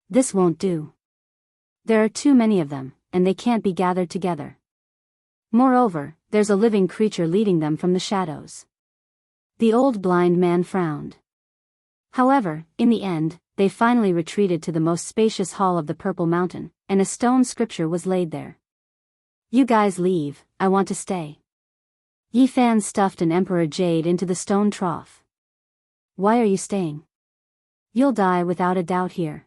This won't do. There are too many of them, and they can't be gathered together. Moreover, there's a living creature leading them from the shadows. The old blind man frowned. However, in the end, they finally retreated to the most spacious hall of the Purple Mountain, and a stone scripture was laid there. You guys leave, I want to stay. Yi Fan stuffed an Emperor Jade into the stone trough. Why are you staying? You'll die without a doubt here.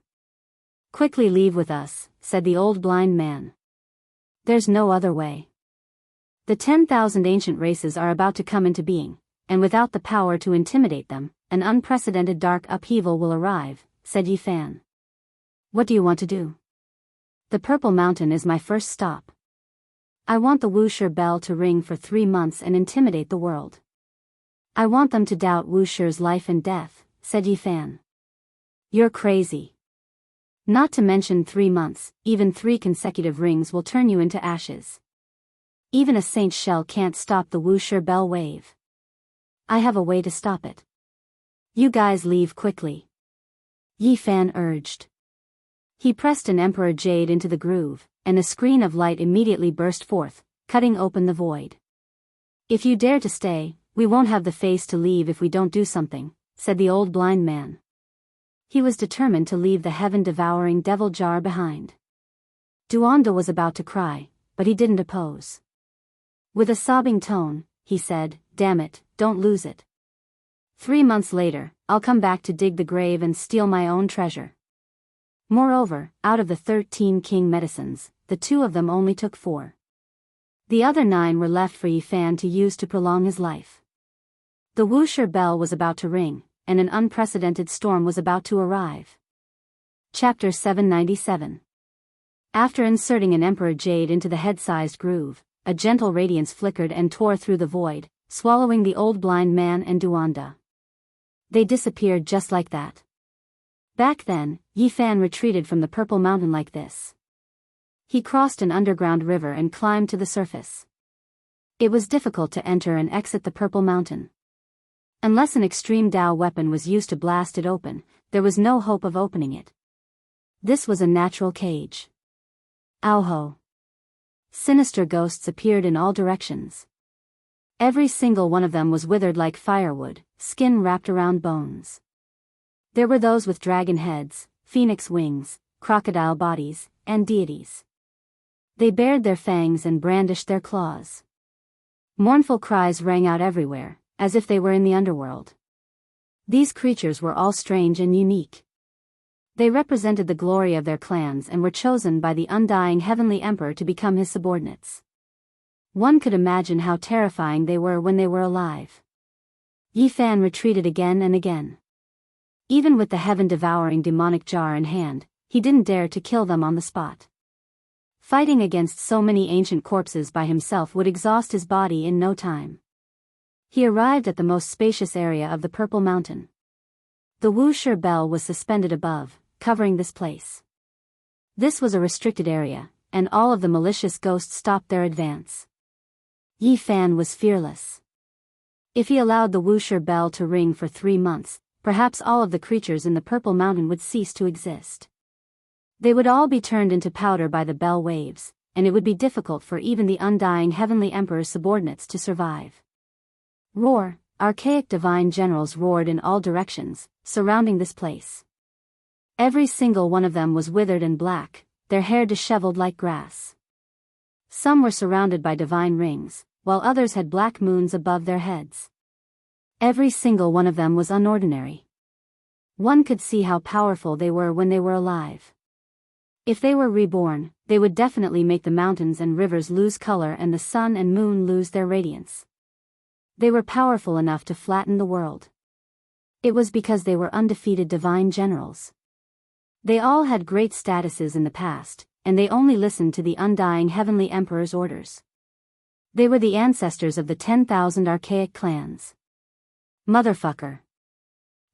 Quickly leave with us, said the old blind man. There's no other way. The 10,000 ancient races are about to come into being, and without the power to intimidate them, an unprecedented dark upheaval will arrive, said Yi Fan. What do you want to do? The Purple Mountain is my first stop. I want the Wuxia bell to ring for 3 months and intimidate the world. I want them to doubt Wuxia's life and death, said Yi Fan. You're crazy. Not to mention 3 months, even 3 consecutive rings will turn you into ashes. Even a saint's shell can't stop the Wuxia bell wave. I have a way to stop it. You guys leave quickly. Yi Fan urged. He pressed an Emperor Jade into the groove, and a screen of light immediately burst forth, cutting open the void. If you dare to stay, we won't have the face to leave if we don't do something, said the old blind man. He was determined to leave the heaven-devouring devil jar behind. Duanda was about to cry, but he didn't oppose. With a sobbing tone, he said, Damn it, don't lose it. 3 months later, I'll come back to dig the grave and steal my own treasure. Moreover, out of the 13 king medicines, the 2 of them only took 4. The other 9 were left for Yi Fan to use to prolong his life. The Wuxia bell was about to ring, and an unprecedented storm was about to arrive. Chapter 797. After inserting an Emperor Jade into the head-sized groove, a gentle radiance flickered and tore through the void, swallowing the old blind man and Duanda. They disappeared just like that. Back then, Yi Fan retreated from the Purple Mountain like this. He crossed an underground river and climbed to the surface. It was difficult to enter and exit the Purple Mountain. Unless an extreme Dao weapon was used to blast it open, there was no hope of opening it. This was a natural cage. Ow-ho! Sinister ghosts appeared in all directions. Every single one of them was withered like firewood, skin wrapped around bones. There were those with dragon heads, phoenix wings, crocodile bodies, and deities. They bared their fangs and brandished their claws. Mournful cries rang out everywhere, as if they were in the underworld. These creatures were all strange and unique. They represented the glory of their clans and were chosen by the undying heavenly emperor to become his subordinates. One could imagine how terrifying they were when they were alive. Yi Fan retreated again and again. Even with the heaven-devouring demonic jar in hand, he didn't dare to kill them on the spot. Fighting against so many ancient corpses by himself would exhaust his body in no time. He arrived at the most spacious area of the Purple Mountain. The Wuxi bell was suspended above, covering this place. This was a restricted area, and all of the malicious ghosts stopped their advance. Yi Fan was fearless. If he allowed the Wuxi bell to ring for 3 months, perhaps all of the creatures in the Purple Mountain would cease to exist. They would all be turned into powder by the bell waves, and it would be difficult for even the undying heavenly emperor's subordinates to survive. Roar! Archaic divine generals roared in all directions, surrounding this place. Every single one of them was withered and black, their hair disheveled like grass. Some were surrounded by divine rings, while others had black moons above their heads. Every single one of them was unordinary. One could see how powerful they were when they were alive. If they were reborn, they would definitely make the mountains and rivers lose color and the sun and moon lose their radiance. They were powerful enough to flatten the world. It was because they were undefeated divine generals. They all had great statuses in the past, and they only listened to the undying heavenly emperor's orders. They were the ancestors of the 10,000 archaic clans. Motherfucker.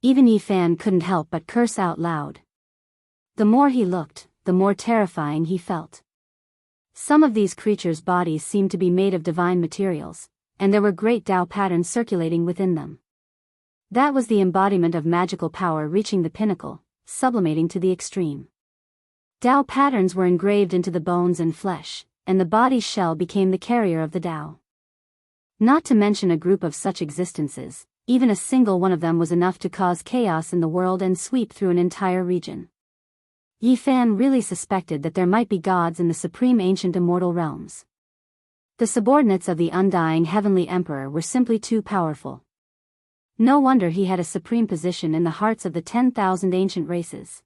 Even Yi Fan couldn't help but curse out loud. The more he looked, the more terrifying he felt. Some of these creatures' bodies seemed to be made of divine materials, and there were great Tao patterns circulating within them. That was the embodiment of magical power reaching the pinnacle, sublimating to the extreme. Tao patterns were engraved into the bones and flesh, and the body's shell became the carrier of the Tao. Not to mention a group of such existences, even a single one of them was enough to cause chaos in the world and sweep through an entire region. Yi Fan really suspected that there might be gods in the supreme ancient immortal realms. The subordinates of the undying heavenly emperor were simply too powerful. No wonder he had a supreme position in the hearts of the 10,000 ancient races.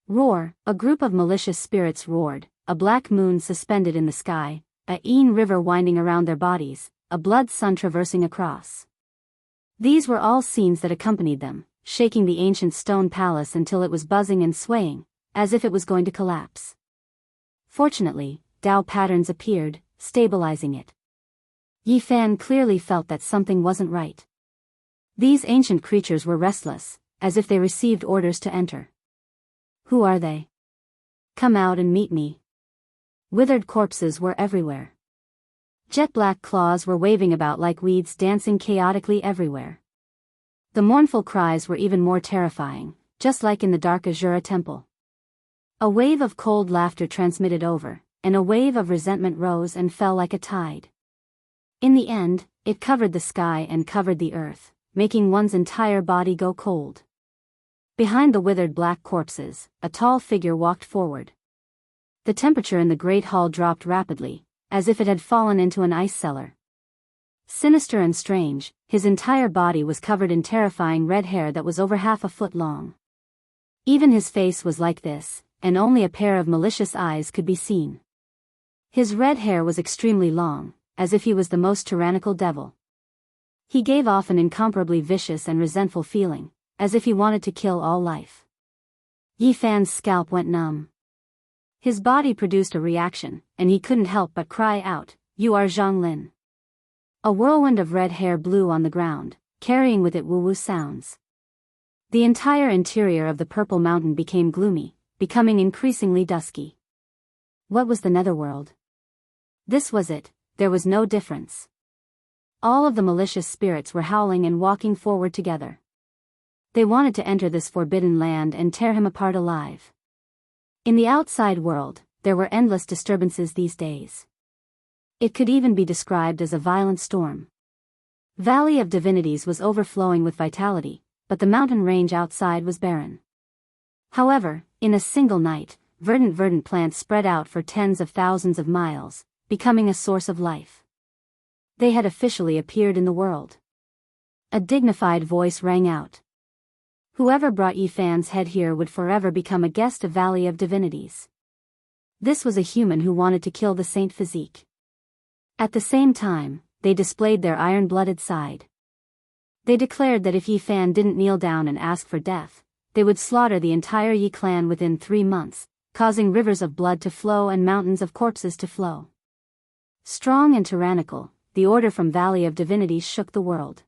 Roar! A group of malicious spirits roared, a black moon suspended in the sky, a Ain river winding around their bodies, a blood sun traversing across. These were all scenes that accompanied them, shaking the ancient stone palace until it was buzzing and swaying, as if it was going to collapse. Fortunately, Tao patterns appeared, stabilizing it. Yi Fan clearly felt that something wasn't right. These ancient creatures were restless, as if they received orders to enter. Who are they? Come out and meet me. Withered corpses were everywhere. Jet-black claws were waving about like weeds dancing chaotically everywhere. The mournful cries were even more terrifying, just like in the dark Azura temple. A wave of cold laughter transmitted over, and a wave of resentment rose and fell like a tide. In the end, it covered the sky and covered the earth, making one's entire body go cold. Behind the withered black corpses, a tall figure walked forward. The temperature in the great hall dropped rapidly, as if it had fallen into an ice cellar. Sinister and strange, his entire body was covered in terrifying red hair that was over half a foot long. Even his face was like this, and only a pair of malicious eyes could be seen. His red hair was extremely long, as if he was the most tyrannical devil. He gave off an incomparably vicious and resentful feeling, as if he wanted to kill all life. Yi Fan's scalp went numb. His body produced a reaction, and he couldn't help but cry out, "You are Zhang Lin." A whirlwind of red hair blew on the ground, carrying with it woo-woo sounds. The entire interior of the Purple Mountain became gloomy, becoming increasingly dusky. What was the netherworld? This was it, there was no difference. All of the malicious spirits were howling and walking forward together. They wanted to enter this forbidden land and tear him apart alive. In the outside world, there were endless disturbances these days. It could even be described as a violent storm. Valley of Divinities was overflowing with vitality, but the mountain range outside was barren. However, in a single night, verdant plants spread out for tens of thousands of miles, becoming a source of life. They had officially appeared in the world. A dignified voice rang out. Whoever brought Yi Fan's head here would forever become a guest of Valley of Divinities. This was a human who wanted to kill the saint physique. At the same time, they displayed their iron-blooded side. They declared that if Yi Fan didn't kneel down and ask for death, they would slaughter the entire Yi clan within 3 months, causing rivers of blood to flow and mountains of corpses to flow. Strong and tyrannical, the order from Valley of Divinities shook the world.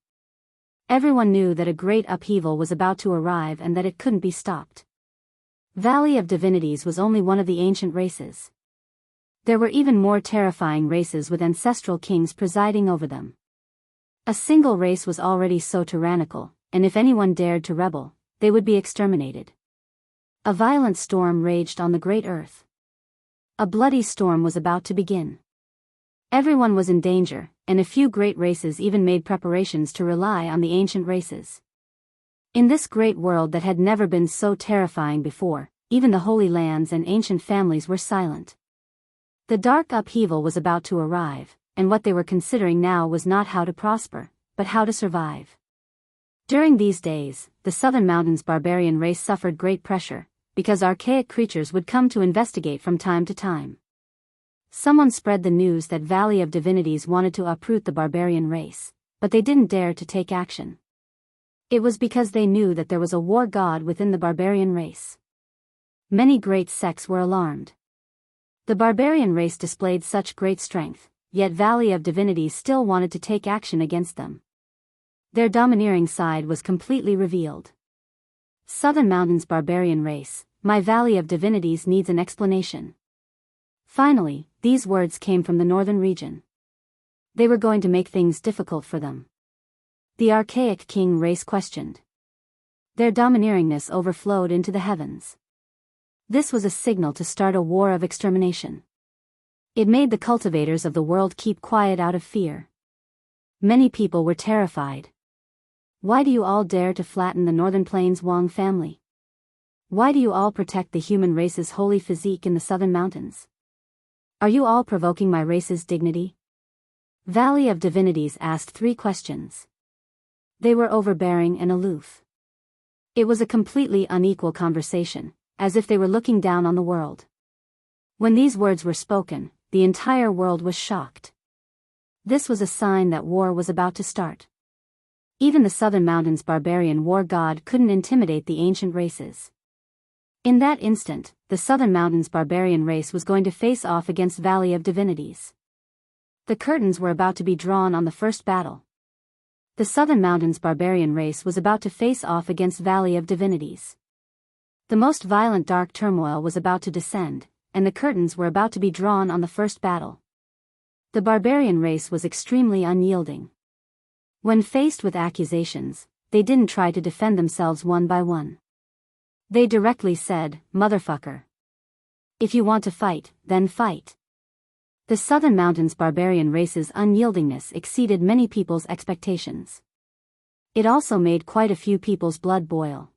Everyone knew that a great upheaval was about to arrive and that it couldn't be stopped. Valley of Divinities was only one of the ancient races. There were even more terrifying races with ancestral kings presiding over them. A single race was already so tyrannical, and if anyone dared to rebel, they would be exterminated. A violent storm raged on the great earth. A bloody storm was about to begin. Everyone was in danger, and a few great races even made preparations to rely on the ancient races. In this great world that had never been so terrifying before, even the Holy Lands and ancient families were silent. The dark upheaval was about to arrive, and what they were considering now was not how to prosper, but how to survive. During these days, the Southern Mountains barbarian race suffered great pressure, because archaic creatures would come to investigate from time to time. Someone spread the news that Valley of Divinities wanted to uproot the barbarian race, but they didn't dare to take action. It was because they knew that there was a war god within the barbarian race. Many great sects were alarmed. The barbarian race displayed such great strength, yet Valley of Divinities still wanted to take action against them. Their domineering side was completely revealed. Southern Mountains barbarian race, my Valley of Divinities needs an explanation. Finally, these words came from the northern region. They were going to make things difficult for them. The archaic king race questioned. Their domineeringness overflowed into the heavens. This was a signal to start a war of extermination. It made the cultivators of the world keep quiet out of fear. Many people were terrified. Why do you all dare to flatten the Northern Plains Wang family? Why do you all protect the human race's holy physique in the Southern Mountains? Are you all provoking my race's dignity? Valley of Divinities asked 3 questions. They were overbearing and aloof. It was a completely unequal conversation, as if they were looking down on the world. When these words were spoken, the entire world was shocked. This was a sign that war was about to start. Even the Southern Mountains barbarian war god couldn't intimidate the ancient races. In that instant, the Southern Mountains barbarian race was going to face off against Valley of Divinities. The curtains were about to be drawn on the first battle. The Southern Mountains barbarian race was about to face off against Valley of Divinities. The most violent dark turmoil was about to descend, and the curtains were about to be drawn on the first battle. The barbarian race was extremely unyielding. When faced with accusations, they didn't try to defend themselves one by one. They directly said, "Motherfucker. If you want to fight, then fight." The Southern Mountains barbarian race's unyieldingness exceeded many people's expectations. It also made quite a few people's blood boil.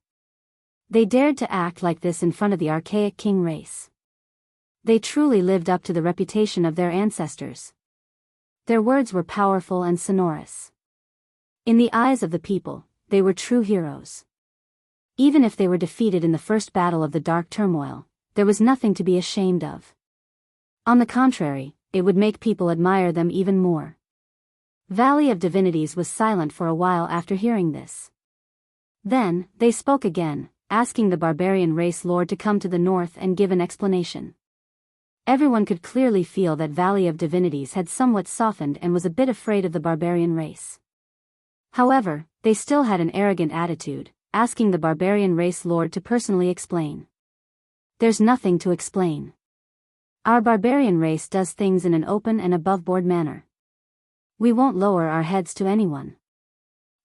They dared to act like this in front of the archaic king race. They truly lived up to the reputation of their ancestors. Their words were powerful and sonorous. In the eyes of the people, they were true heroes. Even if they were defeated in the first battle of the dark turmoil, there was nothing to be ashamed of. On the contrary, it would make people admire them even more. Valley of Divinities was silent for a while after hearing this. Then, they spoke again, asking the barbarian race lord to come to the north and give an explanation. Everyone could clearly feel that Valley of Divinities had somewhat softened and was a bit afraid of the barbarian race. However, they still had an arrogant attitude, asking the barbarian race lord to personally explain. There's nothing to explain. Our barbarian race does things in an open and above-board manner. We won't lower our heads to anyone.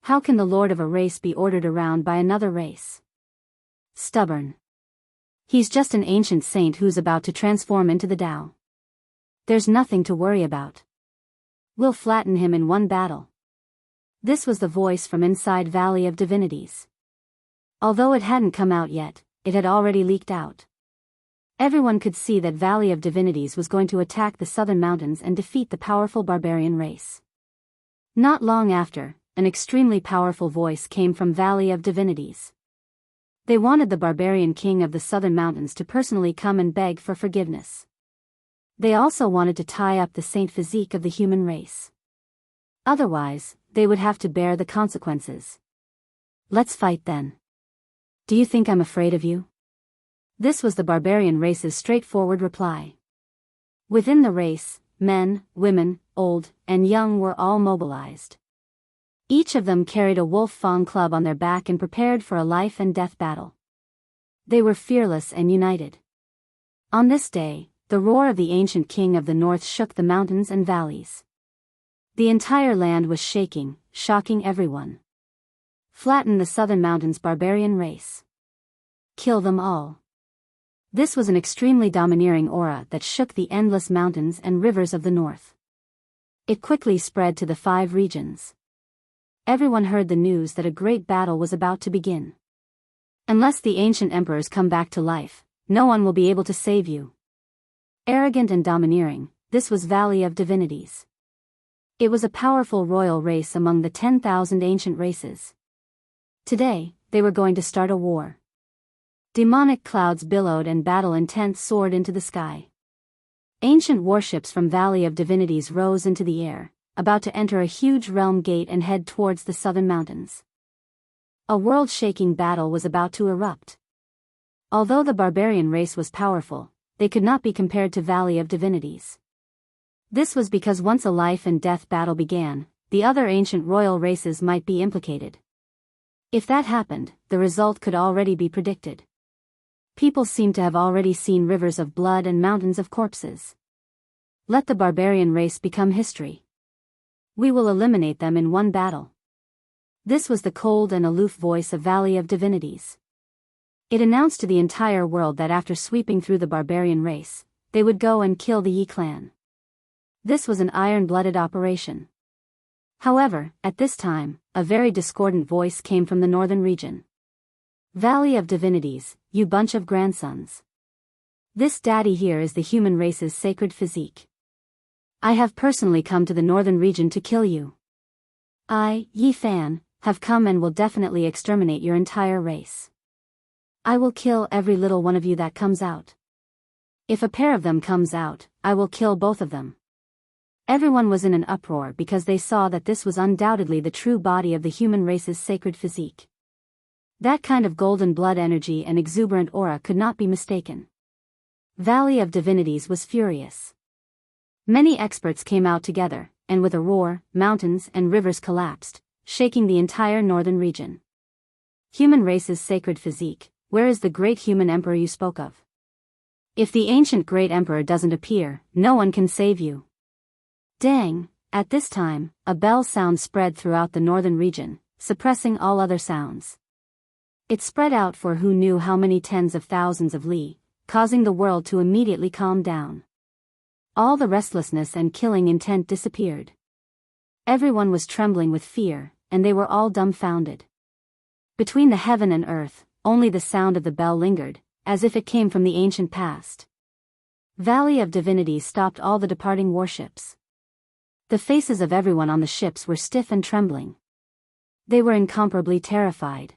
How can the lord of a race be ordered around by another race? Stubborn. He's just an ancient saint who's about to transform into the Tao. There's nothing to worry about. We'll flatten him in one battle. This was the voice from inside Valley of Divinities. Although it hadn't come out yet, it had already leaked out. Everyone could see that Valley of Divinities was going to attack the Southern Mountains and defeat the powerful barbarian race. Not long after, an extremely powerful voice came from Valley of Divinities. They wanted the barbarian king of the southern mountains to personally come and beg for forgiveness. They also wanted to tie up the saint physique of the human race. Otherwise, they would have to bear the consequences. Let's fight then. Do you think I'm afraid of you? This was the barbarian race's straightforward reply. Within the race, men, women, old, and young were all mobilized. Each of them carried a wolf fawn club on their back and prepared for a life and death battle. They were fearless and united. On this day, the roar of the ancient king of the north shook the mountains and valleys. The entire land was shaking, shocking everyone. Flatten the southern mountains' barbarian race. Kill them all. This was an extremely domineering aura that shook the endless mountains and rivers of the north. It quickly spread to the 5 regions. Everyone heard the news that a great battle was about to begin. Unless the ancient emperors come back to life, no one will be able to save you. Arrogant and domineering, this was Valley of Divinities. It was a powerful royal race among the 10,000 ancient races. Today, they were going to start a war. Demonic clouds billowed and battle intent soared into the sky. Ancient warships from Valley of Divinities rose into the air, about to enter a huge realm gate and head towards the southern mountains. A world-shaking battle was about to erupt. Although the barbarian race was powerful, they could not be compared to Valley of Divinities. This was because once a life and death battle began, the other ancient royal races might be implicated. If that happened, the result could already be predicted. People seemed to have already seen rivers of blood and mountains of corpses. Let the barbarian race become history. We will eliminate them in one battle. This was the cold and aloof voice of Valley of Divinities. It announced to the entire world that after sweeping through the barbarian race, they would go and kill the Yi clan. This was an iron-blooded operation. However, at this time, a very discordant voice came from the northern region. Valley of Divinities, you bunch of grandsons. This daddy here is the human race's sacred physique. I have personally come to the northern region to kill you. I, Yi Fan, have come and will definitely exterminate your entire race. I will kill every little one of you that comes out. If a pair of them comes out, I will kill both of them. Everyone was in an uproar because they saw that this was undoubtedly the true body of the human race's sacred physique. That kind of golden blood energy and exuberant aura could not be mistaken. Valley of Divinities was furious. Many experts came out together, and with a roar, mountains and rivers collapsed, shaking the entire northern region. Human race's sacred physique, where is the great human emperor you spoke of? If the ancient great emperor doesn't appear, no one can save you. Dang! At this time, a bell sound spread throughout the northern region, suppressing all other sounds. It spread out for who knew how many tens of thousands of li, causing the world to immediately calm down. All the restlessness and killing intent disappeared. Everyone was trembling with fear, and they were all dumbfounded. Between the heaven and earth, only the sound of the bell lingered, as if it came from the ancient past. Valley of Divinities stopped all the departing warships. The faces of everyone on the ships were stiff and trembling. They were incomparably terrified.